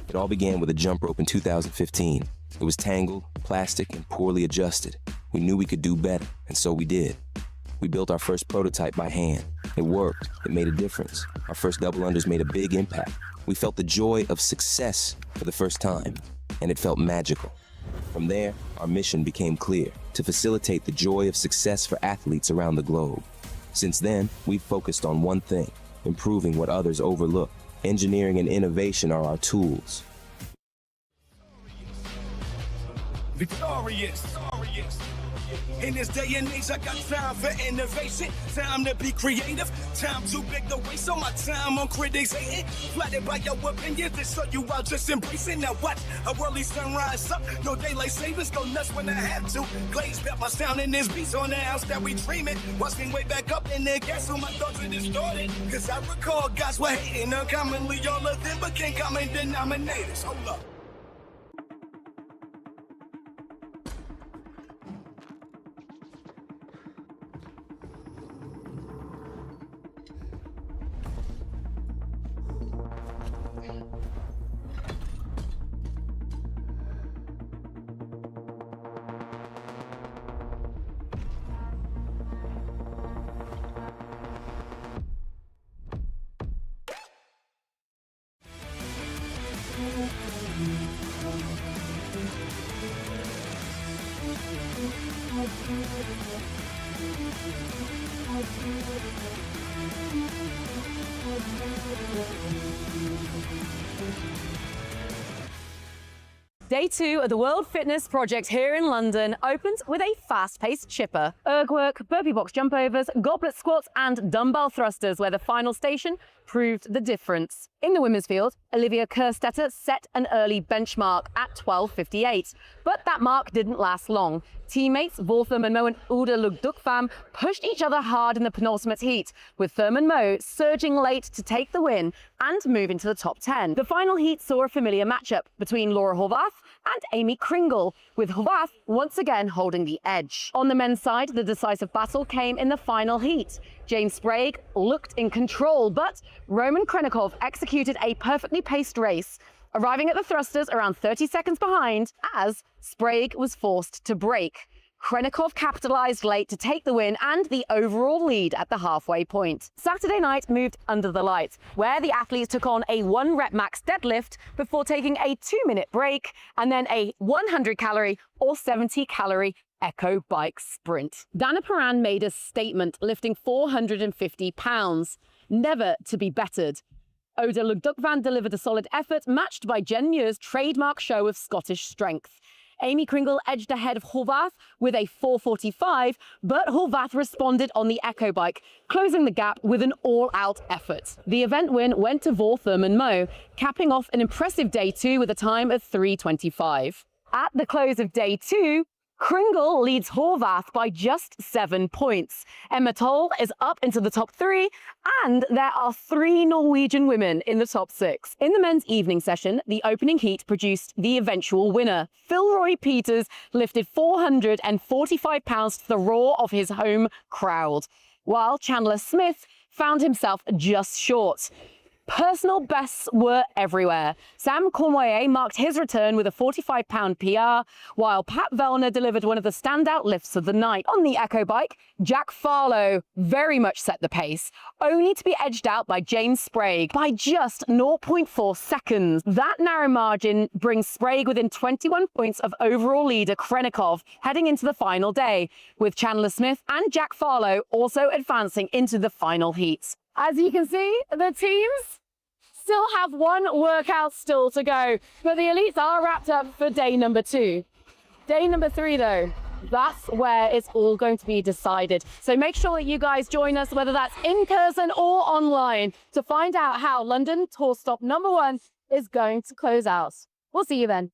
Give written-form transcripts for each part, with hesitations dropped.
It all began with a jump rope in 2015. It was tangled, plastic, and poorly adjusted. We knew we could do better, and so we did. We built our first prototype by hand. It worked. It made a difference. Our first double unders made a big impact. We felt the joy of success for the first time, and it felt magical. From there, our mission became clear: to facilitate the joy of success for athletes around the globe. Since then, we've focused on one thing: improving what others overlook. Engineering and innovation are our tools. Victorious. In this day and age, I got time for innovation, time to be creative, time too big to waste, so my time on critics hating, flattered by your opinions, to show you I'll just embrace it. Now watch a early sunrise up, no daylight savings, go nuts when I have to, glaze back my sound in this beats on the house that we dreaming, watch me way back up in there, guess who my thoughts are distorted, cause I recall guys were hating uncommonly, all of them became common denominators. Hold up. Day 2 of the World Fitness Project here in London opens with a fast-paced chipper. Erg work, burpee box jump overs, goblet squats and dumbbell thrusters, where the final station proved the difference. In the women's field, Olivia Kerstetter set an early benchmark at 12:58, but that mark didn't last long. Teammates Vol Thurman Mo and Uda Lugdukfam pushed each other hard in the penultimate heat, with Thurman Mo surging late to take the win and move into the top 10. The final heat saw a familiar matchup between Laura Horvath and Amy Kringle, with Horvath once again holding the edge. On the men's side, the decisive battle came in the final heat. James Sprague looked in control, but Roman Krenikov executed a perfectly paced race, arriving at the thrusters around 30 seconds behind as Sprague was forced to break. Krenikov capitalized late to take the win and the overall lead at the halfway point. Saturday night moved under the lights, where the athletes took on a 1-rep max deadlift before taking a 2-minute break and then a 100-calorie or 70-calorie echo bike sprint. Dana Paran made a statement, lifting 450 pounds, never to be bettered. Oda Lugdukvan delivered a solid effort, matched by Jen Muir's trademark show of Scottish strength. Amy Kringle edged ahead of Horvath with a 4:45, but Horvath responded on the echo bike, closing the gap with an all-out effort. The event win went to Vol Thurman Mo, capping off an impressive day 2 with a time of 3:25. At the close of day 2, Kringle leads Horvath by just 7 points. Emma Toll is up into the top 3, and there are 3 Norwegian women in the top 6. In the men's evening session, the opening heat produced the eventual winner. Philroy Peters lifted 445 pounds to the roar of his home crowd, while Chandler Smith found himself just short. Personal bests were everywhere. Sam Cormoyer marked his return with a 45-pound PR, while Pat Vellner delivered one of the standout lifts of the night. On the echo bike, Jack Farlow very much set the pace, only to be edged out by James Sprague by just 0.4 seconds. That narrow margin brings Sprague within 21 points of overall leader Krenikov heading into the final day, with Chandler Smith and Jack Farlow also advancing into the final heat. As you can see, the teams still have one workout still to go, but the elites are wrapped up for day number 2. Day number 3, though, that's where it's all going to be decided. So make sure that you guys join us, whether that's in person or online, to find out how London Tour Stop number 1 is going to close out. We'll see you then.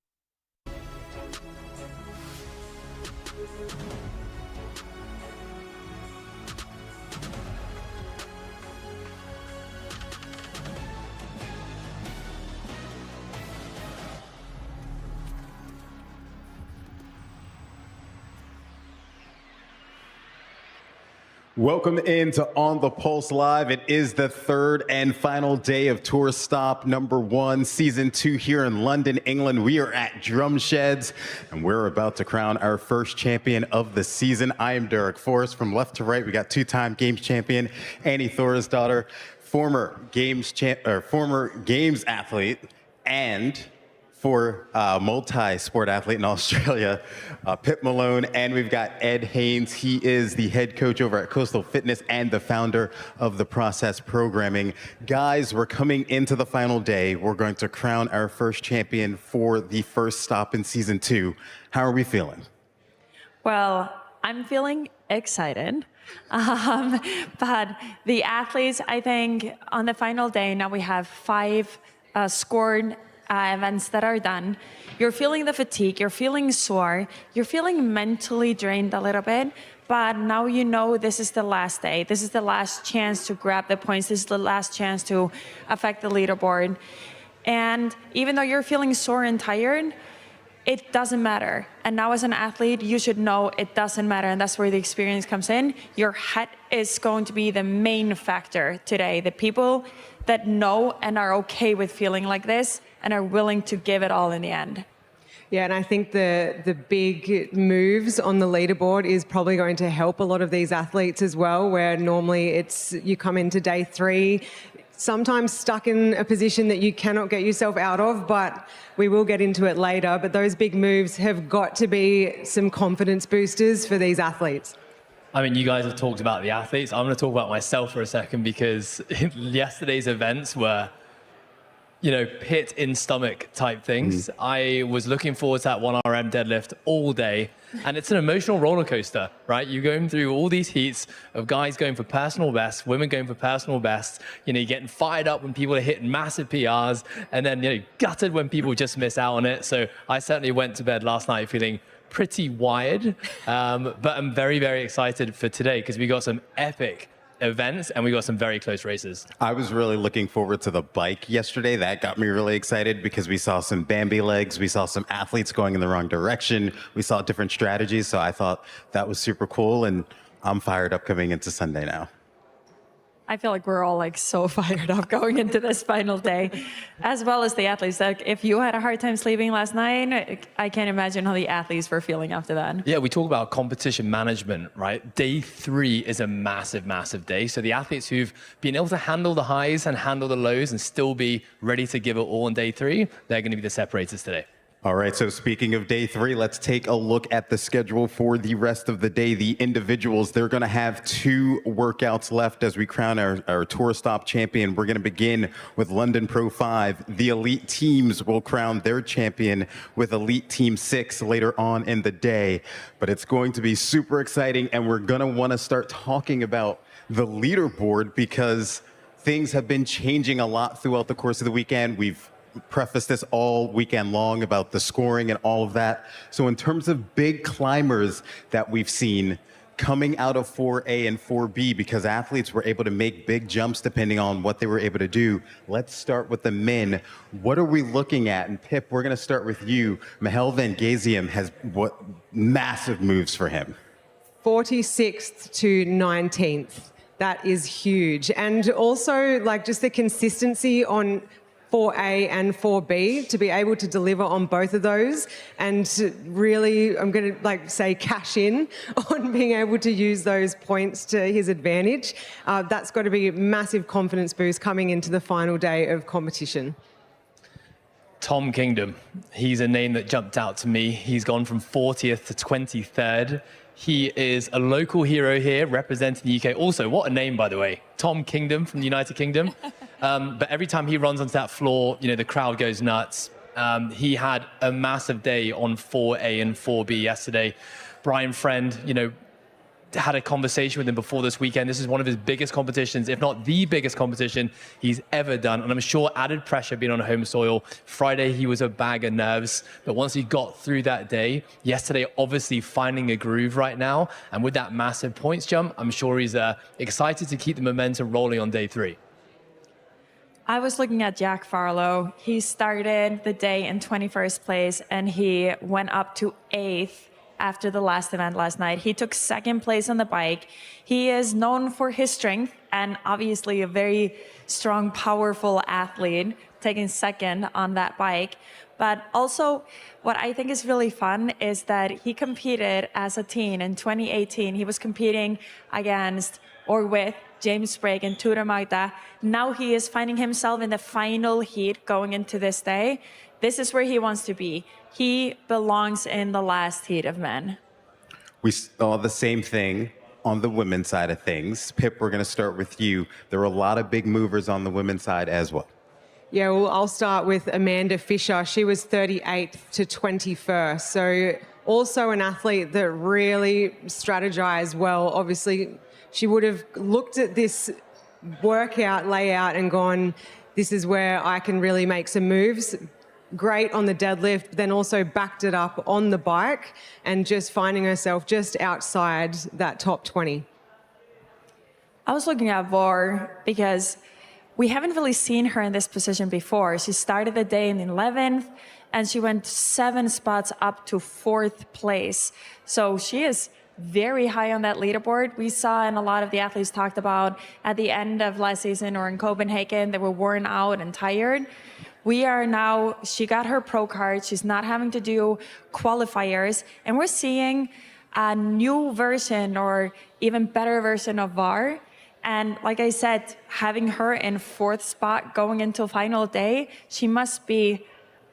Welcome into On the Pulse Live. It is the third and final day of Tour Stop number 1, season 2 here in London, England. We are at Drumsheds, and we're about to crown our first champion of the season. I am Derek Forrest. From left to right, we got two-time Games champion Annie Thorisdottir, former Games athlete, and for multi-sport athlete in Australia, Pip Malone, and we've got Ed Haynes. He is the head coach over at Coastal Fitness and the founder of the Process Programming. Guys, we're coming into the final day. We're going to crown our first champion for the first stop in season 2. How are we feeling? Well, I'm feeling excited. But the athletes, I think, on the final day, now we have 5 scored events that are done. You're feeling the fatigue, you're feeling sore, you're feeling mentally drained a little bit, but now you know this is the last day. This is the last chance to grab the points. This is the last chance to affect the leaderboard. And even though you're feeling sore and tired, it doesn't matter. And now as an athlete, you should know it doesn't matter, and that's where the experience comes in. Your head is going to be the main factor today. The people that know and are okay with feeling like this and are willing to give it all in the end. Yeah, and I think the big moves on the leaderboard is probably going to help a lot of these athletes as well, where normally it's you come into day 3, sometimes stuck in a position that you cannot get yourself out of, but we will get into it later. But those big moves have got to be some confidence boosters for these athletes. I mean, you guys have talked about the athletes. I'm going to talk about myself for a second, because yesterday's events were, you know, pit in stomach type things. I was looking forward to that 1RM deadlift all day, and it's an emotional roller coaster, right? You're going through all these heats of guys going for personal bests, women going for personal bests. You know, you're getting fired up when people are hitting massive PRs, and then, you know, gutted when people just miss out on it. So I certainly went to bed last night feeling pretty wired, but I'm very, very excited for today, because we got some epic events and we got some very close races. I was really looking forward to the bike yesterday. That got me really excited, because we saw some Bambi legs, we saw some athletes going in the wrong direction, we saw different strategies, so I thought that was super cool, and I'm fired up coming into Sunday now. I feel like we're all like so fired up going into this final day, as well as the athletes. Like, if you had a hard time sleeping last night, I can't imagine how the athletes were feeling after that. Yeah, we talk about competition management, right? Day 3 is a massive, massive day. So the athletes who've been able to handle the highs and handle the lows and still be ready to give it all on day 3, they're going to be the separators today. All right, so speaking of day 3, let's take a look at the schedule for the rest of the day. The individuals, they're going to have 2 workouts left as we crown our Tour Stop champion. We're going to begin with London Pro 5. The elite teams will crown their champion with Elite Team 6 later on in the day. But it's going to be super exciting, and we're going to want to start talking about the leaderboard, because things have been changing a lot throughout the course of the weekend. We've prefaced this all weekend long about the scoring and all of that. So in terms of big climbers that we've seen coming out of 4A and 4B, because athletes were able to make big jumps depending on what they were able to do, let's start with the men. What are we looking at? And Pip, we're going to start with you. Michael van Gazium has what massive moves for him. 46th to 19th. That is huge. And also, like, just the consistency on 4A and 4B, to be able to deliver on both of those, and to really, I'm going to say cash in on being able to use those points to his advantage. That's got to be a massive confidence boost coming into the final day of competition. Tom Kingdom, he's a name that jumped out to me. He's gone from 40th to 23rd. He is a local hero here representing the UK. Also, what a name, by the way. Tom Kingdom from the United Kingdom. But every time he runs onto that floor, you know, the crowd goes nuts. He had a massive day on 4A and 4B yesterday. Brian Friend, you know, had a conversation with him before this weekend. This is one of his biggest competitions, if not the biggest competition he's ever done. And I'm sure added pressure being on home soil. Friday, he was a bag of nerves. But once he got through that day, yesterday, obviously finding a groove right now. And with that massive points jump, I'm sure he's excited to keep the momentum rolling on day 3. I was looking at Jack Farlow. He started the day in 21st place, and he went up to 8th after the last event last night. He took second place on the bike. He is known for his strength and obviously a very strong, powerful athlete, taking second on that bike. But also, what I think is really fun is that he competed as a teen in 2018. He was competing against or with James Sprague and Tura Magda. Now he is finding himself in the final heat going into this day. This is where he wants to be. He belongs in the last heat of men. We saw the same thing on the women's side of things. Pip, we're going to start with you. There are a lot of big movers on the women's side as well. Yeah, well, I'll start with Amanda Fisher. She was 38th to 21st. So also an athlete that really strategized well. Obviously, she would have looked at this workout layout and gone, this is where I can really make some moves. Great on the deadlift, then also backed it up on the bike and just finding herself just outside that top 20. I was looking at Var because we haven't really seen her in this position before. She started the day in 11th and she went 7 spots up to 4th place. So she is very high on that leaderboard. We saw, and a lot of the athletes talked about at the end of last season or in Copenhagen, they were worn out and tired. We are now, she got her pro card. She's not having to do qualifiers. And we're seeing a new version or even better version of VAR. And like I said, having her in 4th spot going into final day, she must be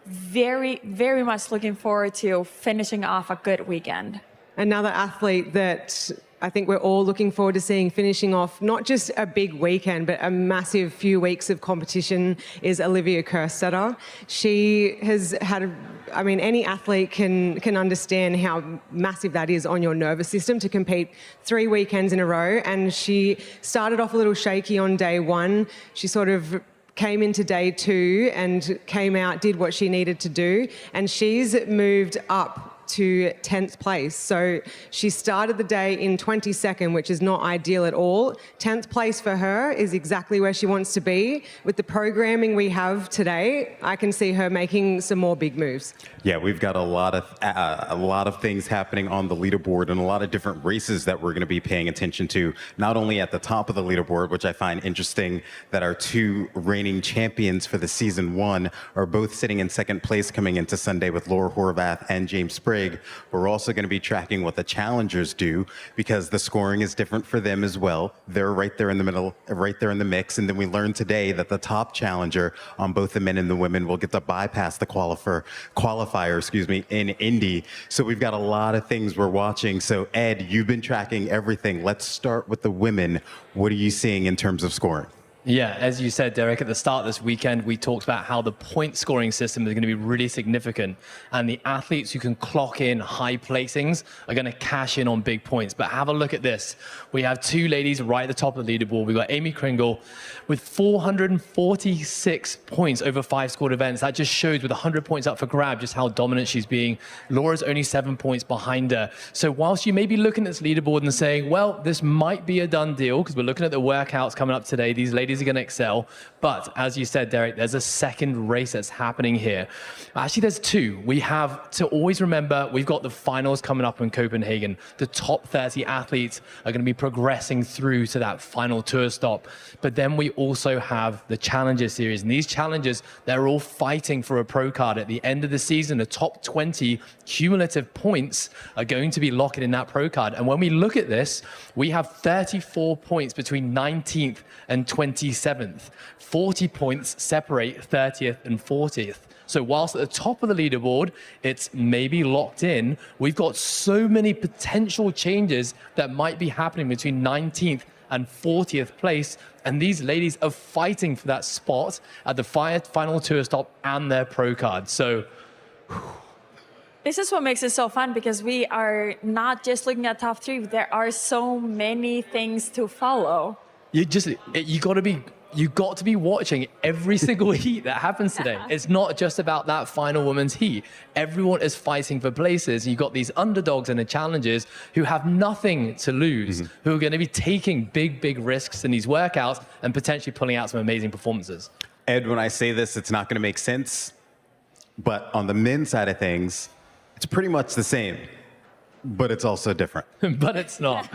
very, very much looking forward to finishing off a good weekend. Another athlete that I think we're all looking forward to seeing finishing off not just a big weekend, but a massive few weeks of competition is Olivia Kerstetter. She has had, any athlete can understand how massive that is on your nervous system to compete 3 weekends in a row. And she started off a little shaky on day 1. She sort of came into day 2 and came out, did what she needed to do. And she's moved up to 10th place. So she started the day in 22nd, which is not ideal at all. 10th place for her is exactly where she wants to be. With the programming we have today, I can see her making some more big moves. Yeah, we've got a lot of things happening on the leaderboard and a lot of different races that we're going to be paying attention to, not only at the top of the leaderboard, which I find interesting that our 2 reigning champions for the season 1 are both sitting in 2nd place coming into Sunday with Laura Horvath and James Sprague. We're also going to be tracking what the challengers do because the scoring is different for them as well. They're right there in the middle, right there in the mix. And then we learned today that the top challenger on both the men and the women will get to bypass the qualifier, in Indy. So we've got a lot of things we're watching. So Ed, you've been tracking everything. Let's start with the women. What are you seeing in terms of scoring? Yeah, as you said, Derek, at the start of this weekend, we talked about how the point scoring system is going to be really significant. And the athletes who can clock in high placings are going to cash in on big points. But have a look at this. We have 2 ladies right at the top of the leaderboard. We've got Amy Kringle with 446 points over 5 scored events. That just shows with 100 points up for grab just how dominant she's being. Laura's only 7 points behind her. So whilst you may be looking at this leaderboard and saying, well, this might be a done deal because we're looking at the workouts coming up today. These ladies are going to excel. But as you said, Derek, there's a second race that's happening here. Actually, there's 2. We have to always remember we've got the finals coming up in Copenhagen. The top 30 athletes are going to be progressing through to that final tour stop. But then we also have the Challenger Series. And these challengers, they're all fighting for a pro card. At the end of the season, the top 20 cumulative points are going to be locking in that pro card. And when we look at this, we have 34 points between 19th and 27th. 40 points separate 30th and 40th. So whilst at the top of the leaderboard, it's maybe locked in, we've got so many potential changes that might be happening between 19th and 40th place. And these ladies are fighting for that spot at the final tour stop and their pro card. So this is what makes it so fun because we are not just looking at top 3. There are so many things to follow. You got to be watching every single heat that happens today. It's not just about that final women's heat. Everyone is fighting for places. You've got these underdogs and the challengers who have nothing to lose, who are going to be taking big risks in these workouts and potentially pulling out some amazing performances. Ed, when I say this, it's not going to make sense. But on the men's side of things, it's pretty much the same. But it's also different. But it's not.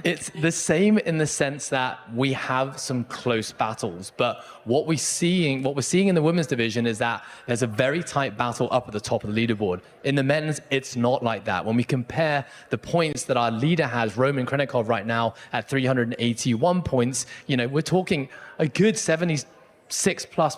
It's the same in the sense that we have some close battles. But what we're seeing in the women's division is that there's a very tight battle up at the top of the leaderboard. In the men's, it's not like that. When we compare the points that our leader has, Roman Krenikov, right now at 381 points, we're talking a good 76+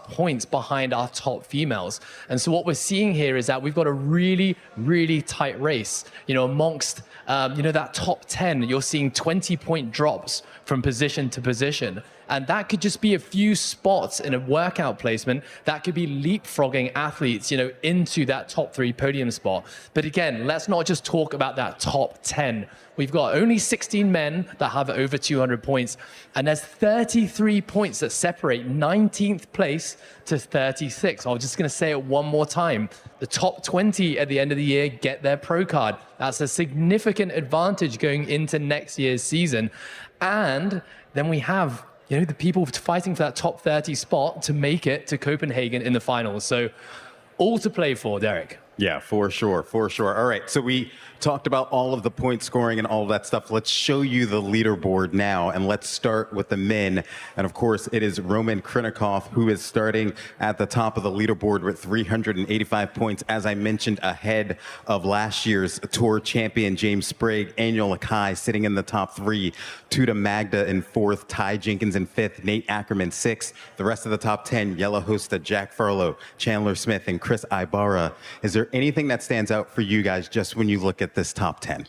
points behind our top females. And so what we're seeing here is that we've got a really, really tight race. Amongst that top 10, you're seeing 20-point drops from position to position. And that could just be a few spots in a workout placement that could be leapfrogging athletes, into that top 3 podium spot. But again, let's not just talk about that top 10. We've got only 16 men that have over 200 points, and there's 33 points that separate 19th place to 36. I'm just going to say it one more time. The top 20 at the end of the year get their pro card. That's a significant advantage going into next year's season. And then we have the people fighting for that top 30 spot to make it to Copenhagen in the finals. So all to play for, Derek. Yeah, for sure. All right, so we talked about all of the point scoring and all of that stuff. Let's show you the leaderboard now, and let's start with the men. And of course, it is Roman Krenikov who is starting at the top of the leaderboard with 385 points, as I mentioned, ahead of last year's tour champion James Sprague, Aniel Akai sitting in the top 3, Tuta Magda in 4th, Ty Jenkins in 5th, Nate Ackerman 6th. The rest of the top 10, Yella Hosta, Jack Farlow, Chandler Smith, and Chris Ibarra. Is there anything that stands out for you guys just when you look at this top 10?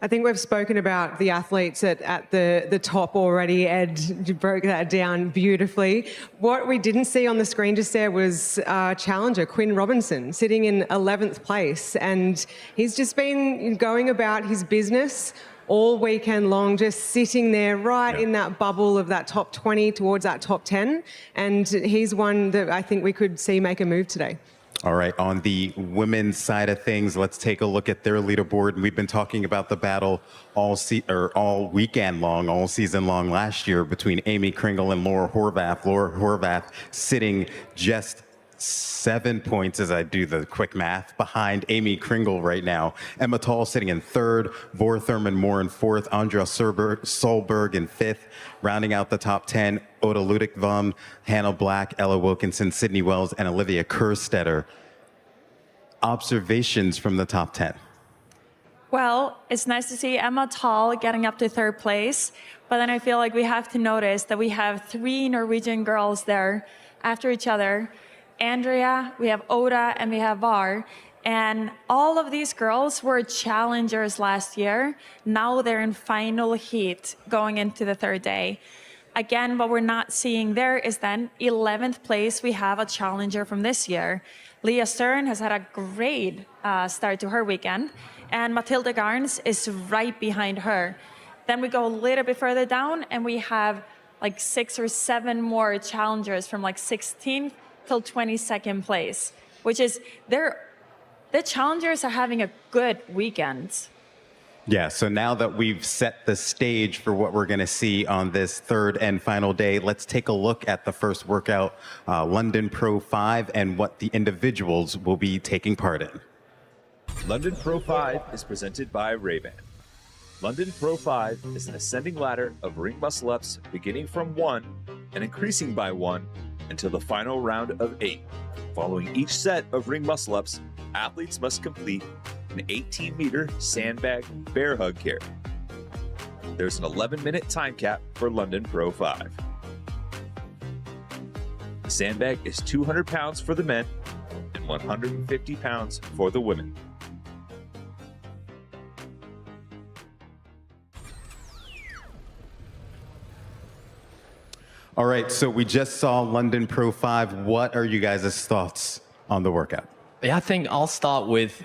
I think we've spoken about the athletes at the top already. Ed, you broke that down beautifully. What we didn't see on the screen just there was challenger Quinn Robinson sitting in 11th place, and he's just been going about his business all weekend long, just sitting there in that bubble of that top 20 towards that top 10, and he's one that I think we could see make a move today. All right, on the women's side of things, let's take a look at their leaderboard. And we've been talking about the battle all weekend long, all season long last year between Amy Kringle and Laura Horvath. Laura Horvath sitting just 7 points, as I do the quick math, behind Amy Kringle right now. Emma Tall sitting in 3rd, Vor Thurman Moore in 4th, Andrea Solberg in 5th. Rounding out the top 10, Oda Ludwigvam, Hannah Black, Ella Wilkinson, Sydney Wells, and Olivia Kerstetter. Observations from the top 10. Well, it's nice to see Emma Tall getting up to 3rd place, but then I feel like we have to notice that we have 3 Norwegian girls there after each other. Andrea, we have Oda, and we have Var. And all of these girls were challengers last year. Now they're in final heat going into the 3rd day. Again, what we're not seeing there is then 11th place, we have a challenger from this year. Leah Stern has had a great start to her weekend, and Matilda Garns is right behind her. Then we go a little bit further down, and we have like 6 or 7 more challengers from like 16th till 22nd place, which is the challengers are having a good weekend. Yeah, so now that we've set the stage for what we're going to see on this 3rd and final day, let's take a look at the first workout, London Pro 5, and what the individuals will be taking part in. London Pro 5 is presented by Ray-Ban. London Pro 5 is an ascending ladder of ring muscle-ups beginning from 1 and increasing by 1 until the final round of 8. Following each set of ring muscle-ups, athletes must complete an 18-meter sandbag bear hug carry. There's an 11-minute time cap for London Pro 5. The sandbag is 200 pounds for the men and 150 pounds for the women. All right, so we just saw London Pro 5. What are you guys' thoughts on the workout? Yeah, I think I'll start with,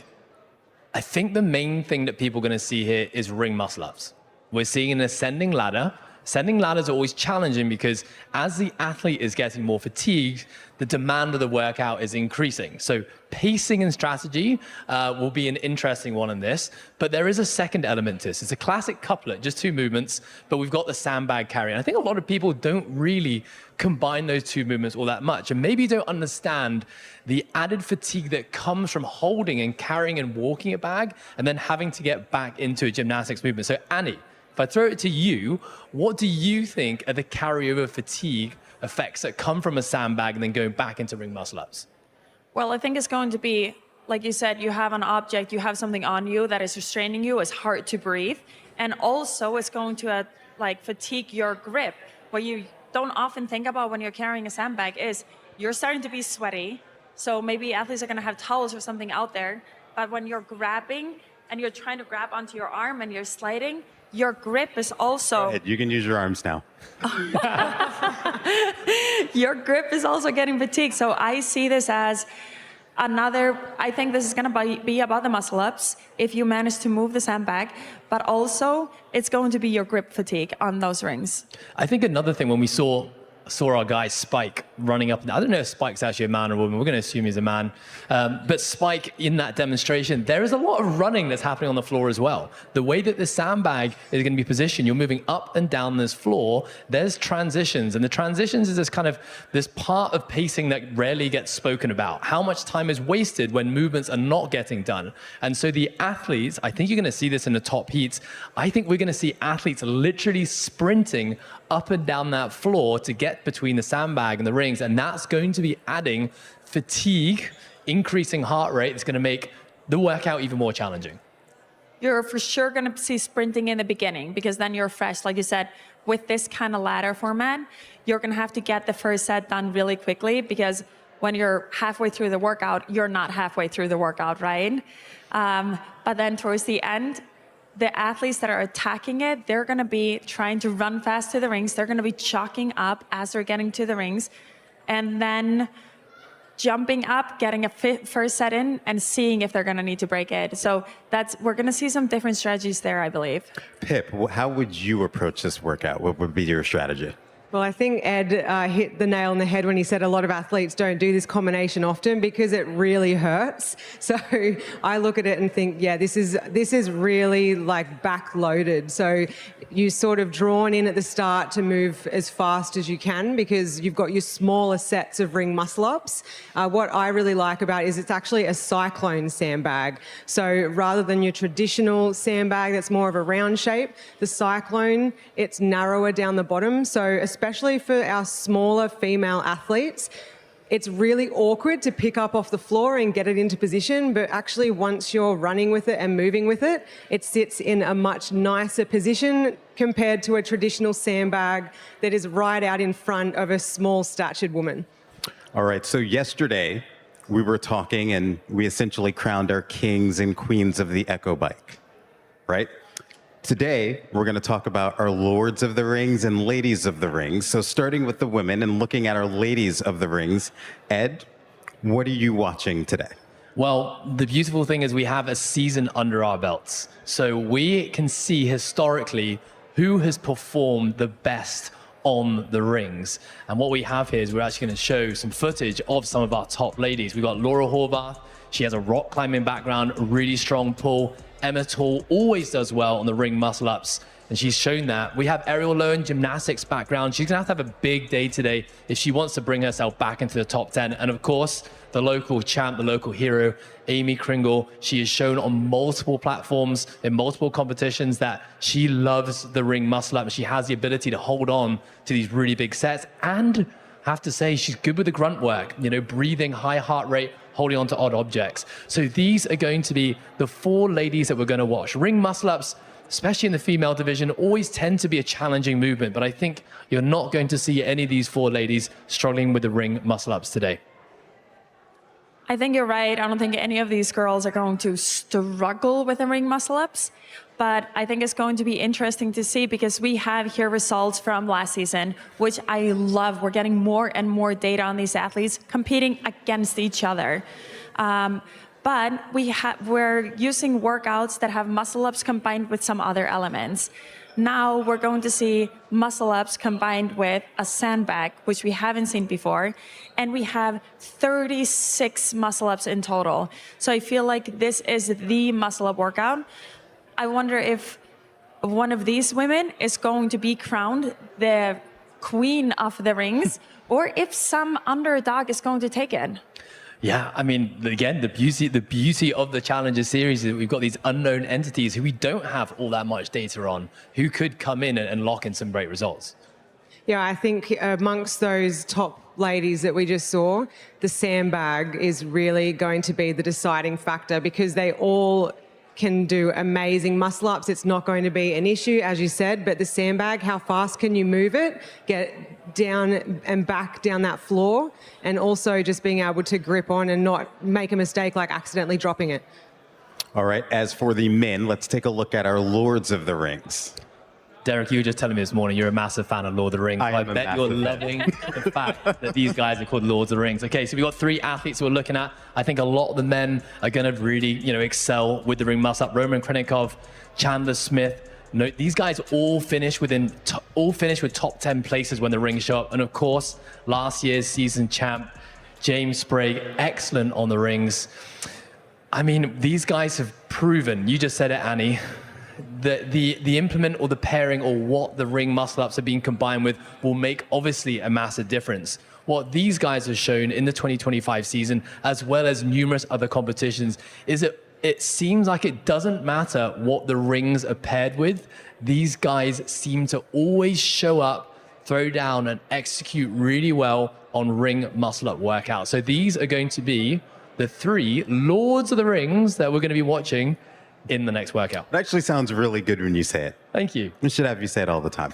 I think the main thing that people are going to see here is ring muscle ups. We're seeing an ascending ladder Ascending ladders are always challenging because as the athlete is getting more fatigued, the demand of the workout is increasing. So pacing and strategy will be an interesting one in this, but there is a second element to this. It's a classic couplet, just 2 movements, but we've got the sandbag carry. And I think a lot of people don't really combine those 2 movements all that much, and maybe don't understand the added fatigue that comes from holding and carrying and walking a bag and then having to get back into a gymnastics movement. So Annie, if I throw it to you, what do you think are the carryover fatigue effects that come from a sandbag and then going back into ring muscle ups? Well, I think it's going to be, like you said, you have an object, you have something on you that is restraining you, it's hard to breathe. And also it's going to fatigue your grip. What you don't often think about when you're carrying a sandbag is you're starting to be sweaty. So maybe athletes are going to have towels or something out there. But when you're grabbing and you're trying to grab onto your arm and you're sliding, your grip is also... Go ahead, you can use your arms now. Your grip is also getting fatigued. So I see this as I think this is going to be about the muscle ups if you manage to move the sandbag, but also it's going to be your grip fatigue on those rings. I think another thing, when we saw our guy Spike running up, I don't know if Spike's actually a man or a woman, we're going to assume he's a man, but Spike in that demonstration, there is a lot of running that's happening on the floor as well. The way that the sandbag is going to be positioned, you're moving up and down this floor, there's transitions, and the transitions is this part of pacing that rarely gets spoken about. How much time is wasted when movements are not getting done? And so the athletes, I think you're going to see this in the top heats, I think we're going to see athletes literally sprinting up and down that floor to get between the sandbag and the rings, and that's going to be adding fatigue, increasing heart rate. It's going to make the workout even more challenging. You're for sure going to see sprinting in the beginning because then you're fresh. Like you said, with this kind of ladder format, you're going to have to get the first set done really quickly because when you're halfway through the workout, you're not halfway through the workout, right? But then towards the end, the athletes that are attacking it, they're going to be trying to run fast to the rings. They're going to be chalking up as they're getting to the rings and then jumping up, getting a first set in and seeing if they're going to need to break it. So we're going to see some different strategies there, I believe. Pip, how would you approach this workout? What would be your strategy? Well, I think Ed hit the nail on the head when he said a lot of athletes don't do this combination often because it really hurts. So I look at it and think, yeah, this is really like backloaded. So you sort of drawn in at the start to move as fast as you can because you've got your smaller sets of ring muscle ups. What I really like about it is it's actually a cyclone sandbag. So rather than your traditional sandbag that's more of a round shape, the cyclone, it's narrower down the bottom. So especially for our smaller female athletes, it's really awkward to pick up off the floor and get it into position, but actually once you're running with it and moving with it, it sits in a much nicer position compared to a traditional sandbag that is right out in front of a small statured woman. All right, so yesterday we were talking and we essentially crowned our kings and queens of the Echo Bike, right? Today, we're going to talk about our lords of the rings and ladies of the rings. So starting with the women and looking at our ladies of the rings, Ed, what are you watching today? Well, the beautiful thing is we have a season under our belts. So we can see historically who has performed the best on the rings. And what we have here is we're actually going to show some footage of some of our top ladies. We've got Laura Horvath. She has a rock climbing background, a really strong pull. Emma Tall always does well on the ring muscle ups, and she's shown that. We have Ariel Lowen, gymnastics background. She's gonna have to have a big day today if she wants to bring herself back into the top 10. And of course, the local champ, the local hero, Amy Kringle. She is shown on multiple platforms in multiple competitions that she loves the ring muscle up, and she has the ability to hold on to these really big sets. And I have to say, she's good with the grunt work, breathing, high heart rate, holding on to odd objects. So these are going to be the 4 ladies that we're going to watch. Ring muscle ups, especially in the female division, always tend to be a challenging movement, but I think you're not going to see any of these 4 ladies struggling with the ring muscle ups today. I think you're right. I don't think any of these girls are going to struggle with the ring muscle ups, but I think it's going to be interesting to see because we have here results from last season, which I love. We're getting more and more data on these athletes competing against each other. But we're using workouts that have muscle ups combined with some other elements. Now we're going to see muscle-ups combined with a sandbag, which we haven't seen before. And we have 36 muscle-ups in total. So I feel like this is the muscle-up workout. I wonder if one of these women is going to be crowned the queen of the rings, or if some underdog is going to take it. Yeah, I mean, again, the beauty of the Challenger series is that we've got these unknown entities who we don't have all that much data on, who could come in and lock in some great results. Yeah, I think amongst those top ladies that we just saw, the sandbag is really going to be the deciding factor, because they all can do amazing muscle ups. It's not going to be an issue, as you said, but the sandbag, how fast can you move it, get down and back down that floor, and also just being able to grip on and not make a mistake like accidentally dropping it. All right, as for the men, let's take a look at our Lords of the Rings. Derek, you were just telling me this morning you're a massive fan of Lord of the Rings. I bet you're loving the fact that these guys are called Lords of the Rings. Okay, so we've got 3 athletes we're looking at. I think a lot of the men are going to really, excel with the ring muscle up. Roman Krenikov, Chandler Smith. No, these guys all finished with top 10 places when the rings show up. And of course, last year's season champ, James Sprague, excellent on the rings. I mean, these guys have proven, you just said it, Annie, the implement or the pairing or what the ring muscle ups are being combined with will make obviously a massive difference. What these guys have shown in the 2025 season, as well as numerous other competitions, is that it seems like it doesn't matter what the rings are paired with. These guys seem to always show up, throw down, and execute really well on ring muscle up workouts. So these are going to be the 3 Lords of the Rings that we're going to be watching in the next workout. It actually sounds really good when you say it. Thank you. We should have you say it all the time.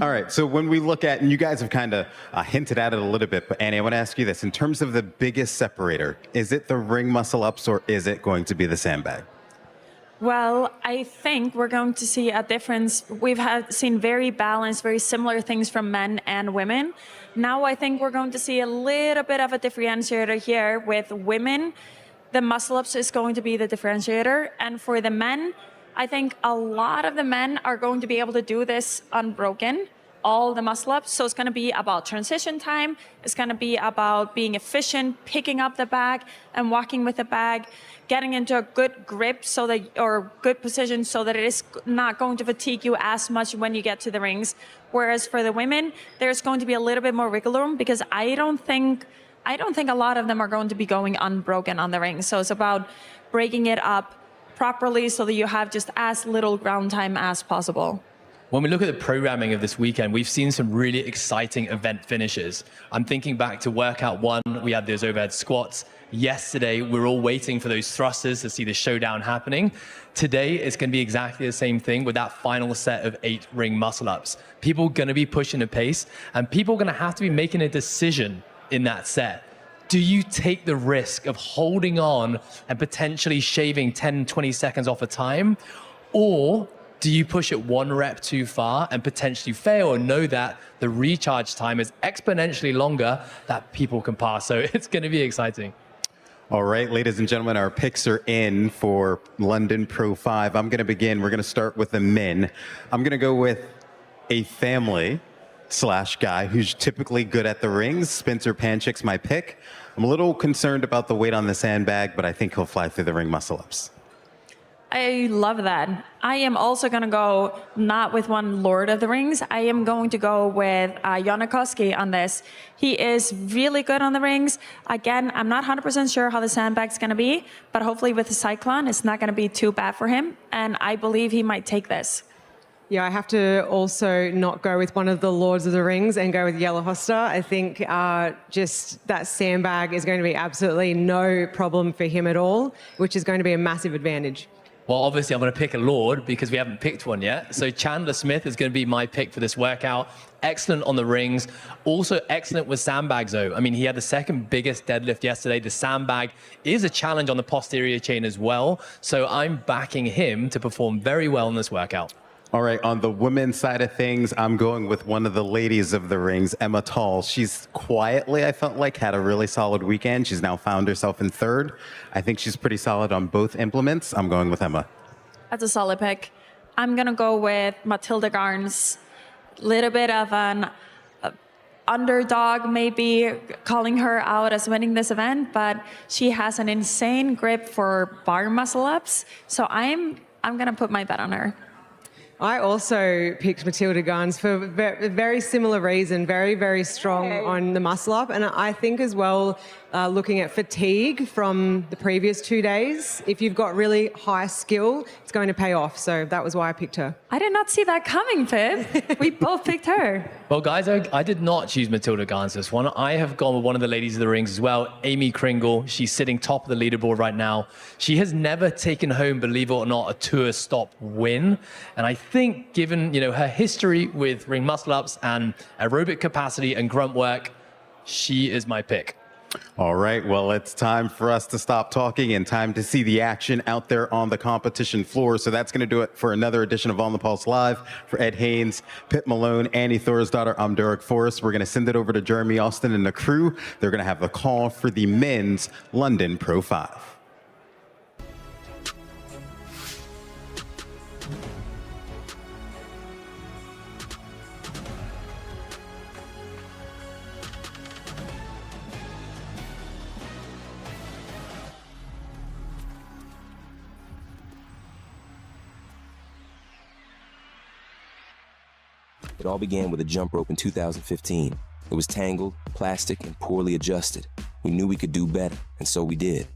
All right, so when we look at, and you guys have kind of hinted at it a little bit, but Annie, I want to ask you this. In terms of the biggest separator, is it the ring muscle ups or is it going to be the sandbag? Well, I think we're going to see a difference. We've seen very balanced, very similar things from men and women. Now I think we're going to see a little bit of a differentiator here with women. The muscle-ups is going to be the differentiator. And for the men, I think a lot of the men are going to be able to do this unbroken, all the muscle-ups. So it's going to be about transition time. It's going to be about being efficient, picking up the bag and walking with the bag, getting into a good grip or good position so that it is not going to fatigue you as much when you get to the rings. Whereas for the women, there's going to be a little bit more wiggle room, because I don't think a lot of them are going to be going unbroken on the ring. So it's about breaking it up properly so that you have just as little ground time as possible. When we look at the programming of this weekend, we've seen some really exciting event finishes. I'm thinking back to workout 1, we had those overhead squats. Yesterday, we're all waiting for those thrusters to see the showdown happening. Today, it's going to be exactly the same thing with that final set of 8 ring muscle ups. People are going to be pushing the pace, and people are going to have to be making a decision in that set. Do you take the risk of holding on and potentially shaving 10, 20 seconds off of time? Or do you push it 1 rep too far and potentially fail and know that the recharge time is exponentially longer that people can pass? So it's going to be exciting. All right, ladies and gentlemen, our picks are in for London Pro 5. I'm going to begin. We're going to start with the men. I'm going to go with a family / guy who's typically good at the rings. Spencer Panchik's my pick. I'm a little concerned about the weight on the sandbag, but I think he'll fly through the ring muscle ups. I love that. I am also going to go not with one Lord of the Rings. I am going to go with Jonakowski on this. He is really good on the rings. Again, I'm not 100% sure how the sandbag's going to be, but hopefully with the Cyclone, it's not going to be too bad for him. And I believe he might take this. Yeah, I have to also not go with one of the Lords of the Rings and go with Jelle Hoster. I think just that sandbag is going to be absolutely no problem for him at all, which is going to be a massive advantage. Well, obviously, I'm going to pick a Lord because we haven't picked one yet. So Chandler Smith is going to be my pick for this workout. Excellent on the rings. Also excellent with sandbags, though. I mean, he had the second biggest deadlift yesterday. The sandbag is a challenge on the posterior chain as well. So I'm backing him to perform very well in this workout. All right, on the women's side of things, I'm going with one of the ladies of the rings, Emma Tall. She's quietly, I felt like, had a really solid weekend. She's now found herself in 3rd. I think she's pretty solid on both implements. I'm going with Emma. That's a solid pick. I'm going to go with Matilda Garns. Little bit of an underdog, maybe calling her out as winning this event, but she has an insane grip for bar muscle ups. So I'm going to put my bet on her. I also picked Matilda Garns for a very similar reason, very, very strong on the muscle up. And I think as well, looking at fatigue from the previous 2 days, if you've got really high skill, it's going to pay off. So that was why I picked her. I did not see that coming, Viv. We both picked her. Well, guys, I did not choose Matilda Garns this one. I have gone with one of the ladies of the rings as well, Amy Kringle. She's sitting top of the leaderboard right now. She has never taken home, believe it or not, a tour stop win. And I think given, her history with ring muscle ups and aerobic capacity and grunt work, she is my pick. All right, well, it's time for us to stop talking and time to see the action out there on the competition floor. So that's going to do it for another edition of On the Pulse Live. For Ed Haynes, Pip Malone, Annie Thorsdottir, I'm Derek Forrest. We're going to send it over to Jeremy Austin and the crew. They're going to have the call for the men's London Pro 5. It all began with a jump rope in 2015. It was tangled, plastic, and poorly adjusted. We knew we could do better, and so we did.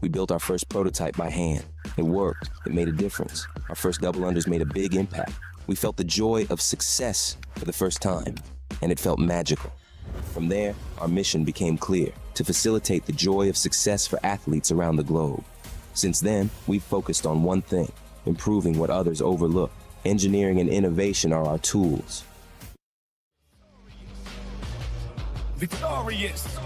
We built our first prototype by hand. It worked. It made a difference. Our first double unders made a big impact. We felt the joy of success for the first time, and it felt magical. From there, our mission became clear: to facilitate the joy of success for athletes around the globe. Since then, we've focused on one thing: improving what others overlook. Engineering and innovation are our tools. Victorious.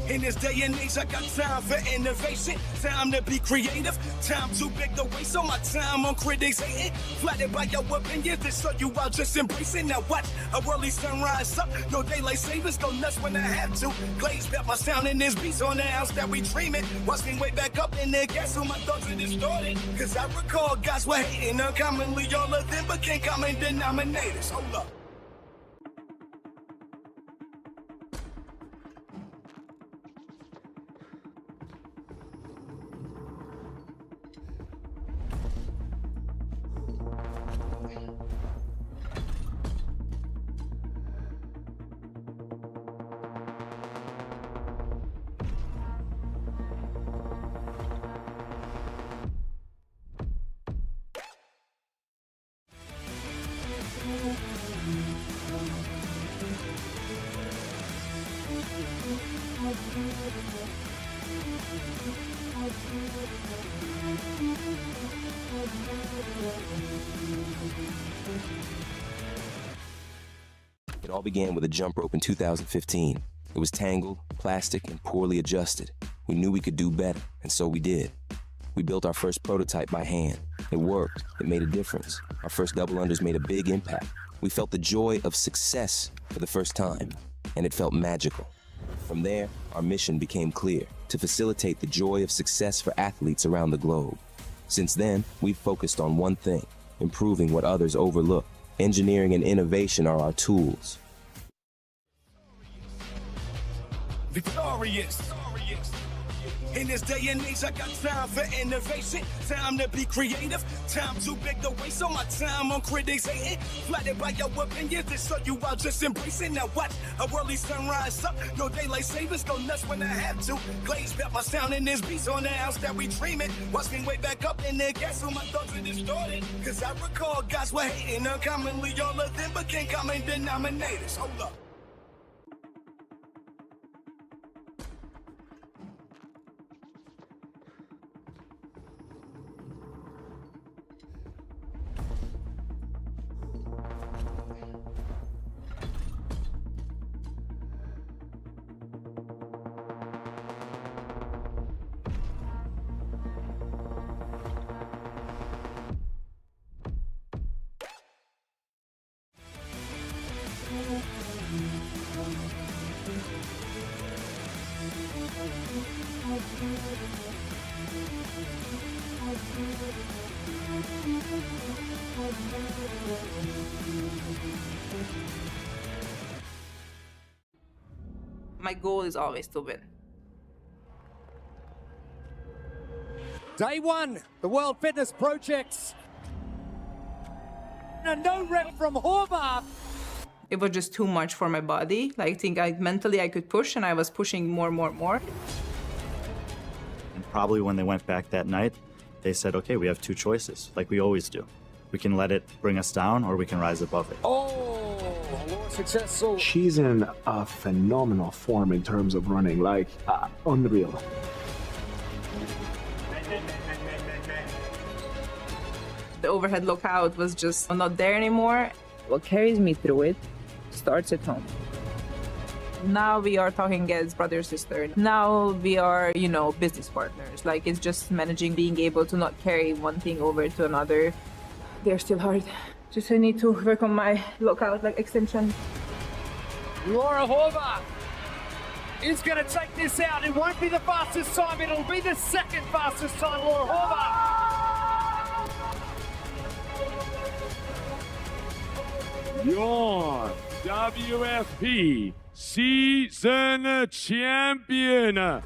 In this day and age, I got time for innovation. Time to be creative. Time too big to waste all my time on critics hating. Flattered by your opinions, they show you I'll just embrace it. Now watch a early sunrise up. No daylight savings, go nuts when I have to. Glaze bet my sound in this beats on the house that we dreaming. Watch me way back up in there, guess who my thoughts are distorted. Cause I recall guys were hating uncommonly. All of them became common denominators. Hold up. It all began with a jump rope in 2015. It was tangled, plastic, and poorly adjusted. We knew we could do better, and so we did. We built our first prototype by hand. It worked. It made a difference. Our first double unders made a big impact. We felt the joy of success for the first time, and it felt magical. From there, our mission became clear: to facilitate the joy of success for athletes around the globe. Since then, we've focused on one thing: improving what others overlook. Engineering and innovation are our tools. Victorious. In this day and age, I got time for innovation. Time to be creative. Time too big to waste all my time on critics hating. Flattered by your opinions, they show you I'll just embrace it. Now watch a early sunrise up. No daylight savings, go nuts when I have to. Glaze bet my sound in this beats on the house that we dreaming. Watch me way back up in there, guess who my thoughts are distorted. Cause I recall guys were hating uncommonly. All of them became common denominators. Hold up. My goal is always to win. Day one, the World Fitness Project. A no rep from Horvath. It was just too much for my body. Like, I think mentally I could push, and I was pushing more. And probably when they went back that night, they said, okay, we have two choices, like we always do. We can let it bring us down, or we can rise above it. Successful. She's in a phenomenal form in terms of running, like unreal. The overhead lookout was just not there anymore. What carries me through it starts at home. Now we are talking as brother, sister. Now we are, business partners. Like, it's just managing, being able to not carry one thing over to another. They're still hard. Just I need to work on my lookout, like extension. Laura Horvath is going to take this out. It won't be the fastest time. It'll be the second fastest time, Laura Horvath. Your WFP season champion.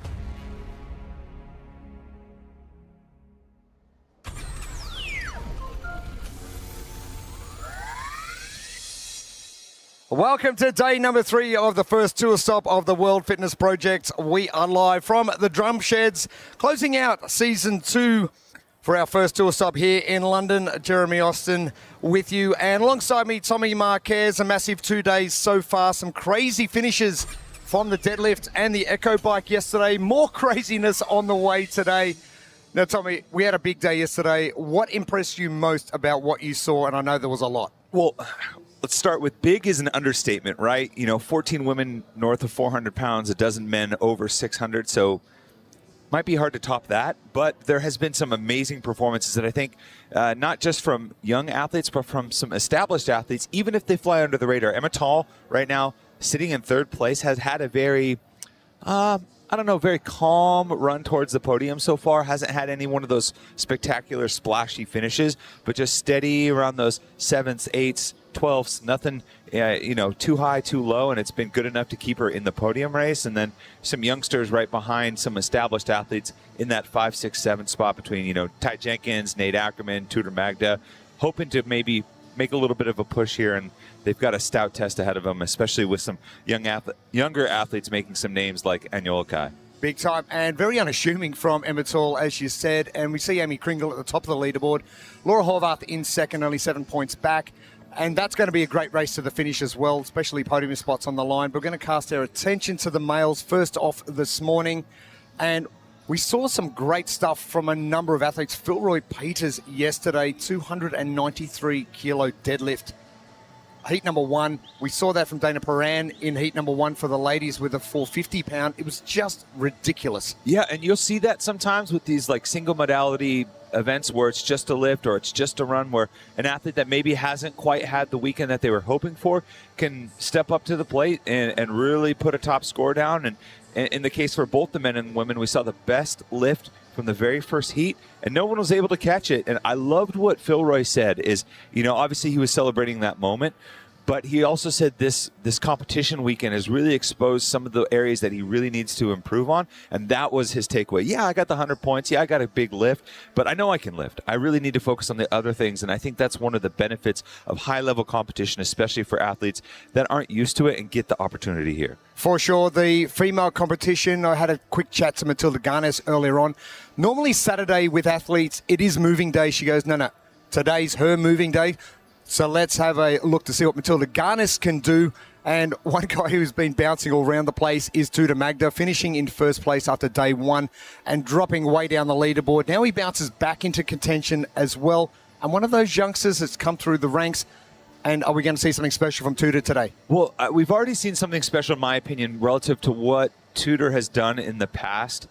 Welcome to day number 3 of the first tour stop of the World Fitness Project. We are live from the Drumsheds, closing out season 2 for our first tour stop here in London. Jeremy Austin with you, and alongside me, Tommy Marquez. A massive 2 days so far. Some crazy finishes from the deadlift and the Echo bike yesterday. More craziness on the way today. Now, Tommy, we had a big day yesterday. What impressed you most about what you saw? And I know there was a lot. Well, let's start with big is an understatement, right? 14 women north of 400 pounds, a dozen men over 600. So might be hard to top that, but there has been some amazing performances that I think not just from young athletes, but from some established athletes, even if they fly under the radar. Emma Tall right now sitting in 3rd place has had a very, very calm run towards the podium so far. Hasn't had any one of those spectacular splashy finishes, but just steady around those 7th, 8th, 12th, nothing, too high, too low, and it's been good enough to keep her in the podium race. And then some youngsters right behind some established athletes in that 5, 6, 7 spot between, Ty Jenkins, Nate Ackerman, Tudor Magda, hoping to maybe make a little bit of a push here. And they've got a stout test ahead of them, especially with some younger athletes making some names like Anyola Kai. Big time, and very unassuming from Emma Tall, as you said. And we see Amy Kringle at the top of the leaderboard. Laura Horvath in second, only 7 points back. And that's going to be a great race to the finish as well, especially podium spots on the line. But we're going to cast our attention to the males first off this morning. And we saw some great stuff from a number of athletes. Philroy Peters yesterday, 293 kilo deadlift. Heat number 1, we saw that from Dana Paran in heat number 1 for the ladies with a 450 pound. It was just ridiculous. Yeah, and you'll see that sometimes with these like single modality events where it's just a lift or it's just a run, where an athlete that maybe hasn't quite had the weekend that they were hoping for can step up to the plate and really put a top score down. And in the case for both the men and women, we saw the best lift from the very first heat, and no one was able to catch it. And I loved what Philroy said is, obviously he was celebrating that moment, but he also said this competition weekend has really exposed some of the areas that he really needs to improve on, and that was his takeaway. Yeah, I got the 100 points. Yeah, I got a big lift, but I know I can lift. I really need to focus on the other things, and I think that's one of the benefits of high-level competition, especially for athletes that aren't used to it and get the opportunity here. For sure. The female competition, I had a quick chat to Matilda Garnes earlier on. Normally Saturday with athletes, it is moving day. She goes, no, today's her moving day. So let's have a look to see what Matilda Garnes can do. And one guy who's been bouncing all around the place is Tudor Magda, finishing in 1st place after day 1 and dropping way down the leaderboard. Now he bounces back into contention as well. And one of those youngsters that's come through the ranks. And are we going to see something special from Tudor today? Well, we've already seen something special, in my opinion, relative to what Tudor has done in the past.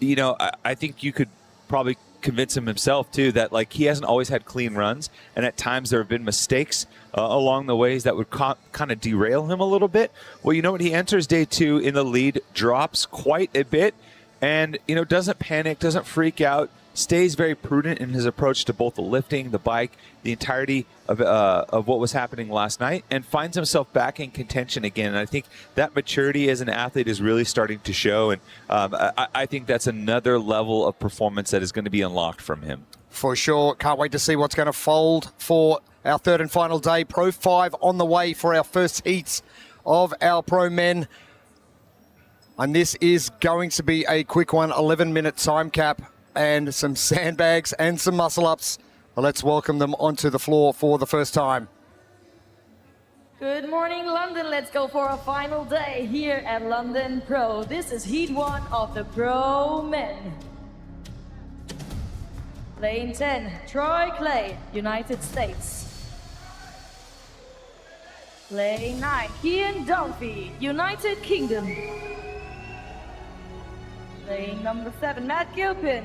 I think you could probably convince him himself too that he hasn't always had clean runs, and at times there have been mistakes along the ways that would kind of derail him a little bit. Well, you know what? He enters day 2 in the lead, drops quite a bit, and doesn't panic, doesn't freak out, stays very prudent in his approach to both the lifting, the bike, the entirety of what was happening last night, and finds himself back in contention again. And I think that maturity as an athlete is really starting to show, and I think that's another level of performance that is going to be unlocked from him. For sure. Can't wait to see what's going to fold for our third and final day. Pro 5 on the way for our first heats of our pro men. And this is going to be a quick one, 11-minute time cap and some sandbags and some muscle-ups. Well, let's welcome them onto the floor for the first time. Good morning, London. Let's go for a final day here at London Pro. This is Heat 1 of the Pro Men. Lane 10, Troy Clay, United States. Lane 9, Kian Dunphy, United Kingdom. Lane number 7, Matt Gilpin,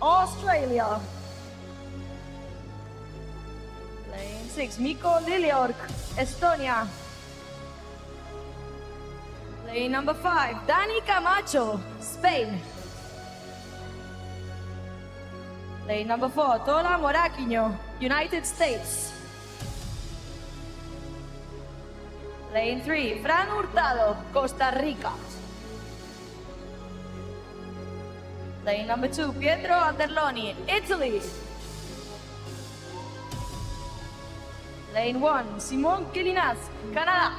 Australia. Lane 6, Mikko Liliorg, Estonia. Lane number 5, Dani Camacho, Spain. Lane number 4, Tola Moraquinho, United States. Lane 3, Fran Hurtado, Costa Rica. Lane number 2, Pietro Anderloni, Italy. Lane 1, Simon Kilinas, Canada.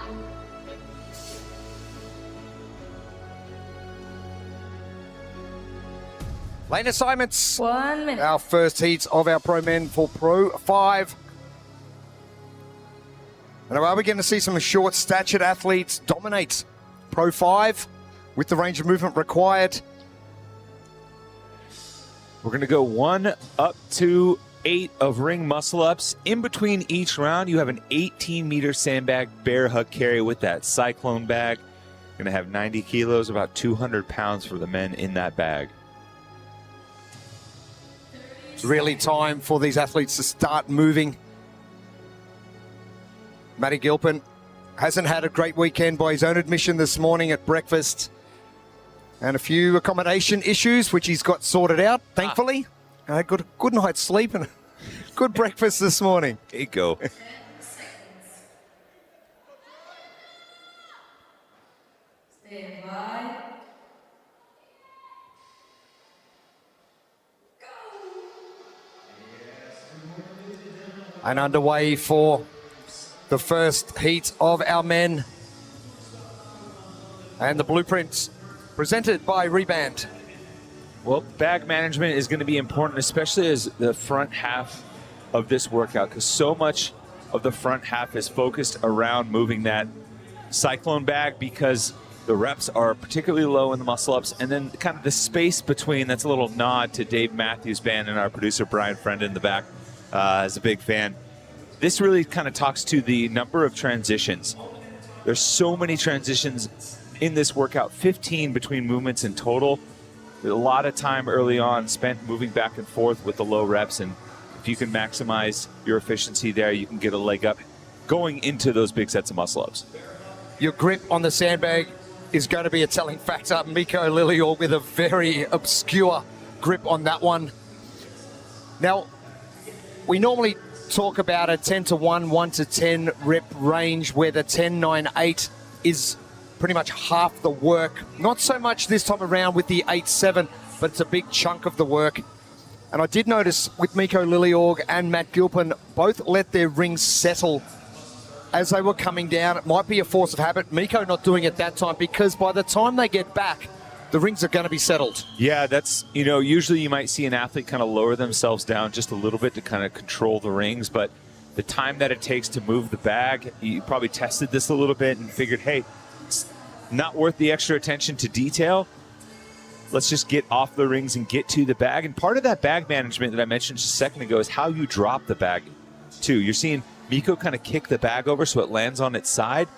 Lane assignments. 1 minute. Our first heats of our pro men for Pro 5. And are we going to see some short-statured athletes dominate Pro 5 with the range of movement required? We're going to go 1 up to 8 of ring muscle-ups. In between each round, you have an 18-meter sandbag bear hug carry with that cyclone bag. You're going to have 90 kilos, about 200 pounds for the men in that bag. It's really time for these athletes to start moving. Matty Gilpin hasn't had a great weekend by his own admission this morning at breakfast. And a few accommodation issues, which he's got sorted out, thankfully. Good night's sleep and good breakfast this morning. There you go. Stand by. And underway for the first heat of our men. And the blueprints presented by Reband. Well, bag management is going to be important, especially as the front half of this workout, because so much of the front half is focused around moving that cyclone bag, because the reps are particularly low in the muscle-ups, and then kind of the space between. That's a little nod to Dave Matthews Band and our producer Brian Friend in the back is a big fan. This really kind of talks to the number of transitions. There's so many transitions in this workout, 15 between movements in total. There's a lot of time early on spent moving back and forth with the low reps, and if you can maximize your efficiency there, you can get a leg up going into those big sets of muscle-ups. Your grip on the sandbag is going to be a telling factor. Mikko Liliorg with a very obscure grip on that one. Now, we normally talk about a 10 to 1, 1 to 10 rep range where the 10, 9, 8 is pretty much half the work. Not so much this time around with the 8, 7, but it's a big chunk of the work. And I did notice with Mikko Liliorg and Matt Gilpin, both let their rings settle as they were coming down. It might be a force of habit. Mikko not doing it that time, because by the time they get back, the rings are going to be settled. Yeah, that's, usually you might see an athlete kind of lower themselves down just a little bit to kind of control the rings, but the time that it takes to move the bag, you probably tested this a little bit and figured, hey, it's not worth the extra attention to detail. Let's just get off the rings and get to the bag. And part of that bag management that I mentioned just a second ago is how you drop the bag, too. You're seeing Mikko kind of kick the bag over so it lands on its side.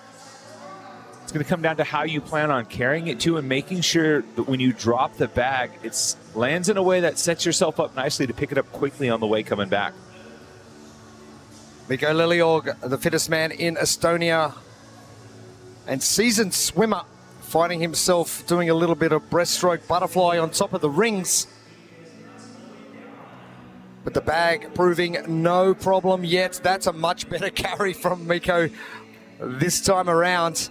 It's going to come down to how you plan on carrying it, too, and making sure that when you drop the bag, it lands in a way that sets yourself up nicely to pick it up quickly on the way coming back. Mikko Liliorg, the fittest man in Estonia and seasoned swimmer, finding himself doing a little bit of breaststroke butterfly on top of the rings. But the bag proving no problem yet. That's a much better carry from Miko this time around.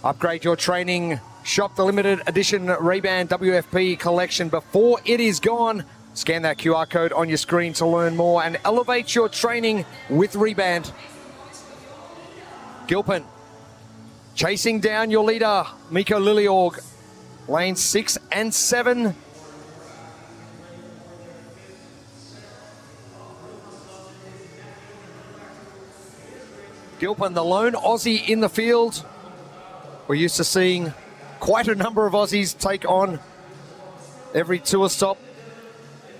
Upgrade your training. Shop the limited edition Ray-Ban WFP collection before it is gone. Scan that QR code on your screen to learn more and elevate your training with Ray-Ban. Gilpin chasing down your leader, Miko Lilleorg. Lanes 6 and 7. Gilpin, the lone Aussie in the field. We're used to seeing quite a number of Aussies take on every tour stop.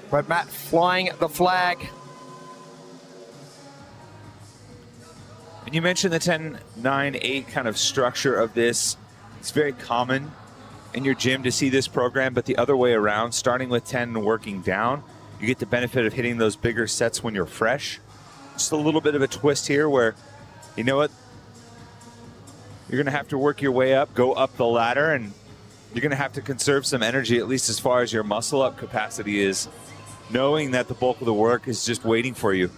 But Matt flying the flag. And you mentioned the 10-9-8 kind of structure of this. It's very common in your gym to see this program, but the other way around, starting with 10 and working down, you get the benefit of hitting those bigger sets when you're fresh. Just a little bit of a twist here where, you know what, you're going to have to work your way up, go up the ladder, and you're going to have to conserve some energy, at least as far as your muscle up capacity is, knowing that the bulk of the work is just waiting for you.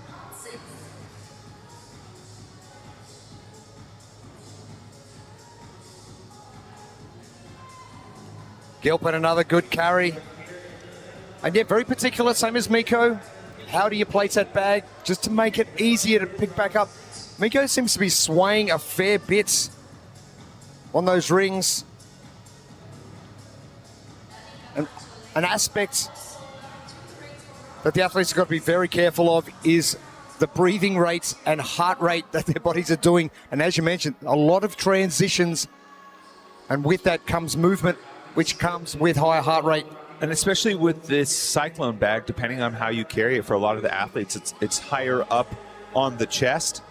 Gilpin, another good carry. And yeah, very particular, same as Miko. How do you place that bag just to make it easier to pick back up? Miko seems to be swaying a fair bit on those rings. And an aspect that the athletes have got to be very careful of is the breathing rates and heart rate that their bodies are doing. And as you mentioned, a lot of transitions, and with that comes movement, which comes with higher heart rate. And especially with this cyclone bag, depending on how you carry it, for a lot of the athletes, it's higher up on the chest.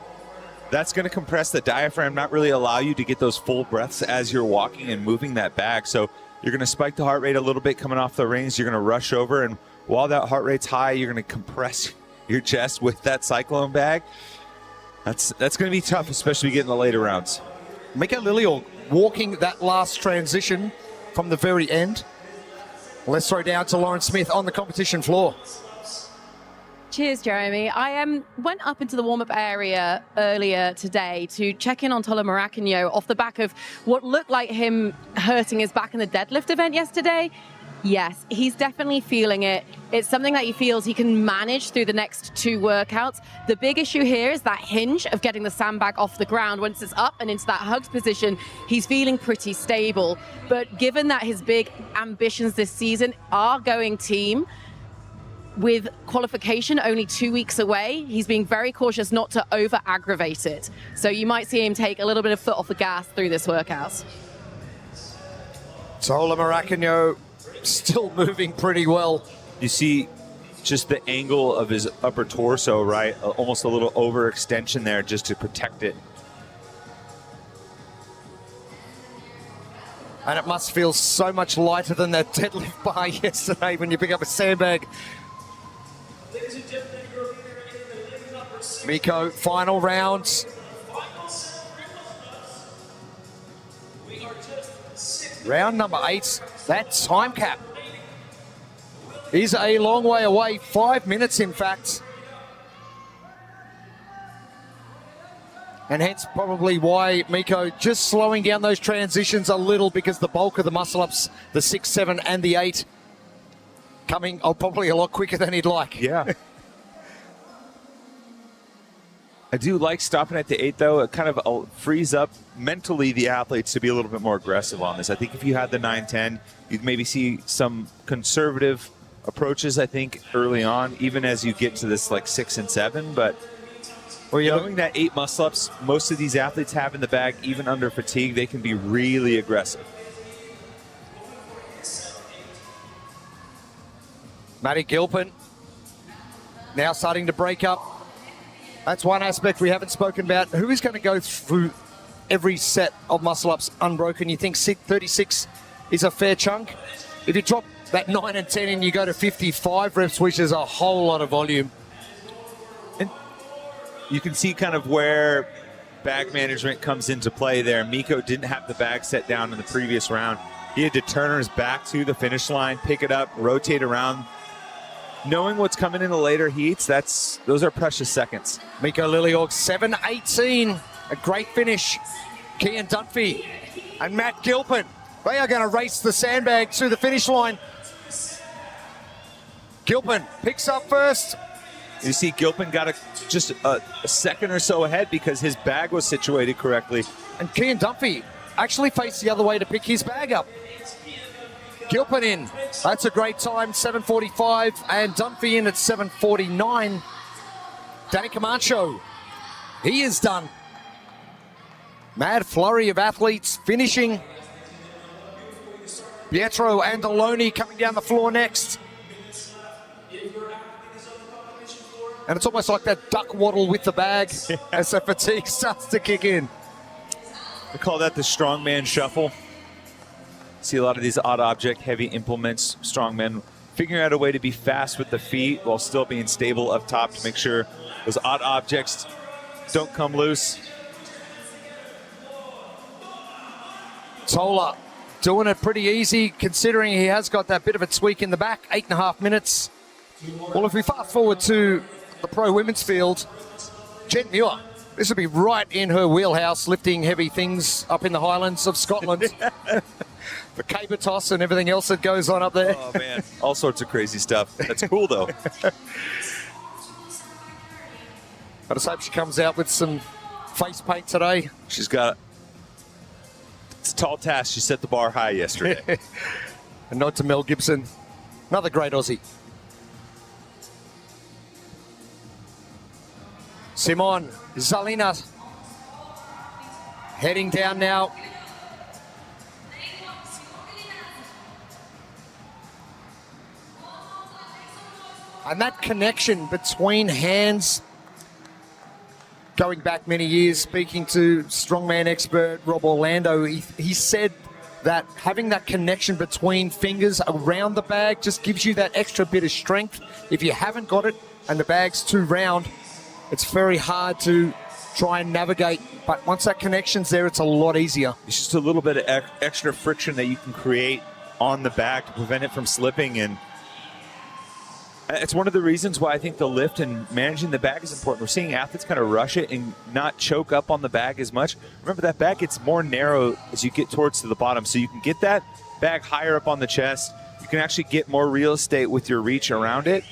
That's going to compress the diaphragm, not really allow you to get those full breaths as you're walking and moving that bag. So you're going to spike the heart rate a little bit coming off the rings. You're going to rush over, and while that heart rate's high, you're going to compress your chest with that cyclone bag. That's going to be tough, especially getting the later rounds. Miko Lilleorg walking that last transition from the very end. Let's throw down to Lauren Smith on the competition floor. Cheers, Jeremy. I went up into the warm-up area earlier today to check in on Tolo Maracagno off the back of what looked like him hurting his back in the deadlift event yesterday. Yes, he's definitely feeling it. It's something that he feels he can manage through the next 2 workouts. The big issue here is that hinge of getting the sandbag off the ground. Once it's up and into that hugs position, he's feeling pretty stable. But given that his big ambitions this season are going team, with qualification only 2 weeks away, he's being very cautious not to over-aggravate it. So you might see him take a little bit of foot off the gas through this workout. Tolo Maracagno still moving pretty well. You see just the angle of his upper torso, right? Almost a little overextension there just to protect it. And it must feel so much lighter than that deadlift bar yesterday when you pick up a sandbag. Miko, final rounds. Round number 8, that time cap is a long way away, 5 minutes in fact. And hence probably why Miko just slowing down those transitions a little, because the bulk of the muscle ups, the 6, 7 and the 8, coming probably a lot quicker than he'd like. Yeah. I do like stopping at the 8, though. It kind of frees up mentally the athletes to be a little bit more aggressive on this. I think if you had the 9-10, you'd maybe see some conservative approaches, I think, early on, even as you get to this like 6 and 7. But knowing that 8 muscle-ups most of these athletes have in the bag, even under fatigue, they can be really aggressive. Matty Gilpin now starting to break up. That's one aspect we haven't spoken about. Who is going to go through every set of muscle-ups unbroken? You think 36 is a fair chunk? If you drop that 9 and 10 and you go to 55 reps, which is a whole lot of volume. And you can see kind of where bag management comes into play there. Miko didn't have the bag set down in the previous round. He had to turn his back to the finish line, pick it up, rotate around. Knowing what's coming in the later heats, those are precious seconds. Miko Lilliorg, 7:18. A great finish. Kian Dunphy and Matt Gilpin. They are going to race the sandbag to the finish line. Gilpin picks up first. You see Gilpin got just a second or so ahead because his bag was situated correctly. And Kian Dunphy actually faced the other way to pick his bag up. Gilpin in. That's a great time, 7:45. And Dunphy in at 7:49. Danny Camacho, he is done. Mad flurry of athletes finishing. Pietro and Aloni coming down the floor next. And it's almost like that duck waddle with the bag as the fatigue starts to kick in. We call that the strongman shuffle. See a lot of these odd object, heavy implements, strongmen figuring out a way to be fast with the feet while still being stable up top to make sure those odd objects don't come loose. Tola doing it pretty easy considering he has got that bit of a tweak in the back, 8.5 minutes. Well, if we fast forward to the pro women's field, Jen Muir, this would be right in her wheelhouse, lifting heavy things up in the Highlands of Scotland. The caber toss and everything else that goes on up there. Oh, man. All sorts of crazy stuff. That's cool, though. I just hope she comes out with some face paint today. It's a tall task. She set the bar high yesterday. A nod to Mel Gibson. Another great Aussie. Simon Zalina heading down now. And that connection between hands, going back many years, speaking to strongman expert Rob Orlando, he said that having that connection between fingers around the bag just gives you that extra bit of strength. If you haven't got it and the bag's too round, it's very hard to try and navigate. But once that connection's there, it's a lot easier. It's just a little bit of extra friction that you can create on the bag to prevent it from slipping. And it's one of the reasons why I think the lift and managing the bag is important. We're seeing athletes kind of rush it and not choke up on the bag as much. Remember, that bag gets more narrow as you get towards to the bottom. So you can get that bag higher up on the chest. You can actually get more real estate with your reach around it.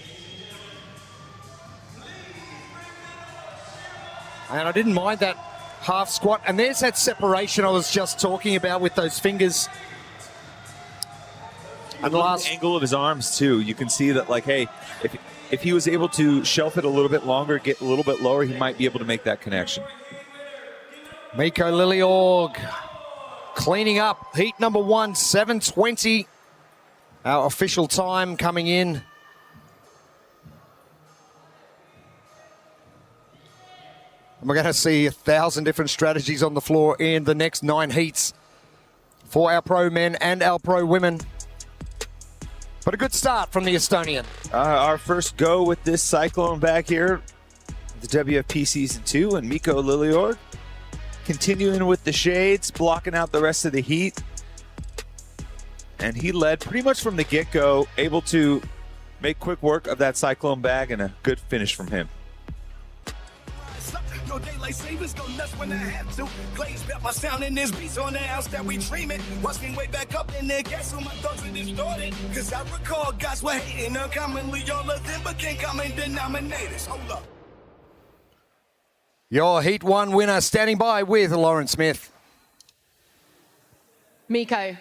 And I didn't mind that half squat. And there's that separation I was just talking about with those fingers. And the last angle of his arms too. You can see that, like, hey, if he was able to shelf it a little bit longer, get a little bit lower, he might be able to make that connection. Miko Lilliorg cleaning up. Heat number 1, 7:20. Our official time coming in. And we're going to see 1,000 different strategies on the floor in the next 9 heats for our pro men and our pro women. But a good start from the Estonian. Our first go with this cyclone back here, the WFP Season 2, and Miko Lilliorg continuing with the shades, blocking out the rest of the heat. And he led pretty much from the get-go, able to make quick work of that cyclone bag, and a good finish from him. No daylight savings, go nuts when I have to. Glaze back my sound in this beats on the house that we dreaming. Watch me way back up in there, guess who my thoughts are distorted. Cause I recall guys were hating uncommonly, all of them became common denominators. Hold up. Your Heat 1 winner standing by with Lauren Smith. Miko,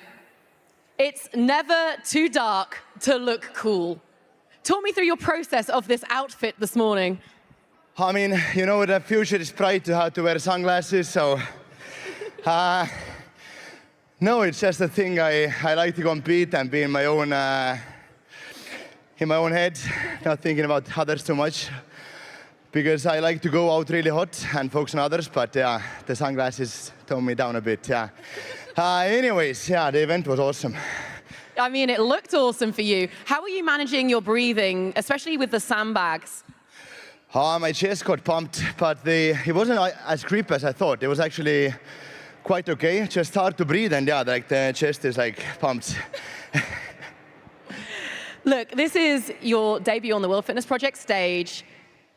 it's never too dark to look cool. Talk me through your process of this outfit this morning. I mean, you know, the future is bright to have to wear sunglasses, so no, it's just a thing. I like to compete and be in my own head, not thinking about others too much, because I like to go out really hot and focus on others, but the sunglasses tone me down a bit. Anyways, the event was awesome. I mean, it looked awesome for you. How are you managing your breathing, especially with the sandbags? My chest got pumped, but it wasn't as creepy as I thought. It was actually quite okay. Just hard to breathe, and yeah, like the chest is like pumped. Look, this is your debut on the World Fitness Project stage.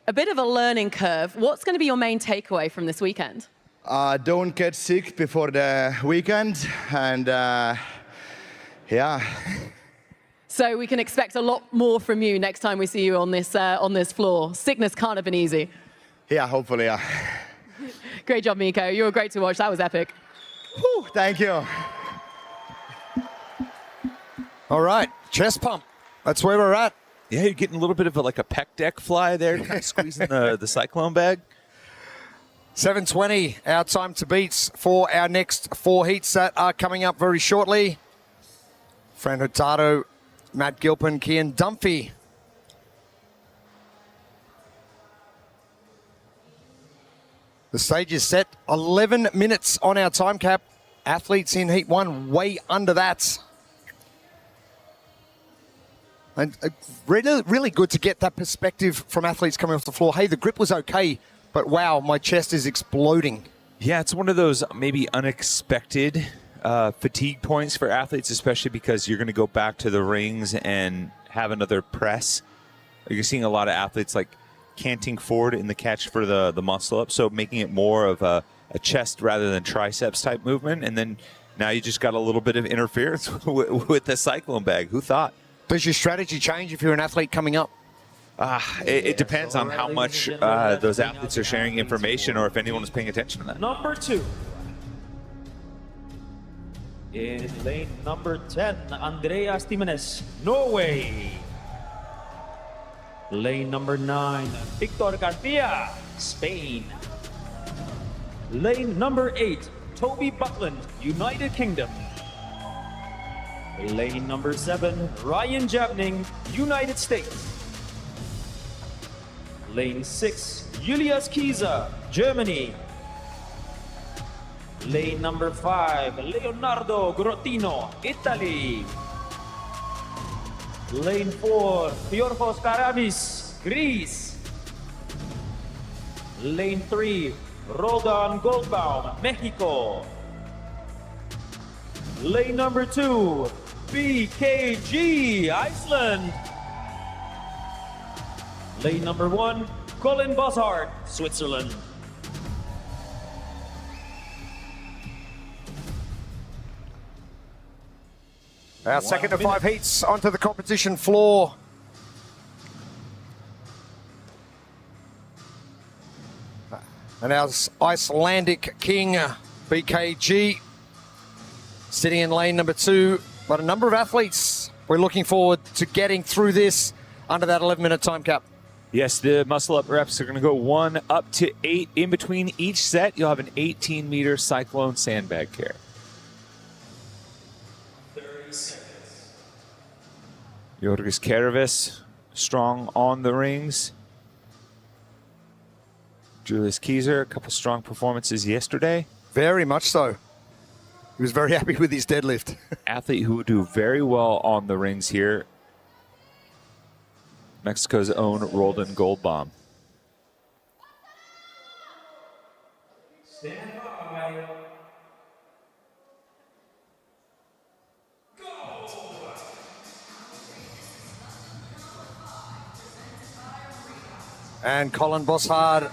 A bit of a learning curve. What's going to be your main takeaway from this weekend? Don't get sick before the weekend, and yeah. So we can expect a lot more from you next time we see you on this floor. Sickness can't have been easy. Yeah, hopefully, yeah. Great job, Mikko. You were great to watch. That was epic. Whew, thank you. All right, chest pump. That's where we're at. Yeah, you're getting a little bit of a pec deck fly there, kind of squeezing the cyclone bag. 7:20, our time to beat for our next 4 heats that are coming up very shortly. Fran Hurtado, Matt Gilpin, Kian Dunphy. The stage is set. 11 minutes on our time cap. Athletes in Heat 1 way under that. And really good to get that perspective from athletes coming off the floor. Hey, the grip was okay, but wow, my chest is exploding. Yeah, it's one of those maybe unexpected fatigue points for athletes, especially because you're going to go back to the rings and have another press. You're seeing a lot of athletes like canting forward in the catch for the muscle up, so making it more of a chest rather than triceps type movement. And then now you just got a little bit of interference with the cyclone bag. Who thought? Does your strategy change if you're an athlete coming up? It depends on how much those athletes are sharing information or if anyone is paying attention to that. Number 2. In lane number 10, Andreas Timenes, Norway. Lane number 9, Victor Garcia, Spain. Lane number 8, Toby Buckland, United Kingdom. Lane number 7, Ryan Javning, United States. Lane 6, Julius Kiesa, Germany. Lane number 5, Leonardo Grottino, Italy. Lane 4, Yorgos Karamis, Greece. Lane 3, Rodan Goldbaum, Mexico. Lane number 2, BKG, Iceland. Lane number 1, Colin Boshart, Switzerland. Our second of 5 heats onto the competition floor. And our Icelandic king, BKG, sitting in lane number 2. But a number of athletes, we're looking forward to getting through this under that 11-minute time cap. Yes, the muscle up reps are going to go 1 up to 8. In between each set, you'll have an 18-meter cyclone sandbag carry. 30 seconds. Jorgis Karavis, strong on the rings. Julius Kiesa, a couple strong performances yesterday. Very much so. He was very happy with his deadlift. Athlete who will do very well on the rings here. Mexico's own Roldan Goldbaum. Stand by. Go! And Colin Boshart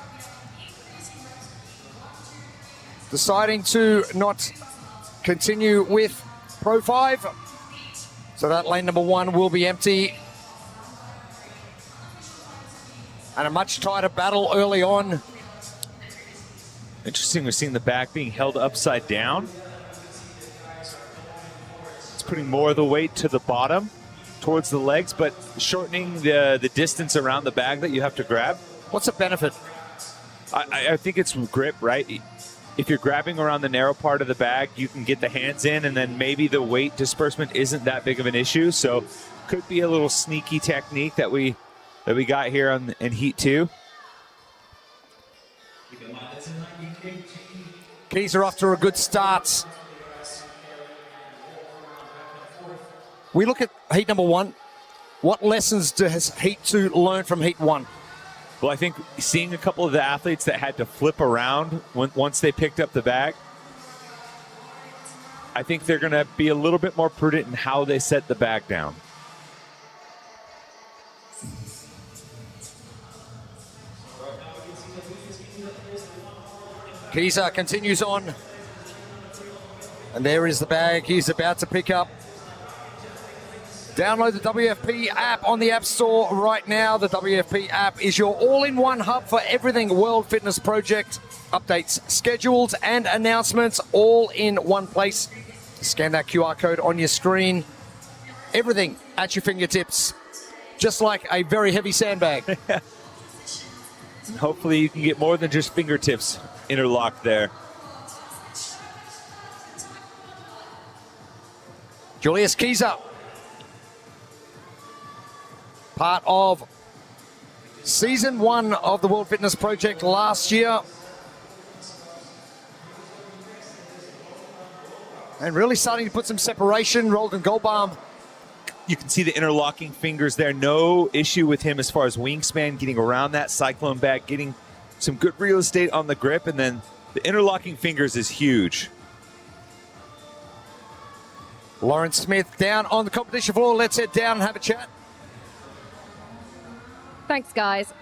deciding to not continue with Pro 5. So that lane number 1 will be empty. And a much tighter battle early on. Interesting, we're seeing the back being held upside down. It's putting more of the weight to the bottom, towards the legs, but shortening the distance around the bag that you have to grab. What's the benefit? I think it's grip, right? If you're grabbing around the narrow part of the bag, you can get the hands in, and then maybe the weight disbursement isn't that big of an issue. So could be a little sneaky technique that we got here in Heat 2. Keys are off to a good start. We look at Heat number 1. What lessons does Heat 2 learn from Heat 1? Well, I think seeing a couple of the athletes that had to flip around once they picked up the bag, I think they're going to be a little bit more prudent in how they set the bag down. Kiza continues on. And there is the bag he's about to pick up. Download the WFP app on the App Store right now. The WFP app is your all-in-one hub for everything World Fitness Project. Updates, schedules, and announcements all in one place. Scan that QR code on your screen. Everything at your fingertips. Just like a very heavy sandbag. Hopefully you can get more than just fingertips interlocked there. Julius Kiza. Part of season 1 of the World Fitness Project last year. And really starting to put some separation. Roldan Goldbaum. You can see the interlocking fingers there. No issue with him as far as wingspan, getting around that cyclone bag, getting some good real estate on the grip, and then the interlocking fingers is huge. Lawrence Smith down on the competition floor. Let's head down and have a chat. Thanks, guys.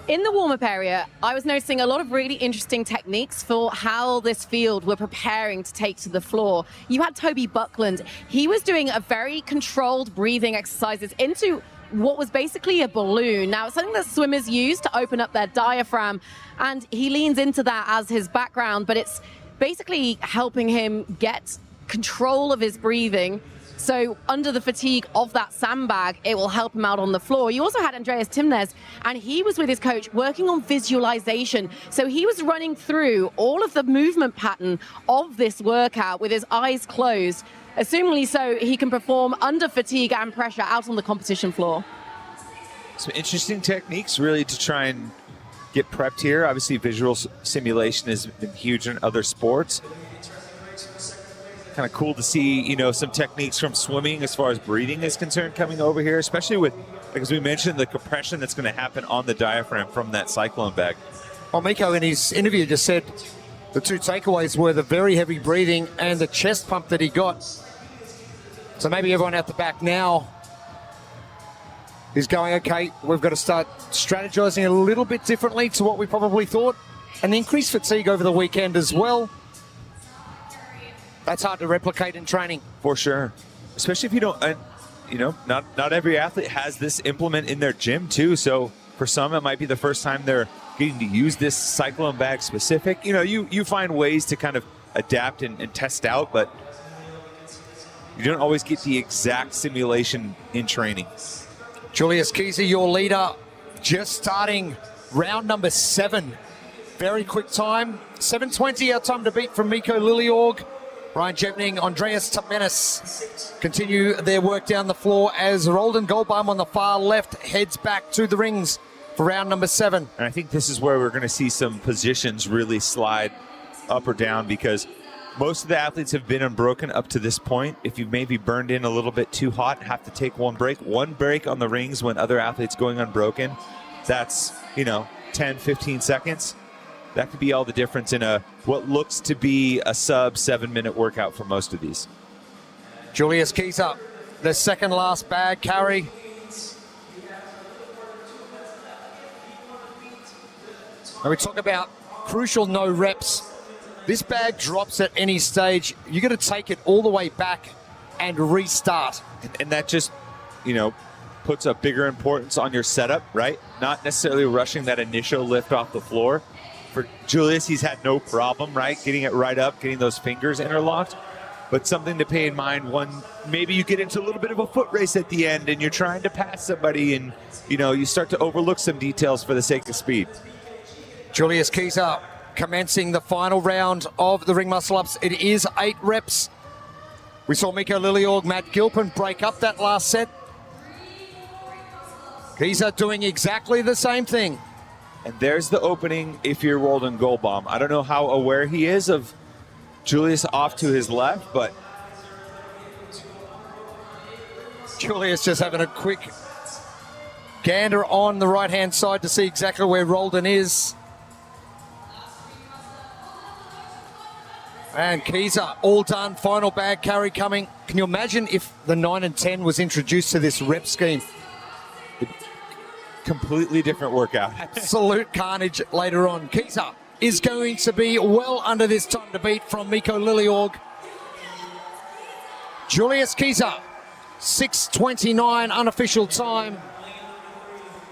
In the warm-up area, I was noticing a lot of really interesting techniques for how this field were preparing to take to the floor. You had Toby Buckland. He was doing a very controlled breathing exercises into what was basically a balloon. Now, it's something that swimmers use to open up their diaphragm, and he leans into that as his background, but it's basically helping him get control of his breathing. So under the fatigue of that sandbag, it will help him out on the floor. You also had Andreas Timnes, and he was with his coach working on visualization. So he was running through all of the movement pattern of this workout with his eyes closed, assumingly so he can perform under fatigue and pressure out on the competition floor. Some interesting techniques really to try and get prepped here. Obviously visual simulation has been huge in other sports. Kind of cool to see, you know, some techniques from swimming as far as breathing is concerned coming over here, especially with, like as we mentioned, the compression that's going to happen on the diaphragm from that cyclone bag. Well, Miko in his interview just said the two takeaways were the very heavy breathing and the chest pump that he got. So maybe everyone out the back now is going, okay, we've got to start strategizing a little bit differently to what we probably thought. And the increased fatigue over the weekend as well. That's hard to replicate in training. For sure. Especially if you don't, you know, not every athlete has this implement in their gym too. So for some, it might be the first time they're getting to use this cyclone bag specific. You know, you find ways to kind of adapt and test out, but you don't always get the exact simulation in training. Julius Kiza, your leader, just starting round number 7. Very quick time. 7:20 our time to beat from Miko Liljeorg. Ryan Jevning, Andreas Tamenis continue their work down the floor as Roldan Goldbaum on the far left heads back to the rings for round number 7. And I think this is where we're going to see some positions really slide up or down, because most of the athletes have been unbroken up to this point. If you've maybe burned in a little bit too hot, have to take one break on the rings when other athletes going unbroken, that's, you know, 10, 15 seconds. That could be all the difference in what looks to be a sub 7-minute workout for most of these. Julius Kiza, the second last bag carry. When we talk about crucial no reps, this bag drops at any stage. You got to take it all the way back and restart. And that just, you know, puts a bigger importance on your setup, right? Not necessarily rushing that initial lift off the floor. For Julius, he's had no problem, right? Getting it right up, getting those fingers interlocked. But something to pay in mind when maybe you get into a little bit of a foot race at the end and you're trying to pass somebody and, you know, you start to overlook some details for the sake of speed. Julius Kiza commencing the final round of the ring muscle ups. It is 8 reps. We saw Miko Liljeorg, Matt Gilpin break up that last set. Kiza doing exactly the same thing. And there's the opening if you're Roldan Goldbaum. I don't know how aware he is of Julius off to his left, but Julius just having a quick gander on the right-hand side to see exactly where Roldan is. And Keyser, all done. Final bag carry coming. Can you imagine if the 9 and 10 was introduced to this rep scheme? Completely different workout. Absolute carnage later on. Keyser is going to be well under this time to beat from Mikko Liljeorg. Julius Keyser, 6:29 unofficial time.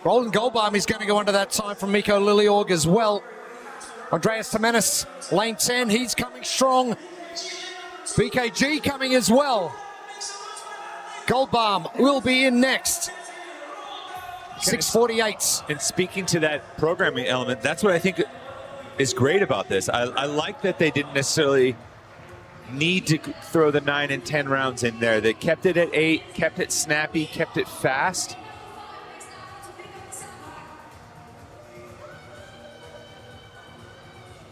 Roland Goldbaum is going to go under that time from Mikko Liljeorg as well. Andreas Tamanis, lane 10, he's coming strong. BKG coming as well. Goldbaum will be in next. 6:48. And speaking to that programming element, that's what I think is great about this. I like that they didn't necessarily need to throw the 9 and 10 rounds in there. They kept it at 8, kept it snappy, kept it fast.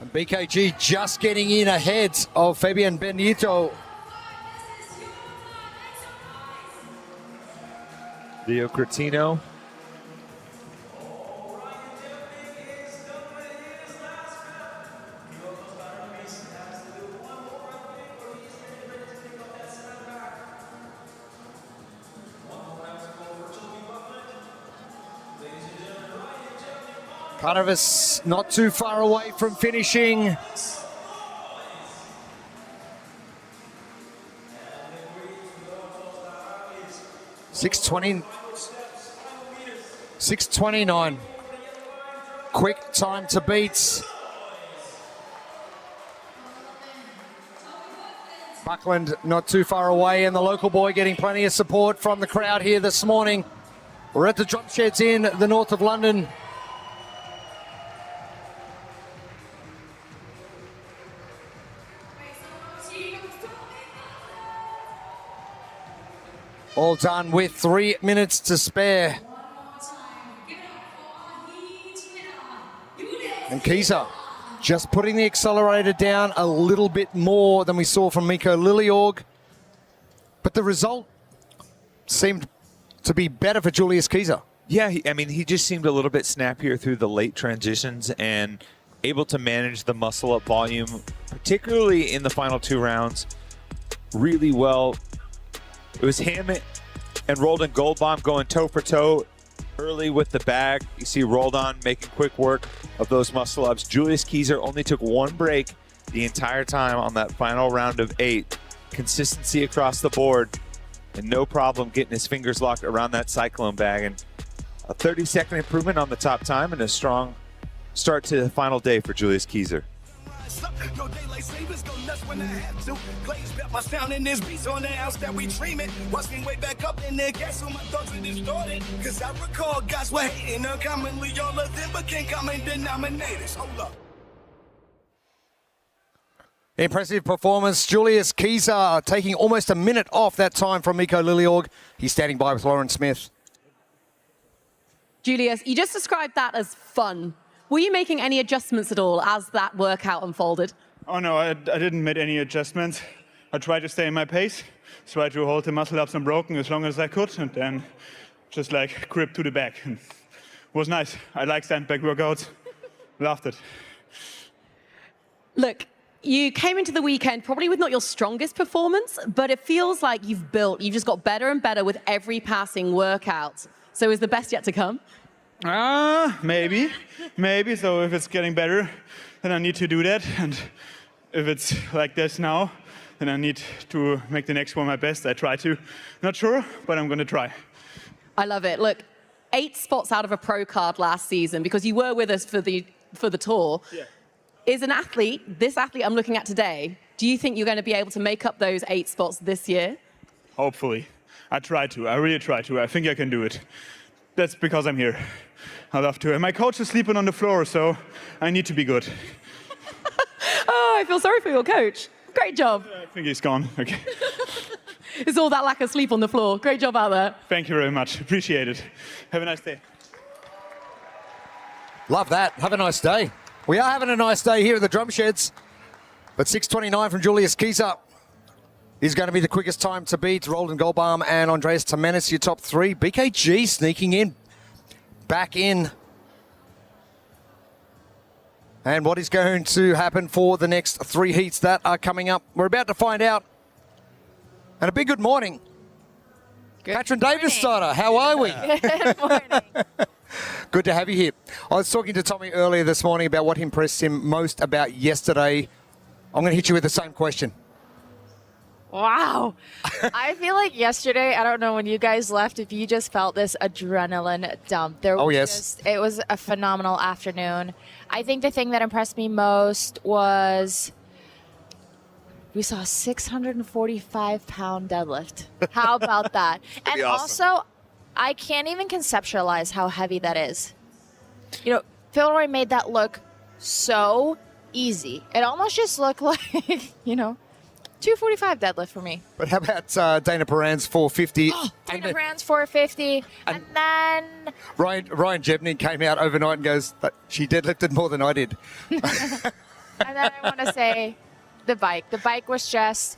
And BKG just getting in ahead of Fabian Benito. Leo Cretino. Canavis not too far away from finishing. $6:29. Quick time to beat. Buckland not too far away, and the local boy getting plenty of support from the crowd here this morning. We're at the Drumsheds in the north of London. All done with 3 minutes to spare. And Keyser just putting the accelerator down a little bit more than we saw from Mikko Liljeorg. But the result seemed to be better for Julius Keyser. Yeah, he just seemed a little bit snappier through the late transitions and able to manage the muscle up volume, particularly in the final 2 rounds, really well. It was him and Roldan Goldbaum going toe for toe early with the bag. You see Roldan making quick work of those muscle ups. Julius Keyser only took 1 break the entire time on that final round of 8. Consistency across the board and no problem getting his fingers locked around that cyclone bag. And a 30-second improvement on the top time and a strong start to the final day for Julius Keyser. No daylight savings, go nuts when I have to. Glaze back my sound in this beats on the house that we dreaming. Watch me way back up in the gas so my thoughts are distorted. Cause I recall guys were hating uncommonly. All of them became common denominators. Hold up. Impressive performance. Julius Keyser taking almost a minute off that time from Mikko Liljeorg. He's standing by with Lauren Smith. Julius, you just described that as fun. Were you making any adjustments at all as that workout unfolded? Oh no, I didn't make any adjustments. I tried to stay in my pace, tried to hold the muscle ups unbroken as long as I could, and then just like grip to the back. And it was nice. I like sandbag workouts. Loved it. Look, you came into the weekend probably with not your strongest performance, but it feels like you've just got better and better with every passing workout. So is the best yet to come? Maybe. So if it's getting better, then I need to do that. And if it's like this now, then I need to make the next one my best. I try to. Not sure, but I'm going to try. I love it. Look, 8 spots out of a pro card last season because you were with us for the tour. Yeah. Is an athlete, this athlete I'm looking at today, do you think you're going to be able to make up those 8 spots this year? Hopefully. I try to. I really try to. I think I can do it. That's because I'm here. I love to. And my coach is sleeping on the floor, so I need to be good. Oh, I feel sorry for your coach. Great job. I think he's gone. Okay. It's all that lack of sleep on the floor. Great job out there. Thank you very much. Appreciate it. Have a nice day. Love that. Have a nice day. We are having a nice day here at the Drumsheds. But 6:29 from Julius Keyser is going to be the quickest time to beat. Roldan Goldbaum and Andreas Tamanis, your top 3. BKG sneaking in. Back in. And what is going to happen for the next 3 heats that are coming up? We're about to find out. And a big good morning. Katrin Davis starter, how are we? Good morning. Good to have you here. I was talking to Tommy earlier this morning about what impressed him most about yesterday. I'm going to hit you with the same question. Wow. I feel like yesterday, I don't know when you guys left, if you just felt this adrenaline dump. It was a phenomenal afternoon. I think the thing that impressed me most was we saw a 645-pound deadlift. How about that? And awesome. Also, I can't even conceptualize how heavy that is. You know, Philroy made that look so easy. It almost just looked like, 245 deadlift for me. But how about Dana Perran's 450? Dana Perran's 450. And then Ryan Jebning came out overnight and goes, she deadlifted more than I did. And then I want to say the bike. The bike was just,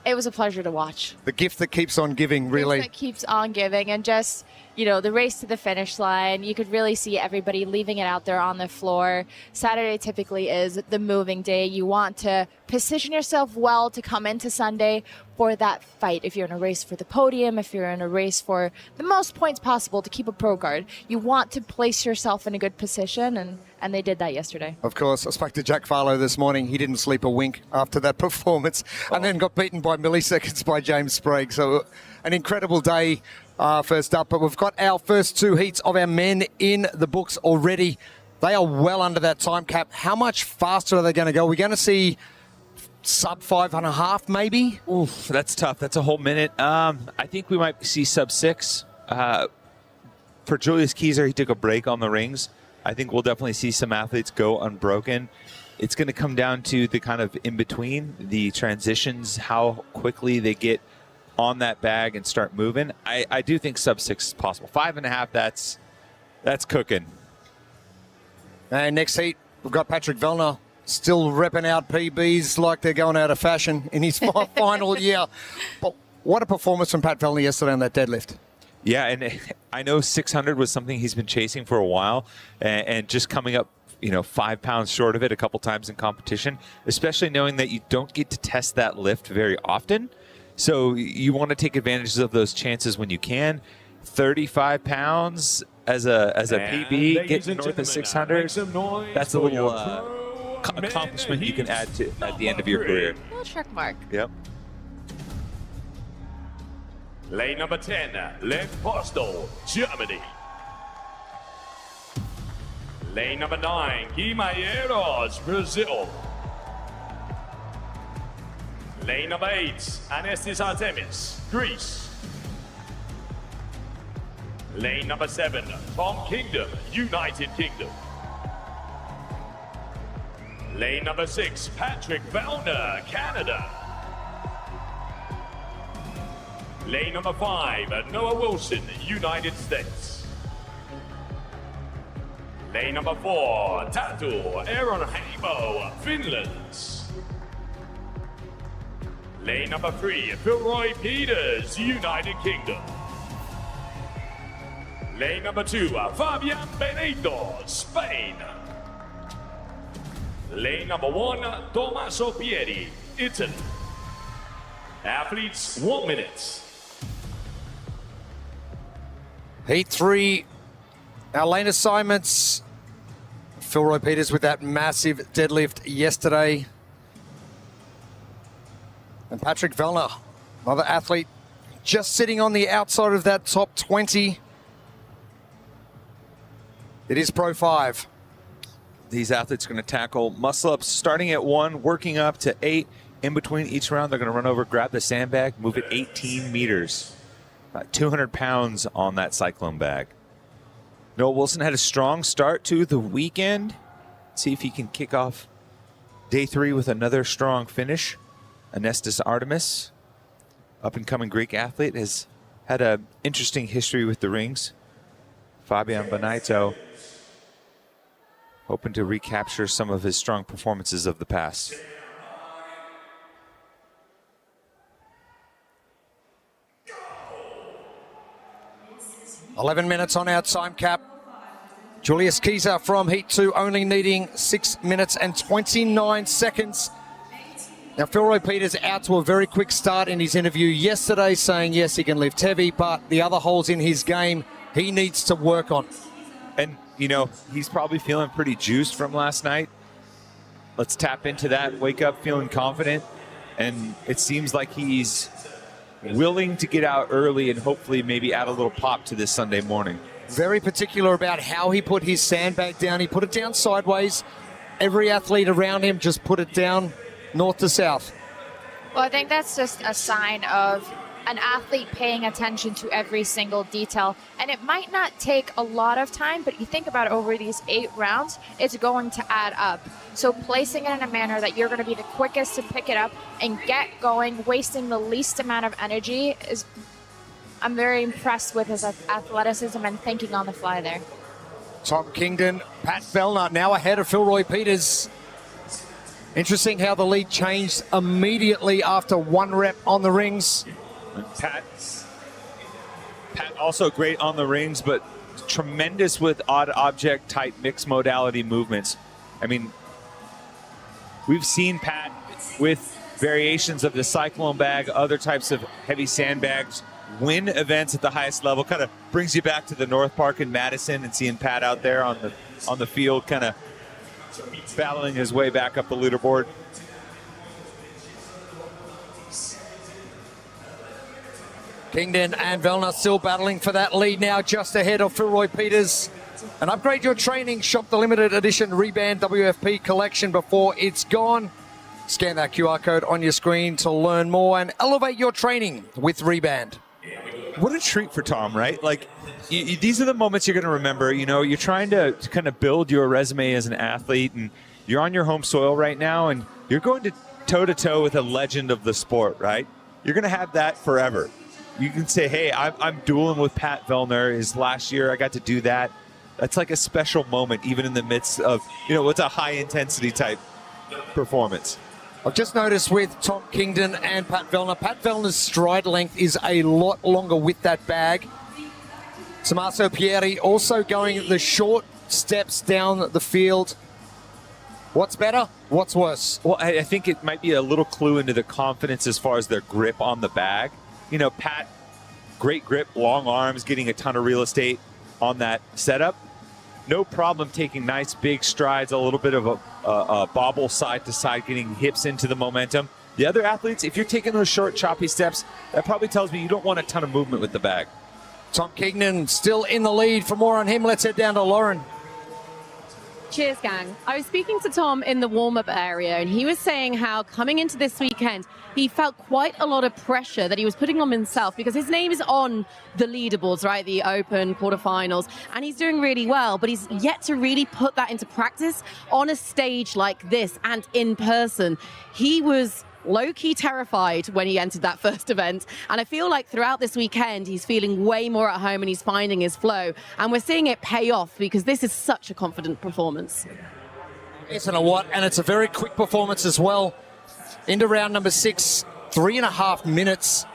it was a pleasure to watch. The gift that keeps on giving, really. The gift that keeps on giving. And just, the race to the finish line, you could really see everybody leaving it out there on the floor. Saturday typically is the moving day. You want to position yourself well to come into Sunday for that fight. If you're in a race for the podium, if you're in a race for the most points possible to keep a pro card, you want to place yourself in a good position, and they did that yesterday. Of course. I spoke to Jack Farlow this morning. He didn't sleep a wink after that performance and then got beaten by milliseconds by James Sprague. So an incredible day first up. But we've got our first 2 heats of our men in the books already. They are well under that time cap. How much faster are they going to go? We're going to see sub 5.5 maybe? Oof, that's tough. That's a whole minute. I think we might see sub 6. For Julius Keyser, he took a break on the rings. I think we'll definitely see some athletes go unbroken. It's going to come down to the kind of in-between, the transitions, how quickly they get on that bag and start moving. I do think sub 6 is possible. 5.5, that's cooking. And next heat, we've got Patrick Vellner still repping out PBs like they're going out of fashion in his final year. But what a performance from Pat Vellner yesterday on that deadlift. Yeah, and I know 600 was something he's been chasing for a while, and just coming up 5 pounds short of it a couple times in competition, especially knowing that you don't get to test that lift very often. So you want to take advantage of those chances when you can. 35 pounds as a PB, getting north of 600, that's a little accomplishment you can add to at the end of your career. A little check mark. Yep. Lane number 10, Left Postal, Germany. Lane number 9, Guimaeiros, Brazil. Lane number 8, Anestis Artemis, Greece. Lane number 7, Tom Kingdom, United Kingdom. Lane number 6, Patrick Vellner, Canada. Lane number 5, Noah Wilson, United States. Lane number 4, Tatu Aaron Hamo, Finland. Lane number 3, Philroy Peters, United Kingdom. Lane number 2, Fabian Benito, Spain. Lane number 1, Tommaso Pieri, Italy. Athletes, 1 minute. Heat 3, our lane assignments. Philroy Peters with that massive deadlift yesterday. And Patrick Vellner, another athlete, just sitting on the outside of that top 20. It is Pro 5. These athletes are going to tackle muscle-ups starting at 1, working up to 8. In between each round, they're going to run over, grab the sandbag, move it 18 meters. About 200 pounds on that cyclone bag. Noah Wilson had a strong start to the weekend. Let's see if he can kick off day 3 with another strong finish. Anestis Artemis, up-and-coming Greek athlete, has had an interesting history with the rings. Fabian Benito, hoping to recapture some of his strong performances of the past. $11 minutes on our time cap. Julius Kieser from Heat 2 only needing 6 minutes and 29 seconds. Now, Philroy Peters out to a very quick start in his interview yesterday, saying, yes, he can lift heavy, but the other holes in his game he needs to work on. And, you know, he's probably feeling pretty juiced from last night. Let's tap into that, wake up feeling confident. And it seems like he's willing to get out early and hopefully maybe add a little pop to this Sunday morning. Very particular about how he put his sandbag down. He put it down sideways. Every athlete around him just put it down north to south. Well, I think that's just a sign of an athlete paying attention to every single detail. And it might not take a lot of time, but you think about it, over these 8 rounds, it's going to add up. So placing it in a manner that you're going to be the quickest to pick it up and get going, wasting the least amount of energy, is, I'm very impressed with his athleticism and thinking on the fly there. Tom Kingdon, Pat Vellner now ahead of Philroy Peters. Interesting how the lead changed immediately after 1 rep on the rings. Pat also great on the rings, but tremendous with odd object type mixed modality movements. I mean, we've seen Pat with variations of the cyclone bag, other types of heavy sandbags, win events at the highest level. Kind of brings you back to the North Park in Madison and seeing Pat out there on the field, kind of battling his way back up the leaderboard. Kingdon and Vellner still battling for that lead now, just ahead of Philroy Peters. And upgrade your training. Shop the limited edition Reband WFP collection before it's gone. Scan that QR code on your screen to learn more and elevate your training with Reband. What a treat for Tom, right? Like, these are the moments you're going to remember. You know, you're trying to kind of build your resume as an athlete, and you're on your home soil right now, and you're going to toe-to-toe with a legend of the sport, right? You're going to have that forever. You can say, hey, I'm dueling with Pat Vellner. His last year, I got to do that. That's like a special moment, even in the midst of, you know, what's a high-intensity type performance. I've just noticed with Tom Kingdon and Pat Vellner's stride length is a lot longer with that bag. Tommaso Pieri also going the short steps down the field. What's better? What's worse? Well, I think it might be a little clue into the confidence as far as their grip on the bag. You know, Pat, great grip, long arms, getting a ton of real estate on that setup. No problem taking nice big strides, a little bit of a bobble side to side, getting hips into the momentum. The other athletes, if you're taking those short, choppy steps, that probably tells me you don't want a ton of movement with the bag. Tom Kingdon still in the lead. For more on him, let's head down to Lauren. Cheers, gang. I was speaking to Tom in the warm-up area, and he was saying how coming into this weekend, he felt quite a lot of pressure that he was putting on himself because his name is on the leaderboards, right? The Open, quarterfinals, and he's doing really well, but he's yet to really put that into practice on a stage like this and in person. He was low-key terrified when he entered that first event, and I feel like throughout this weekend he's feeling way more at home and he's finding his flow, and we're seeing it pay off because this is such a confident performance. Isn't it what? And it's a very quick performance as well. Into round number 6, 3.5 minutes.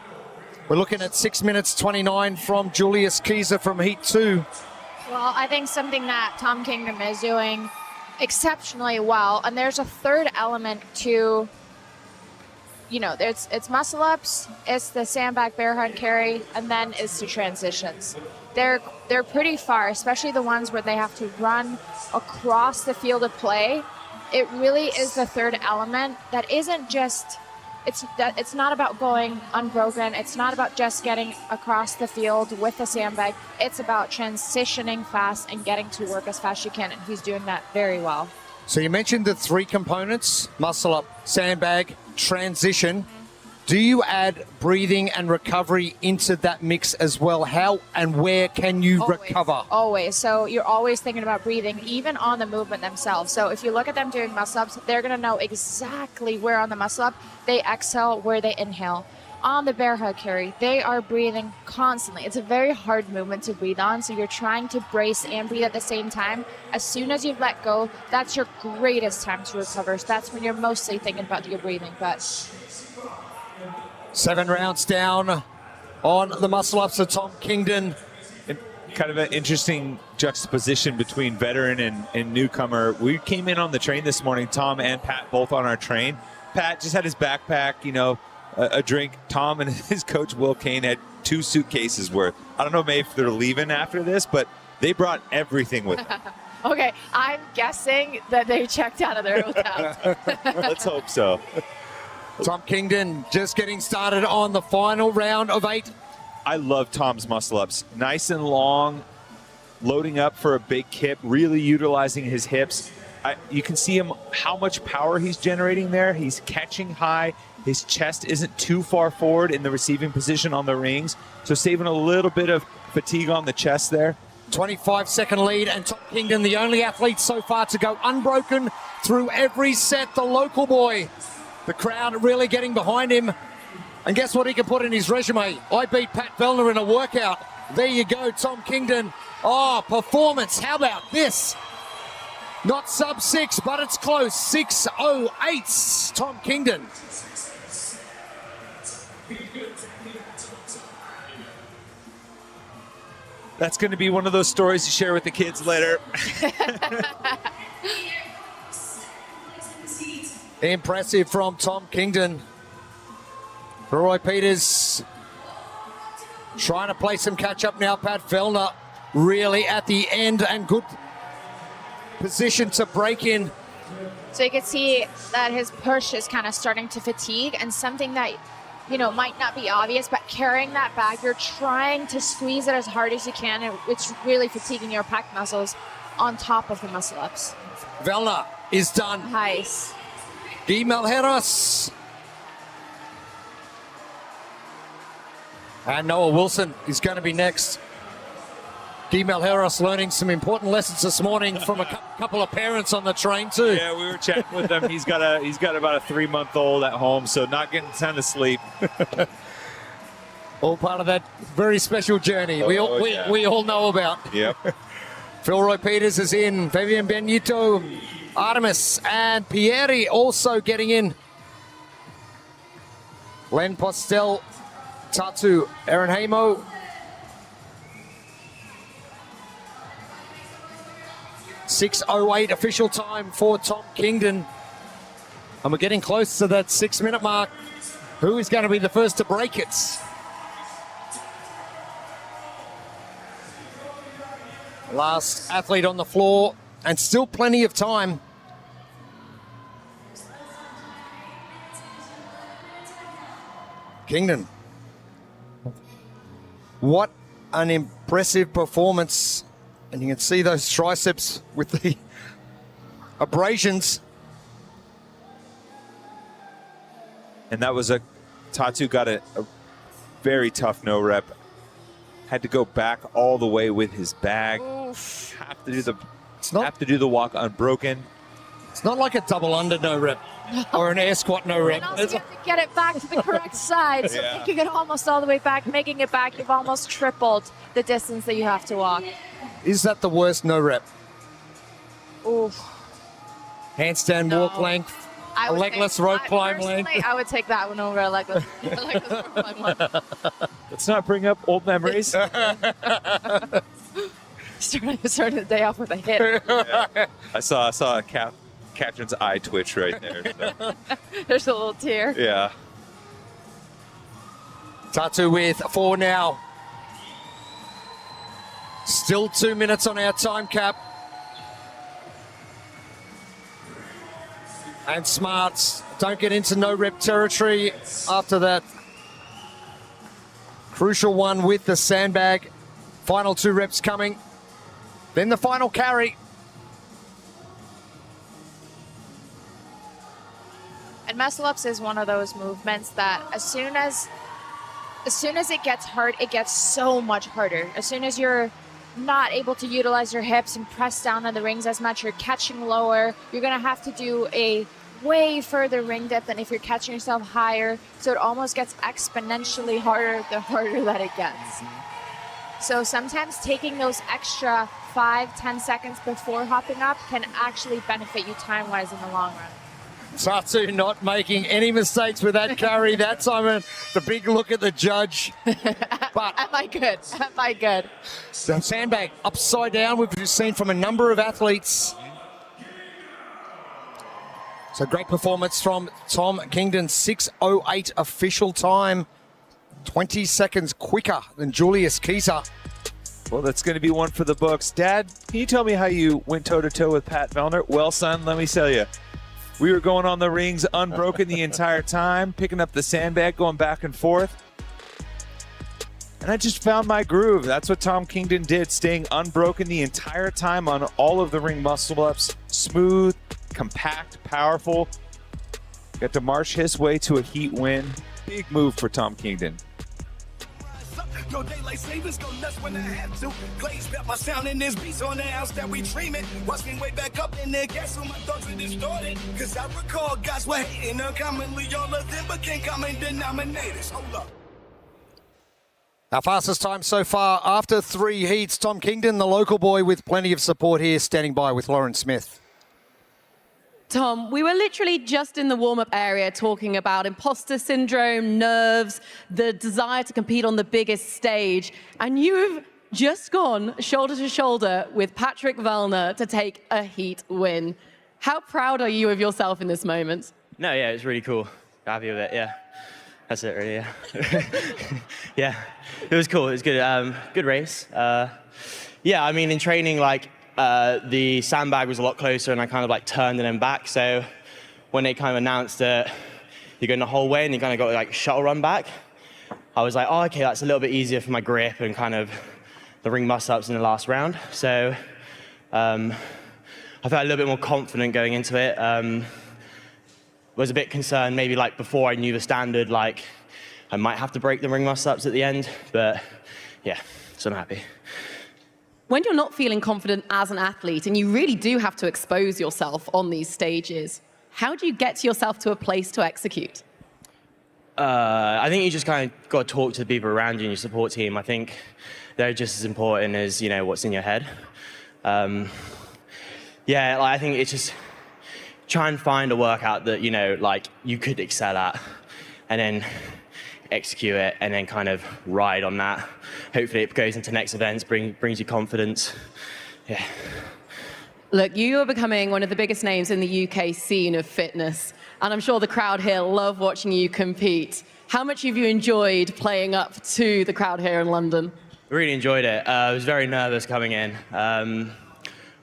We're looking at 6 minutes 29 from Julius Kieser from Heat 2. Well, I think something that Tom Kingdon is doing exceptionally well, and there's a third element to, you know, it's muscle ups, it's the sandbag bear hug carry, and then it's the transitions. They're pretty far, especially the ones where they have to run across the field of play. It really is the third element that isn't just, it's not about going unbroken. It's not about just getting across the field with the sandbag. It's about transitioning fast and getting to work as fast as you can, and he's doing that very well. So you mentioned the 3 components: muscle up, sandbag, transition. Do you add breathing and recovery into that mix as well? How and where can you recover? Always. So you're always thinking about breathing, even on the movement themselves. So if you look at them doing muscle ups, they're going to know exactly where on the muscle up they exhale, where they inhale. On the bear hug carry, they are breathing constantly. It's a very hard movement to breathe on, so you're trying to brace and breathe at the same time. As soon as you've let go, that's your greatest time to recover. So that's when you're mostly thinking about your breathing. But 7 rounds down on the muscle ups of Tom Kingdon. kind of an interesting juxtaposition between veteran and newcomer. We came in on the train this morning, Tom and Pat both on our train. Pat just had his backpack, you know, a drink. Tom and his coach, Will Kane, had 2 suitcases worth. I don't know maybe if they're leaving after this, but they brought everything with them. Okay, I'm guessing that they checked out of their hotel. Let's hope so. Tom Kingdon just getting started on the final round of 8. I love Tom's muscle-ups. Nice and long, loading up for a big kip, really utilizing his hips. You can see him, how much power he's generating there. He's catching high. His chest isn't too far forward in the receiving position on the rings, so saving a little bit of fatigue on the chest there. 25-second lead, and Tom Kingdon, the only athlete so far to go unbroken through every set, the local boy. The crowd really getting behind him. And guess what he can put in his resume? I beat Pat Vellner in a workout. There you go, Tom Kingdon. Oh, performance. How about this? Not sub 6, but it's close. 6:08, Tom Kingdon. That's going to be one of those stories you share with the kids later. Impressive from Tom Kingdon. Roy Peters trying to play some catch-up now. Pat Vellner really at the end and good position to break in. So you can see that his push is kind of starting to fatigue, and something that, you know, might not be obvious, but carrying that bag, you're trying to squeeze it as hard as you can, and it's really fatiguing your pec muscles on top of the muscle-ups. Vellner is done. Nice. Guy Malheiros. And Noah Wilson is going to be next. Guy Malheiros learning some important lessons this morning from a couple of parents on the train too. Yeah, we were chatting with him. He's got about a 3-month-old at home, so not getting a ton of sleep. All part of that very special journey we all know about. Yep. Phil Roy Peters is in. Fabian Benito, Artemis, and Pieri also getting in. Len Postel, Tatu, Aaron Hamo. .608 official time for Tom Kingdon. And we're getting close to that 6-minute mark. Who is going to be the first to break it? Last athlete on the floor, and still plenty of time. Kingdon. What an impressive performance. And you can see those triceps with the abrasions. And that was Tatu got a very tough no rep. Had to go back all the way with his bag. Oof. Have to do the walk unbroken. It's not like a double under no rep or an air squat no rep. And also you have to get it back to the correct side. So Yeah. making it almost all the way back, making it back, you've almost tripled the distance that you have to walk. Is that the worst no rep? Oof. Handstand walk length, a legless rope climb length. I would take that one over a legless rope climb one. Let's not bring up old memories. Starting the day off with a hit. Yeah. I saw Catherine's eye twitch right there. So. There's a little tear. Yeah. Tatu with 4 now. Still 2 minutes on our time cap. And Smarts don't get into no rep territory after that crucial one with the sandbag. Final 2 reps coming. Then the final carry. And muscle ups is one of those movements that as soon as it gets hard, it gets so much harder. As soon as you're not able to utilize your hips and press down on the rings as much, you're catching lower, you're going to have to do a way further ring dip than if you're catching yourself higher. So it almost gets exponentially harder the harder that it gets. So sometimes taking those extra 5-10 seconds before hopping up can actually benefit you time-wise in the long run. Tatsu not making any mistakes with that carry. That time, the big look at the judge. But Am I good? Am I good? the sandbag upside down, we've just seen from a number of athletes. So great performance from Tom Kingdon, 6:08 official time, 20 seconds quicker than Julius Keeser. Well, that's going to be one for the books. Dad, can you tell me how you went toe-to-toe with Pat Vellner? Well, son, let me tell you. We were going on the rings unbroken the entire time, picking up the sandbag, going back and forth. And I just found my groove. That's what Tom Kingdon did, staying unbroken the entire time on all of the ring muscle-ups. Smooth, compact, powerful. Got to march his way to a heat win. Big move for Tom Kingdon. Go daylight savings, go nuts when I have to. Glaze up my sound in this beats on the house that we dream it. Watch me way back up in there, guess who my thoughts are distorted. Cause I recall guys were hating uncommonly, all of them became common denominators. Hold up. Our fastest time so far after 3 heats. Tom Kingdon, the local boy with plenty of support here, standing by with Lauren Smith. Tom, we were literally just in the warm-up area talking about imposter syndrome, nerves, the desire to compete on the biggest stage, and you've just gone shoulder to shoulder with Patrick Vellner to take a heat win. How proud are you of yourself in this moment? No, yeah, it's really cool. Happy with it, yeah. That's it, really, yeah. Yeah, it was cool. It was good. Good race. Yeah, I mean, in training, like, the sandbag was a lot closer and I kind of like turned it in back. So when they kind of announced that you're going the whole way and you kind of got like shuttle run back, I was like, oh, okay, that's a little bit easier for my grip and kind of the ring muscle-ups in the last round. So I felt a little bit more confident going into it. Was a bit concerned maybe like before I knew the standard, like I might have to break the ring muscle-ups at the end, but yeah, so I'm happy. When you're not feeling confident as an athlete and you really do have to expose yourself on these stages, how do you get yourself to a place to execute? I think you just kind of got to talk to the people around you and your support team. I think they're just as important as, you know, what's in your head. Yeah, like, I think it's just try and find a workout that, you know, like you could excel at and then execute it and then kind of ride on that. Hopefully it goes into next events, brings you confidence. Yeah. Look, you are becoming one of the biggest names in the UK scene of fitness, and I'm sure the crowd here love watching you compete. How much have you enjoyed playing up to the crowd here in London? Really enjoyed it. I was very nervous coming in.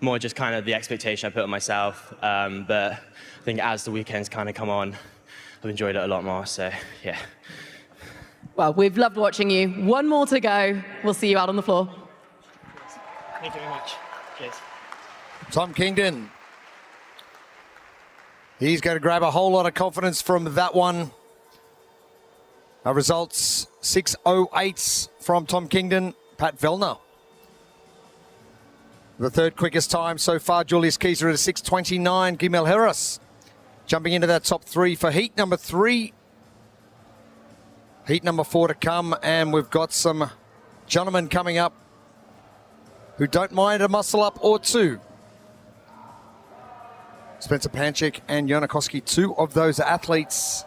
More just kind of the expectation I put on myself. But I think as the weekends kind of come on, I've enjoyed it a lot more, so yeah. Well, we've loved watching you. One more to go. We'll see you out on the floor. Thank you very much. Cheers. Tom Kingdon. He's going to grab a whole lot of confidence from that one. Our results, 6:08 from Tom Kingdon, Pat Vellner. The third quickest time so far, Julius Keeser at a 6:29. Gimel Harris jumping into that top 3 for heat number 3. Heat number 4 to come, and we've got some gentlemen coming up who don't mind a muscle up or two. Spencer Panchik and Jonakowski, 2 of those athletes.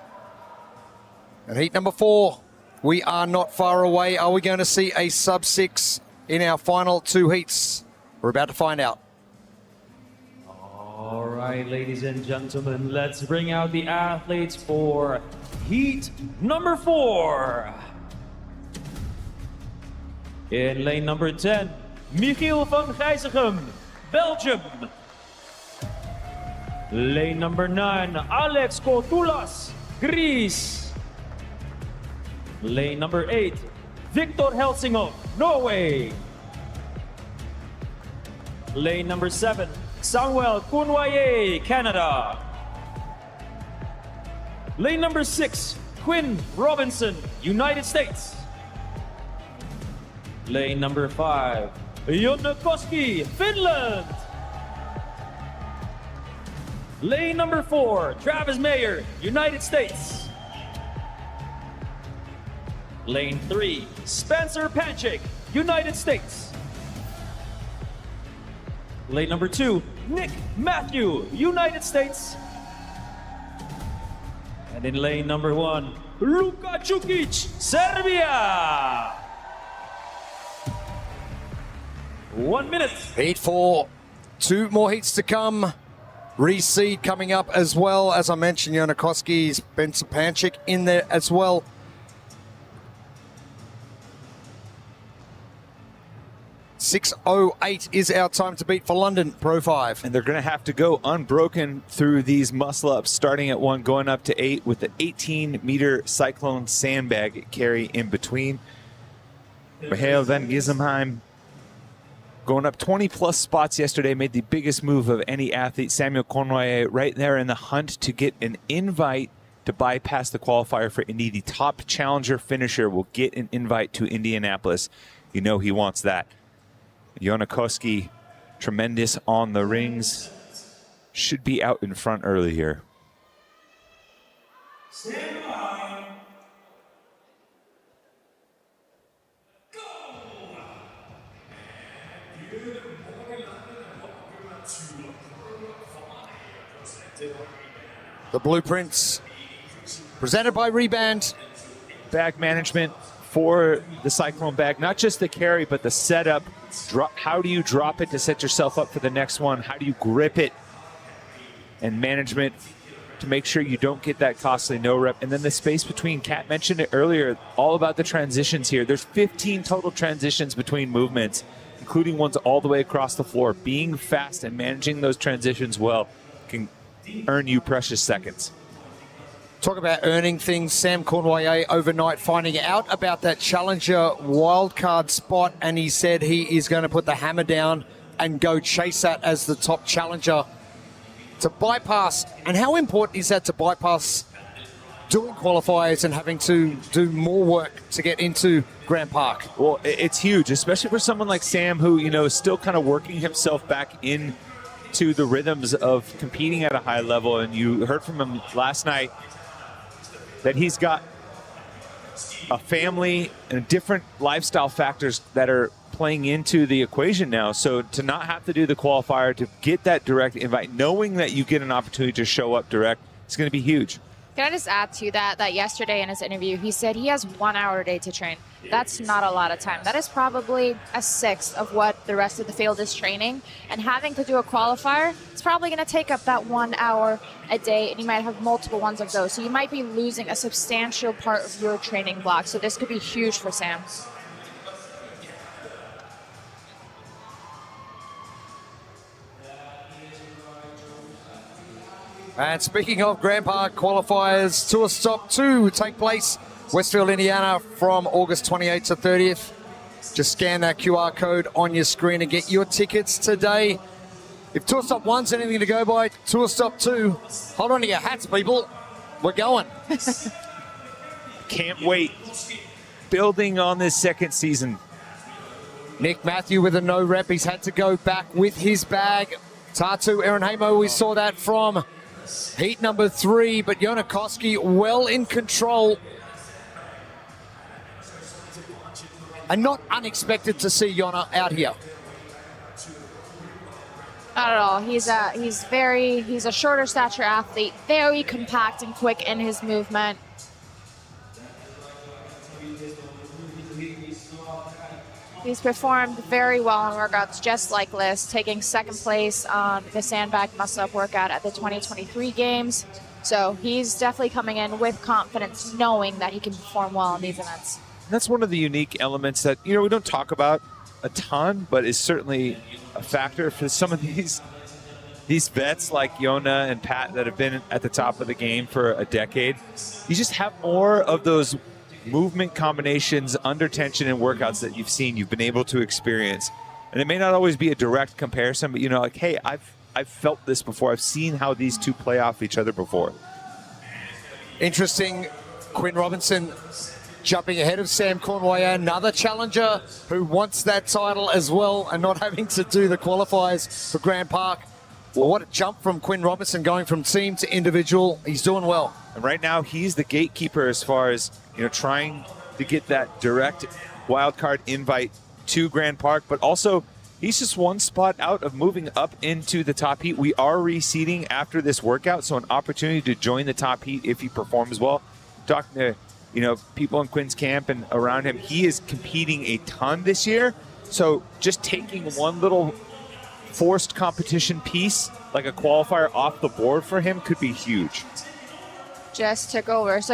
And heat number 4, we are not far away. Are we going to see a sub-6 in our final 2 heats? We're about to find out. All right, ladies and gentlemen, let's bring out the athletes for heat number 4. In lane number 10, Michiel van Gijzegem, Belgium. Lane number 9, Alex Kotoulas, Greece. Lane number 8, Victor Helsinghoff, Norway. Lane number 7, Samuel Kunwaye, Canada. Lane number 6, Quinn Robinson, United States. Lane number 5, Jonakowski, Finland. Lane number 4, Travis Mayer, United States. Lane 3, Spencer Panchik, United States. Lane number 2, Nick Matthew, United States. And in lane number 1, Luka Čukić, Serbia. 1 minute. Heat 4. 2 more heats to come. Reseed coming up as well. As I mentioned, Jonakoski, Spencer Panchik in there as well. .608 is our time to beat for London Pro 5. And they're going to have to go unbroken through these muscle-ups, starting at 1, going up to 8 with the 18-meter cyclone sandbag carry in between. Michael van Gisselheim going up 20-plus spots yesterday, made the biggest move of any athlete. Samuel Cournoyer right there in the hunt to get an invite to bypass the qualifier for Indy. The top challenger finisher will get an invite to Indianapolis. You know he wants that. Jonakoski, tremendous on the rings. Should be out in front early here. Stand by. The blueprints presented by Reband. Bag management for the Cyclone bag, not just the carry, but the setup. How do you drop it to set yourself up for the next one? How do you grip it? And management to make sure you don't get that costly no rep. And then the space between, Kat mentioned it earlier, all about the transitions here. There's 15 total transitions between movements, including ones all the way across the floor. Being fast and managing those transitions well can earn you precious seconds. Talk about earning things. Sam Cournoyer overnight finding out about that challenger wildcard spot, and he said he is going to put the hammer down and go chase that as the top challenger to bypass. And how important is that to bypass doing qualifiers and having to do more work to get into Grand Park? Well, it's huge, especially for someone like Sam who, you know, is still kind of working himself back into the rhythms of competing at a high level. And you heard from him last night that he's got a family and different lifestyle factors that are playing into the equation now. So to not have to do the qualifier, to get that direct invite, knowing that you get an opportunity to show up direct, it's going to be huge. Can I just add to that yesterday in his interview, he said he has 1 hour a day to train. That's not a lot of time. That is probably a sixth of what the rest of the field is training. And having to do a qualifier, it's probably going to take up that 1 hour a day, and you might have multiple ones of those. So you might be losing a substantial part of your training block. So this could be huge for Sam. And speaking of Grand Park qualifiers, Tour Stop 2 take place Westfield, Indiana from August 28th to 30th. Just scan that QR code on your screen and get your tickets today. If Tour Stop 1's anything to go by, Tour Stop 2, hold on to your hats, people. We're going. Can't wait. Building on this second season. Nick Matthew with a no rep. He's had to go back with his bag. Tatu Aaron Hamo, we saw that from heat number 3, but Jonakoski well in control. And not unexpected to see Jona out here. Not at all. He's a shorter stature athlete, very compact and quick in his movement. He's performed very well in workouts just like this, taking second place on the sandbag muscle-up workout at the 2023 games. So he's definitely coming in with confidence, knowing that he can perform well in these events. That's one of the unique elements that, you know, we don't talk about a ton, but is certainly a factor for some of these vets like Jona and Pat that have been at the top of the game for a decade. You just have more of those movement combinations under tension in workouts that you've been able to experience. And it may not always be a direct comparison, but, you know, like, hey, I've felt this before. I've seen how these two play off each other before. Interesting, Quinn Robinson jumping ahead of Sam Cournoyer, another challenger who wants that title as well and not having to do the qualifiers for Grand Park. Well, what a jump from Quinn Robinson going from team to individual. He's doing well. And right now, he's the gatekeeper as far as, you know, trying to get that direct wildcard invite to Grand Park, but also He's just one spot out of moving up into the top heat. We are reseeding after this workout, so an opportunity to join the top heat if he performs well. Talking to people in Quinn's camp and around him, he is competing a ton this year. So just taking one little forced competition piece, like a qualifier, off the board for him could be huge. Just took over. So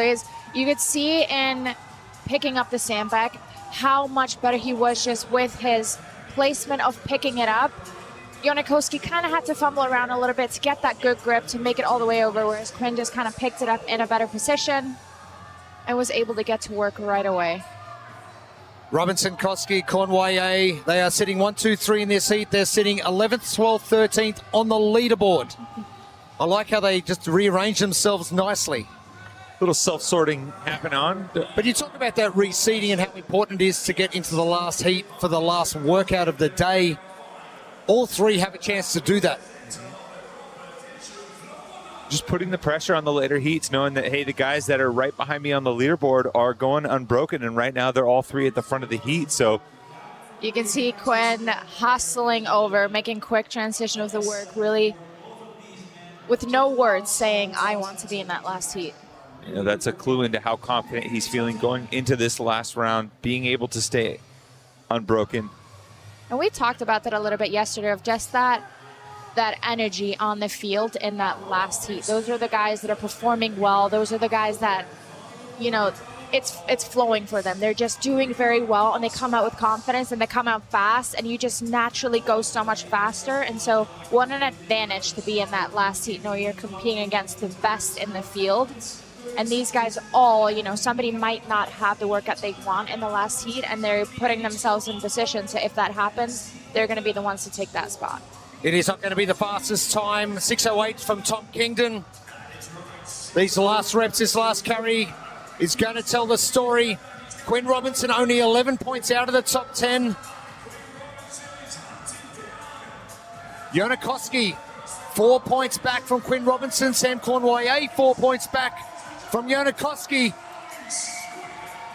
you could see in picking up the sandbag how much better he was just with his placement of picking it up. Jonakowski kind of had to fumble around a little bit to get that good grip to make it all the way over, whereas Quinn just kind of picked it up in a better position and was able to get to work right away. Robinson, Koski, Conway, they are sitting 1, 2, 3 in this heat. They're sitting 11th, 12th, 13th on the leaderboard. I like how they just rearrange themselves nicely. Little self-sorting happen on. But you talk about that reseeding and how important it is to get into the last heat for the last workout of the day. All three have a chance to do that. Just putting the pressure on the later heats, knowing that, hey, the guys that are right behind me on the leaderboard are going unbroken, and right now they're all three at the front of the heat. So you can see Quinn hustling over, making quick transition of the work, really with no words saying, I want to be in that last heat. That's a clue into how confident he's feeling going into this last round, being able to stay unbroken. And we talked about that a little bit yesterday, of just that energy on the field in that last heat. Those are the guys that are performing well. Those are the guys that, it's flowing for them. They're just doing very well, and they come out with confidence, and they come out fast, and you just naturally go so much faster. And so what an advantage to be in that last heat. You're competing against the best in the field. And these guys all, somebody might not have the workout they want in the last heat, and they're putting themselves in position. So if that happens, they're going to be the ones to take that spot. It is not going to be the fastest time. 6:08 from Tom Kingdon. These last reps, this last carry is going to tell the story. Quinn Robinson only 11 points out of the top 10. Jonakowski, 4 points back from Quinn Robinson. Sam Cornway, 4 points back from Jonakowski.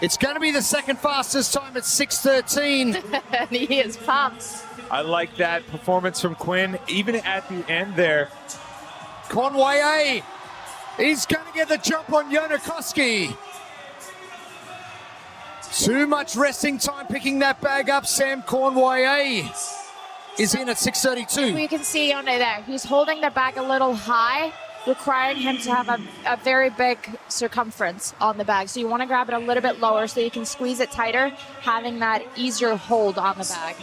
It's going to be the second fastest time at 6:13. And he is pumped. I like that performance from Quinn, even at the end there. Conway, he's going to get the jump on Jonakowski. Too much resting time picking that bag up. Sam Conway is in at 6:32. You can see on it there, he's holding the bag a little high, requiring him to have a very big circumference on the bag. So you want to grab it a little bit lower so you can squeeze it tighter, having that easier hold on the bag.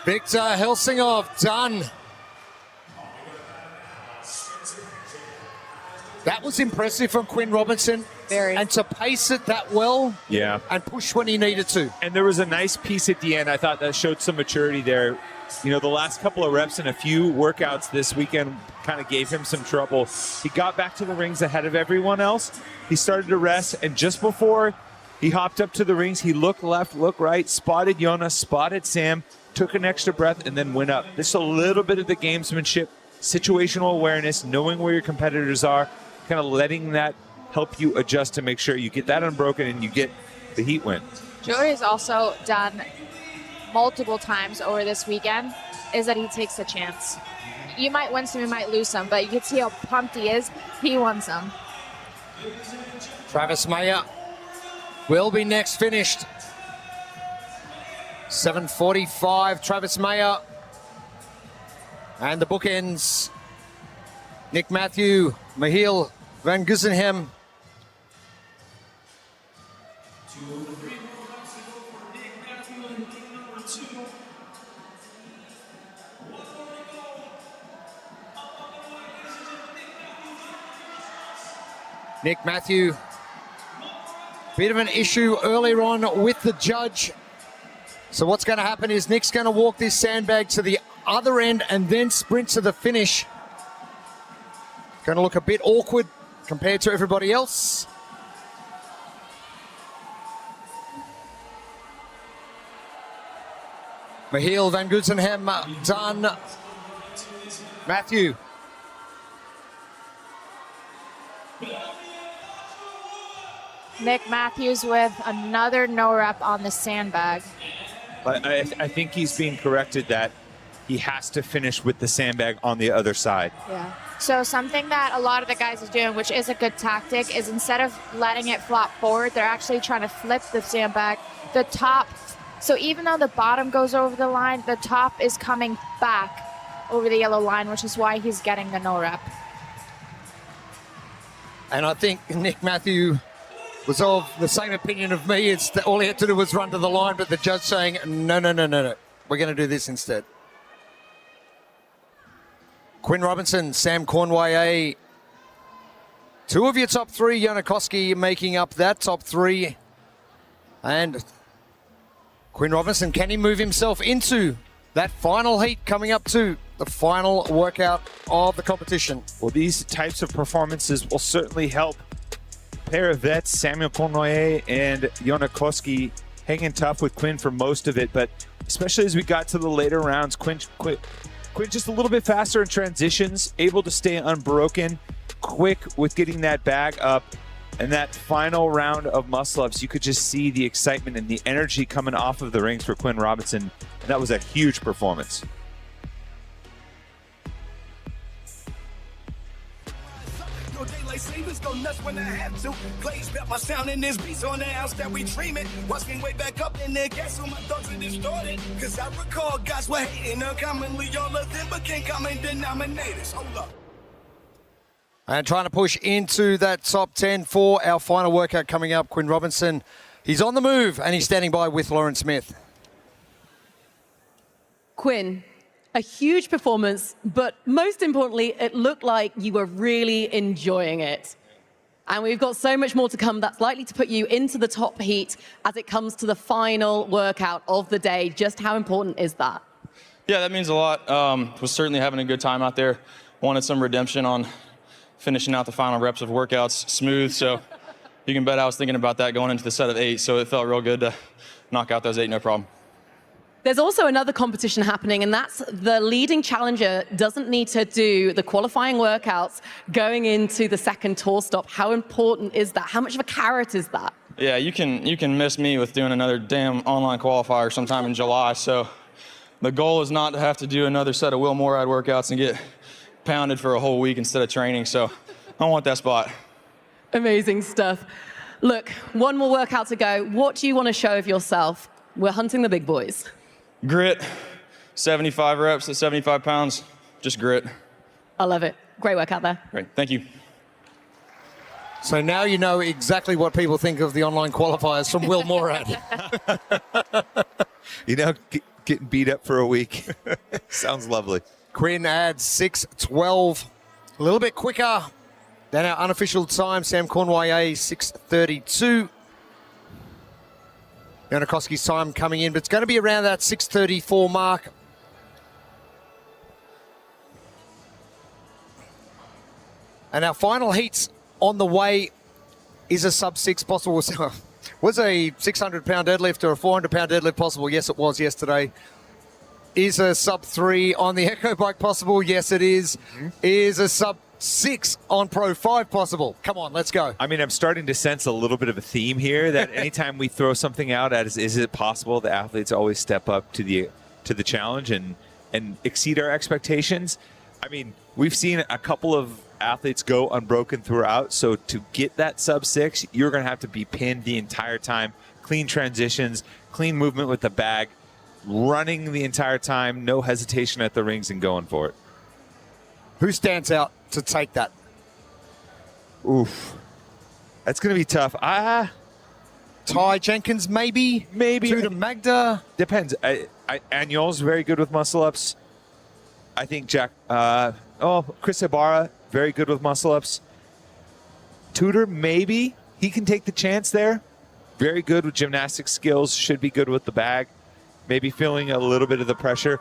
Victor Helsingov done. That was impressive from Quinn Robinson. Very. And to pace it that well. Yeah. And push when he needed to. And there was a nice piece at the end. I thought that showed some maturity there. The last couple of reps and a few workouts this weekend kind of gave him some trouble. He got back to the rings ahead of everyone else. He started to rest, and just before he hopped up to the rings, he looked left, looked right, spotted Jonas, spotted Sam, took an extra breath, and then went up. Just a little bit of the gamesmanship, situational awareness, knowing where your competitors are, kind of letting that help you adjust to make sure you get that unbroken and you get the heat win. Jody has also done multiple times over this weekend is that he takes a chance. You might win some, you might lose some, but you can see how pumped he is. He won some. Travis Mayer will be next finished. 7:45, Travis Mayer. And the bookends, Nick Matthew, Michiel van Guggenheim. Nick Matthew, bit of an issue earlier on with the judge. So what's going to happen is Nick's going to walk this sandbag to the other end and then sprint to the finish. Going to look a bit awkward compared to everybody else. Michiel van Guggenheim done. Matthew. Nick Matthews with another no rep on the sandbag. But I think he's being corrected that he has to finish with the sandbag on the other side. Yeah. So something that a lot of the guys are doing, which is a good tactic, is instead of letting it flop forward, they're actually trying to flip the sandbag. The top, so even though the bottom goes over the line, the top is coming back over the yellow line, which is why he's getting the no rep. And I think Nick Matthew was of the same opinion of me. It's that all he had to do was run to the line, but the judge saying, no. We're going to do this instead. Quinn Robinson, Sam Cornway, two of your top three. Janikowski making up that top three. And Quinn Robinson, can he move himself into that final heat coming up to the final workout of the competition? Well, these types of performances will certainly help a pair of vets, Samuel Cornoyer and Janikowski, hanging tough with Quinn for most of it. But especially as we got to the later rounds, Quinn just a little bit faster in transitions, able to stay unbroken, quick with getting that bag up. And that final round of muscle-ups, you could just see the excitement and the energy coming off of the rings for Quinn Robinson. And that was a huge performance. No daylight savings, go nuts when I have to. Plays back my sound in this beats on the house that we dreaming. Watch me way back up in there, gas on my thoughts are distorted. Cause I recall guys were hating uncommonly. All of them became common denominators. Hold up. And trying to push into that top 10 for our final workout coming up. Quinn Robinson, he's on the move and he's standing by with Lauren Smith. Quinn, a huge performance, but most importantly, it looked like you were really enjoying it. And we've got so much more to come that's likely to put you into the top heat as it comes to the final workout of the day. Just how important is that? Yeah, that means a lot. Was certainly having a good time out there. Wanted some redemption on finishing out the final reps of workouts smooth. So you can bet I was thinking about that going into the set of 8. So it felt real good to knock out those 8, no problem. There's also another competition happening, and that's the leading challenger doesn't need to do the qualifying workouts going into the second tour stop. How important is that? How much of a carrot is that? Yeah, you can miss me with doing another damn online qualifier sometime in July. So the goal is not to have to do another set of Will Morad workouts and get pounded for a whole week instead of training. So I want that spot. Amazing stuff. Look, one more workout to go. What do you want to show of yourself? We're hunting the big boys. Grit, 75 reps at 75 pounds, just grit. I love it. Great workout there. Great, thank you. So now you know exactly what people think of the online qualifiers from Will Morad. You know, getting beat up for a week. Sounds lovely. Quinn adds 6:12, a little bit quicker than our unofficial time. Sam Cornway, 6:32. Janikowski's time coming in, but it's going to be around that 6:34 mark. And our final heats on the way is a sub-6 possible. Was a 600-pound deadlift or a 400-pound deadlift possible? Yes, it was yesterday. Is a sub-3 on the Echo Bike possible? Yes, it is. Is a sub-6 on Pro 5 possible? Come on, let's go. I mean, I'm starting to sense a little bit of a theme here that anytime we throw something out as is it possible, the athletes always step up to the challenge and exceed our expectations. I mean, we've seen a couple of athletes go unbroken throughout, so to get that sub-6, you're going to have to be pinned the entire time. Clean transitions, clean movement with the bag, running the entire time, no hesitation at the rings and going for it. Who stands out to take that? Oof. That's going to be tough. Ty Jenkins, maybe? Tudor Magda? Depends. Agnol's very good with muscle-ups. I think Chris Ibarra, very good with muscle-ups. Tudor, maybe. He can take the chance there. Very good with gymnastic skills, should be good with the bag. Maybe feeling a little bit of the pressure.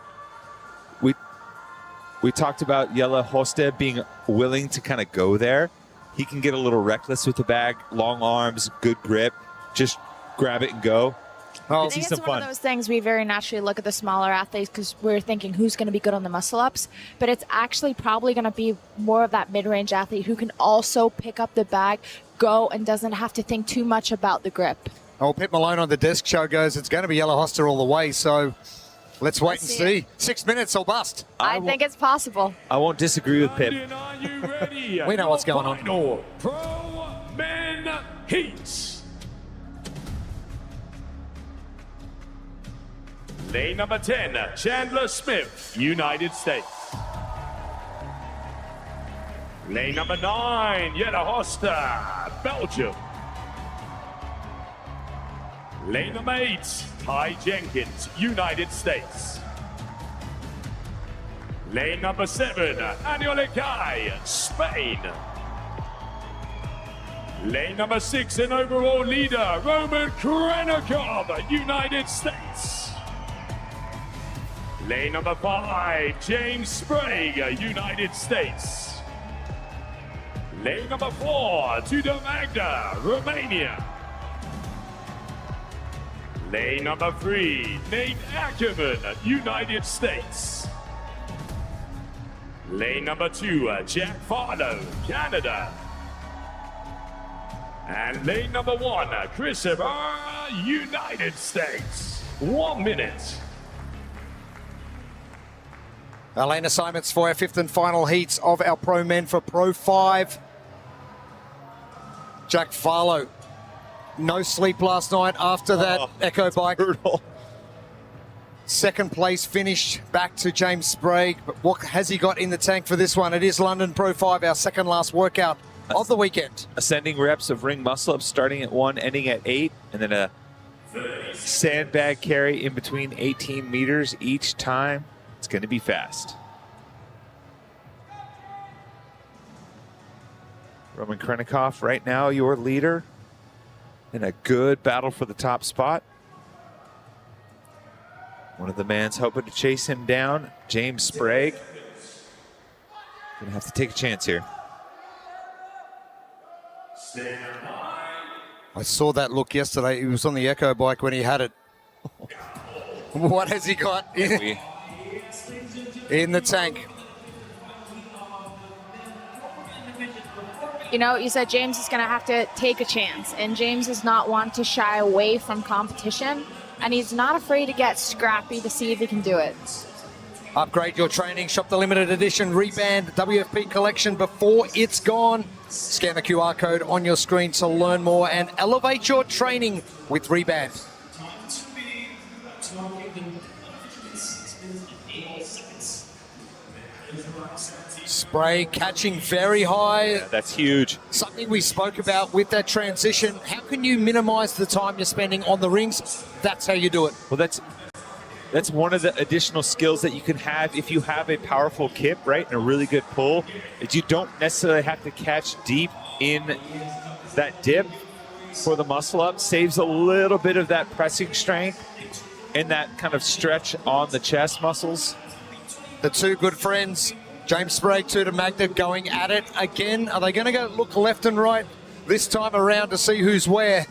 We talked about Jelle Hoste being willing to kind of go there. He can get a little reckless with the bag, long arms, good grip, just grab it and go. I think it's one of those things we very naturally look at the smaller athletes because we're thinking who's going to be good on the muscle-ups, but it's actually probably going to be more of that mid-range athlete who can also pick up the bag, go, and doesn't have to think too much about the grip. Oh, Pip Malone on the desk show goes, it's going to be Yellow Hoster all the way, so let's wait and see. 6 minutes or bust. I think it's possible. I won't disagree with Pip. We know what's going on. Final Pro Men Heats. Lane number 10, Chandler Smith, United States. Lane number 9, Jelle Hoster, Belgium. Lane number 8, Ty Jenkins, United States. Lane number 7, Aniol Ekai, Spain. Lane number 6 and overall leader, Roman Krenikov, United States. Lane number 5, James Sprague, United States. Lane number 4, Tudor Magda, Romania. Lane number 3, Nate Ackerman, United States. Lane number 2, Jack Farlow, Canada. And lane number 1, Christopher, United States. 1 minute. Our lane assignments for our 5th and final heats of our pro men for Pro 5. Jack Farlow. No sleep last night after that Echo bike. Brutal. Second place finish back to James Sprague. But what has he got in the tank for this one? It is London Pro 5, our second last workout of the weekend. Ascending reps of ring muscle ups starting at 1, ending at 8, and then a sandbag carry in between 18 meters each time. It's going to be fast. Roman Krenikov right now your leader in a good battle for the top spot. One of the men's hoping to chase him down, James Sprague. Gonna have to take a chance here. I saw that look yesterday. He was on the Echo bike when he had it. What has he got in the tank? You know, you said James is going to have to take a chance, and James does not want to shy away from competition, and he's not afraid to get scrappy to see if he can do it. Upgrade your training. Shop the limited edition Reband WFP collection before it's gone. Scan the QR code on your screen to learn more and elevate your training with Reband. Sprague catching very high. Yeah, that's huge. Something we spoke about with that transition. How can you minimize the time you're spending on the rings? That's how you do it. Well, that's one of the additional skills that you can have if you have a powerful kip, right, and a really good pull, is you don't necessarily have to catch deep in that dip for the muscle up. Saves a little bit of that pressing strength and that kind of stretch on the chest muscles. The two good friends, James Sprague, Tudor Magda, going at it again. Are they going to go look left and right this time around to see who's where?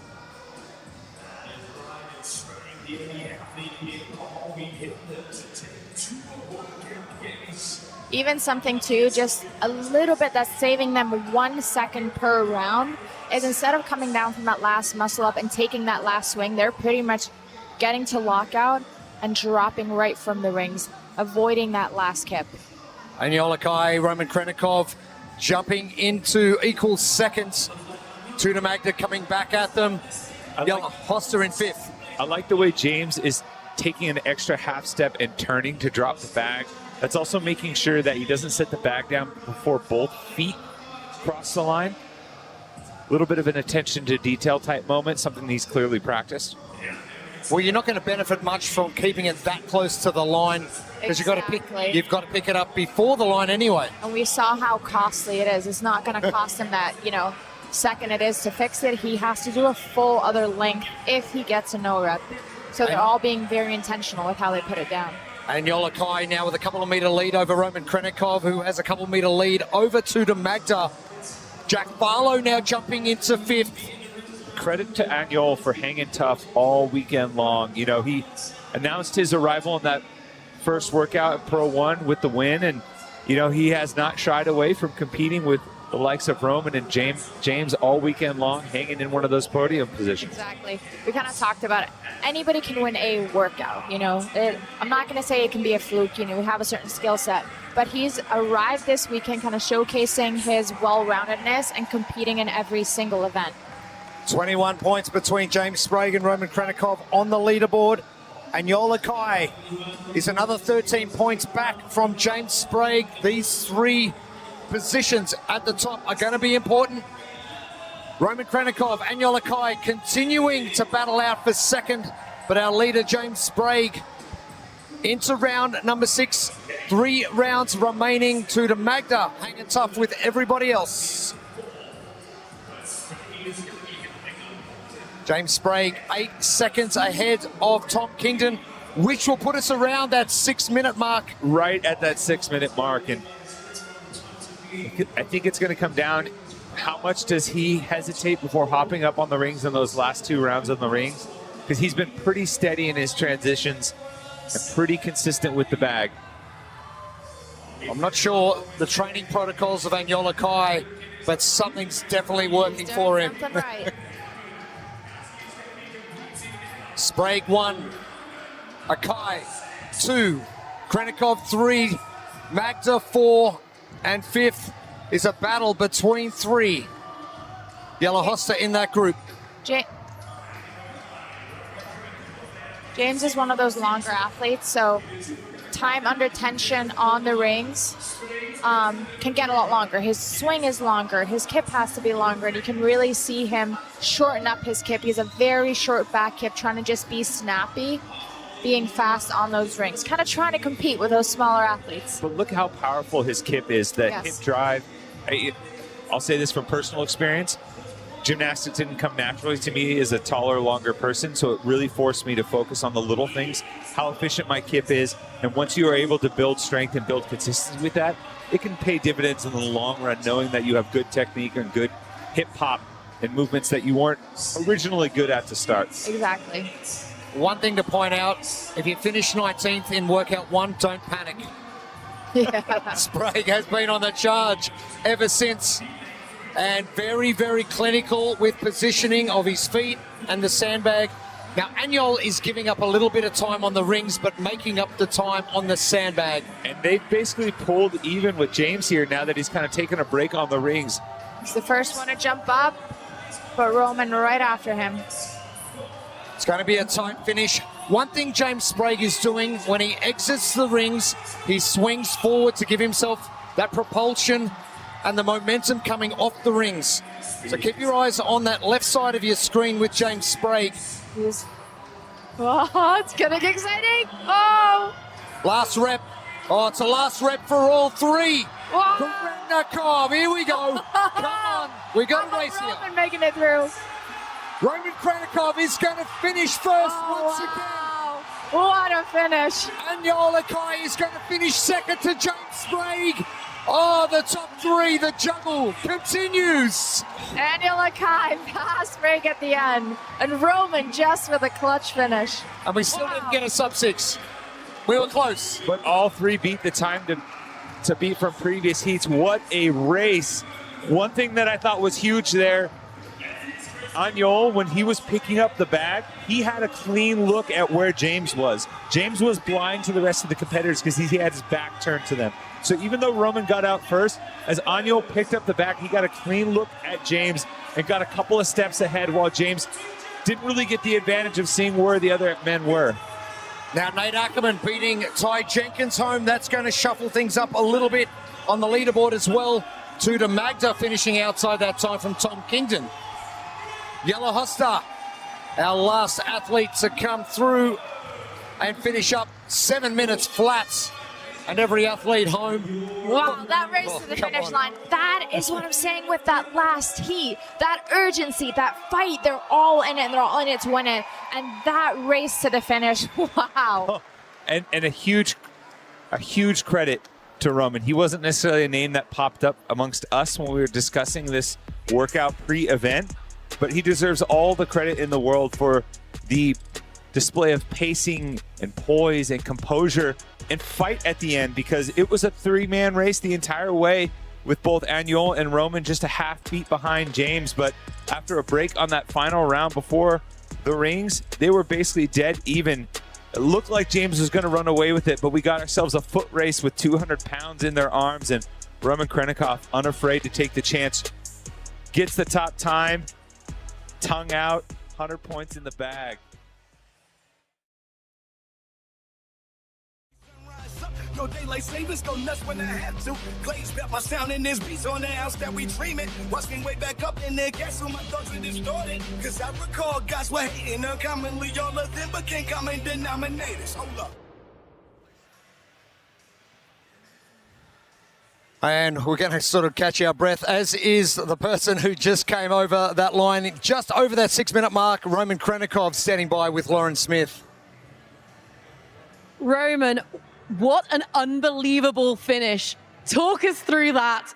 Even something too, just a little bit that's saving them 1 second per round is instead of coming down from that last muscle up and taking that last swing, they're pretty much getting to lockout and dropping right from the rings, avoiding that last kip. Aniol Ekai, Roman Krenikov jumping into equal seconds. Tudor Magda coming back at them. Hoster in 5th. I like the way James is taking an extra half step and turning to drop the bag. That's also making sure that he doesn't set the bag down before both feet cross the line. A little bit of an attention to detail type moment, something he's clearly practiced. Well, you're not going to benefit much from keeping it that close to the line because you've got to pick it up before the line anyway. And we saw how costly it is. It's not going to cost him that, second it is to fix it. He has to do a full other length if he gets a no rep. So they're all being very intentional with how they put it down. Aniol Ekai now with a couple of metre lead over Roman Krenikov, who has a couple of metre lead over Tudor Magda. Jack Farlow now jumping into 5th. Credit to Aniol for hanging tough all weekend long. He announced his arrival in that first workout at Pro 1 with the win, and he has not shied away from competing with the likes of Roman and James all weekend long hanging in one of those podium positions. Exactly. We kind of talked about it. Anybody can win a workout, you know. I'm not going to say it can be a fluke, you know, we have a certain skill set. But he's arrived this weekend kind of showcasing his well-roundedness and competing in every single event. 21 points between James Sprague and Roman Krenikov on the leaderboard. And Yola Kai is another 13 points back from James Sprague. These three positions at the top are going to be important. Roman Krenikov and Yola Kai continuing to battle out for second, but our leader James Sprague into round number 6. 3 rounds remaining. to Magda hanging tough with everybody else. James Sprague 8 seconds ahead of Tom Kingdon, which will put us around that 6-minute mark. Right at that 6-minute mark. And I think it's going to come down, how much does he hesitate before hopping up on the rings in those last 2 rounds on the rings? Because he's been pretty steady in his transitions and pretty consistent with the bag. I'm not sure the training protocols of Anyola Kai, but something's definitely working for him. Right. Sprague 1, Akai 2, Krenikov 3, Magda 4, and 5th is a battle between 3. Yellow Hosta in that group. James is one of those longer athletes, so time under tension on the rings can get a lot longer. His swing is longer, his kip has to be longer, and you can really see him shorten up his kip. He has a very short back kip, trying to just be snappy, being fast on those rings, kind of trying to compete with those smaller athletes. But look how powerful his kip is, that hip drive. I'll say this from personal experience. Gymnastics didn't come naturally to me as a taller, longer person, so it really forced me to focus on the little things, how efficient my kip is, and once you are able to build strength and build consistency with that, it can pay dividends in the long run, knowing that you have good technique and good hip hop and movements that you weren't originally good at to start. Exactly. One thing to point out, if you finish 19th in workout 1, don't panic. Yeah. Sprague has been on the charge ever since, and very, very clinical with positioning of his feet and the sandbag. Now, Anyol is giving up a little bit of time on the rings, but making up the time on the sandbag. And they've basically pulled even with James here now that he's kind of taken a break on the rings. He's the first one to jump up, but Roman right after him. It's going to be a tight finish. One thing James Sprague is doing when he exits the rings, he swings forward to give himself that propulsion and the momentum coming off the rings. So keep your eyes on that left side of your screen with James Sprague. Oh, it's gonna get exciting. Oh! Last rep. Oh, it's a last rep for all 3. Krenikov, here we go. Come on. We got a race here. Roman making it through. Roman Krenikov is going to finish first once again. What a finish. Anyola Kai is going to finish second to James Sprague. Oh, the top 3, the juggle continues. Anyola Kai past break at the end. And Roman just with a clutch finish. And we still didn't get a sub 6. We were close. But all 3 beat the time to beat from previous heats. What a race. One thing that I thought was huge there, Anyol, when he was picking up the bag, he had a clean look at where James was. James was blind to the rest of the competitors because he had his back turned to them. So even though Roman got out first, as Anyol picked up the bag, he got a clean look at James and got a couple of steps ahead, while James didn't really get the advantage of seeing where the other men were. Now Nate Ackerman beating Ty Jenkins home. That's going to shuffle things up a little bit on the leaderboard as well. to Magda finishing outside that time from Tom Kingdon. Yellow Hosta, our last athlete to come through and finish up 7 minutes flat. And every athlete home. Wow, that race to the finish line. That is what I'm saying with that last heat. That urgency, that fight. They're all in it, and they're all in it to win it. And that race to the finish, wow. And a huge credit to Roman. He wasn't necessarily a name that popped up amongst us when we were discussing this workout pre-event, but he deserves all the credit in the world for the display of pacing and poise and composure and fight at the end, because it was a three-man race the entire way. with both Agnol and Roman just a half beat behind James. But after a break on that final round before the rings, they were basically dead even. It looked like James was going to run away with it, but we got ourselves a foot race with 200 pounds in their arms, and Roman Krenikov, unafraid to take the chance, gets the top time, tongue out, 100 points in the bag. Yo, daylight savings go nuts when I have to. Glaze bet my sound in this beats on the house that we dream it. Watch me way back up in there, guess who my thoughts are distorted. Cause I recall guys were hating uncommonly. All of them became common denominators. Hold up. And we're going to sort of catch our breath, as is the person who just came over that line, just over that 6-minute mark, Roman Krenikov standing by with Lauren Smith. Roman, what an unbelievable finish. Talk us through that.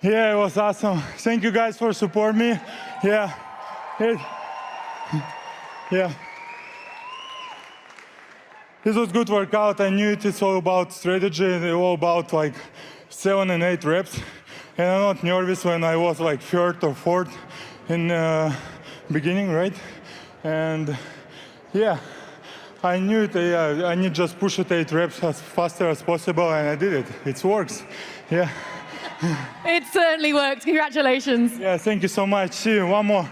Yeah, it was awesome. Thank you guys for supporting me. Yeah. This was good workout. I knew it's all about strategy. It's all about like 7 and 8 reps. And I'm not nervous when I was like 3rd or 4th in beginning, right? And yeah, I knew it. I need just push it 8 reps as faster as possible, and I did it. It works. Yeah. It certainly worked. Congratulations. Yeah, thank you so much. See you. One more.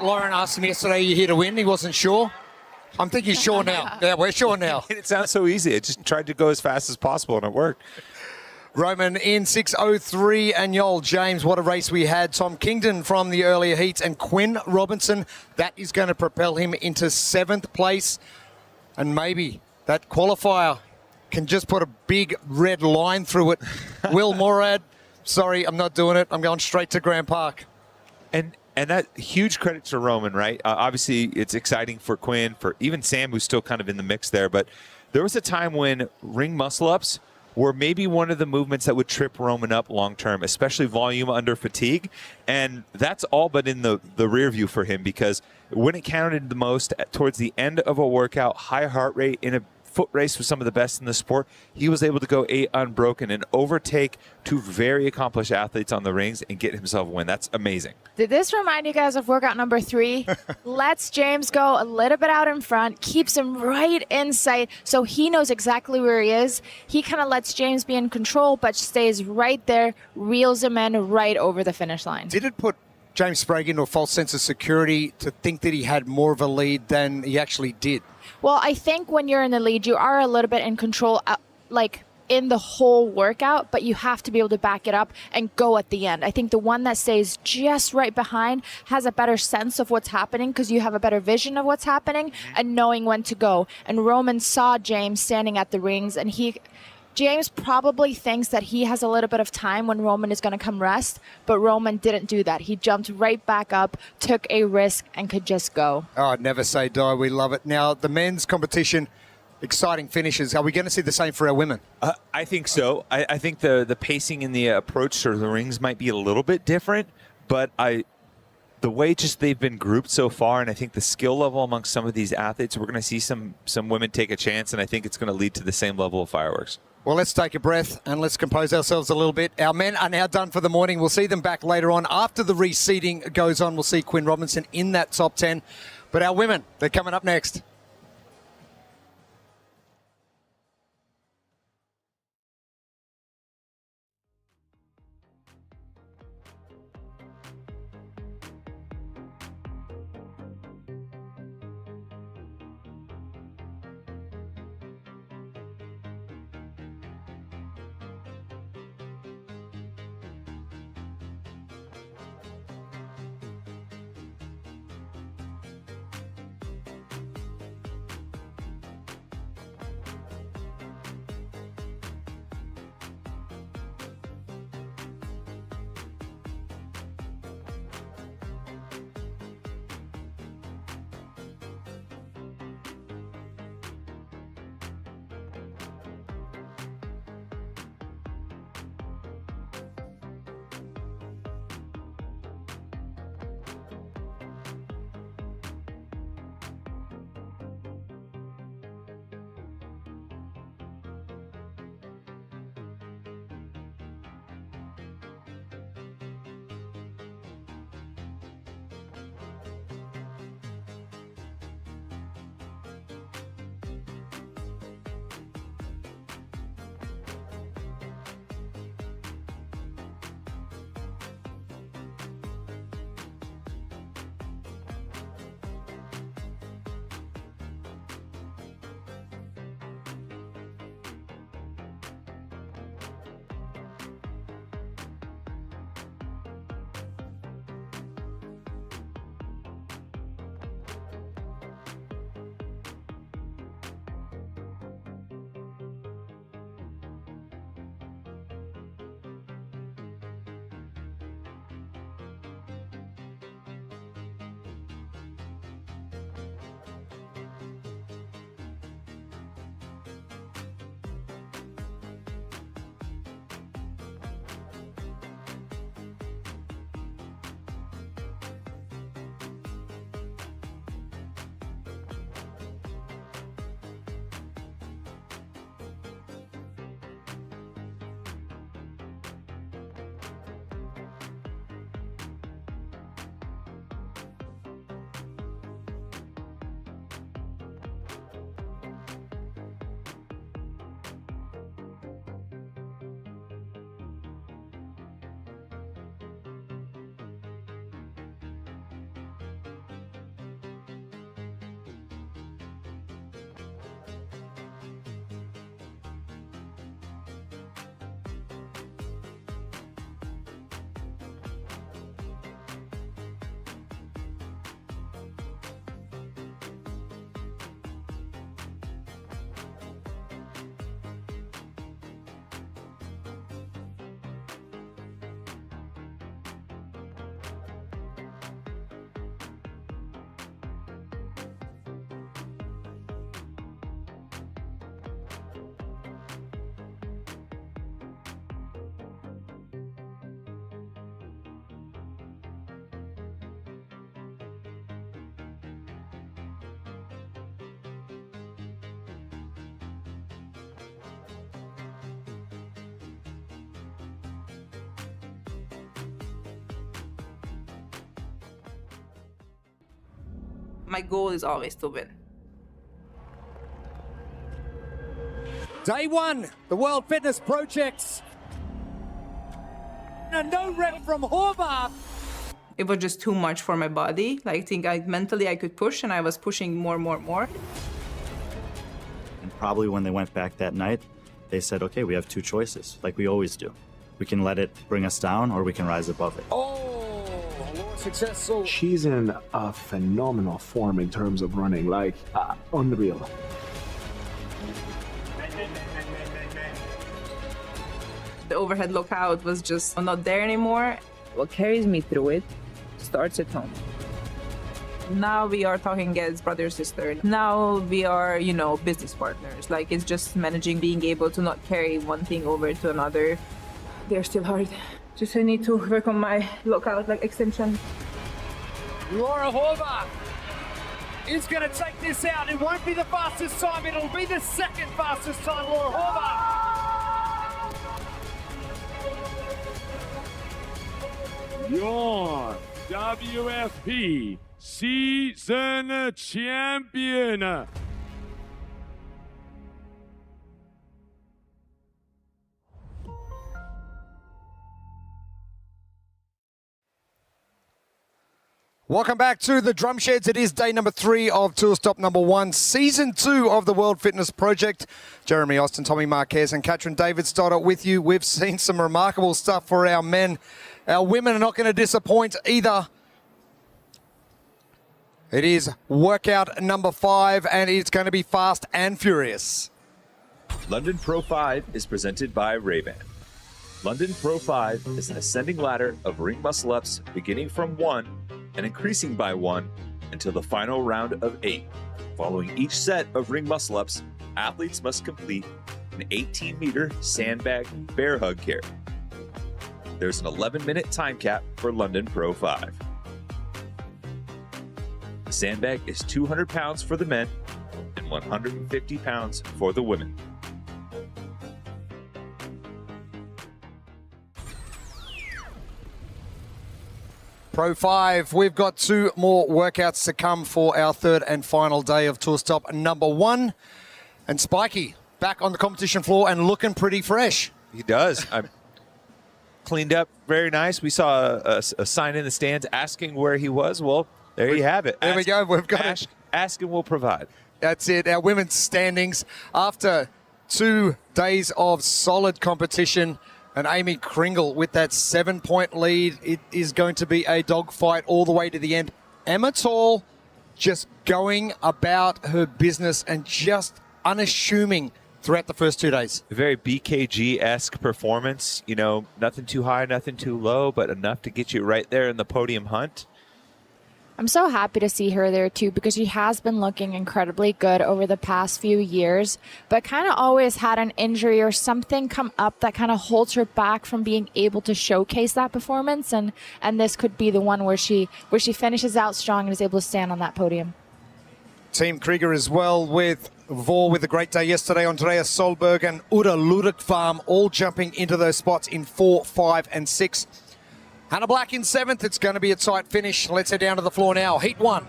Lauren asked him yesterday, "You here to win?" He wasn't sure. I'm thinking sure now. Yeah, we're sure now. It sounds so easy. I just tried to go as fast as possible, and it worked. Roman in 6:03, Agnol. James, what a race we had. Tom Kingdon from the earlier heats, and Quinn Robinson. That is going to propel him into 7th place. And maybe that qualifier can just put a big red line through it. Will Morad, sorry, I'm not doing it. I'm going straight to Grand Park. And that huge credit to Roman, right? Obviously, it's exciting for Quinn, for even Sam, who's still kind of in the mix there. But there was a time when ring muscle-ups were maybe one of the movements that would trip Roman up long-term, especially volume under fatigue. And that's all but in the rear view for him, because when it counted the most towards the end of a workout, high heart rate in a foot race with some of the best in the sport, he was able to go 8 unbroken and overtake 2 very accomplished athletes on the rings and get himself a win. That's amazing. Did this remind you guys of workout number 3? Lets James go a little bit out in front, keeps him right in sight so he knows exactly where he is. He kind of lets James be in control, but stays right there, reels him in right over the finish line. Did it put James Sprague into a false sense of security to think that he had more of a lead than he actually did? Well, I think when you're in the lead, you are a little bit in control, like in the whole workout, but you have to be able to back it up and go at the end. I think the one that stays just right behind has a better sense of what's happening because you have a better vision of what's happening and knowing when to go. And Roman saw James standing at the rings, and James probably thinks that he has a little bit of time when Roman is going to come rest, but Roman didn't do that. He jumped right back up, took a risk, and could just go. Oh, never say die. We love it. Now, the men's competition, exciting finishes. Are we going to see the same for our women? I think so. I think the pacing and the approach to the rings might be a little bit different, but the way just they've been grouped so far, and I think the skill level amongst some of these athletes, we're going to see some women take a chance, and I think it's going to lead to the same level of fireworks. Well, let's take a breath and let's compose ourselves a little bit. Our men are now done for the morning. We'll see them back later on. After the reseeding goes on, we'll see Quinn Robinson in that top 10. But our women, they're coming up next. My goal is always to win. Day one, the World Fitness Project. And no rep from Horvath. It was just too much for my body. Like, I think mentally I could push, and I was pushing more. And probably when they went back that night, they said, okay, we have two choices, like we always do. We can let it bring us down, or we can rise above it. Oh, successful. She's in a phenomenal form in terms of running, like unreal. The overhead lookout was just not there anymore. What carries me through it starts at home. Now we are talking as brother, sister. Now we are, business partners. Like, it's just managing, being able to not carry one thing over to another. They're still hard. Just I need to work on my lookout, like extension. Laura Horvath is going to take this out. It won't be the fastest time. It'll be the second fastest time, Laura Horvath. Your WFP season champion. Welcome back to the Drumsheds. It is day number 3 of Tour Stop number 1, season 2 of the World Fitness Project. Jeremy Austin, Tommy Marquez and Katrin Davidstoddard with you. We've seen some remarkable stuff for our men. Our women are not going to disappoint either. It is workout number 5, and it's going to be fast and furious. London Pro 5 is presented by Ray-Ban. London Pro 5 is an ascending ladder of ring muscle-ups beginning from 1 and increasing by 1 until the final round of 8. Following each set of ring muscle-ups, athletes must complete an 18-meter sandbag bear hug carry. There's an 11-minute time cap for London Pro 5. The sandbag is 200 pounds for the men and 150 pounds for the women. Pro 5, we've got 2 more workouts to come for our 3rd and final day of Tour Stop number 1. And Spiky back on the competition floor and looking pretty fresh. He does. I'm cleaned up very nice. We saw a sign in the stands asking where he was. Well, there you have it. There we go. We've got it. Ask and we'll provide. That's it. Our women's standings after 2 days of solid competition. And Amy Kringle with that 7-point lead. It is going to be a dogfight all the way to the end. Emma Tall just going about her business and just unassuming throughout the first 2 days. A very BKG-esque performance. You know, nothing too high, nothing too low, but enough to get you right there in the podium hunt. I'm so happy to see her there too, because she has been looking incredibly good over the past few years, but kind of always had an injury or something come up that kind of holds her back from being able to showcase that performance. And this could be the one where she finishes out strong and is able to stand on that podium. Team Krieger as well with Vor with a great day yesterday. Andreas Solberg and Uda Ludwigfarm all jumping into those spots in 4, 5 and 6. Hannah Black in 7th. It's going to be a tight finish. Let's head down to the floor now. Heat 1.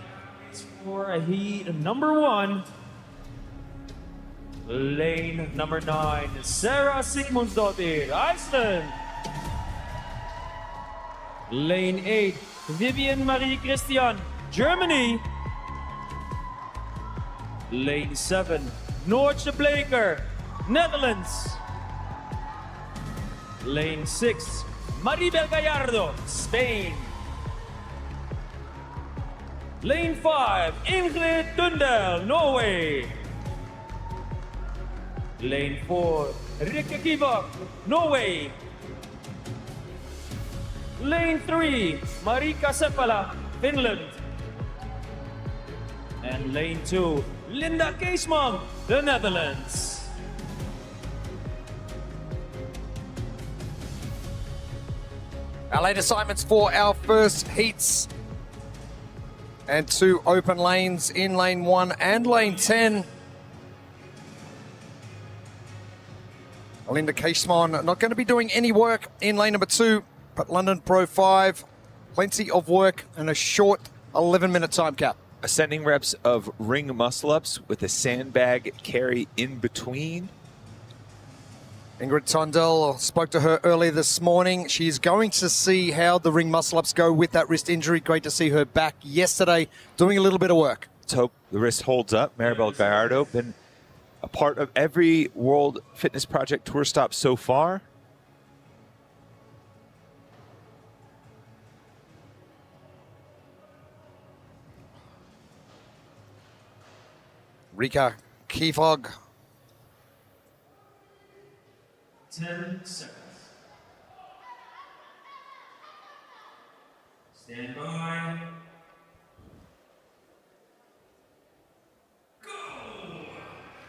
For heat number 1, lane number 9, Sarah Sigmundsdottir, Iceland. Lane 8, Vivian Marie Christian, Germany. Lane 7, Noortje Bleker, Netherlands. Lane 6, Maribel Gallardo, Spain. Lane 5, Ingrid Dundel, Norway. Lane 4, Rikke Kivak, Norway. Lane 3, Marika Seppala, Finland. And lane 2, Linda Keesman, the Netherlands. Our late assignments for our first heats. And 2 open lanes in lane 1 and lane 10. Linda Keesman not going to be doing any work in lane number 2, but London Pro 5, plenty of work and a short 11-minute time cap. ascending reps of ring muscle-ups with a sandbag carry in between. Ingrid Tondel, spoke to her earlier this morning. She's going to see how the ring muscle-ups go with that wrist injury. Great to see her back yesterday doing a little bit of work. Let's hope the wrist holds up. Maribel Gallardo, been a part of every World Fitness Project tour stop so far. Rika Kiefog. 10 seconds. Stand by.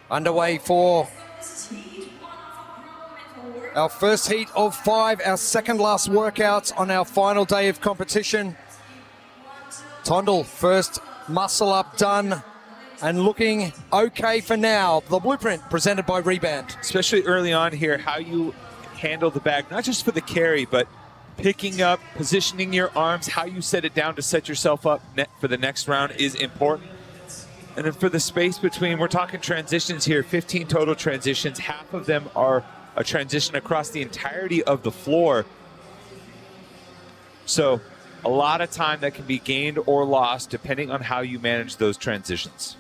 Underway for our first heat of 5, our second last workout on our final day of competition. Tondel, first muscle up done and looking okay for now. The blueprint presented by Reband. Especially early on here, how you handle the bag, not just for the carry, but picking up, positioning your arms, how you set it down to set yourself up for the next round is important. And then for the space between, we're talking transitions here, 15 total transitions. Half of them are a transition across the entirety of the floor. So a lot of time that can be gained or lost depending on how you manage those transitions.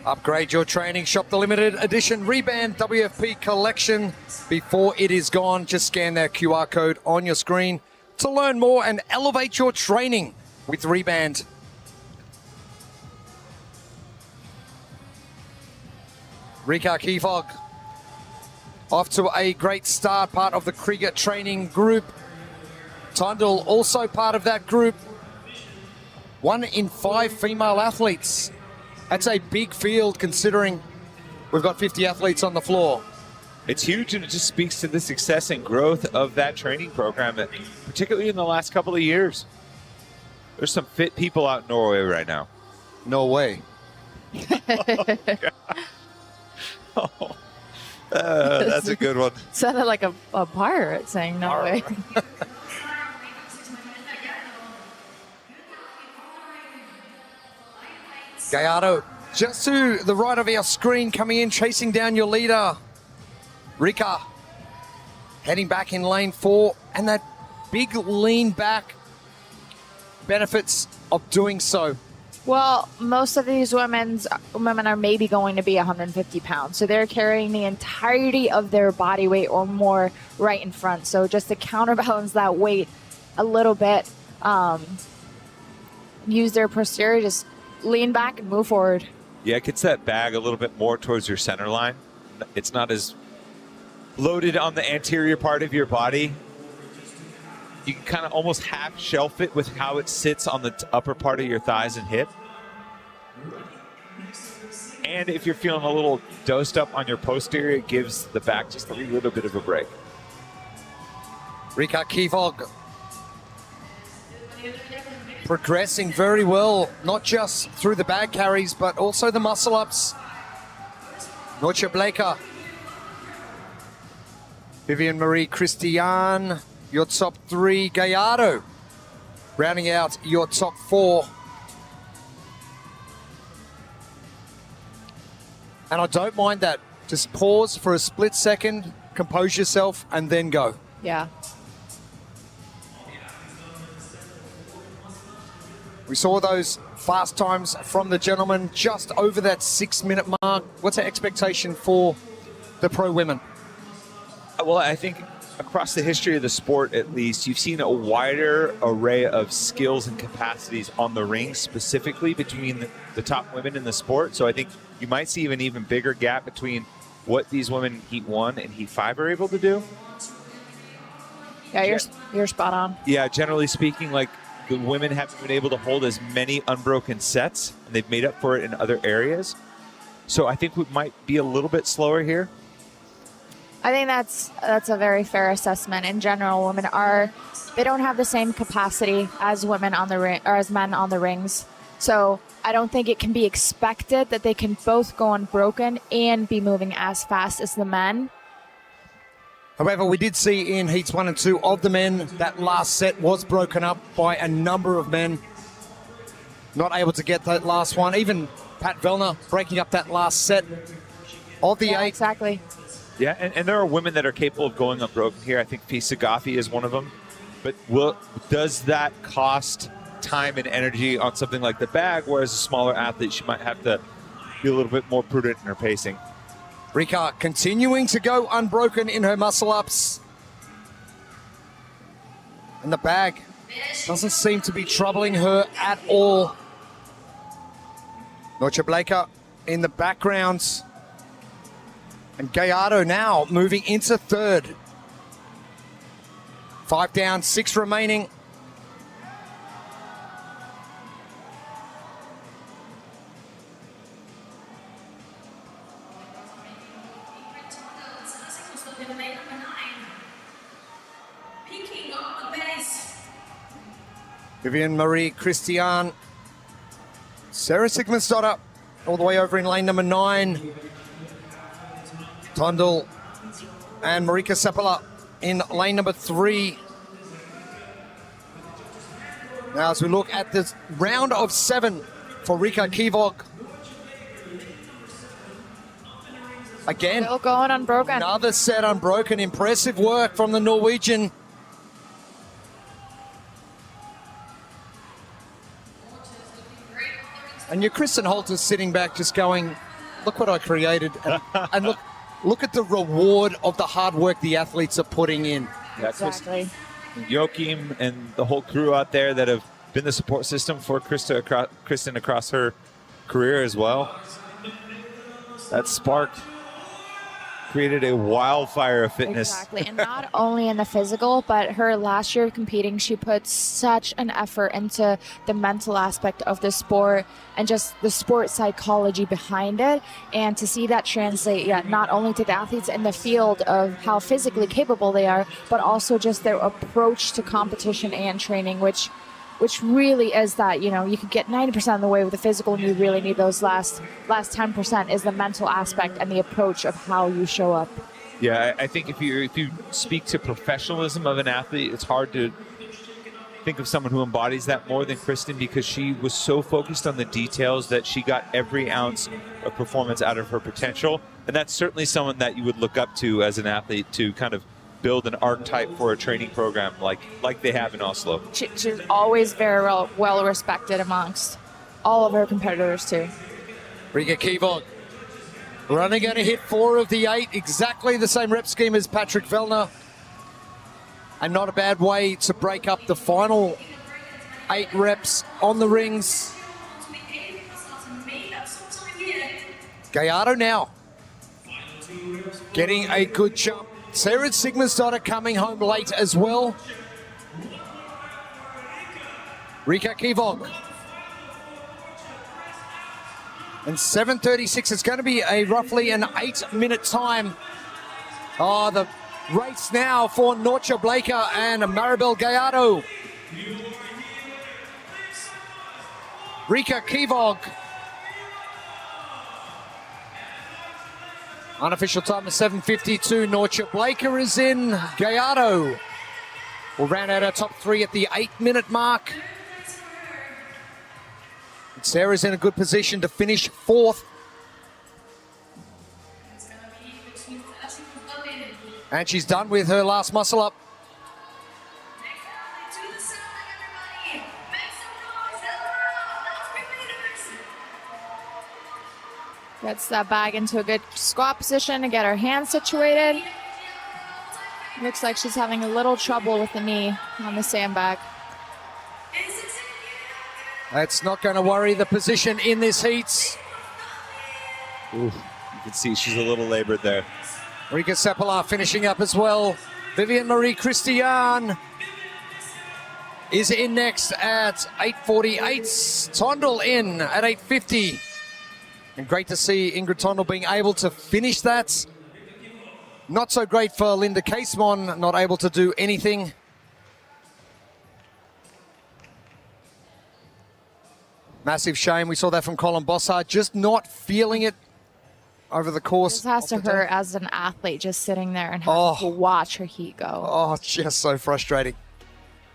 Upgrade your training. Shop the limited edition Reband WFP collection before it is gone. Just scan that QR code on your screen to learn more and elevate your training with Reband. Rika Kiefog off to a great start, part of the Krieger training group. Tondel also part of that group. 1 in 5 female athletes. That's a big field considering we've got 50 athletes on the floor. It's huge, and it just speaks to the success and growth of that training program, particularly in the last couple of years. There's some fit people out in Norway right now. Norway. That's a good one. Sounded like a pirate saying no way. Gallardo just to the right of our screen, coming in, chasing down your leader. Rika heading back in lane 4, and that big lean back, benefits of doing so. Well, most of these women are maybe going to be 150 pounds, so they're carrying the entirety of their body weight or more right in front. So just to counterbalance that weight a little bit, use their posterior, just lean back and move forward. Yeah, it gets that bag a little bit more towards your center line. It's not as loaded on the anterior part of your body. You can kind of almost half shelf it with how it sits on the upper part of your thighs and hip. And if you're feeling a little dosed up on your posterior, it gives the back just a little bit of a break. Rika Kiefog progressing very well, not just through the bag carries, but also the muscle ups. Noche Blaker, Vivian Marie Christian, your top 3. Gallardo rounding out your top 4. And I don't mind that. Just pause for a split second, compose yourself, and then go. Yeah. We saw those fast times from the gentlemen just over that 6-minute mark. What's our expectation for the pro women? Well, I think across the history of the sport, at least, you've seen a wider array of skills and capacities on the ring, specifically between the top women in the sport. So I think you might see an even bigger gap between what these women Heat 1 and Heat 5 are able to do. Yeah, you're spot on. Yeah, generally speaking, like, the women haven't been able to hold as many unbroken sets, and they've made up for it in other areas. So I think we might be a little bit slower here. I think that's a very fair assessment. In general, women they don't have the same capacity as women on the ring or as men on the rings. So I don't think it can be expected that they can both go unbroken and be moving as fast as the men. However, we did see in heats 1 and 2 of the men, that last set was broken up by a number of men. Not able to get that last one. Even Pat Vellner breaking up that last set of the 8. Exactly. Yeah, and there are women that are capable of going unbroken here. I think Fisa Gaffi is one of them. But does that cost time and energy on something like the bag, whereas a smaller athlete, she might have to be a little bit more prudent in her pacing? Rika continuing to go unbroken in her muscle-ups. And the bag doesn't seem to be troubling her at all. Norcia Blaker in the background. And Gallardo now moving into third. 5 down, 6 remaining. Vivian Marie Christian. Sarah Sigmundsdottir all the way over in lane number 9. Tondel and Marika Seppala in lane number 3. Now as we look at this round of 7 for Rika Kivog. Again, still going unbroken. Another set unbroken. Impressive work from the Norwegian. And your Kristen Holt is sitting back just going, look what I created. And look at the reward of the hard work the athletes are putting in. Yeah, exactly. Joachim and the whole crew out there that have been the support system for Kristen across her career as well. That spark created a wildfire of fitness. Exactly, and not only in the physical, but her last year of competing, she put such an effort into the mental aspect of the sport and just the sport psychology behind it. And to see that translate, not only to the athletes in the field of how physically capable they are, but also just their approach to competition and training, which really is that, you could get 90% of the way with the physical, and you really need those last 10% is the mental aspect and the approach of how you show up. Yeah, I think if you speak to professionalism of an athlete, it's hard to think of someone who embodies that more than Kristen, because she was so focused on the details that she got every ounce of performance out of her potential. And that's certainly someone that you would look up to as an athlete to kind of build an archetype for a training program like they have in Oslo. She's always very well respected amongst all of her competitors too. Rika Kivog running going to hit 4 of the 8, exactly the same rep scheme as Patrick Vellner. And not a bad way to break up the final 8 reps on the rings. Gallardo now getting a good jump. Sarah Sigmundsdottir coming home late as well. Rika Kivog. And 7:36, it's going to be roughly an 8-minute time. Oh, the race now for Norcia Blaker and Maribel Gallardo. Rika Kivog. Unofficial time is 7:52. Norcia Blaker is in. Gallardo will round out our top 3 at the 8-minute mark. And Sarah's in a good position to finish 4th. And she's done with her last muscle up. Gets that bag into a good squat position to get her hands situated. Looks like she's having a little trouble with the knee on the sandbag. That's not going to worry the position in this heat. Ooh, you can see she's a little labored there. Rika Seppala finishing up as well. Vivian Marie Christian is in next at 8:48. Tondel in at 8:50. And great to see Ingrid Tondel being able to finish that. Not so great for Linda Casemon, not able to do anything. Massive shame. We saw that from Colin Bossard, just not feeling it over the course. This has to hurt as an athlete, just sitting there and having to watch her heat go. Oh, it's just so frustrating.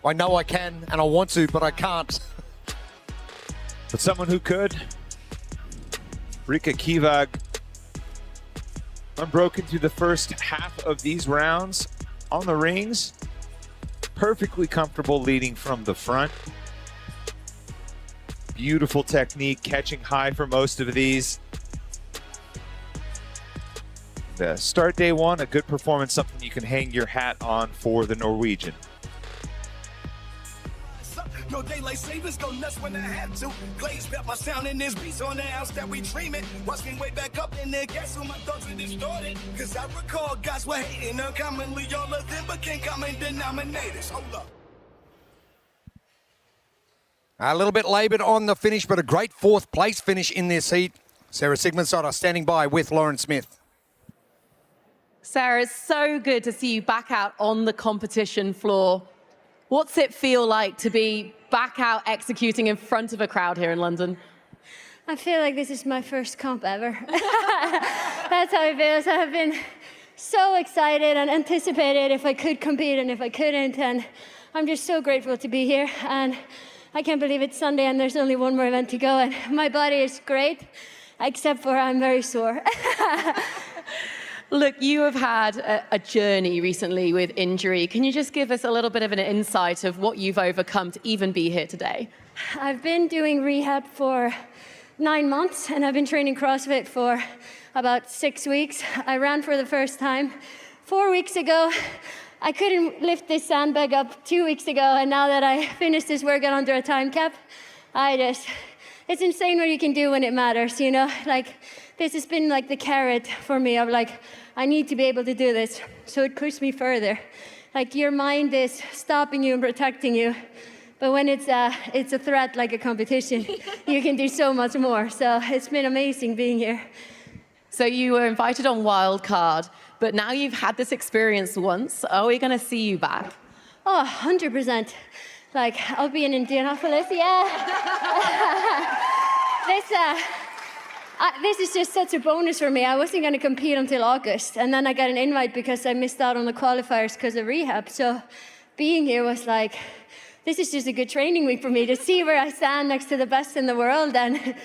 I know I can and I want to, but I can't. But someone who could, Rika Kivag, unbroken through the first half of these rounds on the rings, perfectly comfortable leading from the front. Beautiful technique, catching high for most of these. The start day one, a good performance, something you can hang your hat on for the Norwegian. No daylight savings, go nuts when I have to. Glaze back my sound in this beats on the house that we dreaming. Watch me way back up in there, guess who my thoughts are distorted. Cause I recall guys were hating uncommonly, all of them became common denominators. Hold up. A little bit laboured on the finish, but a great fourth place finish in this heat. Sarah Sigmundsdottir standing by with Lauren Smith. Sarah, it's so good to see you back out on the competition floor. What's it feel like to be back out executing in front of a crowd here in London? I feel like this is my first comp ever. That's how it feels. I've been so excited and anticipated if I could compete and if I couldn't. And I'm just so grateful to be here. And I can't believe it's Sunday and there's only one more event to go. And my body is great, except for I'm very sore. Look, you have had a journey recently with injury. Can you just give us a little bit of an insight of what you've overcome to even be here today? I've been doing rehab for 9 months and I've been training CrossFit for about 6 weeks. I ran for the first time 4 weeks ago. I couldn't lift this sandbag up 2 weeks ago, and now that I finished this workout under a time cap, it's insane what you can do when it matters, you know? Like, this has been like the carrot for me of like, I need to be able to do this. So it pushed me further. Like, your mind is stopping you and protecting you. But when it's a threat like a competition, you can do so much more. So it's been amazing being here. So you were invited on wildcard, but now you've had this experience once. Are we going to see you back? Oh, 100%. Like, I'll be in Indianapolis, yeah. This is just such a bonus for me. I wasn't going to compete until August, and then I got an invite because I missed out on the qualifiers because of rehab. So being here was like, this is just a good training week for me to see where I stand next to the best in the world and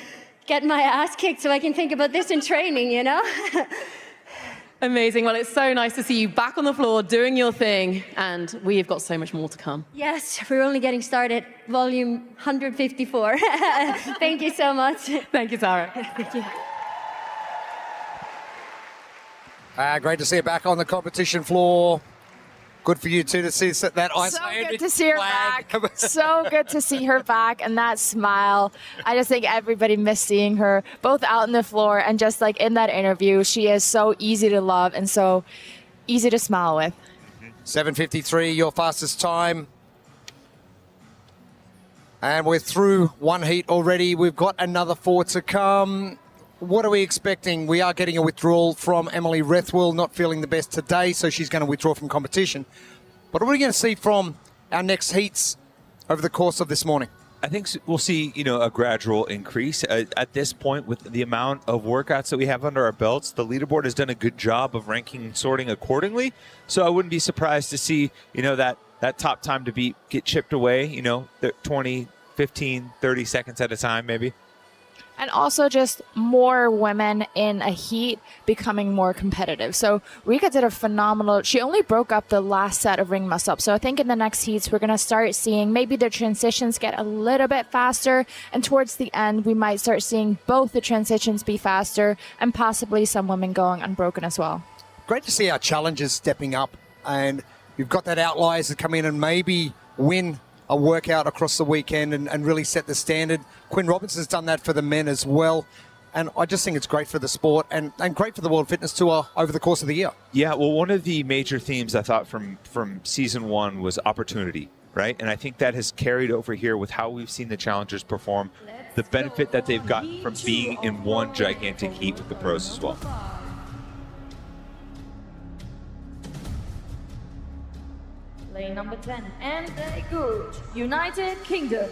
get my ass kicked so I can think about this in training, you know? Amazing. Well, it's so nice to see you back on the floor doing your thing, and we've got so much more to come. Yes, we're only getting started. Volume 154. Thank you so much. Thank you, Sarah. Thank you. Great to see you back on the competition floor. Good for you too to see that Icelandic So good to see her flag. back. So good to see her back, and that smile. I just think everybody missed seeing her, both out on the floor and just like in that interview. She is so easy to love and so easy to smile with. 7:53, your fastest time. And we're through one heat already. We've got another 4 to come. What are we expecting? We are getting a withdrawal from Emily Rethwell, not feeling the best today, so she's going to withdraw from competition. But what are we going to see from our next heats over the course of this morning? I think we'll see, a gradual increase. At this point, with the amount of workouts that we have under our belts, the leaderboard has done a good job of ranking and sorting accordingly. So I wouldn't be surprised to see, that top time to beat get chipped away, 20, 15, 30 seconds at a time, maybe. And also just more women in a heat becoming more competitive. So Rika did a phenomenal, she only broke up the last set of ring muscle up. So I think in the next heats, we're going to start seeing maybe the transitions get a little bit faster. And towards the end, we might start seeing both the transitions be faster and possibly some women going unbroken as well. Great to see our challengers stepping up. And you've got that outliers that come in and maybe win a workout across the weekend and really set the standard. Quinn Robinson's done that for the men as well. And I just think it's great for the sport and great for the World Fitness Tour over the course of the year. Yeah, well, one of the major themes I thought from season one was opportunity, right? And I think that has carried over here with how we've seen the challengers perform, the benefit that they've gotten from being in one gigantic heat with the pros as well. Lane number 10, and they good. United Kingdom.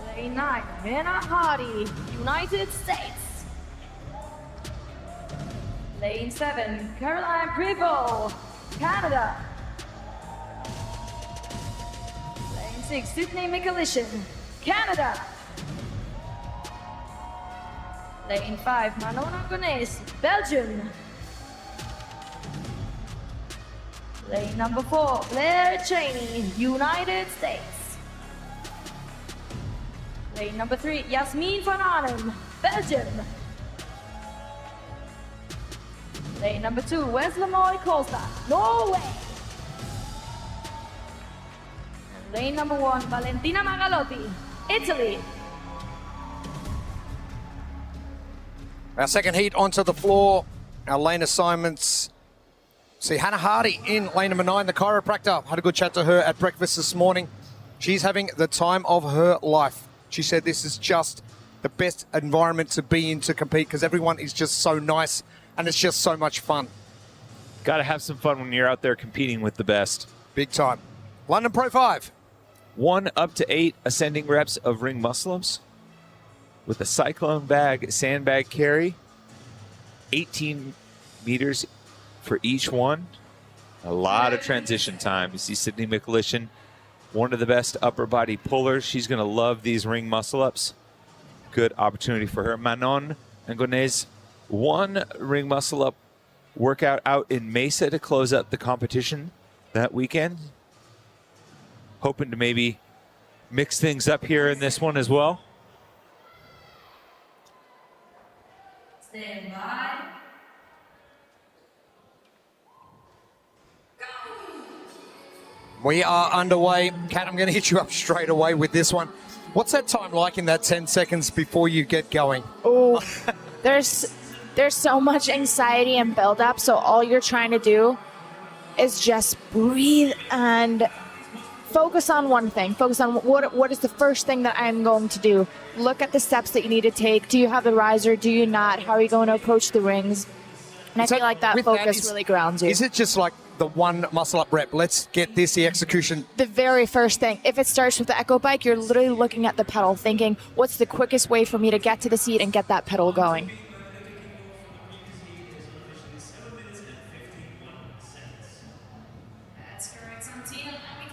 Lane 9, Hannah Hardy, United States. Lane 7, Caroline Prevost, Canada. Lane 6, Sydney Mikulishin, Canada. Lane 5, Manon Gonès, Belgium. Lane number 4, Blair Cheney, United States. Lane number 3, Yasmin van Arnhem, Belgium. Lane number 2, Weslemoy Costa, Norway. And lane number 1, Valentina Magalotti, Italy. Our second heat onto the floor. Our lane assignments. See Hannah Hardy in lane number 9, the chiropractor. Had a good chat to her at breakfast this morning. She's having the time of her life. She said this is just the best environment to be in to compete because everyone is just so nice and it's just so much fun. Got to have some fun when you're out there competing with the best. Big time. London Pro 5. 1 up to 8 ascending reps of ring muscle-ups with a cyclone bag, sandbag carry, 18 meters for each one. A lot of transition time. You see Sydney Mikulishin, one of the best upper body pullers. She's going to love these ring muscle-ups. Good opportunity for her. Manon Gonès, 1 ring muscle-up workout out in Mesa to close out the competition that weekend. Hoping to maybe mix things up here in this one as well. Stand by. We are underway. Kat, I'm going to hit you up straight away with this one. What's that time like in that 10 seconds before you get going? Oh, there's so much anxiety and buildup. So all you're trying to do is just breathe and focus on one thing. Focus on what is the first thing that I'm going to do. Look at the steps that you need to take. Do you have the riser? Do you not? How are you going to approach the rings? And I feel like that focus really grounds you. Is it just like the 1 muscle-up rep? Let's get this, the execution. The very first thing, if it starts with the echo bike, you're literally looking at the pedal thinking, what's the quickest way for me to get to the seat and get that pedal going?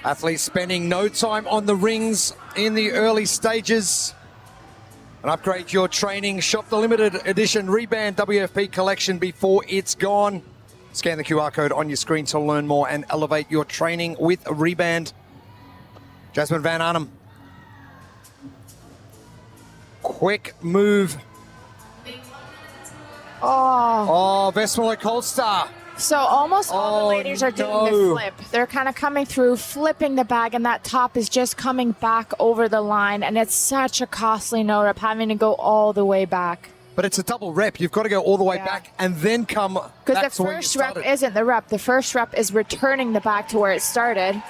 Athletes spending no time on the rings in the early stages. And upgrade your training. Shop the limited edition Reband WFP collection before it's gone. Scan the QR code on your screen to learn more and elevate your training with Reband. Jasmine Van Arnhem. Quick move. Oh, Vesmala Colstar. So almost all the ladies are doing the flip. They're kind of coming through, flipping the bag, and that top is just coming back over the line. And it's such a costly no rep having to go all the way back. But it's a double rep. You've got to go all the way back and then come back to where you started. Because the first rep isn't the rep. The first rep is returning the back to where it started.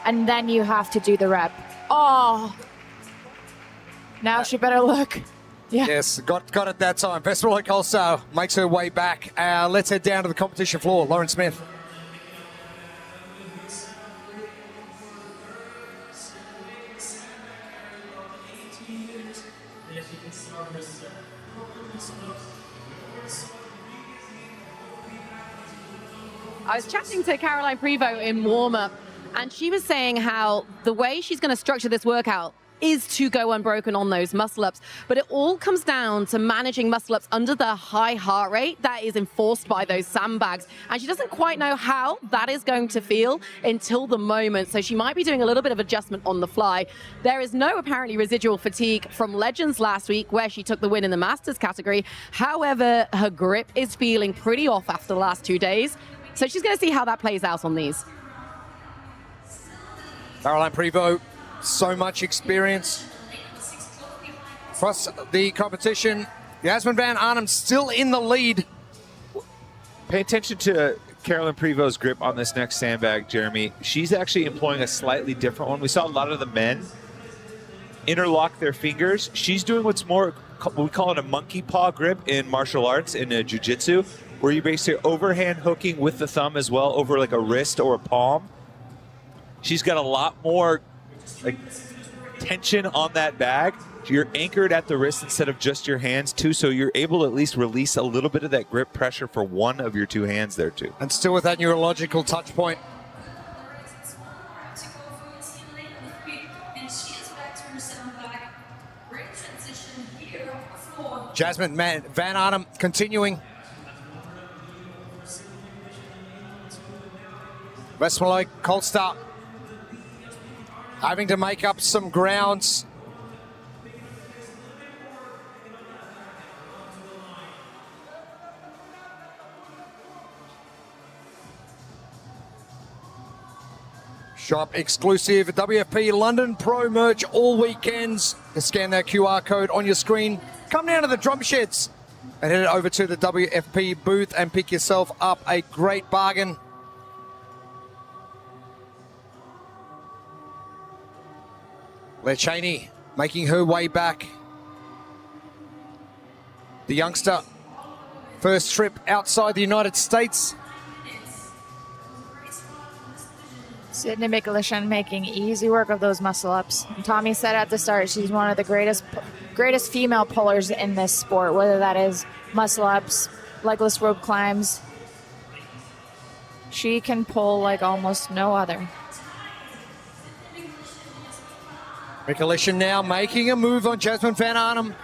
And then you have to do the rep. Oh. Now she better look. Yeah. Yes, got it that time. Vesmala also makes her way back. Let's head down to the competition floor. Lauren Smith. I was chatting to Caroline Prevost in warm-up, and she was saying how the way she's going to structure this workout is to go unbroken on those muscle-ups. But it all comes down to managing muscle-ups under the high heart rate that is enforced by those sandbags. And she doesn't quite know how that is going to feel until the moment. So she might be doing a little bit of adjustment on the fly. There is no apparently residual fatigue from Legends last week where she took the win in the Masters category. However, her grip is feeling pretty off after the last 2 days. So she's going to see how that plays out on these. Caroline Prevost. So much experience. Across the competition, Jasmine Van Arnhem still in the lead. Pay attention to Caroline Prevost's grip on this next sandbag, Jeremy. She's actually employing a slightly different one. We saw a lot of the men interlock their fingers. She's doing what's more, we call it a monkey paw grip in martial arts, in jiu-jitsu, where you're basically overhand hooking with the thumb as well over like a wrist or a palm. She's got a lot more like tension on that bag. you're anchored at the wrist instead of just your hands too, so you're able to at least release a little bit of that grip pressure for one of your two hands there too. And still with that neurological touch point. Jasmine Van Arnhem continuing. Westmalloy Colstar having to make up some grounds. Shop exclusive WFP London Pro merch all weekends. You scan that QR code on your screen. Come down to the Drumsheds and head over to the WFP booth and pick yourself up a great bargain. Lechaney making her way back. The youngster, first trip outside the United States. Sydney Mikulishin making easy work of those muscle ups. And Tommy said at the start she's one of the greatest female pullers in this sport, whether that is muscle ups, legless rope climbs. She can pull like almost no other. Mikulishin now making a move on Jasmine Van Arnhem.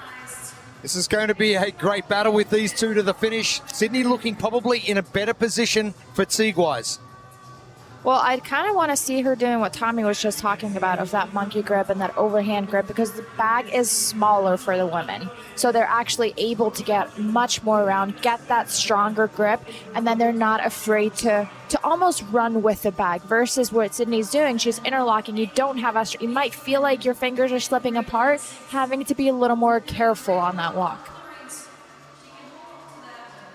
This is going to be a great battle with these two to the finish. Sydney looking probably in a better position fatigue-wise. Well, I'd kind of want to see her doing what Tommy was just talking about, of that monkey grip and that overhand grip, because the bag is smaller for the women. So they're actually able to get much more around, get that stronger grip, and then they're not afraid to almost run with the bag, versus what Sydney's doing. She's interlocking. You don't have a... You might feel like your fingers are slipping apart, having to be a little more careful on that walk.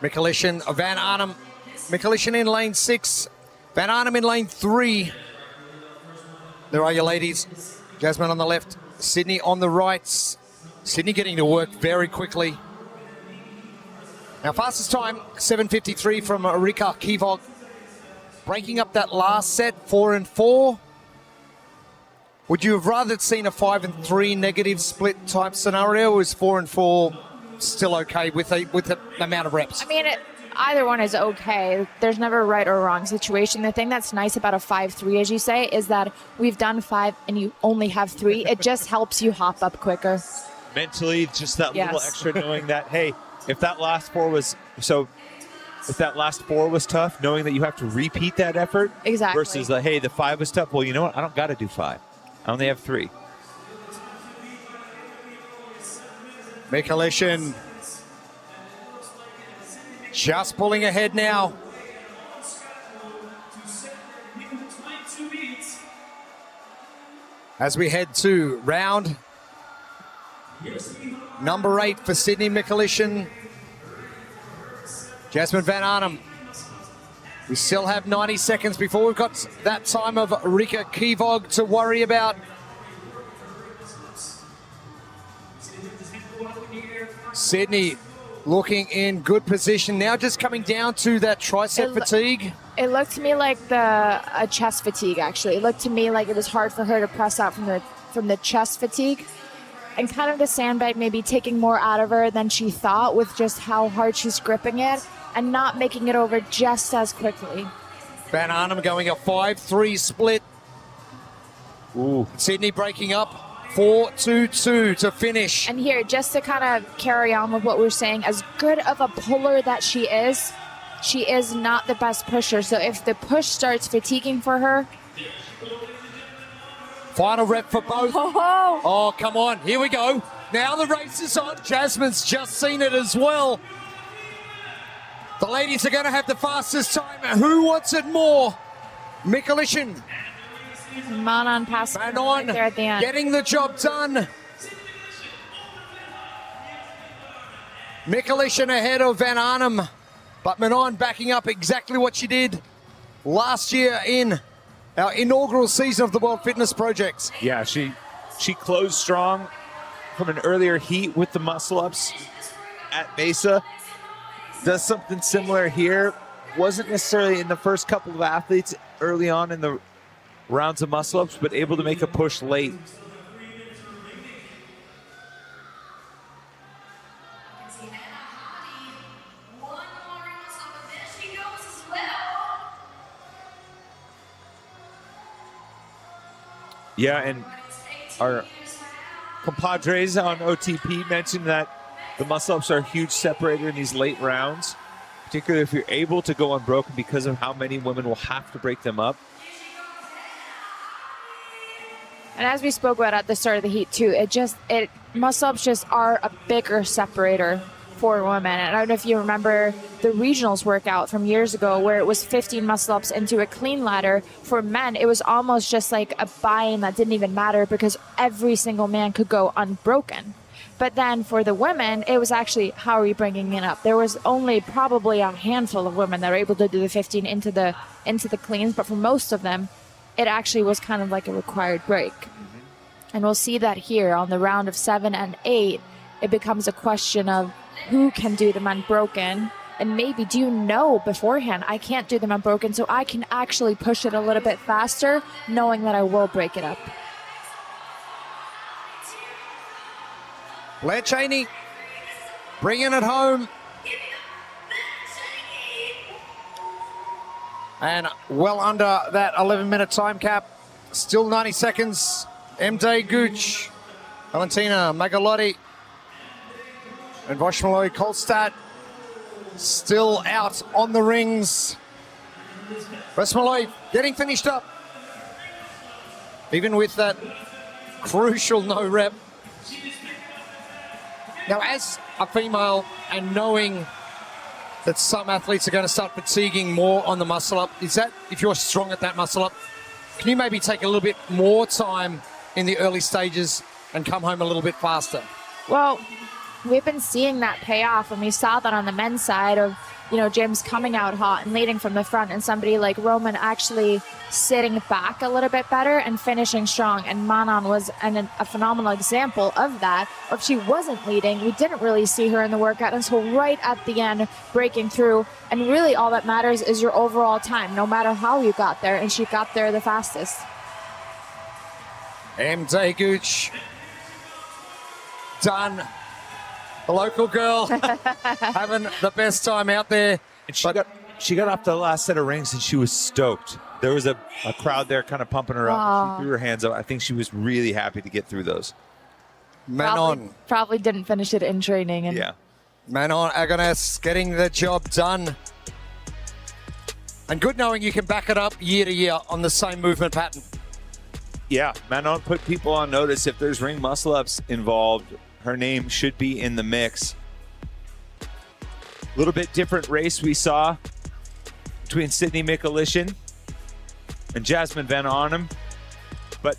Mikulishin, Van Arnhem. Mikulishin in lane 6. Van Arnhem in lane 3. There are your ladies. Jasmine on the left, Sydney on the right. Sydney getting to work very quickly. Now, fastest time, 7:53 from Rika Kivog. Breaking up that last set, 4-4. Would you have rather seen a 5-3 negative split type scenario, or is 4-4 still okay with the amount of reps? I mean, either one is okay. There's never a right or wrong situation. The thing that's nice about a 5-3, as you say, is that we've done 5 and you only have 3. It just helps you hop up quicker. Mentally, just that little extra knowing that, hey, if that last 4 was tough, knowing that you have to repeat that effort. Exactly. Versus hey, the 5 was tough. Well, you know what? I don't got to do 5. I only have 3. Mikulishin just pulling ahead now. As we head to round number 8 for Sydney Mikulishin. Jasmine Van Arnhem. We still have 90 seconds before we've got that time of Rika Kivog to worry about. Sydney looking in good position now, just coming down to that tricep fatigue. It looked to me like a chest fatigue, actually. It looked to me like it was hard for her to press out from the chest fatigue. And kind of the sandbag maybe taking more out of her than she thought, with just how hard she's gripping it and not making it over just as quickly. Van Arnhem going a 5-3 split. Ooh. Sydney breaking up. 4-2-2 to finish. And here, just to kind of carry on with what we're saying, as good of a puller that she is not the best pusher. So if the push starts fatiguing for her... Final rep for both. Oh, come on. Here we go. Now the race is on. Jasmine's just seen it as well. The ladies are going to have the fastest time. Who wants it more? Mikulishin. Manon passing right there at the end. Getting the job done. Mikulishin ahead of Van Arnhem, but Manon backing up exactly what she did last year in our inaugural season of the World Fitness Project. Yeah, she closed strong from an earlier heat with the muscle ups at Mesa. Does something similar here. Wasn't necessarily in the first couple of athletes early on in the rounds of muscle ups, but able to make a push late. Yeah, and our compadres on OTP mentioned that the muscle-ups are a huge separator in these late rounds, particularly if you're able to go unbroken because of how many women will have to break them up. And as we spoke about at the start of the heat too, muscle-ups just are a bigger separator for women. And I don't know if you remember the regionals workout from years ago where it was 15 muscle-ups into a clean ladder. For men, it was almost just like a buy-in that didn't even matter because every single man could go unbroken. But then for the women, it was actually, how are you bringing it up? There was only probably a handful of women that were able to do the 15 into the cleans, but for most of them, it actually was kind of like a required break. And we'll see that here on the round of 7 and 8, it becomes a question of who can do them unbroken, and maybe do you know beforehand, I can't do them unbroken, so I can actually push it a little bit faster, knowing that I will break it up. Blair Cheney bringing it home. And well under that 11-minute time cap. Still 90 seconds. MJ Gooch, Valentina Magalotti, and Voshmaloy Kolstad still out on the rings. Voshmaloy getting finished up. Even with that crucial no rep. Now, as a female and knowing that some athletes are going to start fatiguing more on the muscle up, is that, if you're strong at that muscle up, can you maybe take a little bit more time in the early stages and come home a little bit faster? Well, we've been seeing that pay off, and we saw that on the men's side of, James coming out hot and leading from the front, and somebody like Roman actually sitting back a little bit better and finishing strong. And Manon was a phenomenal example of that. If she wasn't leading, we didn't really see her in the workout until right at the end, breaking through. And really all that matters is your overall time, no matter how you got there, and she got there the fastest. MJ Gooch, done. The local girl having the best time out there. And she got off the last set of rings and she was stoked. There was a crowd there kind of pumping her up. She threw her hands up. I think she was really happy to get through those. Manon. Probably didn't finish it in training. Yeah. Manon Agones getting the job done. And good knowing you can back it up year to year on the same movement pattern. Yeah, Manon put people on notice. If there's ring muscle-ups involved, her name should be in the mix. A little bit different race we saw between Sydney Mikulishin and Jasmine Van Arnhem, but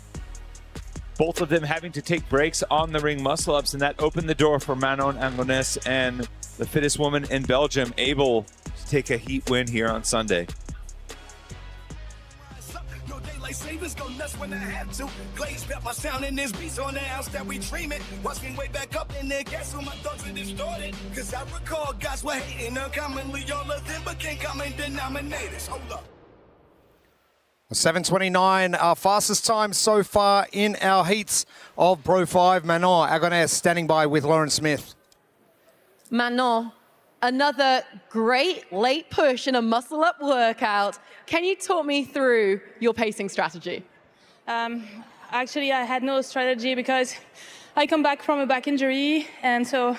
both of them having to take breaks on the ring muscle-ups, and that opened the door for Manon Agones and the fittest woman in Belgium able to take a heat win here on Sunday. Savers go nuts when I have to. Glaze back my sound in this beats on the house that we dream it. Watch me way back up in there, guess who my thoughts are distorted. Cause I recall guys were hating uncommonly, all of them became common denominators. Hold up. 7:29, our fastest time so far in our heats of Pro 5. Manon Agones standing by with Lauren Smith. Manon, another great late push in a muscle-up workout. Can you talk me through your pacing strategy? Actually, I had no strategy because I come back from a back injury, and so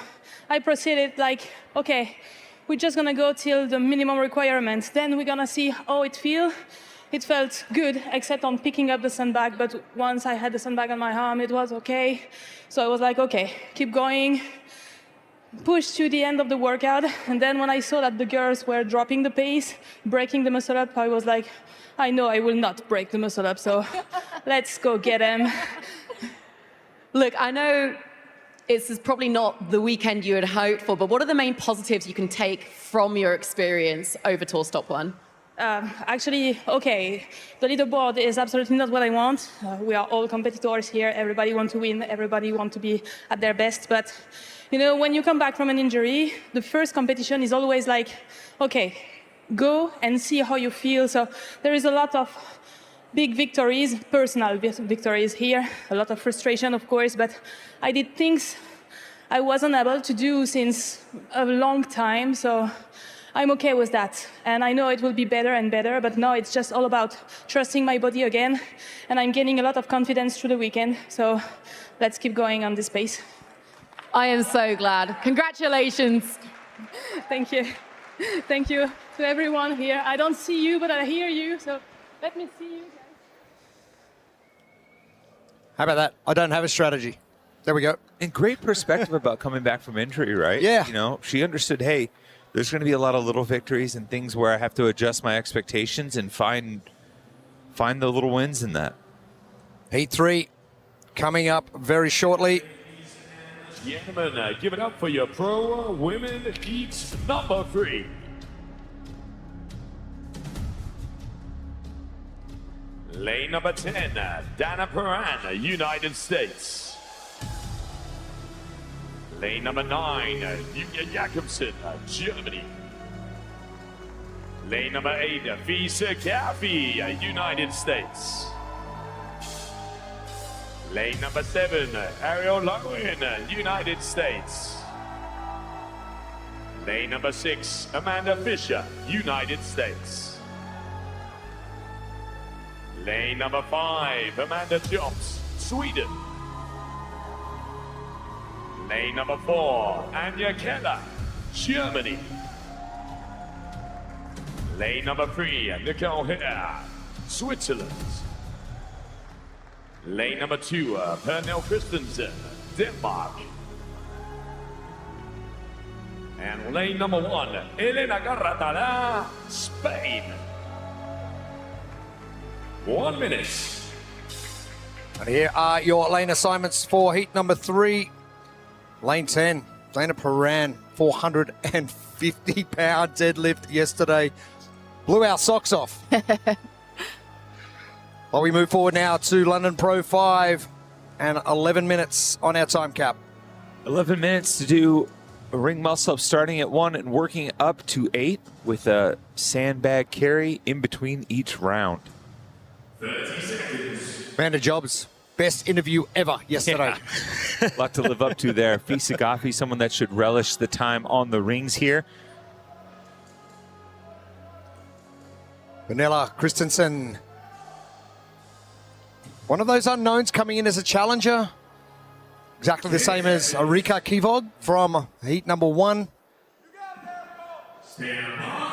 I proceeded like, okay, we're just gonna go till the minimum requirements. Then we're gonna see how it feels. It felt good, except on picking up the sandbag, but once I had the sandbag on my arm, it was okay. So I was like, okay, keep going. Pushed to the end of the workout, and then when I saw that the girls were dropping the pace, breaking the muscle up, I was like, I know I will not break the muscle up, so let's go get them. Look, I know it's probably not the weekend you had hoped for, but what are the main positives you can take from your experience over Tour Stop 1? Actually, okay, the leaderboard is absolutely not what I want. We are all competitors here. Everybody wants to win. Everybody wants to be at their best. But, when you come back from an injury, the first competition is always like, okay, go and see how you feel. So there is a lot of big victories, personal victories here, a lot of frustration, of course, but I did things I wasn't able to do since a long time. So I'm okay with that. And I know it will be better and better, but now it's just all about trusting my body again and I'm gaining a lot of confidence through the weekend. So let's keep going on this pace. I am so glad. Congratulations. Thank you. Thank you to everyone here. I don't see you, but I hear you. So let me see you. How about that? I don't have a strategy. There we go. And great perspective about coming back from injury, right? Yeah. You know, she understood, hey, there's going to be a lot of little victories and things where I have to adjust my expectations and find the little wins in that. Heat 3 coming up very shortly. Gentlemen, give it up for your pro women heat number 3. Lane number 10, Dana Perrin, United States. Lane number 9, Julia Jakobsen, Germany. Lane number 8, Fisa Caffey, United States. Lane number 7, Ariel Lowen, United States. Lane number 6, Amanda Fisher, United States. Lane number 5, Amanda Jobs, Sweden. Lane number 4, Anja Keller, Germany. Lane number 3, Nicole Hare, Switzerland. Lane number 2, Pernille Christensen, Denmark. And lane number 1, Elena Garratala, Spain. 1 minute. And here are your lane assignments for heat number 3. Lane 10, Dana Perrin, 450-pound deadlift yesterday. Blew our socks off. Well, we move forward now to London Pro 5 and 11 minutes on our time cap. 11 minutes to do a ring muscle up starting at 1 and working up to 8 with a sandbag carry in between each round. 30 seconds. Amanda Jobs, best interview ever yesterday. Yeah. A lot to live up to there. Fisa Caffey, someone that should relish the time on the rings here. Pernille Christensen, one of those unknowns coming in as a challenger. Exactly the same as Arika Kivog from heat number 1. Stand by.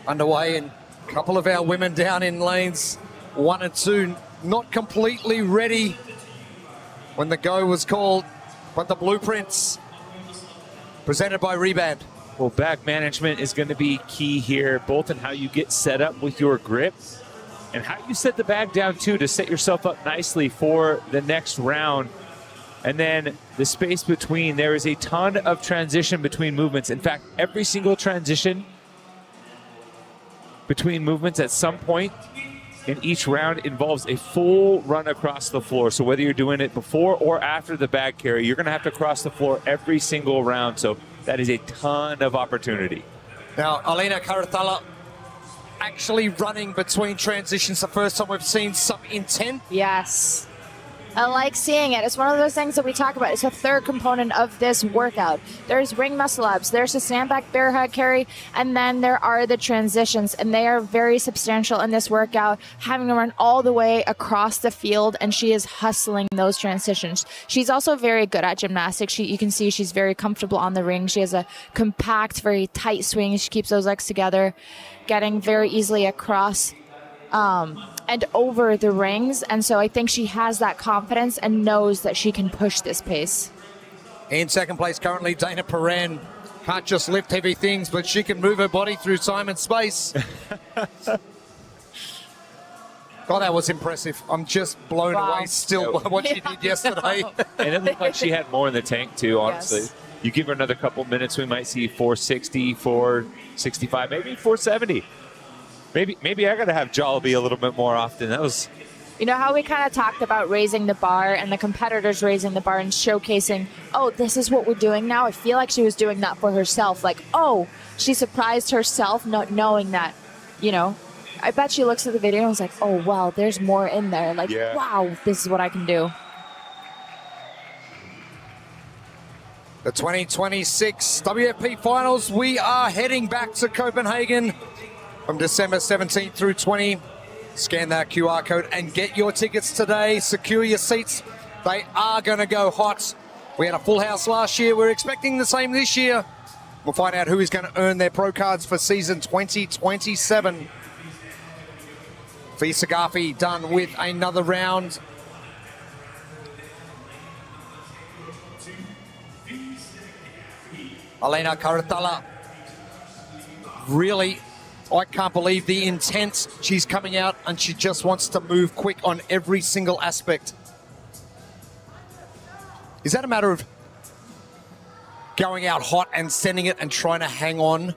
Underway, and a couple of our women down in lanes 1 and 2, not completely ready when the go was called, but the blueprints presented by Reband. Well, back management is going to be key here, both in how you get set up with your grip and how you set the bag down too to set yourself up nicely for the next round. And then the space between, there is a ton of transition between movements. In fact, every single transition between movements at some point in each round involves a full run across the floor. So whether you're doing it before or after the bag carry, you're going to have to cross the floor every single round. So that is a ton of opportunity. Now, Elena Karathala actually running between transitions. The first time we've seen some intent. Yes. I like seeing it. It's one of those things that we talk about. It's a third component of this workout. There's ring muscle ups, there's a sandbag bear hug carry, and then there are the transitions, and they are very substantial in this workout, having to run all the way across the field, and she is hustling those transitions. She's also very good at gymnastics. You can see she's very comfortable on the ring. She has a compact, very tight swing. She keeps those legs together, getting very easily across and over the rings, and so I think she has that confidence and knows that she can push this pace. In second place currently, Dana Perrin. Can't just lift heavy things, but she can move her body through time and space. God, that was impressive. I'm just blown away still by what she did yesterday. And it looked like she had more in the tank too, honestly. Yes. You give her another couple minutes, we might see 460, 465, maybe 470. Maybe I got to have Jollibee a little bit more often. That was... You know how we kind of talked about raising the bar and the competitors raising the bar and showcasing, oh, this is what we're doing now? I feel like she was doing that for herself. Like, oh, she surprised herself not knowing that, you know. I bet she looks at the video and was like, oh, wow, there's more in there. Like, wow, this is what I can do. The 2026 WFP Finals, we are heading back to Copenhagen from December 17th through 20. Scan that QR code and get your tickets today. Secure your seats. They are going to go hot. We had a full house last year. We're expecting the same this year. We'll find out who is going to earn their pro cards for season 2027. Fee Sagafi done with another round. Elena Karatala, really, I can't believe the intent. She's coming out and she just wants to move quick on every single aspect. Is that a matter of going out hot and sending it and trying to hang on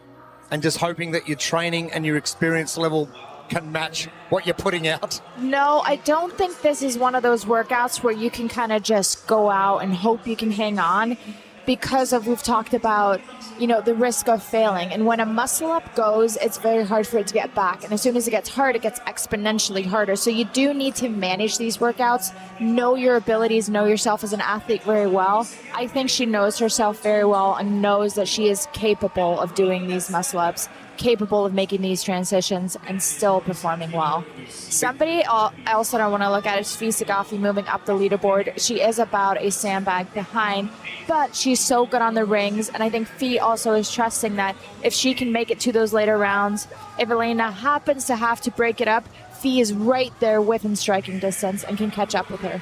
and just hoping that your training and your experience level can match what you're putting out? No, I don't think this is one of those workouts where you can kind of just go out and hope you can hang on, because of, we've talked about, you know, the risk of failing. And when a muscle up goes, it's very hard for it to get back. And as soon as it gets hard, it gets exponentially harder. So you do need to manage these workouts, know your abilities, know yourself as an athlete very well. I think she knows herself very well and knows that she is capable of doing these muscle ups, capable of making these transitions and still performing well. Somebody else that I want to look at is Fee Sagafi moving up the leaderboard. She is about a sandbag behind, but she's so good on the rings, and I think Fee also is trusting that if she can make it to those later rounds, if Elena happens to have to break it up, Fee is right there within striking distance and can catch up with her.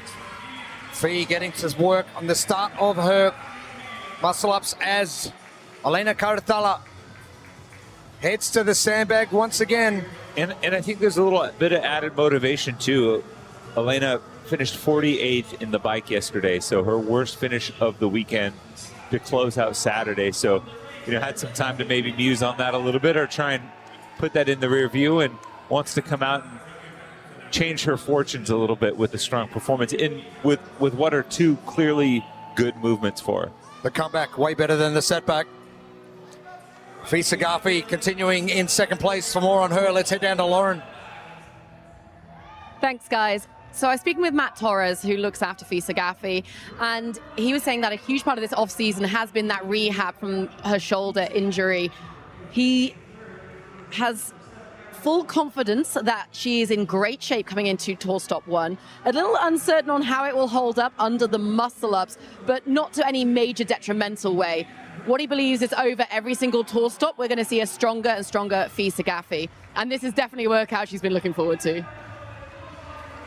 Fee getting to work on the start of her muscle ups as Elena Karatala heads to the sandbag once again. And I think there's a little bit of added motivation too. Elena finished 48th in the bike yesterday, so her worst finish of the weekend to close out Saturday. So, you know, had some time to maybe muse on that a little bit or try and put that in the rear view, and wants to come out and change her fortunes a little bit with a strong performance in with what are two clearly good movements for her. The comeback way better than the setback. Fee Sagafi continuing in second place. For more on her, let's head down to Lauren. Thanks, guys. So I was speaking with Matt Torres, who looks after Fee Sagafi, and he was saying that a huge part of this off-season has been that rehab from her shoulder injury. He has full confidence that she is in great shape coming into Tour Stop 1. A little uncertain on how it will hold up under the muscle-ups, but not to any major detrimental way. What he believes is over every single tour stop, we're going to see a stronger and stronger Fee Sagafi. And this is definitely a workout she's been looking forward to.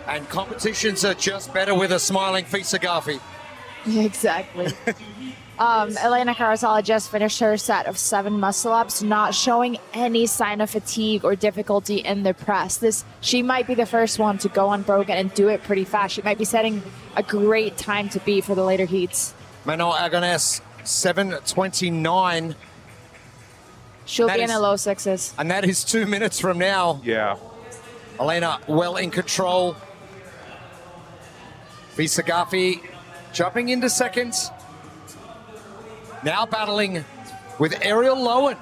And competitions are just better with a smiling Fee Sagafi. Exactly. Elena Karatala just finished her set of 7 muscle-ups, not showing any sign of fatigue or difficulty in the press. She might be the first one to go unbroken and do it pretty fast. She might be setting a great time to beat for the later heats. Manon Agones, 7:29. She'll be in the low 6s. And that is 2 minutes from now. Yeah. Elena well in control. Fee Sagafi jumping into second. Now battling with Ariel Lowen.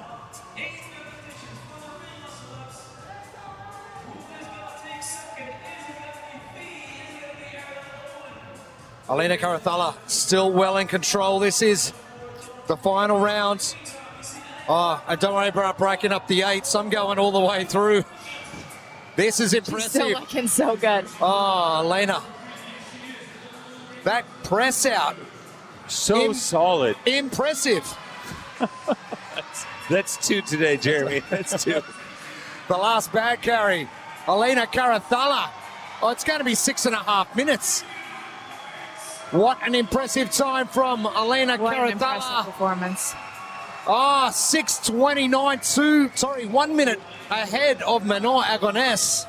Elena Karatala still well in control. This is the final round. Oh, and don't worry about breaking up the 8s. I'm going all the way through. This is impressive. She's still looking so good. Oh, Elena. That press out. So solid. Impressive. That's 2 today, Jeremy. That's 2. The last bag carry. Elena Karatala. Oh, it's going to be 6.5 minutes. What an impressive time from Elena What Karatala. an impressive performance. Oh, 6:29.2. 1 minute ahead of Manon Agones.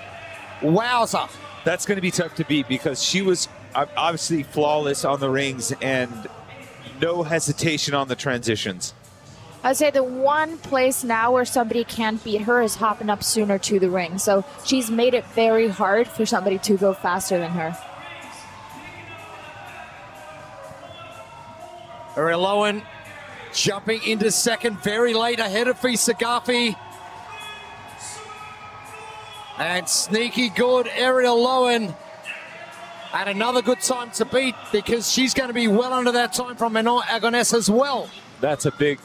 Wowza. That's going to be tough to beat because she was obviously flawless on the rings and no hesitation on the transitions. I'd say the one place now where somebody can't beat her is hopping up sooner to the ring. So she's made it very hard for somebody to go faster than her. Ariel Lowen jumping into second very late ahead of Fee Sagafi. And sneaky good Ariel Lowen And another good time to beat because she's going to be well under that time from Manon Aragonés as well. That's a big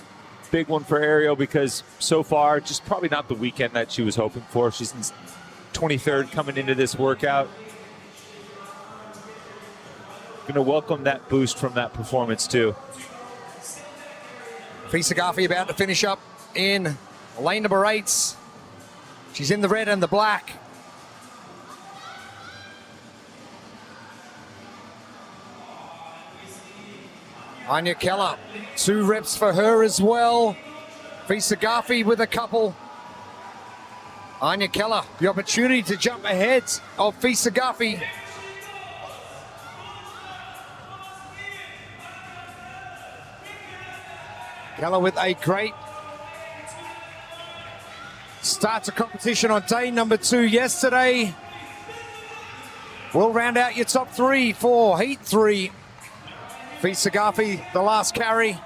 one for Ariel because so far, just probably not the weekend that she was hoping for. She's in 23rd coming into this workout. Going to welcome that boost from that performance too. Fisa Garfi about to finish up in lane number 8. She's in the red and the black. Anya Keller, 2 reps for her as well. Fisa Garfi with a couple. Anya Keller, the opportunity to jump ahead of Fisa Garfi. Keller with a great start to competition on day number 2 yesterday. We'll round out your top 3 for Heat 3. Fisa Garfi, the last carry.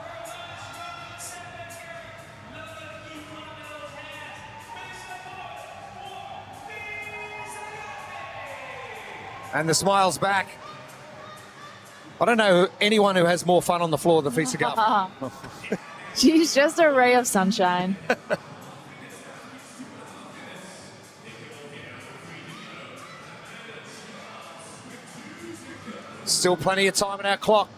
And the smile's back. I don't know anyone who has more fun on the floor than Fisa Garfi. She's just a ray of sunshine. Still plenty of time on our clock.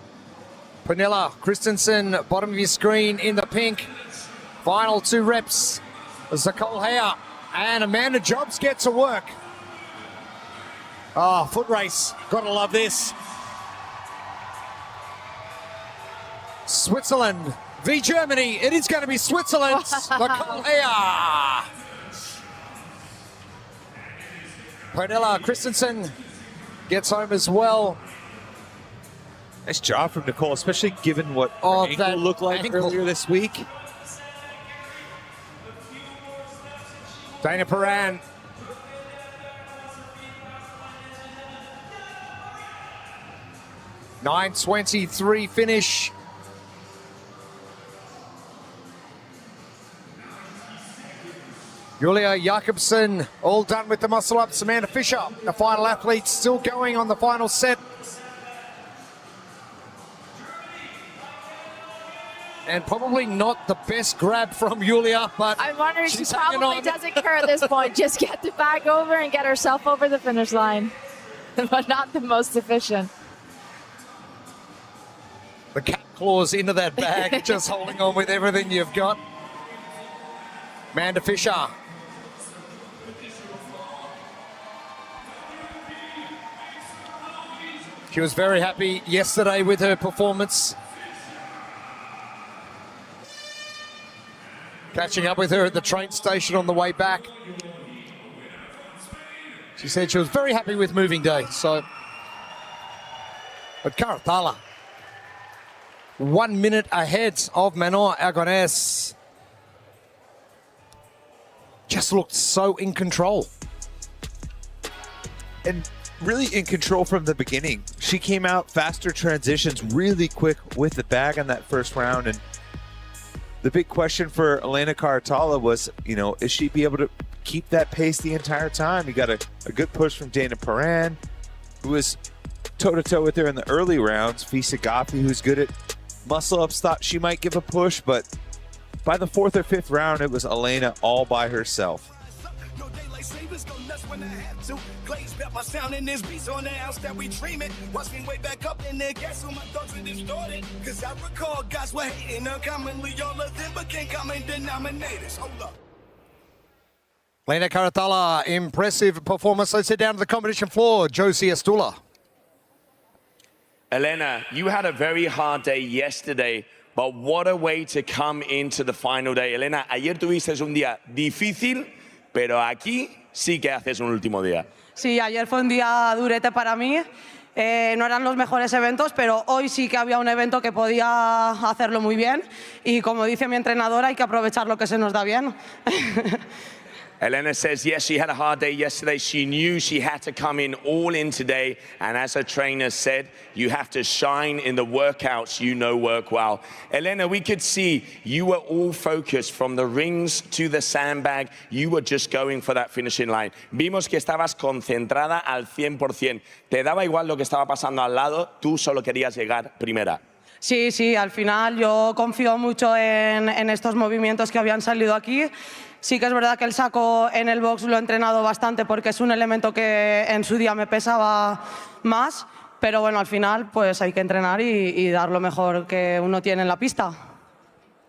Pernilla Christensen, bottom of your screen in the pink. Final 2 reps. Zacole Hare and Amanda Jobs get to work. Oh, foot race. Gotta love this. Switzerland v Germany. It is going to be Switzerland. Zacole Hare. Pernilla Christensen gets home as well. Nice job from Nicole, especially given what her ankle looked like earlier this week. Dana Perrin. .923 finish. Julia Jakobsen all done with the muscle ups. Amanda Fisher, the final athlete, still going on the final set. And probably not the best grab from Julia, but I'm wondering she she's hanging probably on. doesn't care at this point. Just get the bag over and get herself over the finish line. But not the most efficient. The cat claws into that bag, just holding on with everything you've got. Amanda Fisher. She was very happy yesterday with her performance. Catching up with her at the train station on the way back. She said she was very happy with moving day, so. But Karathala, 1 minute ahead of Manon Aragonés. Just looked so in control. And really in control from the beginning. She came out faster transitions, really quick with the bag on that first round. And the big question for Elena Karathala was, is she be able to keep that pace the entire time? You got a good push from Dana Perrin, who was toe-to-toe with her in the early rounds. Fisa Garfi, who's good at muscle-ups, thought she might give a push, but by the 4th or 5th round, it was Elena all by herself. My sound in this beats on the house that we dream it. Watch me way back up in there, guess who my thoughts are distorted. Cause I recall guys were hating uncommonly, all of them became common denominators. Hold up. Lena Karathala, impressive performance. Let's head down to the competition floor. Josie Astula. Elena, you had a very hard day yesterday, but what a way to come into the final day. Elena, ayer tuviste un día difícil, pero aquí sí que haces un último día. Sí, ayer fue un día durete para mí. No eran los mejores eventos, pero hoy sí que había un evento que podía hacerlo muy bien. Y como dice mi entrenadora, hay que aprovechar lo que se nos da bien. Elena says, yes, she had a hard day yesterday. She knew she had to come in all in today. And as her trainer said, you have to shine in the workouts you know work well. Elena, we could see you were all focused from the rings to the sandbag. You were just going for that finishing line. Vimos que estabas concentrada al 100%. Te daba igual lo que estaba pasando al lado, tú solo querías llegar primera. Sí, sí, al final yo confío mucho en estos movimientos que habían salido aquí. Sí que es verdad que el saco en el box lo he entrenado bastante porque es un elemento que en su día me pesaba más, pero bueno, al final pues hay que entrenar y dar lo mejor que uno tiene en la pista.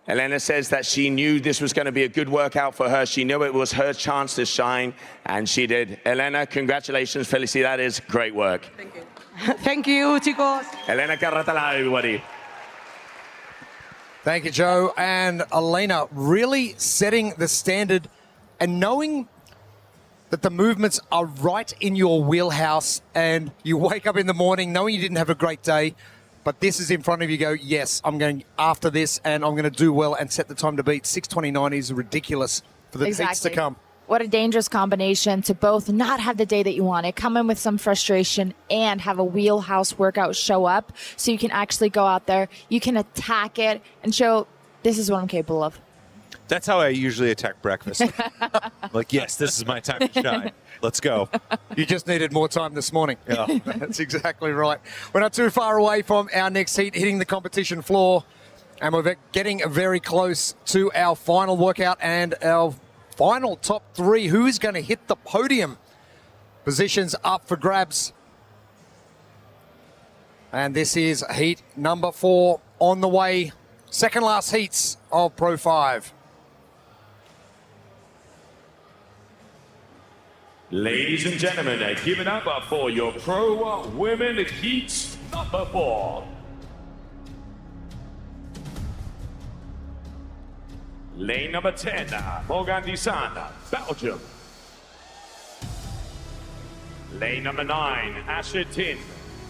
Elena says that she knew this was going to be a good workout for her. She knew it was her chance to shine, and she did. Elena, congratulations, felicidades, great work. Thank you. Thank you, chicos. Elena Carratala, everybody. Thank you, Joe. And Elena really setting the standard and knowing that the movements are right in your wheelhouse, and you wake up in the morning knowing you didn't have a great day, but this is in front of you. Go, yes, I'm going after this and I'm going to do well and set the time to beat. 6:29 is ridiculous for the heats to come. What a dangerous combination to both not have the day that you wanted, come in with some frustration, and have a wheelhouse workout show up so you can actually go out there, you can attack it, and show this is what I'm capable of. That's how I usually attack breakfast. Like, yes, this is my time to shine. Let's go. You just needed more time this morning. Yeah, that's exactly right. We're not too far away from our next heat, hitting the competition floor, and we're getting very close to our final workout and our final top three. Who is going to hit the podium? Positions up for grabs. And this is heat number 4 on the way. Second last heats of Pro 5. Ladies and gentlemen, give it up for your Pro Women Heat number 4. Lane number 10, Morgan Disan, Belgium. Lane number 9, Asher Tin,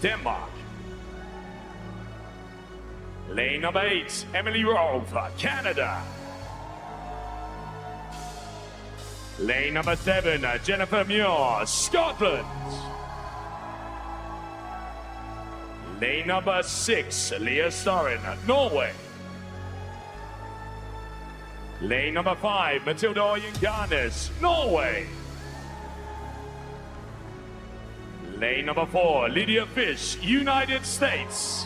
Denmark. Lane number 8, Emily Rove, Canada. Lane number 7, Jennifer Muir, Scotland. Lane number 6, Leah Storin, Norway. Lane number 5, Matilda Oyenganes, Norway. Lane number 4, Lydia Fish, United States.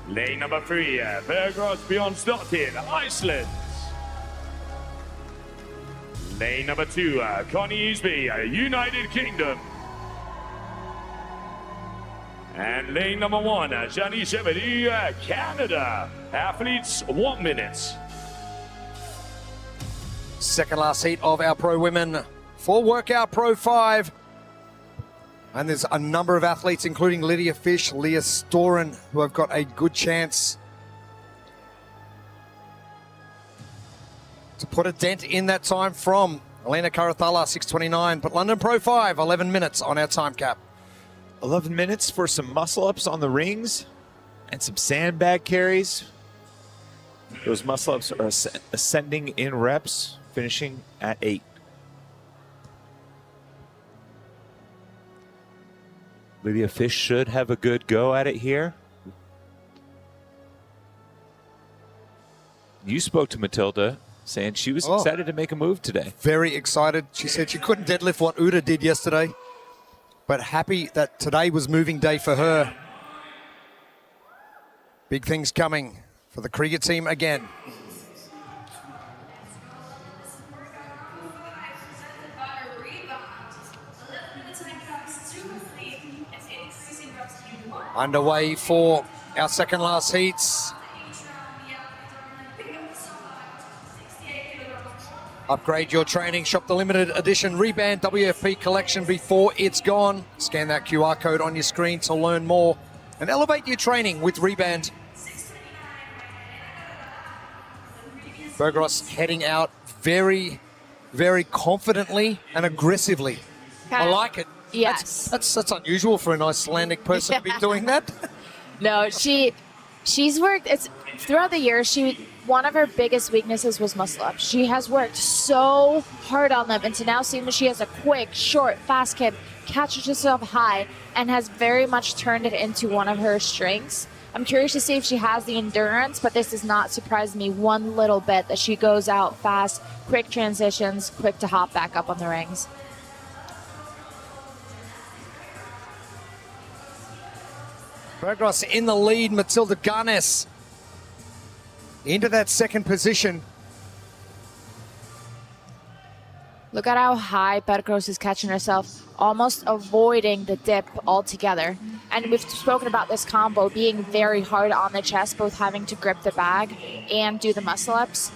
Lane number 3, Bergros Bjornsdottir, Iceland. Lane number 2, Connie Easby, United Kingdom. And lane number 1, Janice Chevalier, Canada. Athletes, 1 minute. Second last heat of our Pro Women for Workout Pro 5. And there's a number of athletes, including Lydia Fish, Leah Storin, who have got a good chance to put a dent in that time from Elena Karathala, 6:29. But London Pro 5, 11 minutes on our time cap. 11 minutes for some muscle-ups on the rings and some sandbag carries. Those muscle-ups are ascending in reps, finishing at 8. Lydia Fish should have a good go at it here. You spoke to Matilda, saying she was excited to make a move today. Very excited. She said she couldn't deadlift what Uda did yesterday, but happy that today was moving day for her. Big things coming for the Krieger team again. Underway for our second last heats. Upgrade your training. Shop the limited edition Reband WFP collection before it's gone. Scan that QR code on your screen to learn more and elevate your training with Reband. Bergros heading out very, very confidently and aggressively. I like it. Yes. That's unusual for an Icelandic person to be doing that. No, she She's worked, it's throughout the years, one of her biggest weaknesses was muscle ups. She has worked so hard on them, and to now see that she has a quick, short, fast kick, catches herself high, and has very much turned it into one of her strengths. I'm curious to see if she has the endurance, but this does not surprise me one little bit that she goes out fast, quick transitions, quick to hop back up on the rings. Bergros in the lead, Matilda Garnes into that second position. Look at how high Bergros is catching herself, almost avoiding the dip altogether. And we've spoken about this combo being very hard on the chest, both having to grip the bag and do the muscle ups.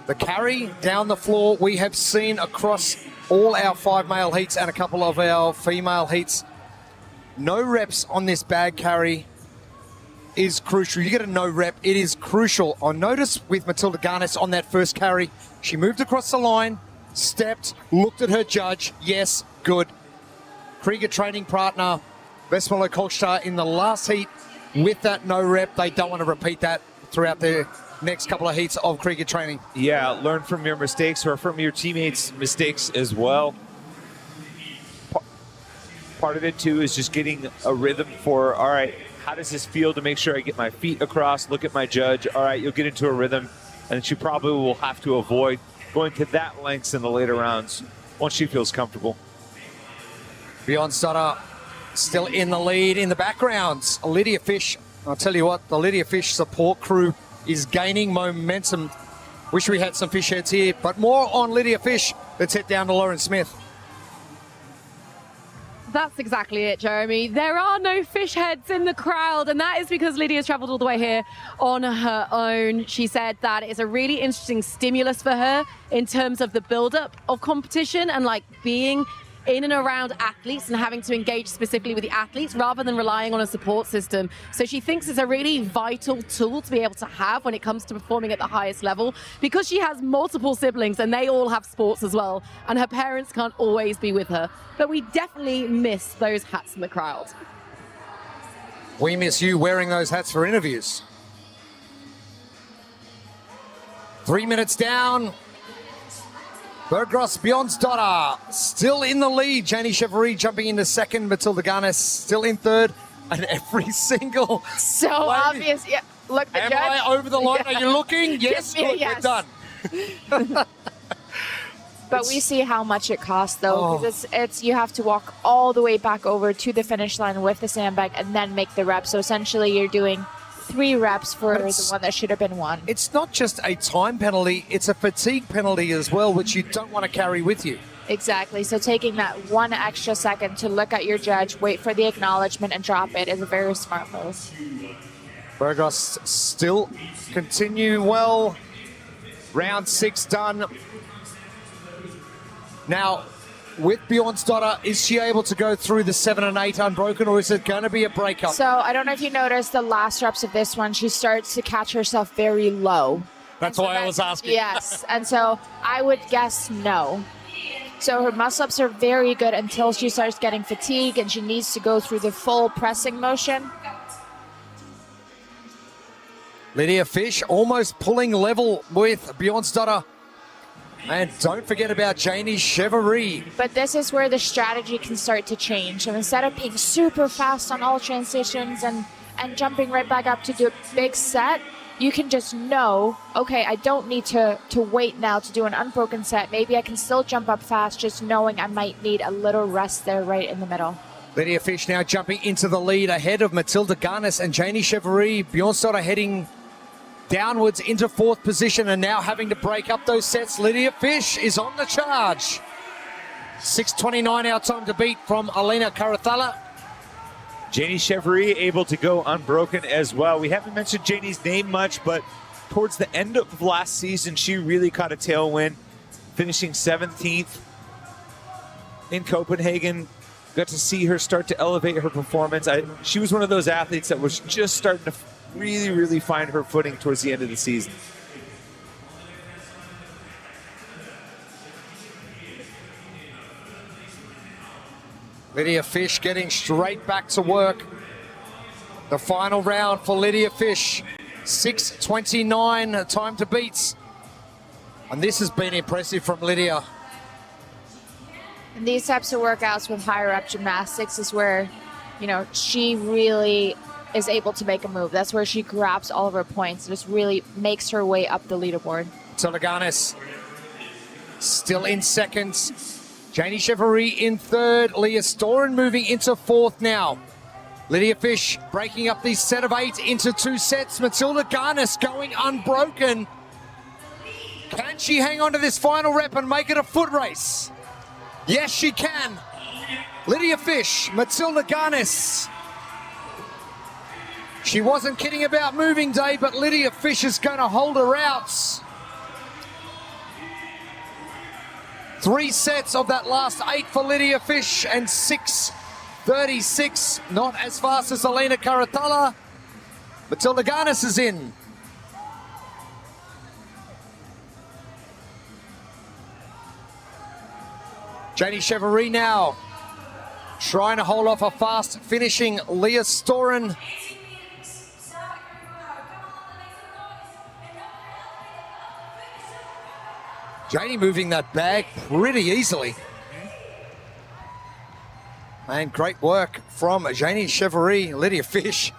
The carry down the floor we have seen across all our 5 male heats and a couple of our female heats. No reps on this bag carry is crucial. You get a no rep, it is crucial. I noticed with Matilda Garnes on that first carry, she moved across the line, stepped, looked at her judge. Yes, good. Krieger training partner, Vesmolo Kolstar in the last heat with that no rep. They don't want to repeat that throughout the next couple of heats of Krieger training. Yeah, learn from your mistakes or from your teammates' mistakes as well. Part of it too is just getting a rhythm for, all right, how does this feel, to make sure I get my feet across, look at my judge. All right, you'll get into a rhythm, and she probably will have to avoid going to that lengths in the later rounds once she feels comfortable. Bjornsdotter still in the lead in the backgrounds. Lydia Fish, I'll tell you what, the Lydia Fish support crew is gaining momentum. Wish we had some fish heads here, but more on Lydia Fish. Let's head down to Lauren Smith. That's exactly it, Jeremy. There are no fish heads in the crowd, and that is because Lydia's traveled all the way here on her own. She said that it's a really interesting stimulus for her in terms of the build-up of competition and like being in and around athletes and having to engage specifically with the athletes rather than relying on a support system. So she thinks it's a really vital tool to be able to have when it comes to performing at the highest level, because she has multiple siblings and they all have sports as well, and her parents can't always be with her. But we definitely miss those hats in the crowd. We miss you wearing those hats for interviews. 3 minutes down. Bergros Bjornsdotter still in the lead. Janie Chevrolet jumping into second. Matilda Garnes still in third. And every single... So obvious. Yeah, look, the Am judge. I over the line? Yeah. Are you looking? Yes, Give me a good, yes. we're done. But we see how much it costs, though, because it's you have to walk all the way back over to the finish line with the sandbag and then make the rep. So essentially, you're doing 3 reps for the one that should have been 1. It's not just a time penalty, it's a fatigue penalty as well, which you don't want to carry with you. Exactly. So taking that 1 extra second to look at your judge, wait for the acknowledgement, and drop it is a very smart move. Bergros still continuing well. Round 6 done. Now, with Bjornsdotter, is she able to go through the 7 and 8 unbroken, or is it going to be a breakup? So I don't know if you noticed the last reps of this one, she starts to catch herself very low. That's why I was asking. Yes, and so I would guess no. So her muscle-ups are very good until she starts getting fatigued and she needs to go through the full pressing motion. Lydia Fish almost pulling level with Bjornsdotter. And don't forget about Janie Chevrolet. But this is where the strategy can start to change. And instead of being super fast on all transitions and jumping right back up to do a big set, you can just know, okay, I don't need to wait now to do an unbroken set. Maybe I can still jump up fast, just knowing I might need a little rest there right in the middle. Lydia Fish now jumping into the lead ahead of Matilda Garnes and Janie Chevrolet. Bjornsdotter heading downwards into 4th position and now having to break up those sets. Lydia Fish is on the charge. 6:29 our time to beat from Elena Karathala. Janie Chevrolet able to go unbroken as well. We haven't mentioned Janie's name much, but towards the end of last season, she really caught a tailwind, finishing 17th in Copenhagen. Got to see her start to elevate her performance. She was one of those athletes that was just starting to really find her footing towards the end of the season. Lydia Fish getting straight back to work. The final round for Lydia Fish. 6:29 time to beat. And this has been impressive from Lydia. And these types of workouts with higher up gymnastics is where, you know, she really is able to make a move. That's where she grabs all of her points. Just really makes her way up the leaderboard. Tolaganis still in second. Janie Chevrolet in third. Leah Storen moving into fourth now. Lydia Fish breaking up the set of 8 into 2 sets. Matilda Garnis going unbroken. Can she hang on to this final rep and make it a foot race? Yes, she can. Lydia Fish, Matilda Garnis. She wasn't kidding about moving day, but Lydia Fish is going to hold her out. 3 sets of that last 8 for Lydia Fish and 6:36. Not as fast as Elena Karatala. Matilda Garnis is in. Janie Chevrolet now trying to hold off a fast finishing Leah Storen. Janie moving that bag pretty easily. And great work from Janie Chevrolet, Lydia Fish.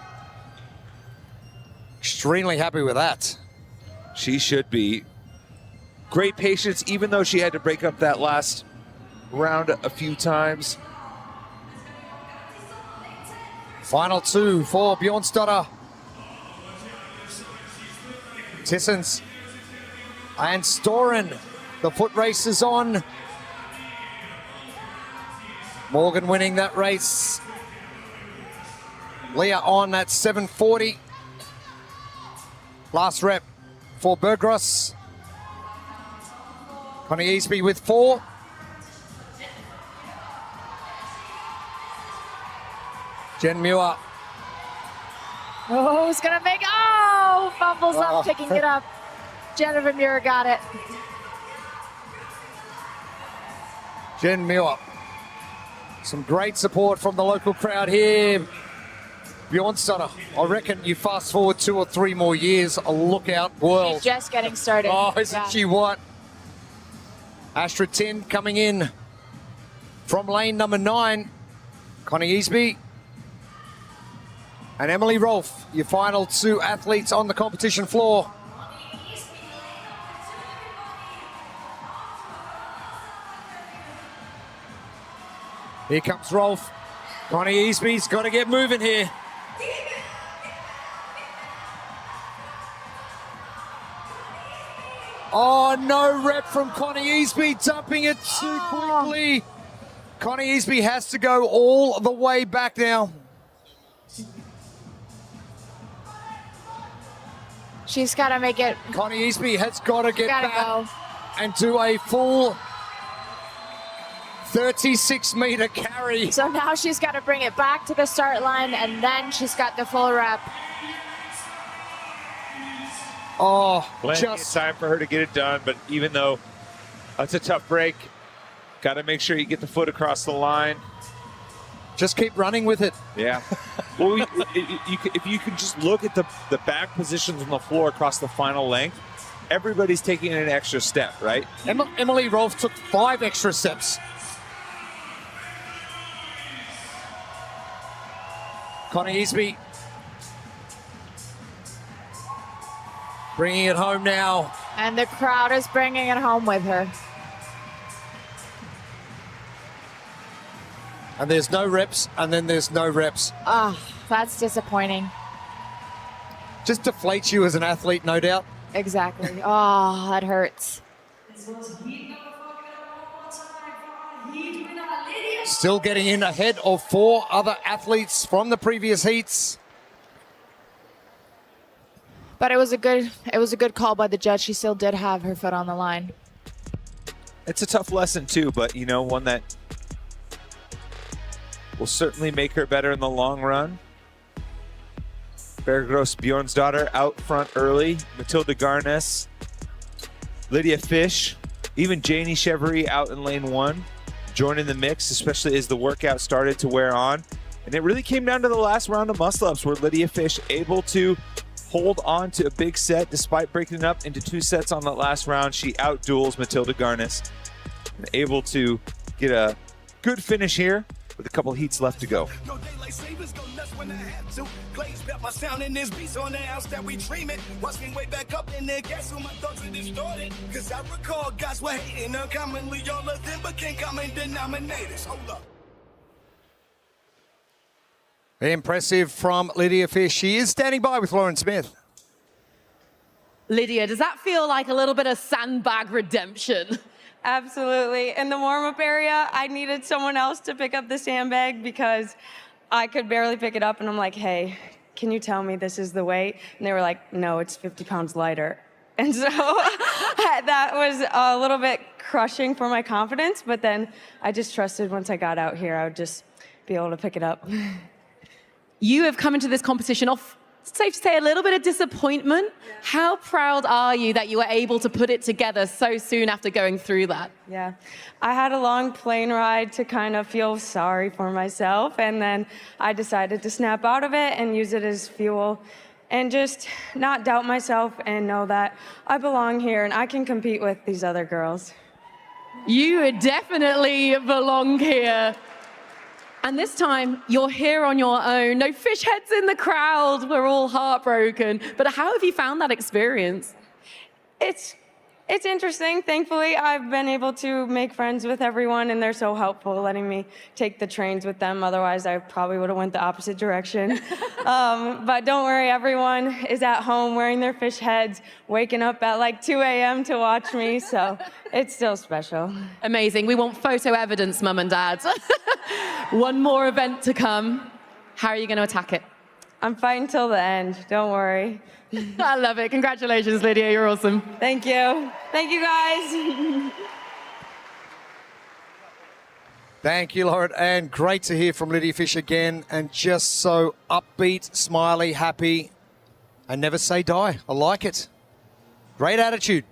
Extremely happy with that. She should be. Great patience, even though she had to break up that last round a few times. Final 2 for Bjornsdotter. Tissens and Storen. The foot race is on. Morgan winning that race. Leah on at 7:40. Last rep for Bergros. Connie Easby with 4. Jen Muir. Oh, who's gonna make, oh, fumbles up, picking it up. Jennifer Muir got it. Jen Muir. Some great support from the local crowd here. Bjornsdotter, I reckon you fast forward 2 or 3 more years, a lookout world. She's just getting started. Oh, isn't she what? Astrid Tin coming in from lane number 9. Connie Easby and Emily Rolfe, your final 2 athletes on the competition floor. Here comes Rolfe. Connie Easby's got to get moving here. Oh, no rep from Connie Easby, dumping it too quickly. Connie Easby has to go all the way back now. She's got to make it. Connie Easby has got to get back go. and do a full 36-meter carry. So now she's got to bring it back to the start line, and then she's got the full rep. Oh, plenty of time for her to get it done, but even though that's a tough break, got to make sure you get the foot across the line. Just keep running with it. Yeah. Well, if you can just look at the back positions on the floor across the final length, everybody's taking an extra step, right? Emily Rolfe took 5 extra steps. Connie Easby bringing it home now. And the crowd is bringing it home with her. And there's no reps, and then there's no reps. Oh, that's disappointing. Just deflates you as an athlete, no doubt. Exactly. Oh, that hurts. Still getting in ahead of 4 other athletes from the previous heats. But it was a good call by the judge. She still did have her foot on the line. It's a tough lesson too, but you know, one that will certainly make her better in the long run. Bergros Bjornsdotter out front early. Matilda Garnes, Lydia Fish, even Janie Chevrolet out in lane 1, joining the mix, especially as the workout started to wear on. And it really came down to the last round of muscle-ups where Lydia Fish able to hold on to a big set despite breaking it up into 2 sets on that last round. She outduels Matilda Garnis and able to get a good finish here with a couple heats left to go. No daylight savings, go nuts when I have to. Glaze up my sound in this beats on the house that we dream it. Watch me way back up in there, guess who my thoughts are distorted. Cause I recall guys were hating uncommonly, all of them became common denominators. Hold up. Impressive from Lydia Fish. She is standing by with Lauren Smith. Lydia, does that feel like a little bit of sandbag redemption? Absolutely. In the warm-up area, I needed someone else to pick up the sandbag because I could barely pick it up. And I'm like, hey, can you tell me this is the weight? And they were like, no, it's 50 pounds lighter. And so that was a little bit crushing for my confidence. But then I just trusted once I got out here, I would just be able to pick it up. You have come into this competition off, safe to say, a little bit of disappointment. Yeah. How proud are you that you were able to put it together so soon after going through that? Yeah, I had a long plane ride to kind of feel sorry for myself, and then I decided to snap out of it and use it as fuel and just not doubt myself and know that I belong here and I can compete with these other girls. You definitely belong here. And this time, you're here on your own. No fish heads in the crowd. We're all heartbroken. But how have you found that experience? It's interesting. Thankfully, I've been able to make friends with everyone, and they're so helpful, letting me take the trains with them. Otherwise, I probably would have went the opposite direction. But don't worry, everyone is at home wearing their fish heads, waking up at like 2 a.m. to watch me, so it's still special. Amazing. We want photo evidence, Mum and Dad. One more event to come. How are you going to attack it? I'm fighting till the end. Don't worry. I love it. Congratulations, Lydia. You're awesome. Thank you. Thank you, guys. Thank you, Lauren. And great to hear from Lydia Fish again. And just so upbeat, smiley, happy, and never say die. I like it. Great attitude.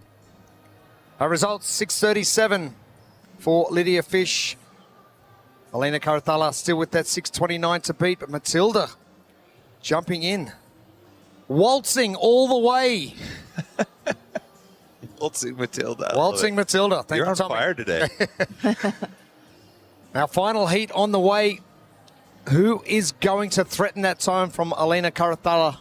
Our results, 6:37 for Lydia Fish. Elena Karathala still with that 6:29 to beat, but Matilda jumping in. Waltzing all the way. Waltzing Matilda. Waltzing Matilda. Thank You're you, on Tommy. fire today. Our final heat on the way. Who is going to threaten that time from Elena Karathala?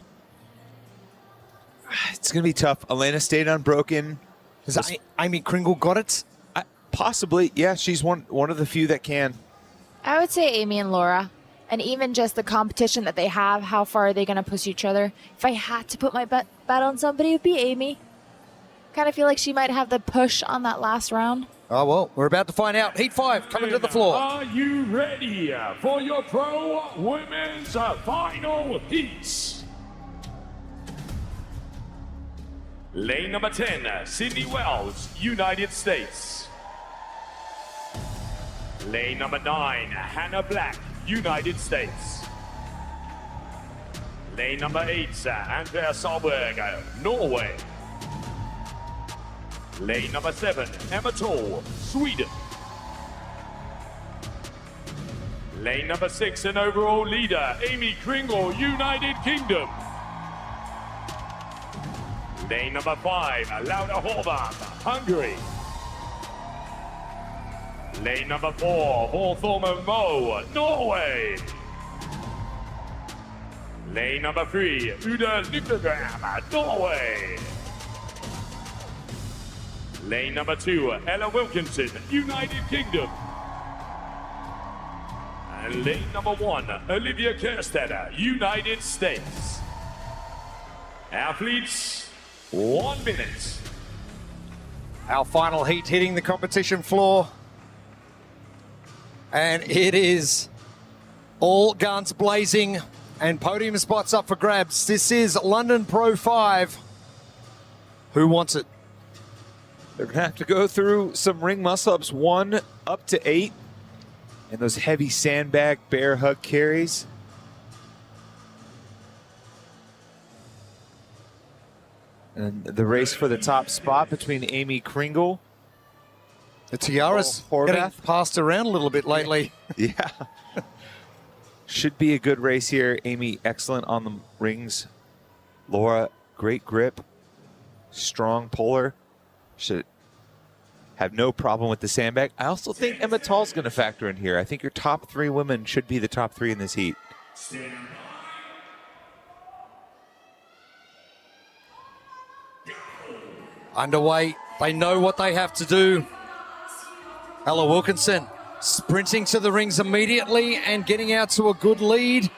It's going to be tough. Elena stayed unbroken. Has Amy Kringle got it? Possibly. Yeah, she's one of the few that can. I would say Amy and Laura. And even just the competition that they have, how far are they going to push each other? If I had to put my bet on somebody, it would be Amy. Kind of feel like she might have the push on that last round. Oh, well, we're about to find out. Heat 5 coming to the floor. Are you ready for your pro women's final heats? Lane number 10, Sydney Wells, United States. Lane number 9, Hannah Black, United States. Lane number 8, Andrea Solberg, Norway. Lane number 7, Emma Toll, Sweden. Lane number 6, and overall leader, Amy Kringle, United Kingdom. Lane number 5, Laura Horvath, Hungary. Lane number 4, Volthormer Mo, Norway. Lane number 3, Uda Nyklagram, Norway. Lane number 2, Ella Wilkinson, United Kingdom. And lane number 1, Olivia Kerstetter, United States. Athletes, 1 minute. Our final heat hitting the competition floor. And it is all guns blazing and podium spots up for grabs. This is London Pro 5. Who wants it? They're going to have to go through some ring muscle-ups, 1 up to 8. And those heavy sandbag bear hug carries. And the race for the top spot between Amy Kringle. The tiara's getting passed around a little bit lately. Yeah. Should be a good race here. Amy, excellent on the rings. Laura, great grip. Strong puller. Should have no problem with the sandbag. I also think Emma Tall's going to factor in here. I think your top 3 women should be the top 3 in this heat. Underway. They know what they have to do. Ella Wilkinson sprinting to the rings immediately and getting out to a good lead.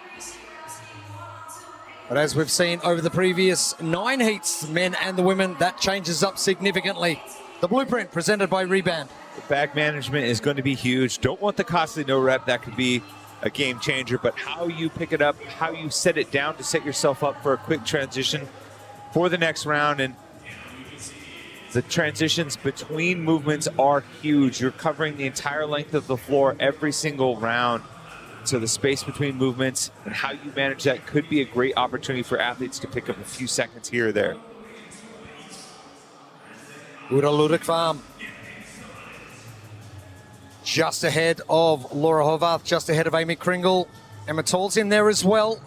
But as we've seen over the previous 9 heats, men and the women, that changes up significantly. The blueprint presented by Reband. The bag management is going to be huge. Don't want the costly no rep. That could be a game changer, but how you pick it up, how you set it down to set yourself up for a quick transition for the next round. And the transitions between movements are huge. You're covering the entire length of the floor every single round. So the space between movements and how you manage that could be a great opportunity for athletes to pick up a few seconds here or there. Uda Ludwig just ahead of Laura Horvath, just ahead of Amy Kringle. Emma Tall's in there as well.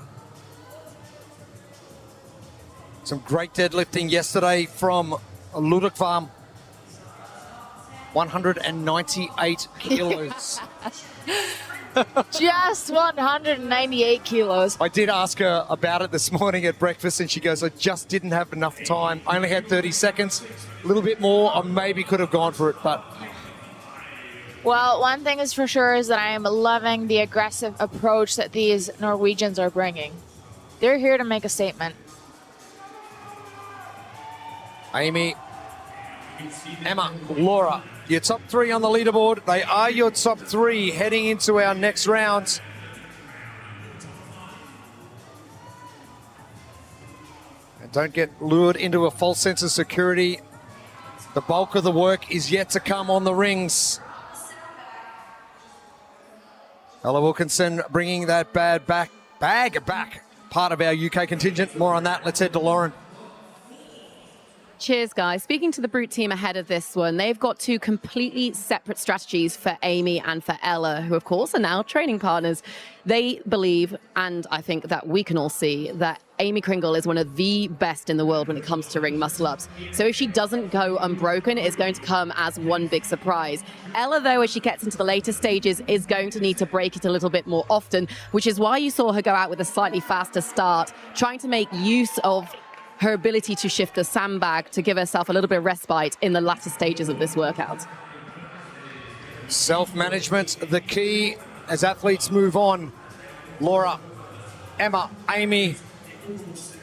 Some great deadlifting yesterday from Ludwig 198 kilos. Just 198 kilos. I did ask her about it this morning at breakfast, and she goes, I just didn't have enough time. I only had 30 seconds. A little bit more, I maybe could have gone for it, but... Well, one thing is for sure is that I am loving the aggressive approach that these Norwegians are bringing. They're here to make a statement. Amy, Emma, Laura, your top 3 on the leaderboard. They are your top 3 heading into our next round. And don't get lured into a false sense of security. The bulk of the work is yet to come on the rings. Ella Wilkinson bringing that bag back, part of our UK contingent. More on that. Let's head to Lauren. Cheers, guys. Speaking to the Brute team ahead of this one, they've got 2 completely separate strategies for Amy and for Ella, who, of course, are now training partners. They believe, and I think that we can all see, that Amy Kringle is one of the best in the world when it comes to ring muscle-ups. So if she doesn't go unbroken, it's going to come as one big surprise. Ella, though, as she gets into the later stages, is going to need to break it a little bit more often, which is why you saw her go out with a slightly faster start, trying to make use of her ability to shift the sandbag to give herself a little bit of respite in the latter stages of this workout. Self-management, the key as athletes move on. Laura, Emma, Amy,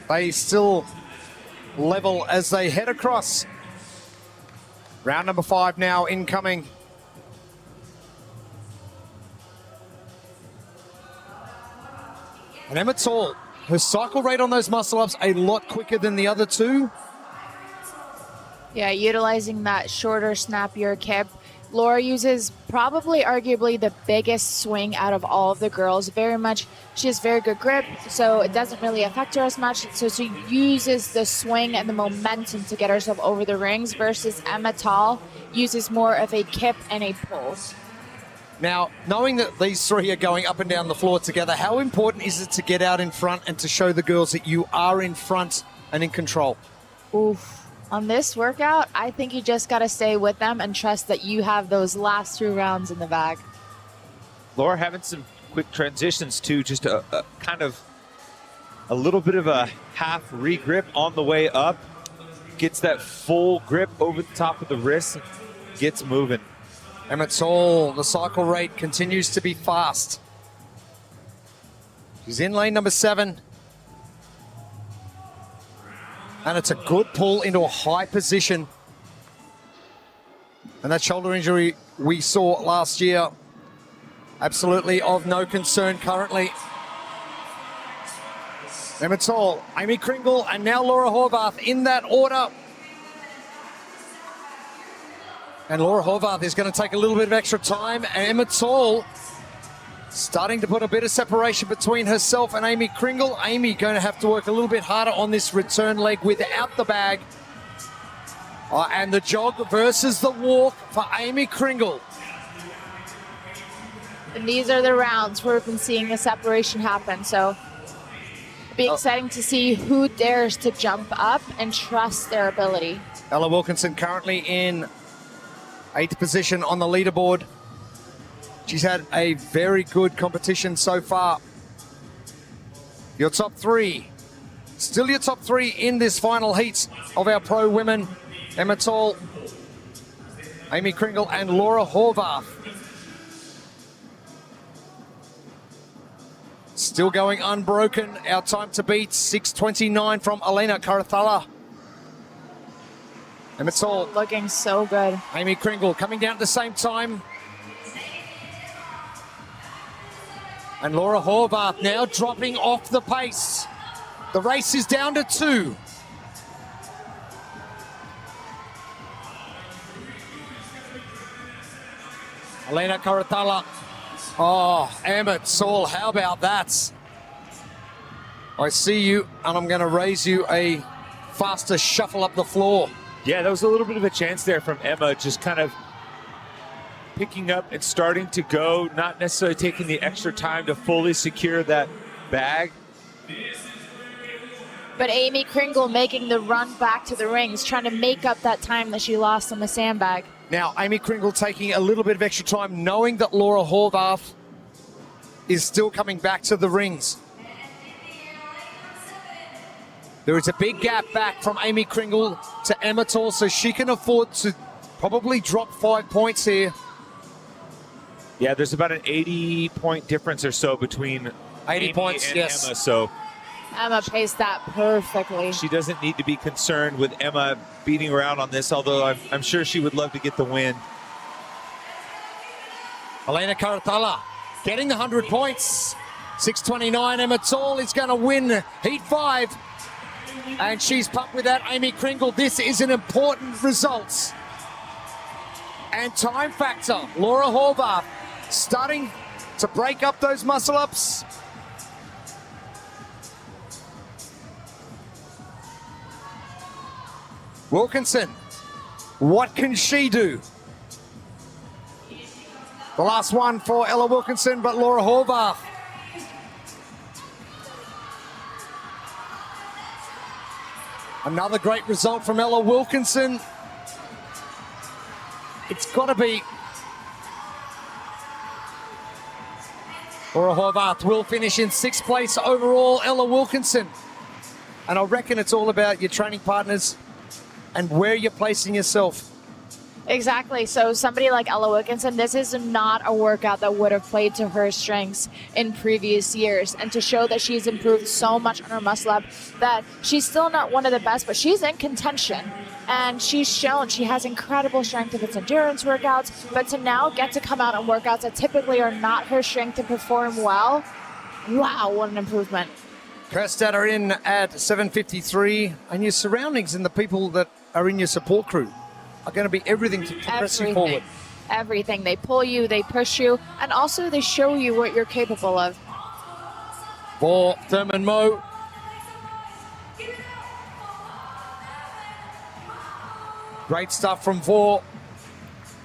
they still level as they head across. Round number 5 now incoming. And Emma Tall, her cycle rate on those muscle-ups a lot quicker than the other 2. Yeah, utilizing that shorter, snappier kip. Laura uses probably arguably the biggest swing out of all of the girls. She has very good grip, so it doesn't really affect her as much. So she uses the swing and the momentum to get herself over the rings, versus Emma Tall uses more of a kip and a pull. Now, knowing that these 3 are going up and down the floor together, how important is it to get out in front and to show the girls that you are in front and in control? Oof. On this workout, I think you just got to stay with them and trust that you have those last 2 rounds in the bag. Laura having some quick transitions too, just a kind of a little bit of a half re-grip on the way up. Gets that full grip over the top of the wrist, gets moving. Emma Tall, the cycle rate continues to be fast. She's in lane number 7. And it's a good pull into a high position. And that shoulder injury we saw last year, absolutely of no concern currently. Emma Tall, Amy Kringle, and now Laura Horvath in that order. And Laura Horvath is going to take a little bit of extra time. And Emma Tall starting to put a bit of separation between herself and Amy Kringle. Amy going to have to work a little bit harder on this return leg without the bag. And the jog versus the walk for Amy Kringle. And these are the rounds where we've been seeing the separation happen. So it'll be exciting to see who dares to jump up and trust their ability. Ella Wilkinson currently in 8th position on the leaderboard. She's had a very good competition so far. Your top three, still your top three in this final heat of our pro women. Emma Tall, Amy Kringle and Laura Horvath. Still going unbroken. Our time to beat, 6:29 from Elena Karathala. Emma Tall. Looking so good. Amy Kringle coming down at the same time. And Laura Horvath now dropping off the pace. The race is down to 2. Elena Karathala. Oh, Emma Tall, how about that? I see you, and I'm going to raise you a faster shuffle up the floor. Yeah, that was a little bit of a chance there from Emma, just kind of picking up and starting to go, not necessarily taking the extra time to fully secure that bag. But Amy Kringle making the run back to the rings, trying to make up that time that she lost on the sandbag. Now, Amy Kringle taking a little bit of extra time, knowing that Laura Horvath is still coming back to the rings. There is a big gap back from Amy Kringle to Emma Tall, so she can afford to probably drop 5 points here. Yeah, there's about an 80-point difference or so between 80 Amy points, and yes. Emma, so Emma paced that perfectly. she doesn't need to be concerned with Emma beating around on this, although I'm sure she would love to get the win. Elena Karathala getting the 100 points. 6:29, Emma Tall is going to win Heat 5. And she's pumped with that, Amy Kringle. This is an important result. And time factor, Laura Horvath starting to break up those muscle-ups. Wilkinson, what can she do? The last one for Ella Wilkinson, but Laura Horvath. Another great result from Ella Wilkinson. It's got to be. Laura Horvath will finish in 6th place overall, Ella Wilkinson. And I reckon it's all about your training partners and where you're placing yourself. Exactly. So somebody like Ella Wilkinson, this is not a workout that would have played to her strengths in previous years. And to show that she's improved so much on her muscle up, that she's still not one of the best, but she's in contention. And she's shown she has incredible strength if it's endurance workouts, but to now get to come out on workouts that typically are not her strength to perform well, wow, what an improvement. Kerstad are in at 7:53, and your surroundings and the people that are in your support crew are going to be everything to press you forward. Everything. They pull you, they push you, and also they show you what you're capable of. For Thurman Moe. Great stuff from Vor.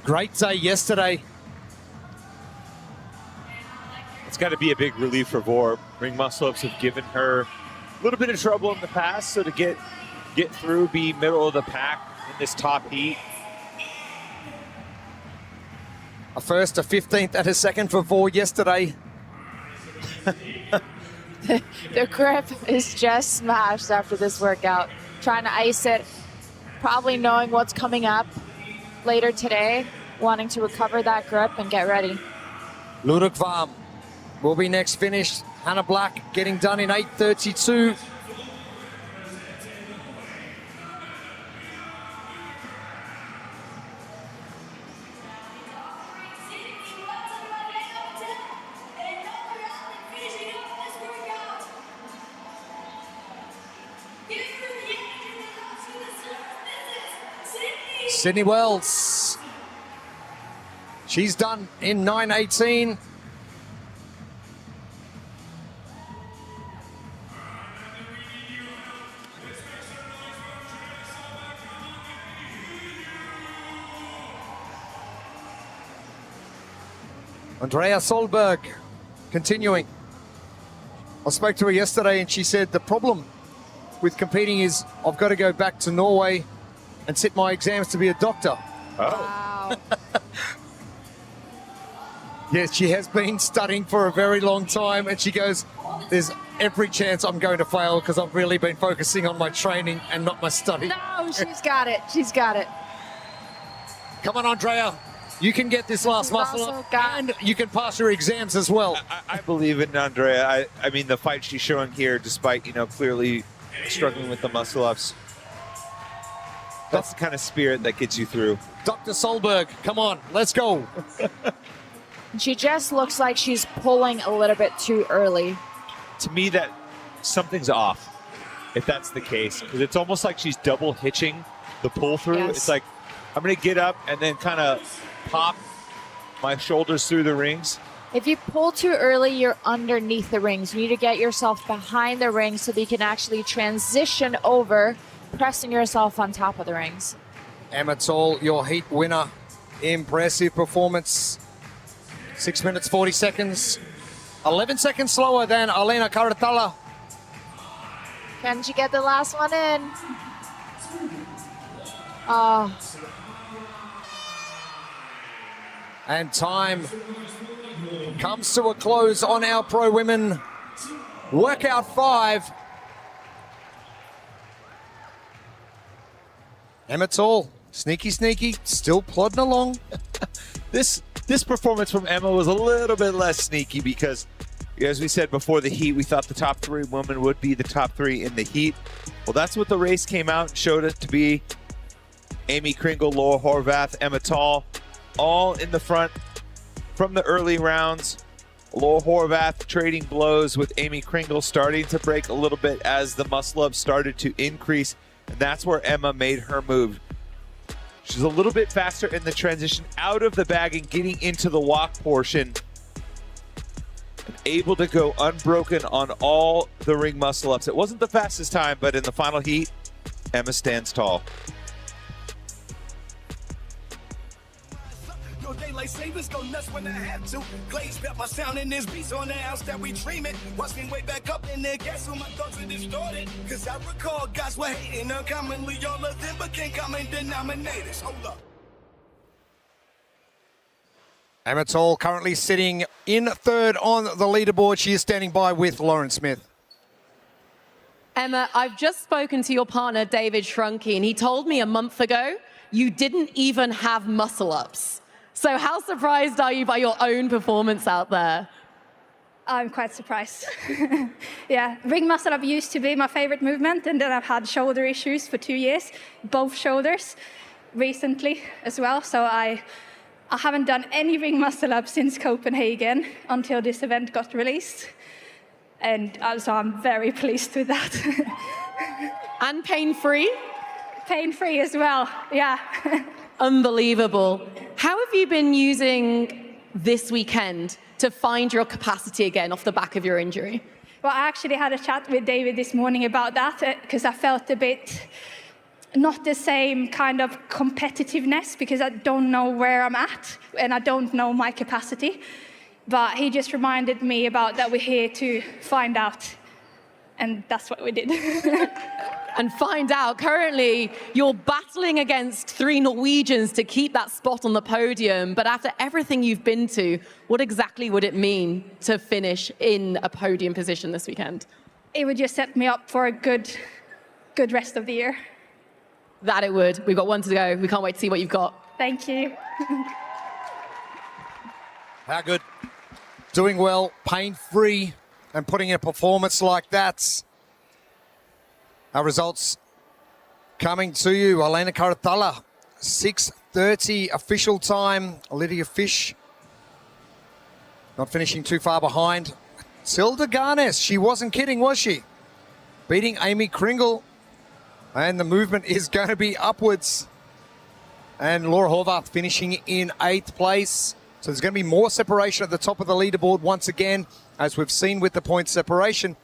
Great day yesterday. It's got to be a big relief for Vor. Ring muscle-ups have given her a little bit of trouble in the past, so to get through, be middle of the pack in this top heat. A first, a 15th, and a second for Vor yesterday. The grip is just smashed after this workout. Trying to ice it, probably knowing what's coming up later today, wanting to recover that grip and get ready. Ludwig Varm will be next finished. Hannah Black getting done in 8:32. Sydney Wells. She's done in 9:18. Andrea Solberg continuing. I spoke to her yesterday and she said the problem with competing is I've got to go back to Norway and sit my exams to be a doctor. Oh. Wow. Yes, she has been studying for a very long time and she goes, there's every chance I'm going to fail because I've really been focusing on my training and not my study. No, she's got it. She's got it. Come on, Andrea. You can get this last muscle also up got- and you can pass your exams as well. I believe in Andrea. I mean, the fight she's showing here, despite, clearly struggling with the muscle ups, that's the kind of spirit that gets you through. Dr. Solberg, come on, let's go. She just looks like she's pulling a little bit too early. To me, that something's off, if that's the case, because it's almost like she's double hitching the pull through. Yes. It's like, I'm going to get up and then kind of pop my shoulders through the rings. If you pull too early, you're underneath the rings. You need to get yourself behind the rings so that you can actually transition over, pressing yourself on top of the rings. Emma Tall, your heat winner. Impressive performance. 6 minutes, 40 seconds. 11 seconds slower than Elena Karatala. Can she get the last one in? Oh. And time comes to a close on our pro women. Workout 5. Emma Tall, sneaky, still plodding along. This performance from Emma was a little bit less sneaky because, as we said before the heat, we thought the top 3 women would be the top 3 in the heat. Well, that's what the race came out and showed it to be. Amy Kringle, Laura Horvath, Emma Tall, all in the front from the early rounds. Laura Horvath trading blows with Amy Kringle, starting to break a little bit as the muscle ups started to increase. And that's where Emma made her move. She's a little bit faster in the transition out of the bag and getting into the walk portion. And able to go unbroken on all the ring muscle ups. It wasn't the fastest time, but in the final heat, Emma stands tall. Yo, daylight savers go nuts when I have to. Glaze pepper sound in this beats on the house that we dream it. Watch me way back up in there, guess who my thoughts are distorted. Cause I recall guys were hating uncommonly, all of them became common denominators. Hold up. Emma Tall currently sitting in 3rd on the leaderboard. She is standing by with Lauren Smith. Emma, I've just spoken to your partner, David Shrunky, and he told me a month ago you didn't even have muscle ups. So how surprised are you by your own performance out there? I'm quite surprised. Yeah, ring muscle up used to be my favorite movement, and then I've had shoulder issues for 2 years, both shoulders, recently as well. So I haven't done any ring muscle up since Copenhagen until this event got released. And also I'm very pleased with that. And pain-free? Pain-free as well, yeah. Unbelievable. How have you been using this weekend to find your capacity again off the back of your injury? Well, I actually had a chat with David this morning about that because I felt a bit not the same kind of competitiveness because I don't know where I'm at and I don't know my capacity. But he just reminded me about that we're here to find out. And that's what we did. And find out, currently, you're battling against 3 Norwegians to keep that spot on the podium. But after everything you've been to, what exactly would it mean to finish in a podium position this weekend? It would just set me up for a good rest of the year. That it would. We've got 1 to go. We can't wait to see what you've got. Thank you. How good. Doing well, pain-free, and putting in a performance like that. Our results coming to you. Elena Karatala, 6:30 official time. Lydia Fish not finishing too far behind. Tilda Garnes, she wasn't kidding, was she? Beating Amy Kringle. And the movement is going to be upwards. And Laura Horvath finishing in 8th place. So there's going to be more separation at the top of the leaderboard once again, as we've seen with the point separation.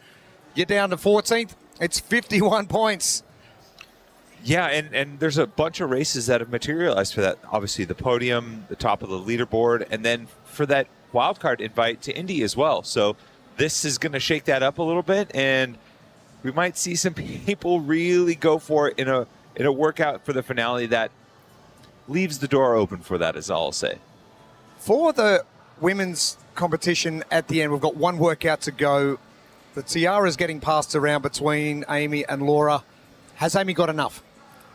Get down to 14th. It's 51 points. Yeah, and there's a bunch of races that have materialized for that. Obviously, the podium, the top of the leaderboard, and then for that wildcard invite to Indy as well. So this is going to shake that up a little bit, and we might see some people really go for it in a workout for the finale that leaves the door open for that, is all I'll say. For the women's competition at the end, we've got one workout to go. The tiara is getting passed around between Amy and Laura. Has Amy got enough?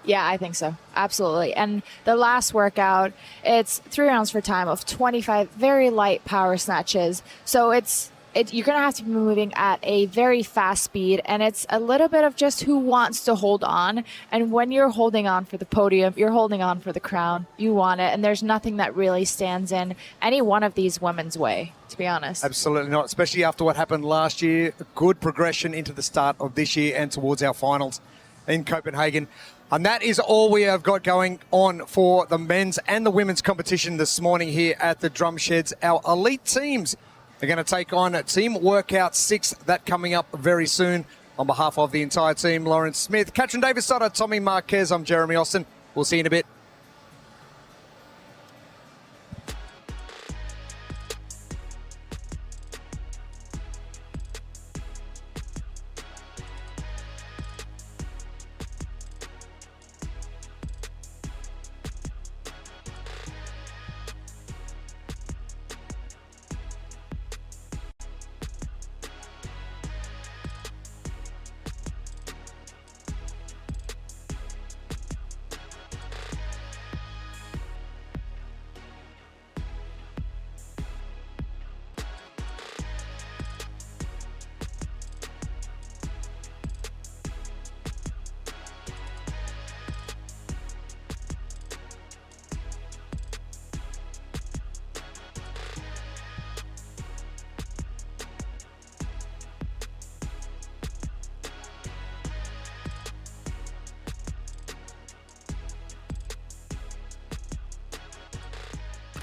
Yeah, I think so. Absolutely. And the last workout, it's 3 rounds for time of 25 very light power snatches. So you're going to have to be moving at a very fast speed, and it's a little bit of just who wants to hold on. And when you're holding on for the podium, you're holding on for the crown. You want it, and there's nothing that really stands in any one of these women's way, to be honest. Absolutely not, especially after what happened last year. A good progression into the start of this year and towards our finals in Copenhagen. And that is all we have got going on for the men's and the women's competition this morning here at the Drumsheds. Our elite teams are going to take on Team Workout 6, that coming up very soon. On behalf of the entire team, Lauren Smith, Katrin Davis-Sutter, Tommy Marquez, I'm Jeremy Austin. We'll see you in a bit.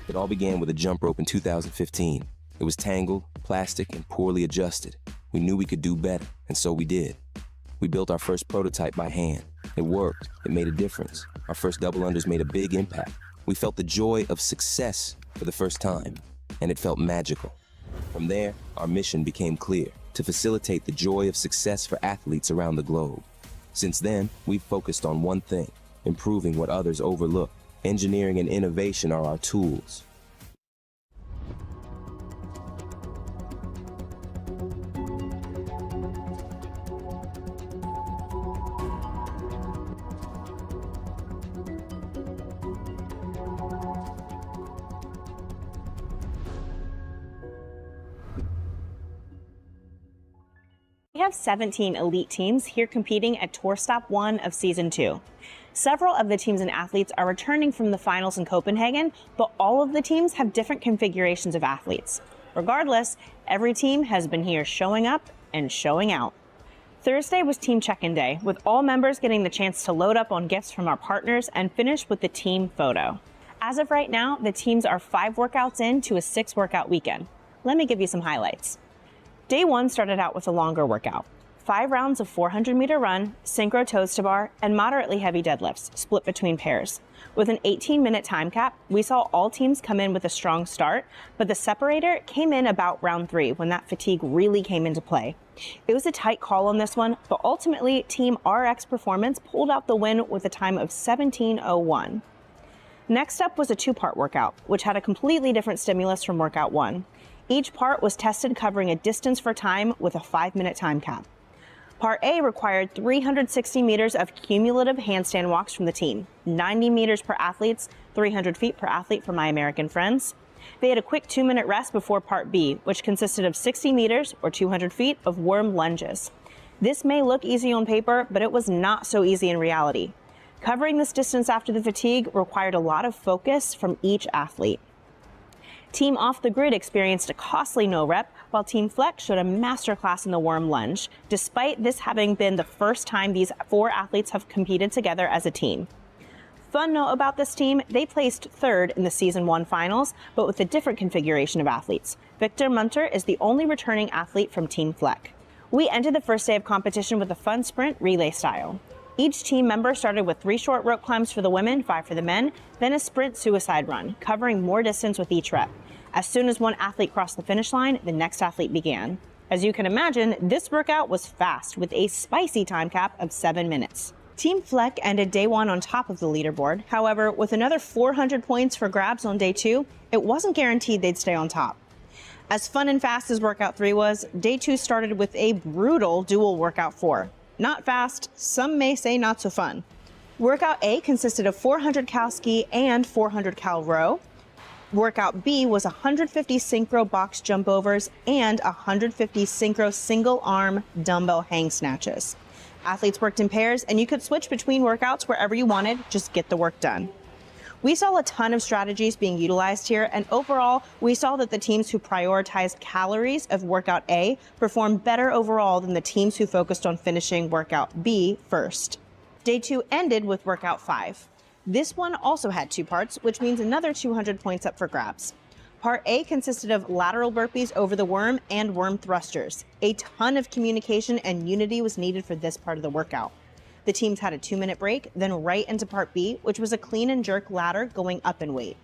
It all began with a jump rope in 2015. It was tangled, plastic, and poorly adjusted. We knew we could do better, and so we did. We built our first prototype by hand. It worked. It made a difference. Our first double unders made a big impact. We felt the joy of success for the first time, and it felt magical. From there, our mission became clear: to facilitate the joy of success for athletes around the globe. Since then, we've focused on one thing: improving what others overlook. Engineering and innovation are our tools. We have 17 elite teams here competing at Tour Stop 1 of Season 2. Several of the teams and athletes are returning from the finals in Copenhagen, but all of the teams have different configurations of athletes. Regardless, every team has been here showing up and showing out. Thursday was team check-in day, with all members getting the chance to load up on gifts from our partners and finish with the team photo. As of right now, the teams are 5 workouts into a 6 workout weekend. Let me give you some highlights. Day 1 started out with a longer workout. 5 rounds of 400-meter run, synchro toes to bar, and moderately heavy deadlifts, split between pairs. With an 18-minute time cap, we saw all teams come in with a strong start, but the separator came in about round 3 when that fatigue really came into play. It was a tight call on this one, but ultimately, Team RX Performance pulled out the win with a time of 17:01. Next up was a 2-part workout, which had a completely different stimulus from workout 1. Each part was tested covering a distance for time with a 5-minute time cap. Part A required 360 meters of cumulative handstand walks from the team, 90 meters per athletes, 300 feet per athlete for my American friends. They had a quick 2-minute rest before Part B, which consisted of 60 meters or 200 feet of worm lunges. This may look easy on paper, but it was not so easy in reality. Covering this distance after the fatigue required a lot of focus from each athlete. Team Off the Grid experienced a costly no rep, while Team Flex showed a masterclass in the worm lunge, despite this having been the first time these 4 athletes have competed together as a team. Fun note about this team, they placed 3rd in the Season 1 finals, but with a different configuration of athletes. Victor Munter is the only returning athlete from Team Fleck. We ended the first day of competition with a fun sprint relay style. Each team member started with 3 short rope climbs for the women, 5 for the men, then a sprint suicide run, covering more distance with each rep. As soon as one athlete crossed the finish line, the next athlete began. As you can imagine, this workout was fast with a spicy time cap of 7 minutes. Team Fleck ended day 1 on top of the leaderboard. However, with another 400 points for grabs on day 2, it wasn't guaranteed they'd stay on top. As fun and fast as workout 3 was, day 2 started with a brutal dual workout 4. Not fast, some may say not so fun. Workout A consisted of 400 cal ski and 400 cal row. Workout B was 150 synchro box jump overs and 150 synchro single arm dumbbell hang snatches. Athletes worked in pairs and you could switch between workouts wherever you wanted, just get the work done. We saw a ton of strategies being utilized here, and overall, we saw that the teams who prioritized calories of workout A performed better overall than the teams who focused on finishing workout B first. Day 2 ended with workout 5. This one also had 2 parts, which means another 200 points up for grabs. Part A consisted of lateral burpees over the worm and worm thrusters. A ton of communication and unity was needed for this part of the workout. The teams had a 2-minute break, then right into Part B, which was a clean and jerk ladder going up in weight.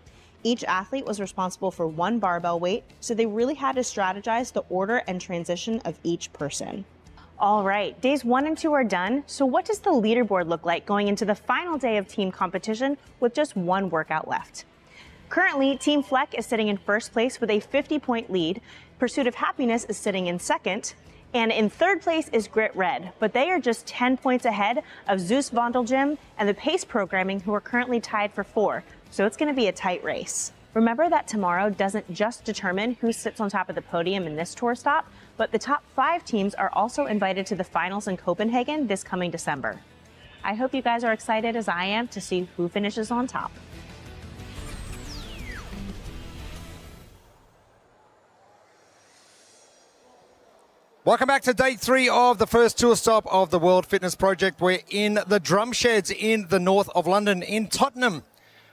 Each athlete was responsible for 1 barbell weight, so they really had to strategize the order and transition of each person. All right, days 1 and 2 are done, so what does the leaderboard look like going into the final day of team competition with just 1 workout left? Currently, Team Fleck is sitting in first place with a 50-point lead. Pursuit of Happiness is sitting in second. And in third place is Grit Red, but they are just 10 points ahead of Zeus Vondelgym and the Pace Programming, who are currently tied for 4. So it's going to be a tight race. Remember that tomorrow doesn't just determine who sits on top of the podium in this tour stop, but the top 5 teams are also invited to the finals in Copenhagen this coming December. I hope you guys are excited as I am to see who finishes on top. Welcome back to day 3 of the first tour stop of the World Fitness Project. We're in the Drumsheds in the north of London in Tottenham.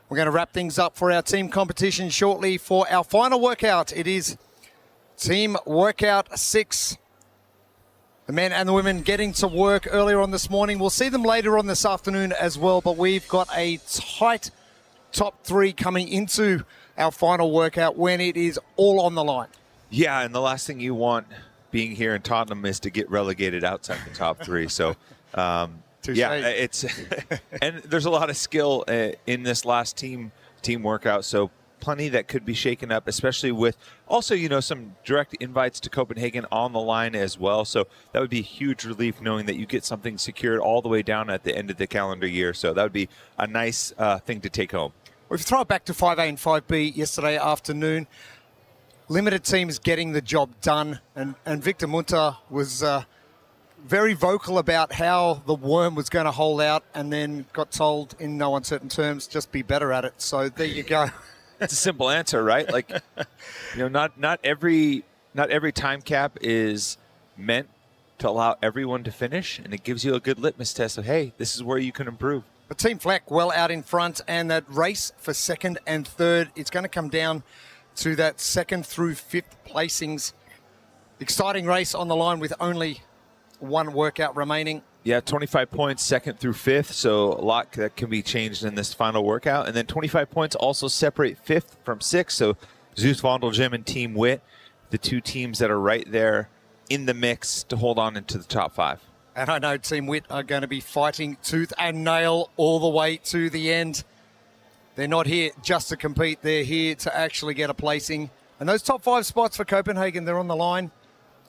We're going to wrap things up for our team competition shortly for our final workout. It is team workout 6. The men and the women getting to work earlier on this morning. We'll see them later on this afternoon as well, but we've got a tight top 3 coming into our final workout when it is all on the line. Yeah, and the last thing you want being here in Tottenham is to get relegated outside the top 3. So, yeah, it's and there's a lot of skill in this last team workout. So plenty that could be shaken up, especially with also, some direct invites to Copenhagen on the line as well. So that would be a huge relief knowing that you get something secured all the way down at the end of the calendar year. So that would be a nice thing to take home. We've thrown it back to 5A and 5B yesterday afternoon. Limited teams getting the job done, and Victor Munter was very vocal about how the worm was going to hold out, and then got told in no uncertain terms, just be better at it. So there you go. It's a simple answer, right? Like, not every time cap is meant to allow everyone to finish, and it gives you a good litmus test of, hey, this is where you can improve. But Team Fleck well out in front, and that race for 2nd and 3rd, it's going to come down to that 2nd through 5th placings. Exciting race on the line with only 1 workout remaining. Yeah, 25 points, 2nd through 5th, so a lot that can be changed in this final workout. And then 25 points also separate 5th from 6th, so Zeus Vondelgym and Team Wit, the 2 teams that are right there in the mix to hold on into the top 5. And I know Team Wit are going to be fighting tooth and nail all the way to the end. They're not here just to compete. They're here to actually get a placing. And those top 5 spots for Copenhagen, they're on the line,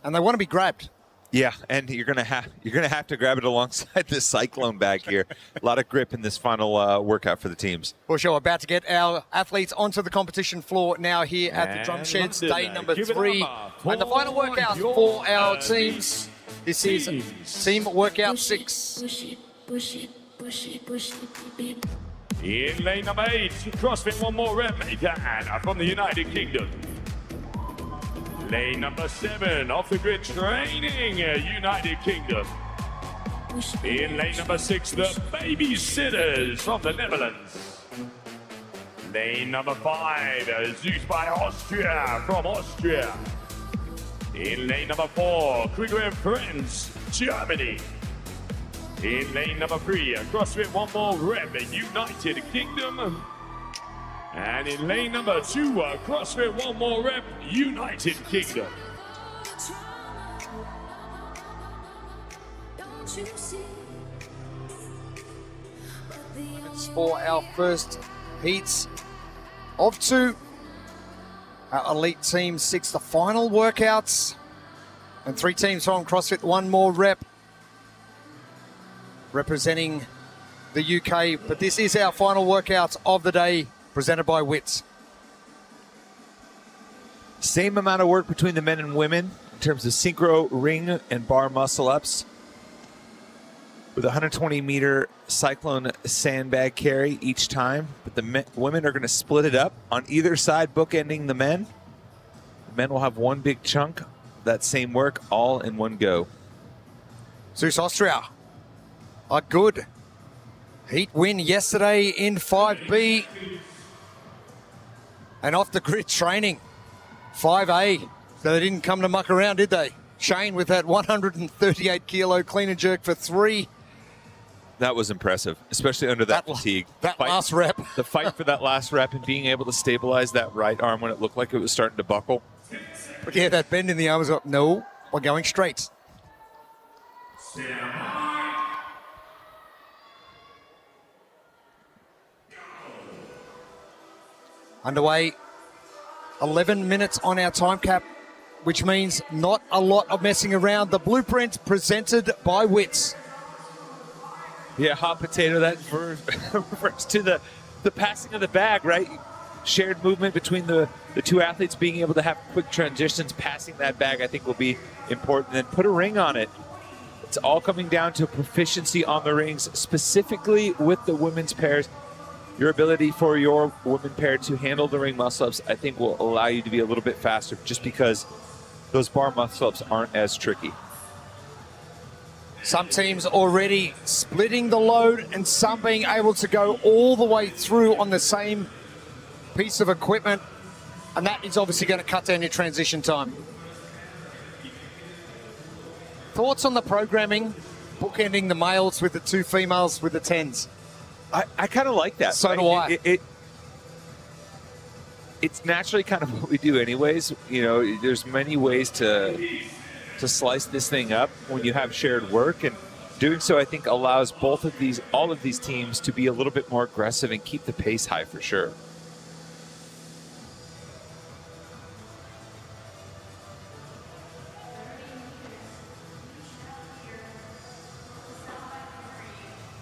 and they want to be grabbed. Yeah, and you're gonna have to grab it alongside this cyclone bag here. A lot of grip in this final workout for the teams. For sure, about to get our athletes onto the competition floor now here at the Drumsheds, day number 3. And the final workout for our teams. This is team workout 6. In lane number 8, CrossFit One More Rep Megan from the United Kingdom. Lane number 7, Off the Grid Training, United Kingdom. In lane number 6, the Babysitters from the Netherlands. Lane number 5, Zeus by Austria from Austria. In lane number 4, Krieger and Friends, Germany. In lane number 3, CrossFit One More Rep, United Kingdom. And in lane number 2, CrossFit One More Rep, United Kingdom. It's for our first heats of 2. Our elite team 6, the final workouts. And 3 teams from CrossFit One More Rep representing the UK. But this is our final workouts of the day, presented by WITS. Same amount of work between the men and women in terms of synchro, ring, and bar muscle-ups. With a 120-meter cyclone sandbag carry each time. But the women are going to split it up on either side, bookending the men. The men will have one big chunk of that same work all in one go. Zeus Austria, a good heat win yesterday in 5B. And off the grid training, 5A. So they didn't come to muck around, did they? Shane with that 138 kilo clean and jerk for 3. That was impressive, especially under that fatigue. Last rep. The fight for that last rep and being able to stabilize that right arm when it looked like it was starting to buckle. But yeah, that bend in the arm was up. No, we're going straight. Underway, 11 minutes on our time cap, which means not a lot of messing around. The blueprint presented by WITS. Yeah, hot potato, that refers to the passing of the bag, right? Shared movement between the 2 athletes, being able to have quick transitions, passing that bag, I think will be important. Then put a ring on it. It's all coming down to proficiency on the rings, specifically with the women's pairs. Your ability for your women pair to handle the ring muscle-ups, I think, will allow you to be a little bit faster just because those bar muscle-ups aren't as tricky. Some teams already splitting the load and some being able to go all the way through on the same piece of equipment. And that is obviously going to cut down your transition time. Thoughts on the programming, bookending the males with the 2 females with the 10s? I kind of like that. So do I. It's naturally kind of what we do anyways. You know, there's many ways to slice this thing up when you have shared work, and doing so I think allows all of these teams to be a little bit more aggressive and keep the pace high for sure.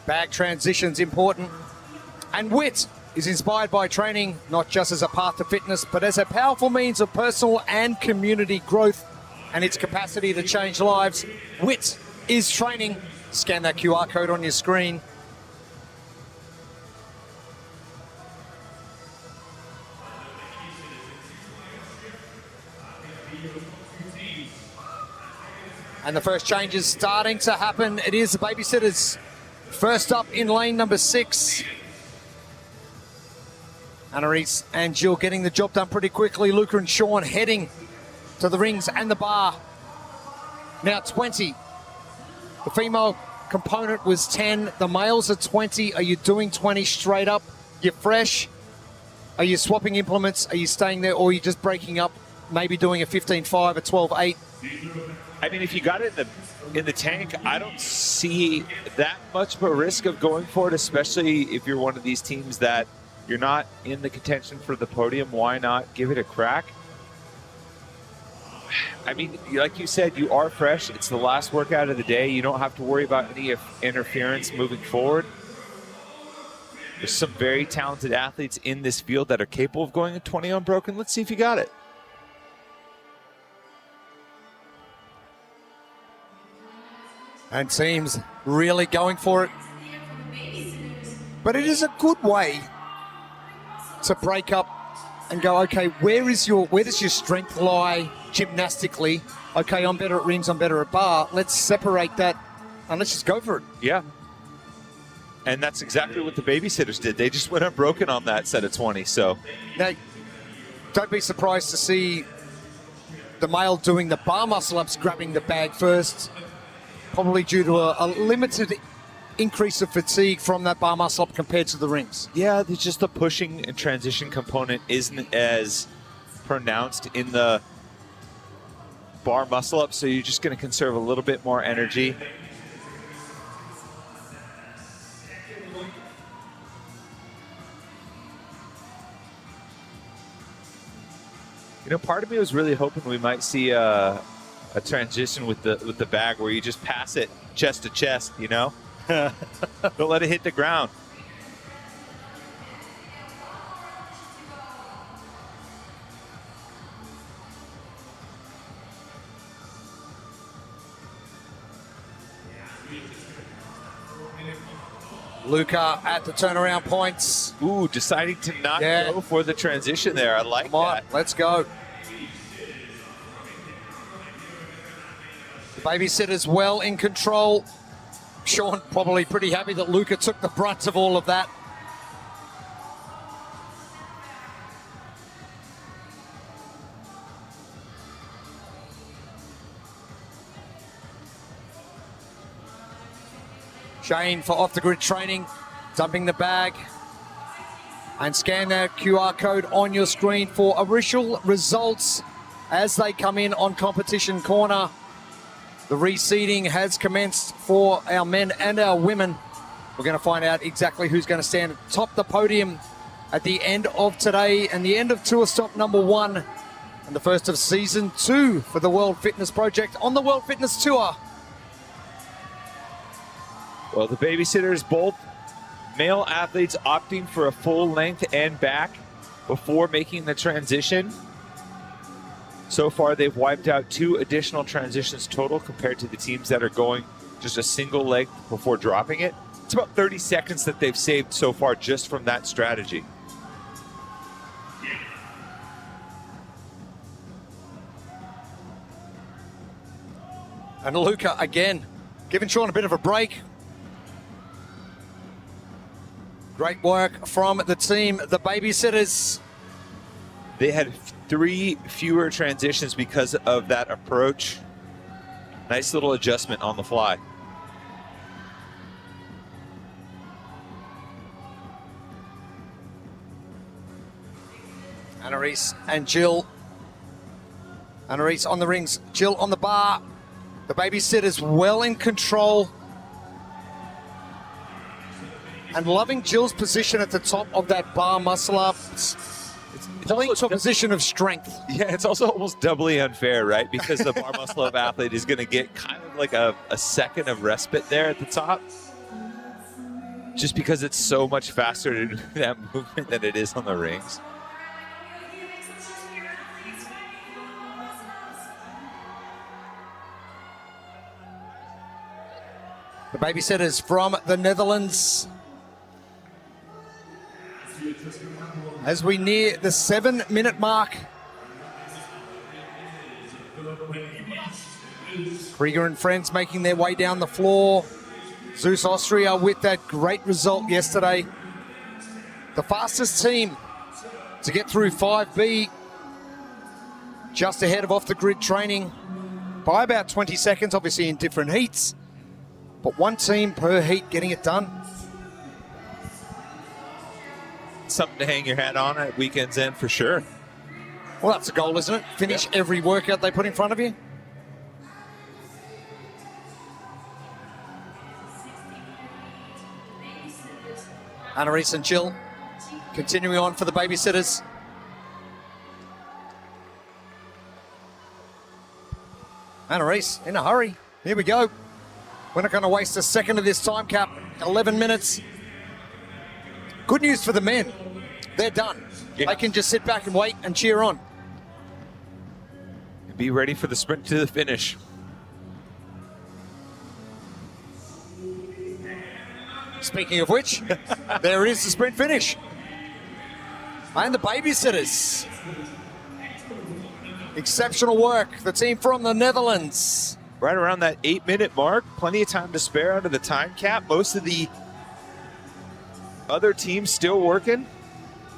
Bag transition's important. And WIT is inspired by training, not just as a path to fitness, but as a powerful means of personal and community growth and its capacity to change lives. WIT is training. Scan that QR code on your screen. And the first change is starting to happen. It is the babysitters. First up in lane number 6. Annalise and Jill getting the job done pretty quickly. Luca and Sean heading to the rings and the bar. Now 20. The female component was 10. The males are 20. Are you doing 20 straight up? You're fresh? Are you swapping implements? Are you staying there, or are you just breaking up, maybe doing a 15-5, a 12-8? I mean, if you got it in the tank, I don't see that much of a risk of going for it, especially if you're one of these teams that you're not in the contention for the podium. Why not give it a crack? I mean, like you said, you are fresh. It's the last workout of the day. You don't have to worry about any interference moving forward. There's some very talented athletes in this field that are capable of going a 20 unbroken. Let's see if you got it. And teams really going for it. But it is a good way to break up and go, okay, where does your strength lie gymnastically? Okay, I'm better at rings, I'm better at bar. Let's separate that and let's just go for it. Yeah. And that's exactly what the babysitters did. They just went unbroken on that set of 20. So now, don't be surprised to see the male doing the bar muscle ups, grabbing the bag first, probably due to a limited increase of fatigue from that bar muscle up compared to the rings? Yeah, it's just the pushing and transition component isn't as pronounced in the bar muscle up, so you're just going to conserve a little bit more energy. You know, part of me was really hoping we might see a transition with the bag where you just pass it chest to chest, you know? Don't let it hit the ground. Luca at the turnaround points. Ooh, deciding to not go for the transition there. I like that. Let's go. The babysitter's well in control. Sean probably pretty happy that Luca took the brunt of all of that. Shane for off-the-grid training, dumping the bag. And scan that QR code on your screen for official results as they come in on competition corner. The reseeding has commenced for our men and our women. We're going to find out exactly who's going to stand atop the podium at the end of today and the end of tour stop number 1 and the first of season 2 for the World Fitness Project on the World Fitness Tour. Well, the babysitters, both male athletes opting for a full length and back before making the transition. So far, they've wiped out 2 additional transitions total compared to the teams that are going just a single leg before dropping it. It's about 30 seconds that they've saved so far just from that strategy. And Luca again, giving Sean a bit of a break. Great work from the team, the babysitters. They had 3 fewer transitions because of that approach. Nice little adjustment on the fly. Annalise and Jill. Annalise on the rings, Jill on the bar. The babysitters well in control. And loving Jill's position at the top of that bar muscle up. It's pulling to a position of strength. Yeah, it's also almost doubly unfair, right? Because the bar muscle up athlete is going to get kind of like a second of respite there at the top. Just because it's so much faster to do that movement than it is on the rings. The babysitters from the Netherlands. As we near the 7-minute mark. Krieger and friends making their way down the floor. Zeus Austria with that great result yesterday. The fastest team to get through 5B. Just ahead of off-the-grid training by about 20 seconds, obviously in different heats. But one team per heat getting it done. Something to hang your hat on at weekend's end for sure. Well, that's the goal, isn't it? Finish every workout they put in front of you. Annalise and Jill continuing on for the babysitters. Annalise in a hurry. Here we go. We're not going to waste a second of this time cap. 11 minutes. Good news for the men. They're done. Yeah. They can just sit back and wait and cheer on. Be ready for the sprint to the finish. Speaking of which, there it is, the sprint finish. And the babysitters. Exceptional work. The team from the Netherlands. Right around that 8-minute mark. Plenty of time to spare under the time cap. Most of the other teams still working.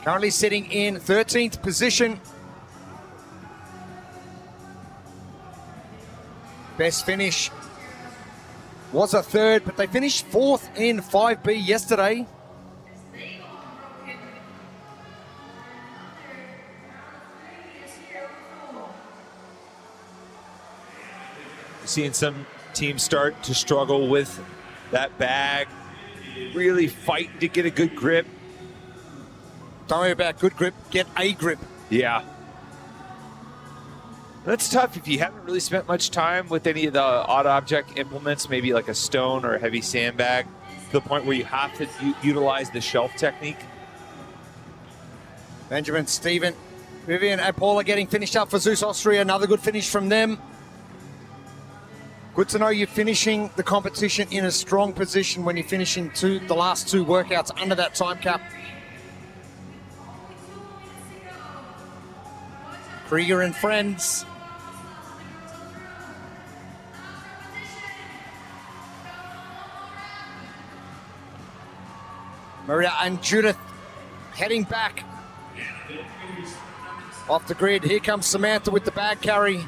Currently sitting in 13th position. Best finish was a third, but they finished fourth in 5B yesterday. Seeing some teams start to struggle with that bag, really fighting to get a good grip. Don't worry about good grip, get a grip. Yeah. That's tough if you haven't really spent much time with any of the odd object implements, maybe like a stone or a heavy sandbag, to the point where you have to utilize the shelf technique. Benjamin, Steven, Vivian and Paula getting finished up for Zeus Austria. Another good finish from them. Good to know you're finishing the competition in a strong position when you're finishing the last two workouts under that time cap. Krieger and friends. Maria and Judith heading back off the grid. Here comes Samantha with the bag carry.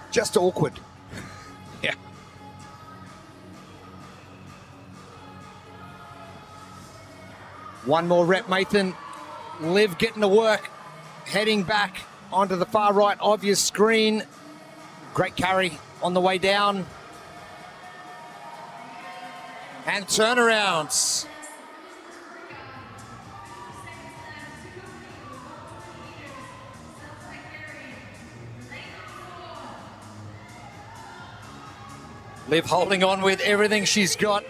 Just awkward. Yeah. One more rep, Nathan. Liv getting to work, heading back onto the far right of your screen. Great carry on the way down. And turnarounds. Liv holding on with everything she's got.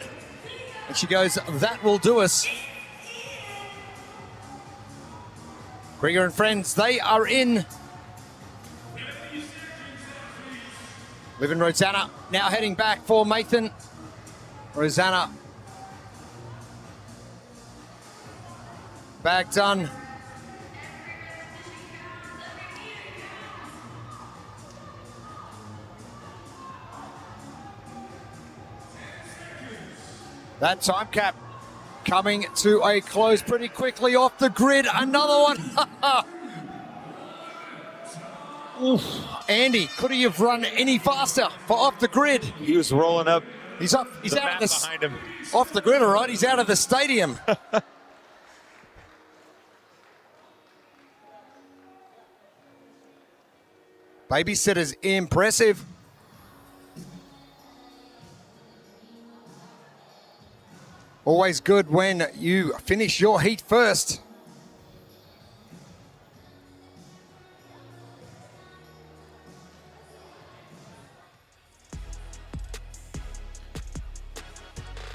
And she goes, that will do us. Krieger and friends, they are in. Liv and Rosanna now heading back for Mathan. Rosanna. Bag done. That time cap coming to a close pretty quickly off the grid. Another one. Oof. Andy, could he have run any faster for off the grid? He was rolling up. He's up. He's the out of the behind him. Off the grid, all right. He's out of the stadium. Babysitter's impressive. Always good when you finish your heat first.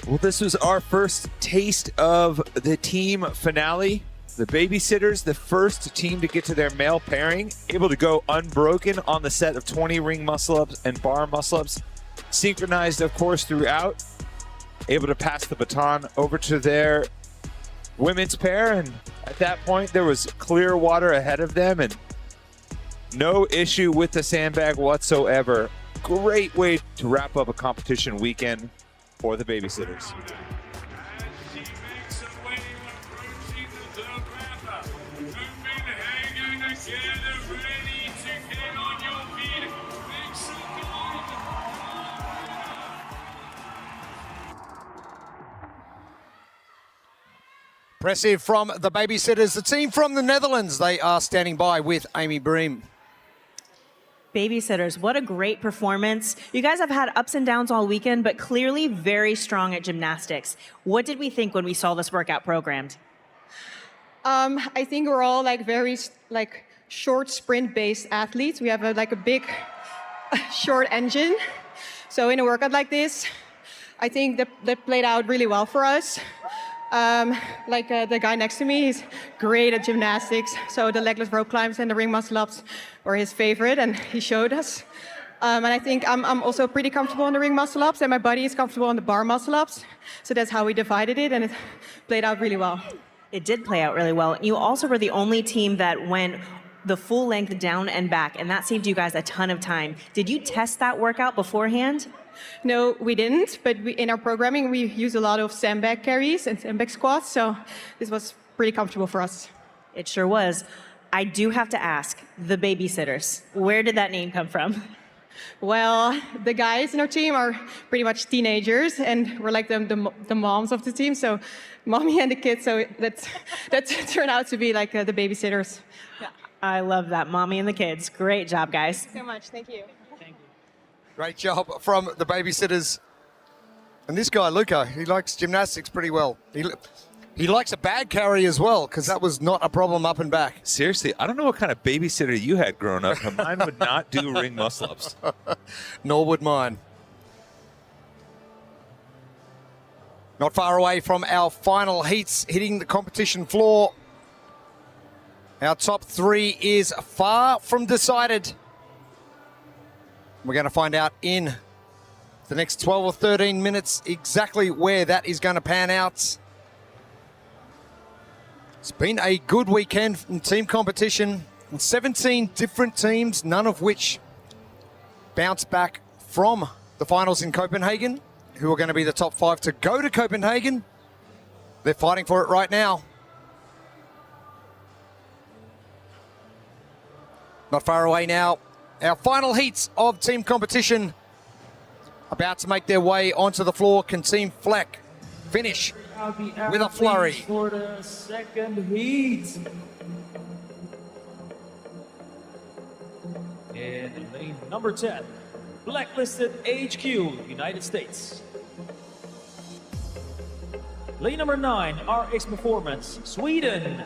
Well, this was our first taste of the team finale. The Babysitters, the first team to get to their male pairing, able to go unbroken on the set of 20 ring muscle-ups and bar muscle-ups. Synchronized, of course, throughout. Able to pass the baton over to their women's pair, and at that point there was clear water ahead of them and no issue with the sandbag whatsoever. Great way to wrap up a competition weekend for the Babysitters. Impressive from the Babysitters. The team from the Netherlands, they are standing by with Amy Bream. Babysitters, what a great performance. You guys have had ups and downs all weekend, but clearly very strong at gymnastics. What did we think when we saw this workout programmed? I think we're all very short sprint-based athletes. We have a big short engine. So in a workout like this, I think that played out really well for us. The guy next to me, he's great at gymnastics. So the legless rope climbs and the ring muscle ups were his favorite, and he showed us. And I think I'm also pretty comfortable on the ring muscle ups, and my buddy is comfortable on the bar muscle ups. So that's how we divided it, and it played out really well. It did play out really well. You also were the only team that went the full length down and back, and that saved you guys a ton of time. Did you test that workout beforehand? No, we didn't, but in our programming, we use a lot of sandbag carries and sandbag squats, so this was pretty comfortable for us. It sure was. I do have to ask, the babysitters, where did that name come from? Well, the guys in our team are pretty much teenagers, and we're like the moms of the team, so mommy and the kids, so that turned out to be like the babysitters. Yeah. I love that, mommy and the kids. Great job, guys. Thanks so much, thank you. Great job from the babysitters. And this guy, Luca, he likes gymnastics pretty well. He likes a bag carry as well, because that was not a problem up and back. Seriously, I don't know what kind of babysitter you had growing up, but mine would not do ring muscle-ups. Nor would mine. Not far away from our final heats, hitting the competition floor. Our top three is far from decided. We're going to find out in the next 12 or 13 minutes exactly where that is going to pan out. It's been a good weekend in team competition. 17 different teams, none of which bounced back from the finals in Copenhagen, who are going to be the top 5 to go to Copenhagen. They're fighting for it right now. Not far away now. Our final heats of team competition about to make their way onto the floor. Can Team Fleck finish with a flurry? For the second heat. In lane number 10, Blacklisted HQ, United States. Lane number 9, RX Performance, Sweden.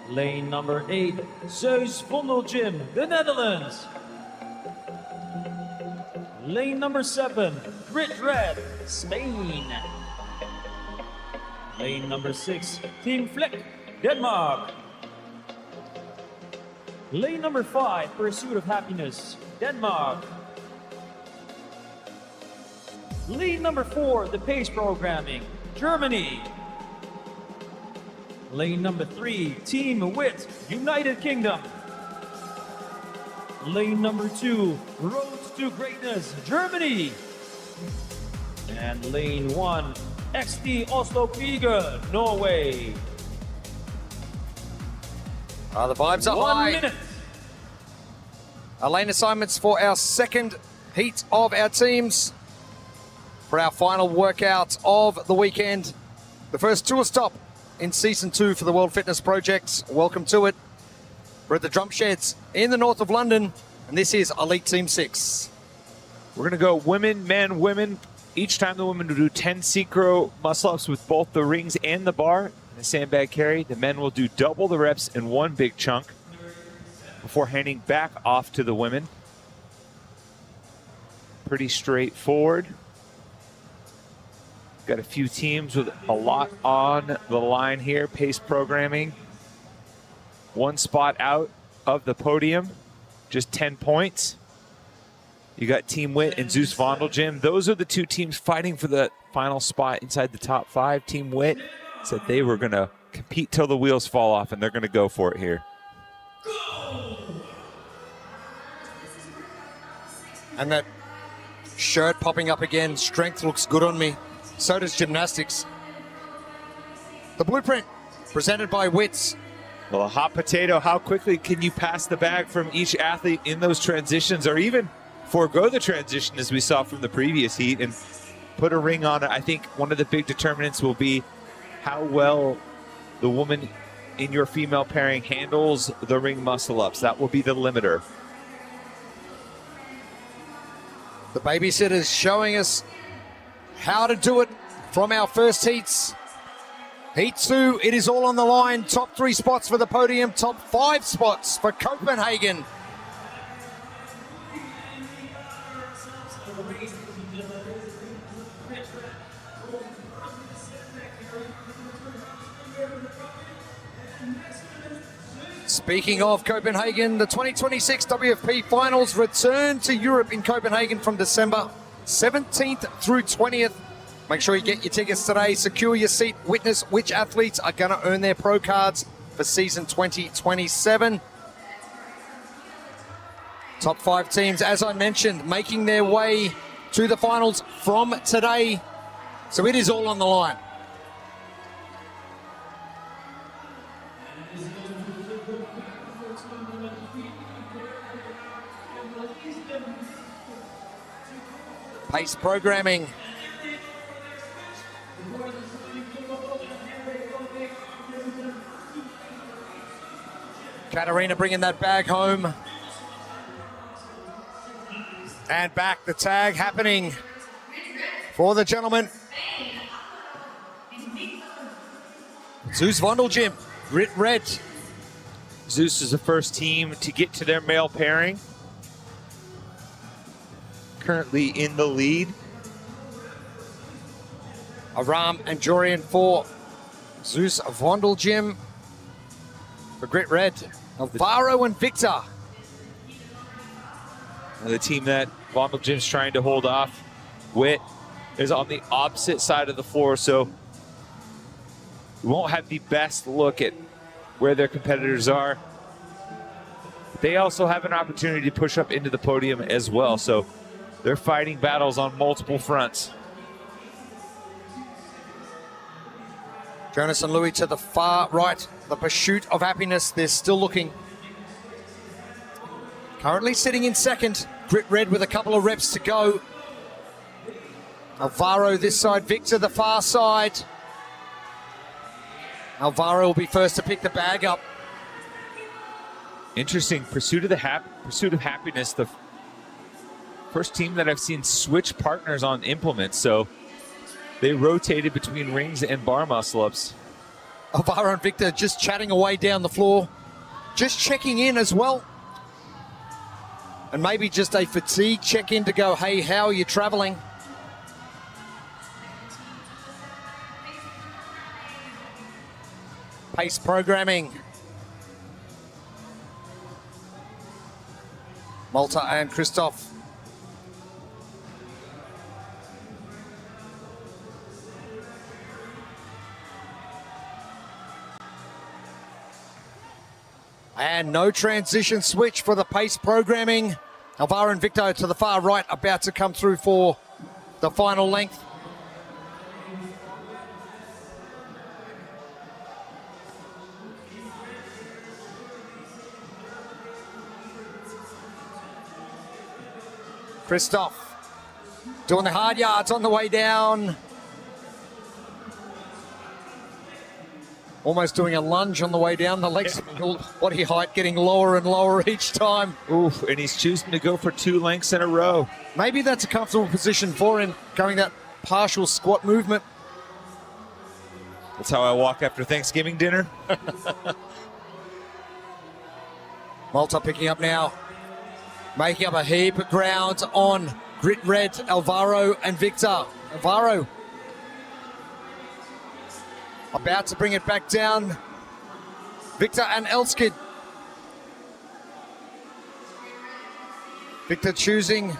Lane number 8, Zeus Vondel Gym, the Netherlands. Lane number 7, Grit Red, Spain. Lane number 6, Team Fleck, Denmark. Lane number 5, Pursuit of Happiness, Denmark. Lane number 4, The Pace Programming, Germany. Lane number 3, Team Wit, United Kingdom. Lane number 2, Road to Greatness, Germany. And lane 1, XT Oslo Kriger, Norway. The vibes are 1 high. minute. Our lane assignments for our second heat of our teams. For our final workout of the weekend. The first tour stop in Season 2 for the World Fitness Project. Welcome to it. We're at the Drumsheds in the north of London, and this is Elite Team 6. We're going to go women, men, women. Each time the women will do 10 synchro muscle-ups with both the rings and the bar, and the sandbag carry. The men will do double the reps in one big chunk before handing back off to the women. Pretty straightforward. Got a few teams with a lot on the line here. Pace programming. 1 spot out of the podium. Just 10 points. You got Team Wit and Zeus Vondel Gym. Those are the 2 teams fighting for the final spot inside the top 5. Team Wit said they were going to compete till the wheels fall off, and they're going to go for it here. And that shirt popping up again. Strength looks good on me. So does gymnastics. The blueprint presented by Wits. Well, a hot potato, how quickly can you pass the bag from each athlete in those transitions, or even forego the transition as we saw from the previous heat and put a ring on it? I think one of the big determinants will be how well the woman in your female pairing handles the ring muscle-ups. That will be the limiter. The babysitters showing us how to do it from our first heats. Heat 2, it is all on the line. Top 3 spots for the podium, top 5 spots for Copenhagen. Speaking of Copenhagen, the 2026 WFP Finals return to Europe in Copenhagen from December 17th through 20th. Make sure you get your tickets today, secure your seat, witness which athletes are going to earn their pro cards for season 2027. Top 5 teams, as I mentioned, making their way to the finals from today. So it is all on the line. Pace programming. Katarina bringing that bag home. And back, the tag happening for the gentleman. Zeus Vondelgym, Grit Red. Zeus is the first team to get to their male pairing. Currently in the lead. Aram and Jorian for Zeus Vondelgym. For Grit Red, Alvaro and Victor. The team that Vondelgym's trying to hold off, Wit, is on the opposite side of the floor, so we won't have the best look at where their competitors are. They also have an opportunity to push up into the podium as well, so they're fighting battles on multiple fronts. Jonas and Louis to the far right. The Pursuit of Happiness, they're still looking. Currently sitting in second. Grit Red with a couple of reps to go. Alvaro this side, Victor the far side. Alvaro will be first to pick the bag up. Interesting, Pursuit of Happiness, the first team that I've seen switch partners on implements, so they rotated between rings and bar muscle-ups. Alvaro and Victor just chatting away down the floor. Just checking in as well. And maybe just a fatigue check-in to go, hey, how are you traveling? Pace programming. Malta and Christoph. And no transition switch for the pace programming. Alvaro and Victor to the far right, about to come through for the final length. Christoph doing the hard yards on the way down. Almost doing a lunge on the way down. The legs, body height getting lower and lower each time. Oof, and he's choosing to go for 2 lengths in a row. Maybe that's a comfortable position for him, going that partial squat movement. That's how I walk after Thanksgiving dinner. Malta picking up now. Making up a heap of ground on Grit Red, Alvaro and Victor. Alvaro about to bring it back down. Victor and Elskid. Victor choosing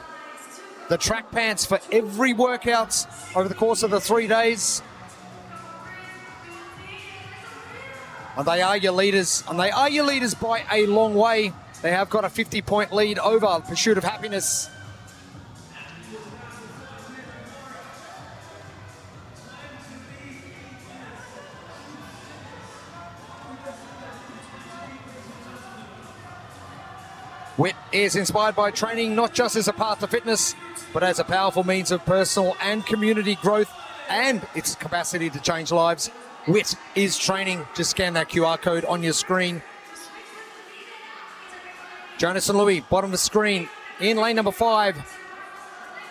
the track pants for every workout over the course of the 3 days. And they are your leaders. And they are your leaders by a long way. They have got a 50-point lead over Pursuit of Happiness. Wit is inspired by training not just as a path to fitness, but as a powerful means of personal and community growth and its capacity to change lives. Wit is training. Just scan that QR code on your screen. Jonas and Louis, bottom of the screen, in lane number 5.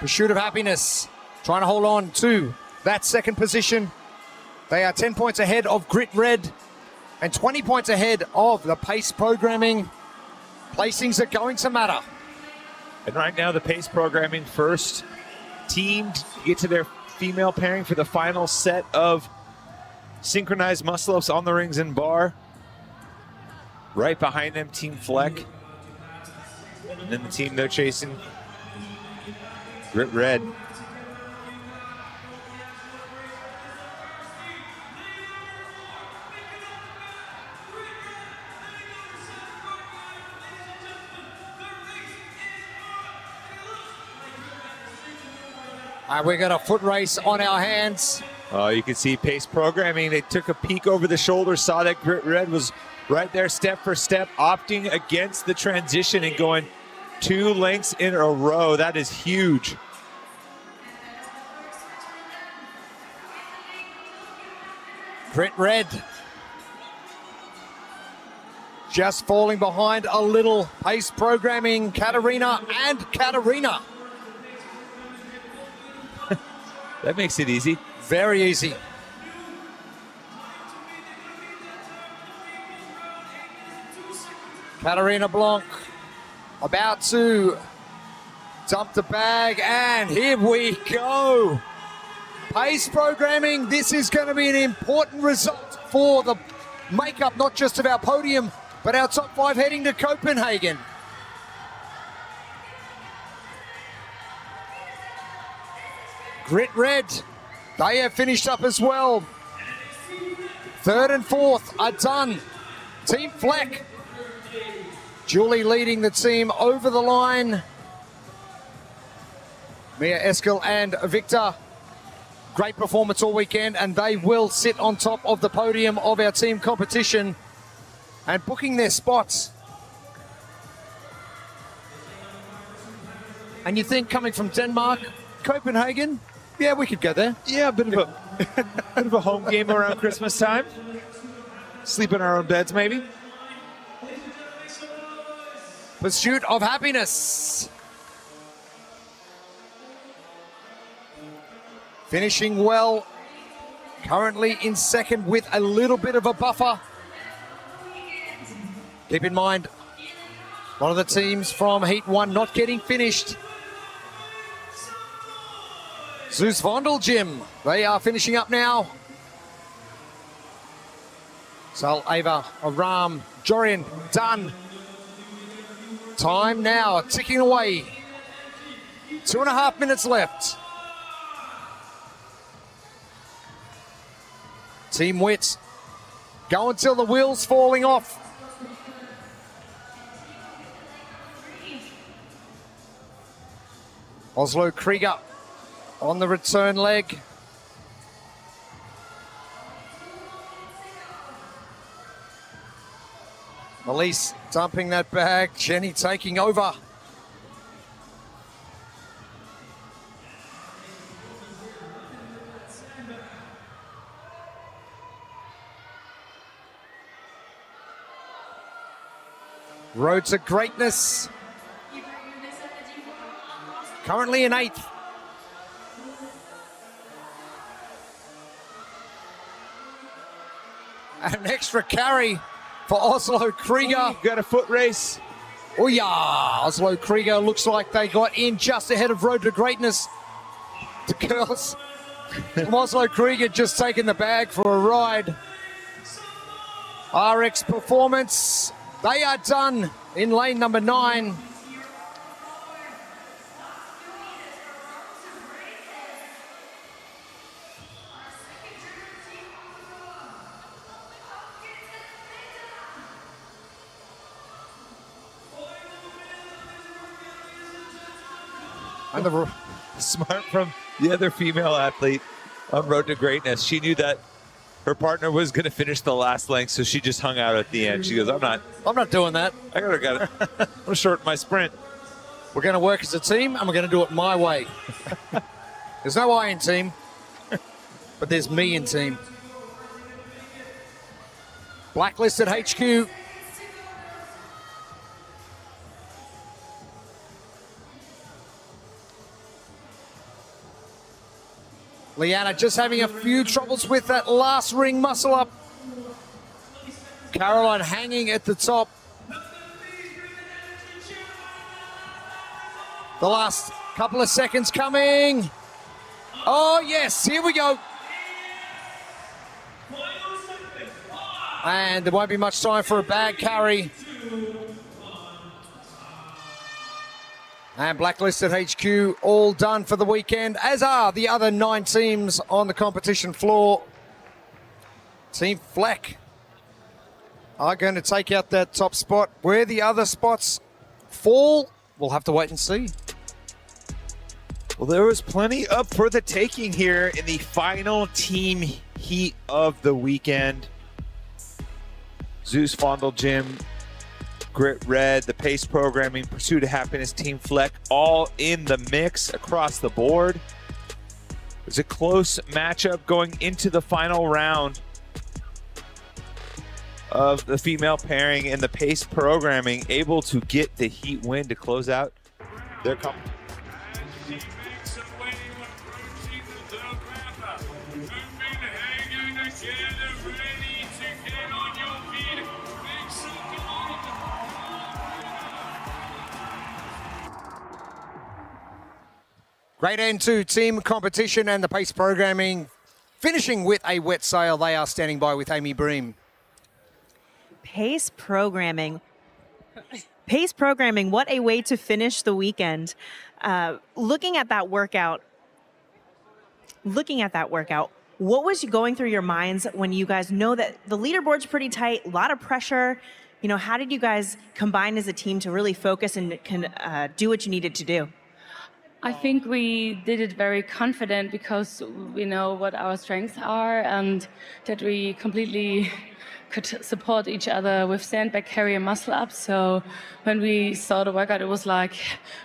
Pursuit of Happiness, trying to hold on to that second position. They are 10 points ahead of Grit Red and 20 points ahead of the pace programming. Placings are going to matter. And right now, the pace programming first team to get to their female pairing for the final set of synchronized muscle-ups on the rings and bar. Right behind them, Team Fleck. And then the team they're chasing, Grit Red. We got a foot race on our hands. Oh, you can see pace programming. They took a peek over the shoulder, saw that Grit Red was right there step for step, opting against the transition and going 2 lengths in a row. That is huge. Grit Red just falling behind a little. Pace programming, Katarina and Katarina. That makes it easy. Very easy. Katarina Blanc about to dump the bag, and here we go. Pace programming, this is going to be an important result for the makeup, not just of our podium, but our top 5 heading to Copenhagen. Grit Red, they have finished up as well. 3rd and 4th are done. Team Fleck, Julie leading the team over the line. Mia Eskel and Victor, great performance all weekend, and they will sit on top of the podium of our team competition and booking their spots. And you think coming from Denmark, Copenhagen, yeah, we could go there. Yeah, a bit of a home game around Christmas time. Sleep in our own beds, maybe. Pursuit of happiness. Finishing well. Currently in second with a little bit of a buffer. Keep in mind, one of the teams from Heat 1 not getting finished. Zeus Vondel Gym, they are finishing up now. Sal Ava, Aram, Jorin, done. Time now ticking away. 2.5 minutes left. Team Witt, go until the wheels falling off. Oslo Krieger on the return leg. Elise dumping that bag. Jenny taking over. Road to greatness. Currently in 8th. And an extra carry for Oslo Krieger. Got a foot race. Oh yeah, Oslo Krieger looks like they got in just ahead of Road to Greatness. The girls from Oslo Krieger just taking the bag for a ride. RX Performance, they are done in lane number 9. And the smart from the other female athlete on Road to Greatness. She knew that her partner was going to finish the last length, so she just hung out at the end. She goes, I'm not doing that. I got it. I'm going to shorten my sprint. We're going to work as a team, and we're going to do it my way. There's no I in team, but there's me in team. Blacklisted HQ. Leanna just having a few troubles with that last ring muscle up. Caroline hanging at the top. The last couple of seconds coming. Oh yes, here we go. And there won't be much time for a bag carry. And Blacklisted HQ all done for the weekend, as are the other 9 teams on the competition floor. Team Fleck are going to take out that top spot. Where the other spots fall, we'll have to wait and see. Well, there was plenty up for the taking here in the final team heat of the weekend. Zeus Fondle Gym, Grit Red, the Pace Programming, Pursuit of Happiness, Team Fleck, all in the mix across the board. It was a close matchup going into the final round of the female pairing, and the Pace Programming able to get the heat win to close out their competition. Great end to team competition and the Pace Programming, finishing with a wet sail. They are standing by with Amy Bream. Pace Programming. Pace Programming, what a way to finish the weekend. Looking at that workout, what was going through your minds when you guys know that the leaderboard's pretty tight, a lot of pressure? You know, how did you guys combine as a team to really focus and do what you needed to do? I think we did it very confident because we know what our strengths are and that we completely could support each other with sandbag carry and muscle up. So when we saw the workout, it was like,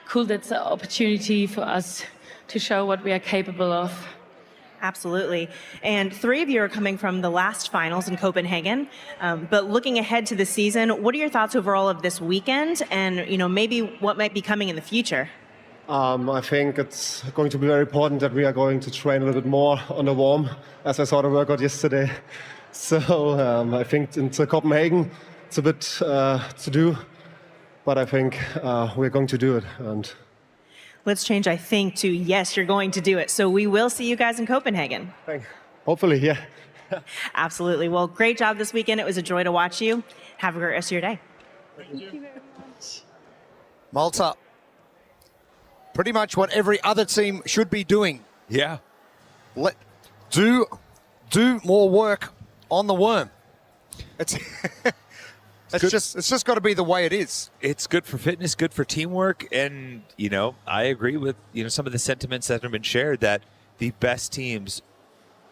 cool, that's an opportunity for us to show what we are capable of. Absolutely. And 3 of you are coming from the last finals in Copenhagen. But looking ahead to the season, what are your thoughts overall of this weekend and, you know, maybe what might be coming in the future? I think it's going to be very important that we are going to train a little bit more on the warm, as I saw the workout yesterday. So I think into Copenhagen, it's a bit to do, but I think we're going to do it. And let's change, I think, to yes, you're going to do it. So we will see you guys in Copenhagen. Hopefully, yeah. Absolutely. Well, great job this weekend. It was a joy to watch you. Have a great rest of your day. Thank you very much. Malta, pretty much what every other team should be doing. Yeah. Do more work on the worm. It's just got to be the way it is. It's good for fitness, good for teamwork, and you know, I agree with some of the sentiments that have been shared that the best teams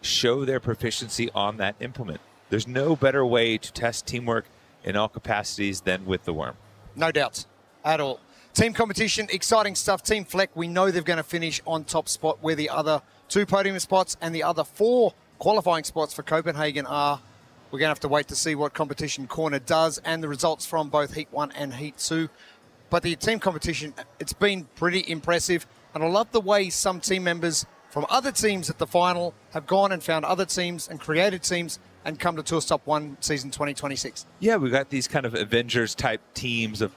show their proficiency on that implement. There's no better way to test teamwork in all capacities than with the worm. No doubts at all. Team competition, exciting stuff. Team Fleck, we know they're going to finish on top spot where the other 2 podium spots and the other 4 qualifying spots for Copenhagen are. We're going to have to wait to see what Competition Corner does and the results from both Heat 1 and Heat 2. But the team competition, it's been pretty impressive. And I love the way some team members from other teams at the final have gone and found other teams and created teams and come to Tour Stop 1 season 2026. Yeah, we got these kind of Avengers-type teams of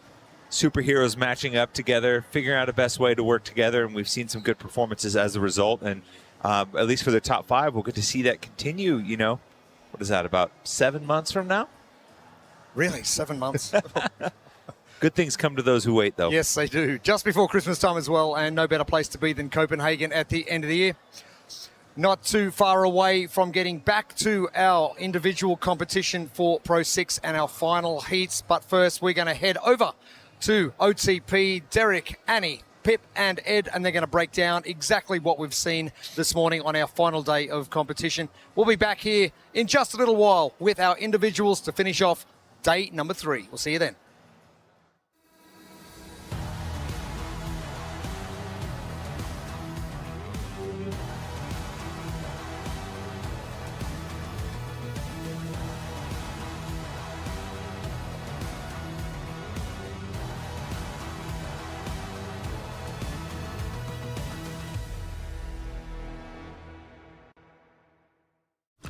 superheroes matching up together, figuring out a best way to work together, and we've seen some good performances as a result. And at least for the top 5, we'll get to see that continue, what is that, about 7 months from now? Really, 7 months? Good things come to those who wait, though. Yes, they do. Just before Christmas time as well, and no better place to be than Copenhagen at the end of the year. Not too far away from getting back to our individual competition for Pro 6 and our final heats. But first, we're going to head over to OTP, Derek, Annie, Pip and Ed, and they're going to break down exactly what we've seen this morning on our final day of competition. We'll be back here in just a little while with our individuals to finish off day number 3. We'll see you then.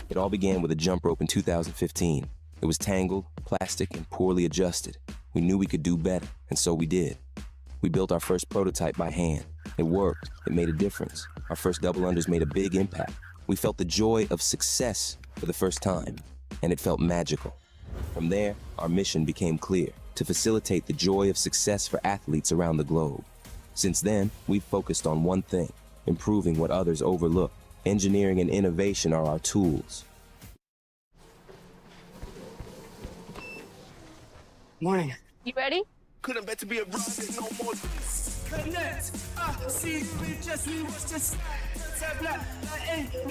It all began with a jump rope in 2015. It was tangled, plastic, and poorly adjusted. We knew we could do better, and so we did. We built our first prototype by hand. It worked. It made a difference. Our first double unders made a big impact. We felt the joy of success for the first time, and it felt magical. From there, our mission became clear: to facilitate the joy of success for athletes around the globe. Since then, we've focused on one thing: improving what others overlook. Engineering and innovation are our tools. Morning. You ready? Couldn't bet to be a no more. connect. See, we just watch the black.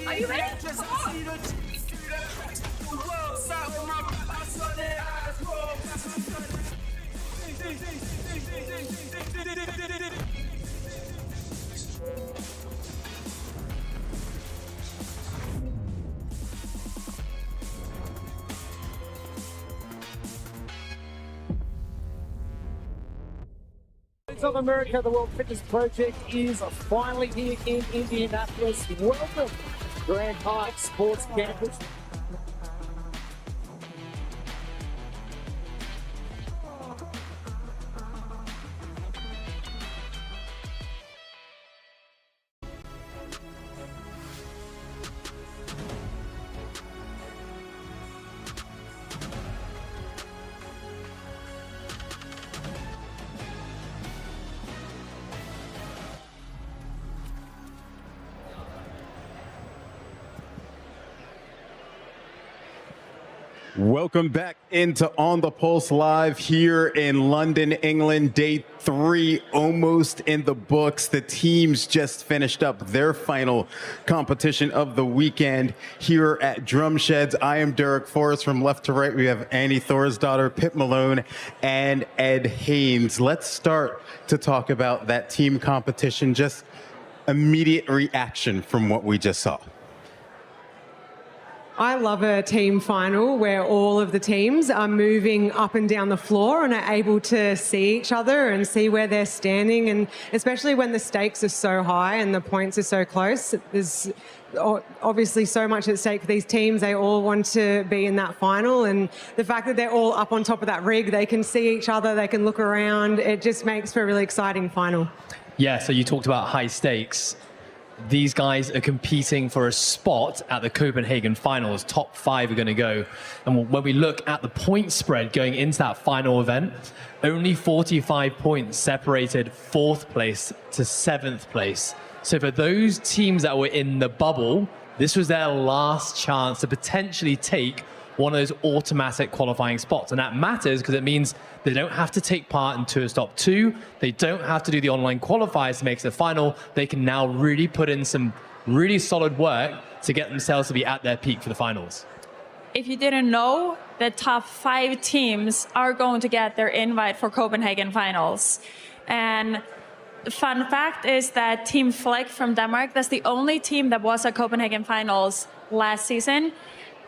Are you ready? Just Come on. see the world side of my back. I saw their eyes roll. Of America, the World Fitness Project is finally here in Indianapolis. Welcome, Grand Park Sports Campus. Welcome back into On the Pulse Live here in London, England. Day 3 almost in the books. The teams just finished up their final competition of the weekend here at Drumsheds. I am Derek Forrest. From left to right, we have Annie Thorsdottir, Pip Malone, and Ed Haynes. Let's start to talk about that team competition. Just immediate reaction from what we just saw. I love a team final where all of the teams are moving up and down the floor and are able to see each other and see where they're standing. And especially when the stakes are so high and the points are so close, there's obviously so much at stake for these teams. They all want to be in that final. And the fact that they're all up on top of that rig, they can see each other, they can look around. It just makes for a really exciting final. Yeah, so you talked about high stakes. These guys are competing for a spot at the Copenhagen finals. Top 5 are going to go. And when we look at the point spread going into that final event, only 45 points separated 4th place to 7th place. So for those teams that were in the bubble, this was their last chance to potentially take one of those automatic qualifying spots. And that matters because it means they don't have to take part in Tour Stop 2. They don't have to do the online qualifiers to make it to the final. They can now really put in some really solid work to get themselves to be at their peak for the finals. If you didn't know, the top 5 teams are going to get their invite for Copenhagen finals. And the fun fact is that Team Fleck from Denmark, that's the only team that was at Copenhagen finals last season.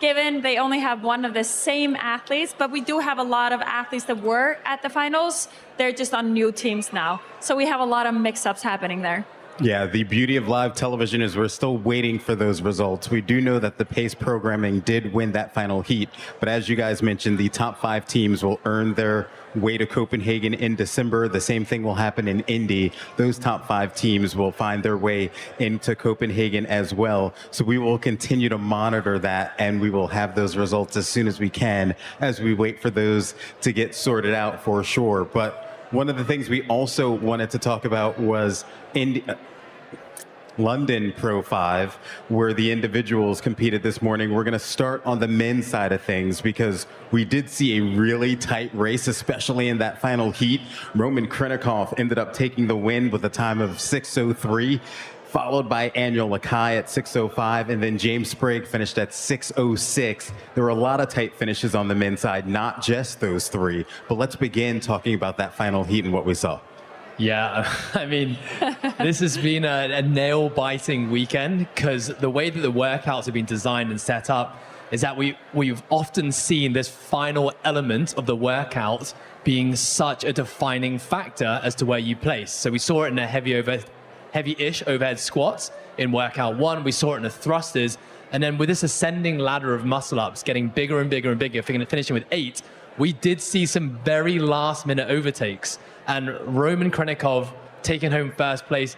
Given they only have one of the same athletes, but we do have a lot of athletes that were at the finals. They're just on new teams now. So we have a lot of mix-ups happening there. Yeah, the beauty of live television is we're still waiting for those results. We do know that the pace programming did win that final heat, but as you guys mentioned, the top 5 teams will earn their way to Copenhagen in December. The same thing will happen in Indy. Those top 5 teams will find their way into Copenhagen as well. So we will continue to monitor that, and we will have those results as soon as we can as we wait for those to get sorted out for sure. But one of the things we also wanted to talk about was London Pro 5, where the individuals competed this morning. We're going to start on the men's side of things because we did see a really tight race, especially in that final heat. Roman Krinikov ended up taking the win with a time of 6:03. Followed by Aniel Lakai at 6:05, and then James Sprague finished at 6:06. There were a lot of tight finishes on the men's side, not just those 3. But let's begin talking about that final heat and what we saw. Yeah, I mean, this has been a nail-biting weekend because the way that the workouts have been designed and set up is that we've often seen this final element of the workout being such a defining factor as to where you place. So we saw it in a heavy-ish overhead squats in workout 1. We saw it in the thrusters. And then with this ascending ladder of muscle-ups getting bigger and bigger and bigger, finishing with 8, we did see some very last-minute overtakes. And Roman Krinikov taking home first place,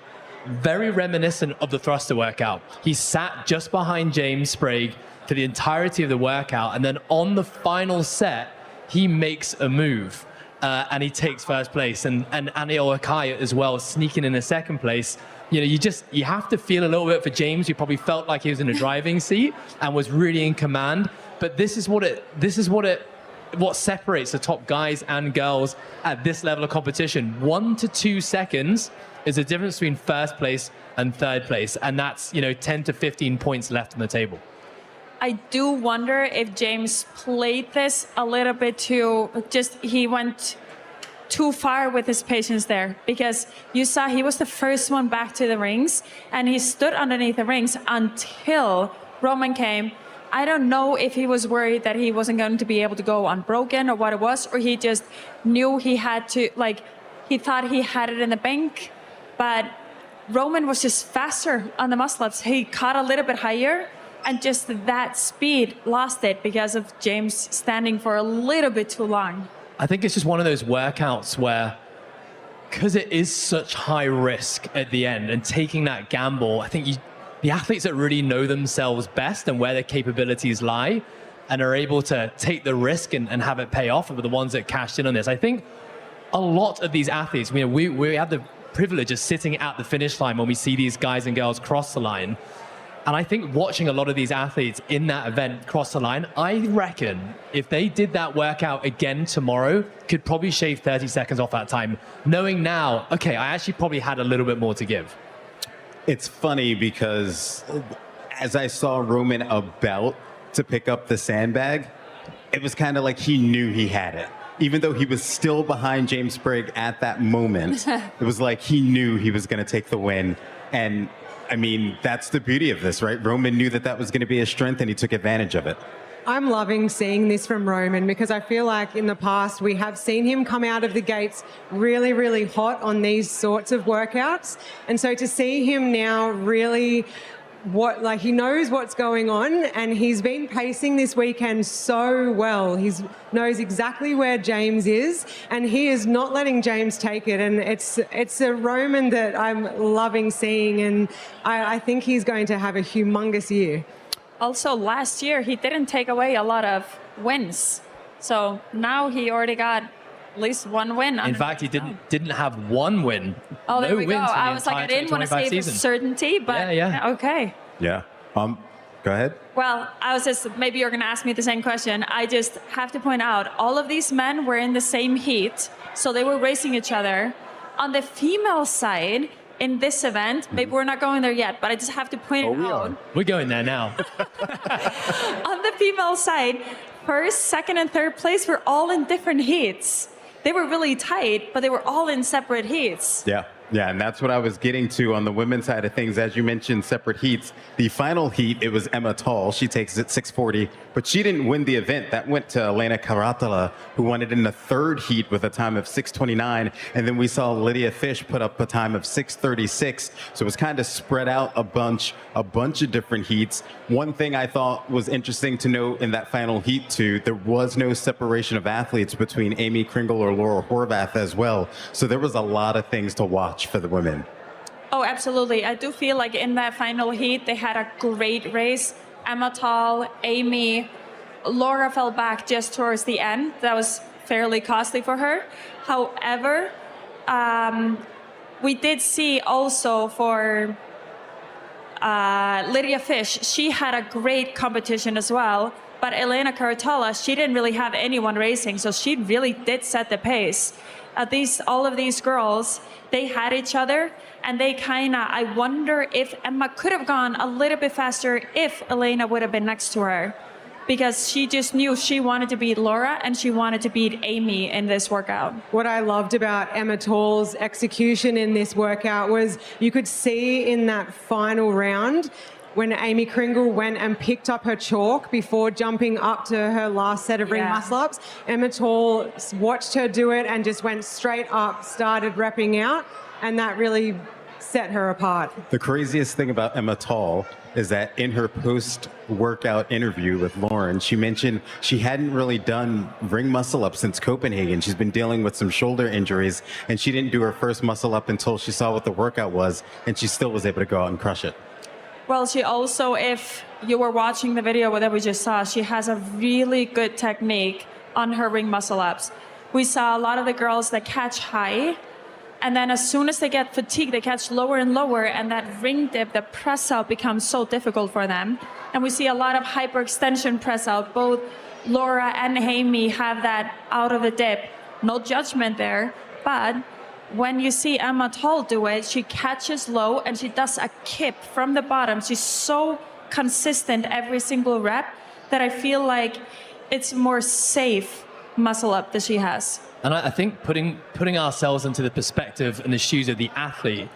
very reminiscent of the thruster workout. He sat just behind James Sprague for the entirety of the workout. And then on the final set, he makes a move. And he takes first place, and Aniel Lakai as well, sneaking in a second place. You know, you have to feel a little bit for James, who probably felt like he was in a driving seat and was really in command. But this is what it what separates the top guys and girls at this level of competition. 1 to 2 seconds is the difference between first place and third place, and that's 10 to 15 points left on the table. I do wonder if James played this a little bit too, he went too far with his patience there, because you saw he was the first one back to the rings, and he stood underneath the rings until Roman came. I don't know if he was worried that he wasn't going to be able to go unbroken or what it was, or he just knew he had to, he thought he had it in the bank, but Roman was just faster on the muscle-ups. He caught a little bit higher, and just that speed lost it because of James standing for a little bit too long. I think it's just one of those workouts where, because it is such high risk at the end and taking that gamble, I think the athletes that really know themselves best and where their capabilities lie and are able to take the risk and have it pay off are the ones that cashed in on this. I think a lot of these athletes, we have the privilege of sitting at the finish line when we see these guys and girls cross the line. And I think watching a lot of these athletes in that event cross the line, I reckon if they did that workout again tomorrow, could probably shave 30 seconds off that time, knowing now, okay, I actually probably had a little bit more to give. It's funny because as I saw Roman about to pick up the sandbag, it was kind of like he knew he had it. Even though he was still behind James Sprague at that moment, it was like he knew he was going to take the win. And I mean, that's the beauty of this, right? Roman knew that was going to be his strength, and he took advantage of it. I'm loving seeing this from Roman, because I feel like in the past we have seen him come out of the gates really, really hot on these sorts of workouts. And so to see him now really he knows what's going on, and he's been pacing this weekend so well. He knows exactly where James is, and he is not letting James take it. And it's a Roman that I'm loving seeing, and I think he's going to have a humongous year. Also, last year, he didn't take away a lot of wins. So now he already got at least one win. In fact, he didn't have one win. Oh, there no we go. wins I was like, I didn't want to say for certainty, but okay. Yeah. Go ahead. Well, maybe you're going to ask me the same question. I just have to point out, all of these men were in the same heat, so they were racing each other. On the female side, in this event, maybe we're not going there yet, but I just have to point it out. We're going there now. On the female side, first, second, and third place were all in different heats. They were really tight, but they were all in separate heats. Yeah, and that's what I was getting to on the women's side of things. As you mentioned, separate heats. The final heat, it was Emma Tall. She takes it 6:40, but she didn't win the event. That went to Elena Karatala, who won it in the third heat with a time of 6:29. And then we saw Lydia Fish put up a time of 6:36. So it was kind of spread out a bunch of different heats. One thing I thought was interesting to note in that final heat too, there was no separation of athletes between Amy Kringle or Laura Horvath as well. So there was a lot of things to watch for the women. Oh, absolutely. I do feel like in that final heat, they had a great race. Emma Tall, Amy, Laura fell back just towards the end. That was fairly costly for her. However, we did see also for Lydia Fish, she had a great competition as well. But Elena Karatala, she didn't really have anyone racing, so she really did set the pace. All of these girls, they had each other, and I wonder if Emma could have gone a little bit faster if Elena would have been next to her, because she just knew she wanted to beat Laura and she wanted to beat Amy in this workout. What I loved about Emma Tall's execution in this workout was you could see in that final round when Amy Kringle went and picked up her chalk before jumping up to her last set of ring muscle-ups, Emma Tall watched her do it and just went straight up, started repping out, and that really set her apart. The craziest thing about Emma Tall is that in her post-workout interview with Lauren, she mentioned she hadn't really done ring muscle-up since Copenhagen. She's been dealing with some shoulder injuries, and she didn't do her first muscle-up until she saw what the workout was, and she still was able to go out and crush it. Well, she also, if you were watching the video that we just saw, she has a really good technique on her ring muscle-ups. We saw a lot of the girls that catch high, and then as soon as they get fatigued, they catch lower and lower, and that ring dip, the press out becomes so difficult for them. And we see a lot of hyperextension press out, both Laura and Amy have that out of the dip. No judgment there, but when you see Emma Toll do it, she catches low and she does a kip from the bottom. She's so consistent every single rep that I feel like it's more safe muscle up that she has. And I think putting ourselves into the perspective and the shoes of the athlete,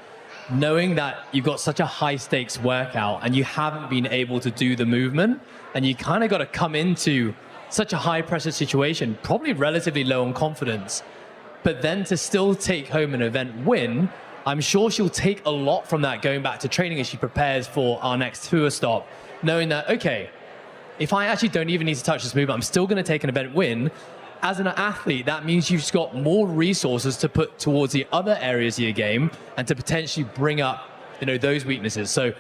knowing that you've got such a high stakes workout and you haven't been able to do the movement, and you kind of got to come into such a high pressure situation, probably relatively low on confidence, but then to still take home an event win, I'm sure she'll take a lot from that going back to training as she prepares for our next tour stop, knowing that, okay, if I actually don't even need to touch this movement, I'm still going to take an event win. As an athlete, that means you've got more resources to put towards the other areas of your game and to potentially bring up, those weaknesses. So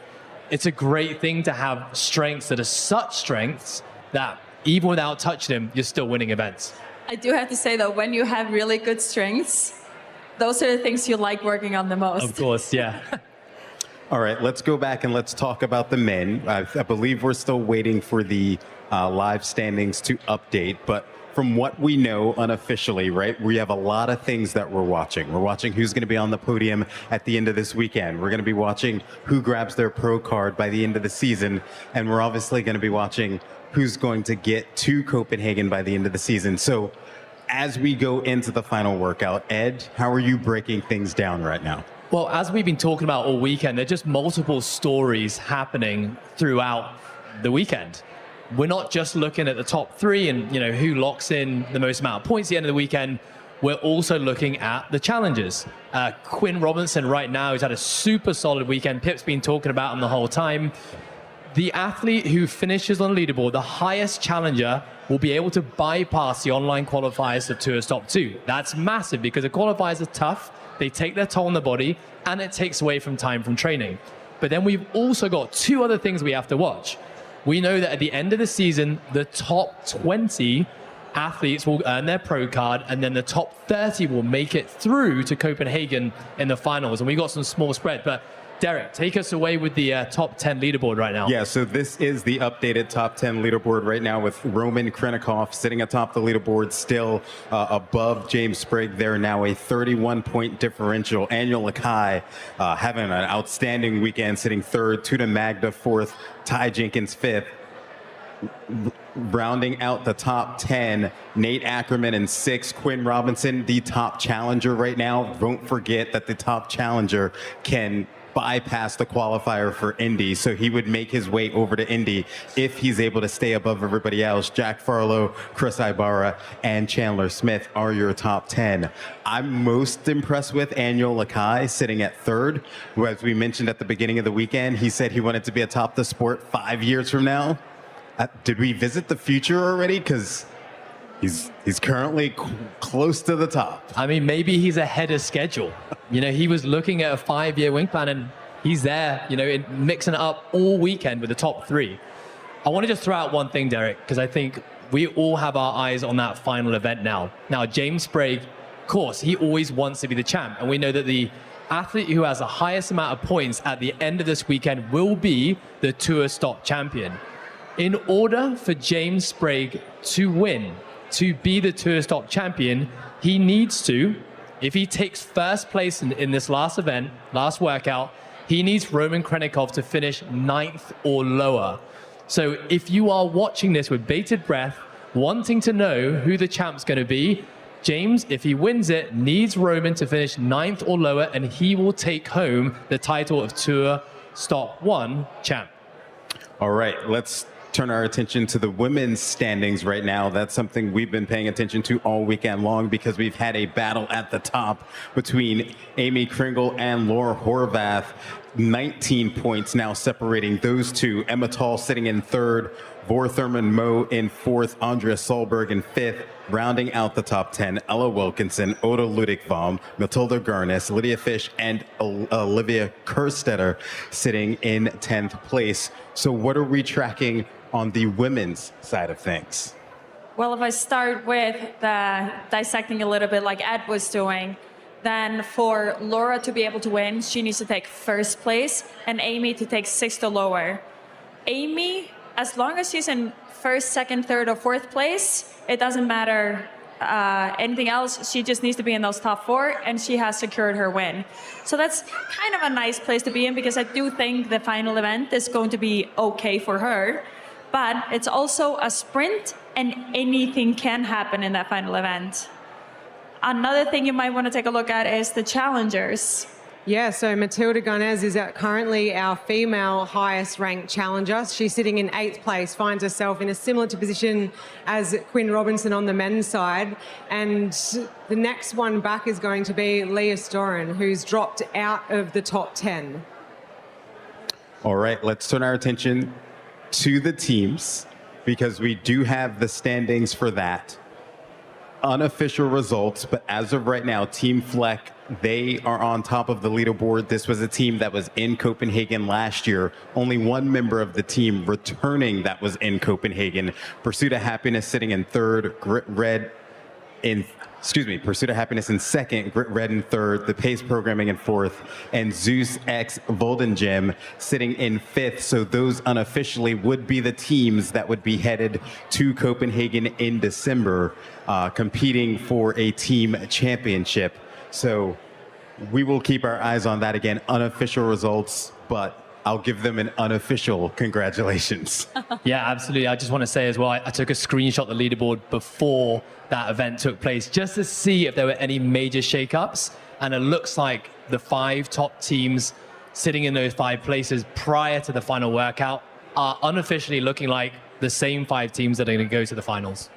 it's a great thing to have strengths that are such strengths that even without touching them, you're still winning events. I do have to say though, when you have really good strengths, those are the things you like working on the most. Of course, yeah. All right, let's go back and let's talk about the men. I believe we're still waiting for the live standings to update, but from what we know unofficially, right, we have a lot of things that we're watching. We're watching who's going to be on the podium at the end of this weekend. We're going to be watching who grabs their pro card by the end of the season. And we're obviously going to be watching who's going to get to Copenhagen by the end of the season. So as we go into the final workout, Ed, how are you breaking things down right now? Well, as we've been talking about all weekend, there are just multiple stories happening throughout the weekend. We're not just looking at the top three and who locks in the most amount of points at the end of the weekend. We're also looking at the challenges. Quinn Robinson right now has had a super solid weekend. Pip's been talking about him the whole time. The athlete who finishes on the leaderboard, the highest challenger, will be able to bypass the online qualifiers to Tour Stop 2. That's massive because the qualifiers are tough. They take their toll on the body and it takes away from time from training. But then we've also got two other things we have to watch. We know that at the end of the season, the top 20 athletes will earn their pro card, and then the top 30 will make it through to Copenhagen in the finals. And we got some small spread. But Derek, take us away with the top 10 leaderboard right now. Yeah, so this is the updated top 10 leaderboard right now with Roman Krennikov sitting atop the leaderboard, still above James Sprigg. They're now a 31-point differential. Annual Akai having an outstanding weekend, sitting third. Tuda Magda fourth. Ty Jenkins fifth. Rounding out the top 10, Nate Ackerman in sixth. Quinn Robinson, the top challenger right now. Don't forget that the top challenger can bypass the qualifier for Indy, so he would make his way over to Indy if he's able to stay above everybody else. Jack Farlow, Chris Ibarra, and Chandler Smith are your top 10. I'm most impressed with Annual Akai sitting at third, who, as we mentioned at the beginning of the weekend, he said he wanted to be atop the sport 5 years from now. Did we visit the future already? Because he's currently close to the top. I mean, maybe he's ahead of schedule. He was looking at a 5-year wing plan and he's there, mixing it up all weekend with the top three. I want to just throw out one thing, Derek, because I think we all have our eyes on that final event now. Now, James Sprigg, of course, he always wants to be the champ. And we know that the athlete who has the highest amount of points at the end of this weekend will be the Tour Stop champion. In order for James Sprigg to win, to be the Tour Stop champion, he needs to, if he takes first place in this last event, last workout, he needs Roman Krennikov to finish 9th or lower. So if you are watching this with bated breath, wanting to know who the champ's going to be, James, if he wins it, needs Roman to finish 9th or lower, and he will take home the title of Tour Stop 1 champ. All right, let's turn our attention to the women's standings right now. That's something we've been paying attention to all weekend long because we've had a battle at the top between Amy Kringle and Laura Horvath. 19 points now separating those two. Emma Tall sitting in third, Vor Thurman Moe in fourth, Andrea Solberg in fifth. Rounding out the top 10, Ella Wilkinson, Oda Ludwigbaum, Matilda Garnis, Lydia Fish, and Olivia Kerstetter sitting in 10th place. So what are we tracking on the women's side of things? Well, if I start with the dissecting a little bit like Ed was doing, then for Laura to be able to win, she needs to take first place and Amy to take 6th or lower. Amy, as long as she's in first, second, third, or fourth place. It doesn't matter anything else. She just needs to be in those top 4, and she has secured her win. So that's kind of a nice place to be in, because I do think the final event is going to be okay for her. But it's also a sprint, and anything can happen in that final event. Another thing you might want to take a look at is the challengers. Yeah, so Matilda Gunnez is currently our female highest ranked challenger. She's sitting in 8th place, finds herself in a similar position as Quinn Robinson on the men's side. And the next one back is going to be Leah Storen, who's dropped out of the top 10. All right, let's turn our attention to the teams, because we do have the standings for that. Unofficial results, but as of right now, Team Fleck, they are on top of the leaderboard. This was a team that was in Copenhagen last year. Only one member of the team returning that was in Copenhagen. Pursuit of Happiness sitting in 3rd, Pursuit of Happiness in 2nd, Grit Red in 3rd, the Pace Programming in 4th, and Zeus X Voldengem sitting in 5th. So those unofficially would be the teams that would be headed to Copenhagen in December, competing for a team championship. So we will keep our eyes on that. Again, unofficial results, but I'll give them an unofficial congratulations. Yeah, absolutely. I just want to say as well, I took a screenshot of the leaderboard before that event took place just to see if there were any major shakeups. And it looks like the 5 top teams sitting in those 5 places prior to the final workout are unofficially looking like the same 5 teams that are going to go to the finals.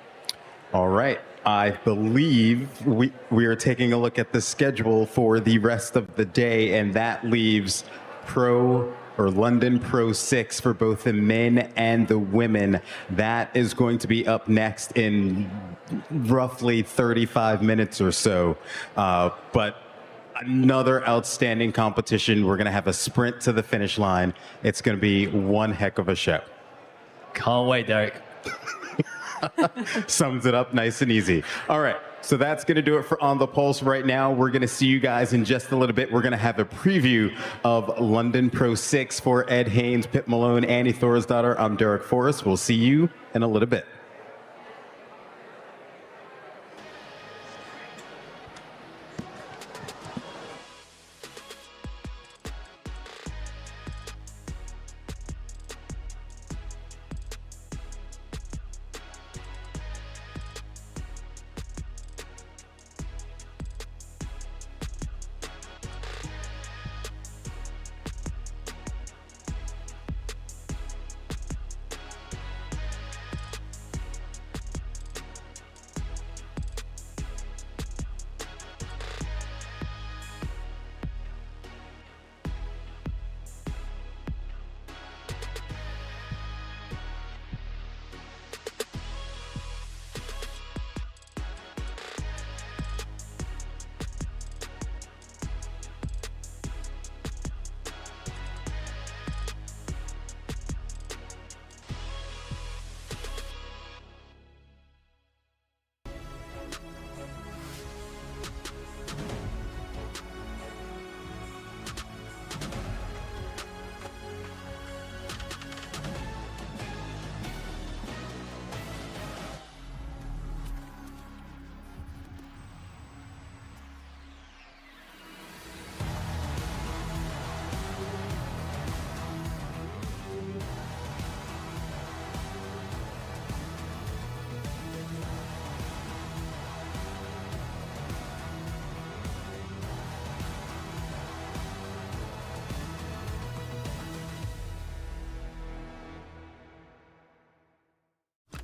All right. I believe we are taking a look at the schedule for the rest of the day, and that leaves London Pro 6 for both the men and the women. That is going to be up next in roughly 35 minutes or so. But another outstanding competition. We're going to have a sprint to the finish line. It's going to be one heck of a show. Can't wait, Derek. Sums it up nice and easy. All right. So that's going to do it for On the Pulse right now. We're going to see you guys in just a little bit. We're going to have a preview of London Pro 6 for Ed Haynes, Pip Malone, Annie Thorisdottir. I'm Derek Forrest. We'll see you in a little bit.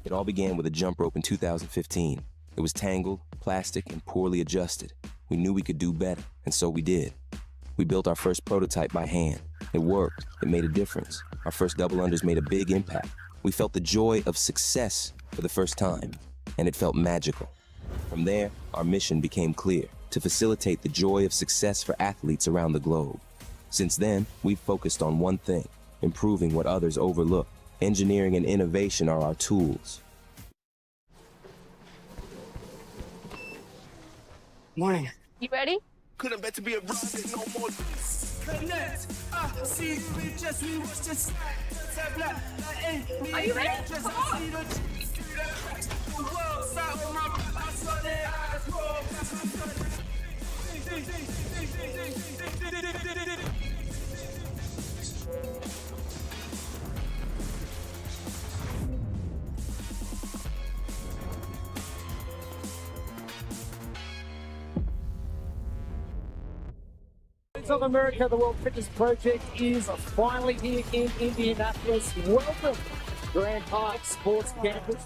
It all began with a jump rope in 2015. It was tangled, plastic, and poorly adjusted. We knew we could do better, and so we did. We built our first prototype by hand. It worked. It made a difference. Our first double unders made a big impact. We felt the joy of success for the first time, and it felt magical. From there, our mission became clear: to facilitate the joy of success for athletes around the globe. Since then, we've focused on one thing: improving what others overlook. Engineering and innovation are our tools. Morning. You ready? Couldn't bet to be a no more. connect. See, we just watch the Are you ready? Come on. The world sat on my back, I saw their eyes roll. Of America, the World Fitness Project is finally here in Indianapolis. Welcome, Grand Park Sports Campus.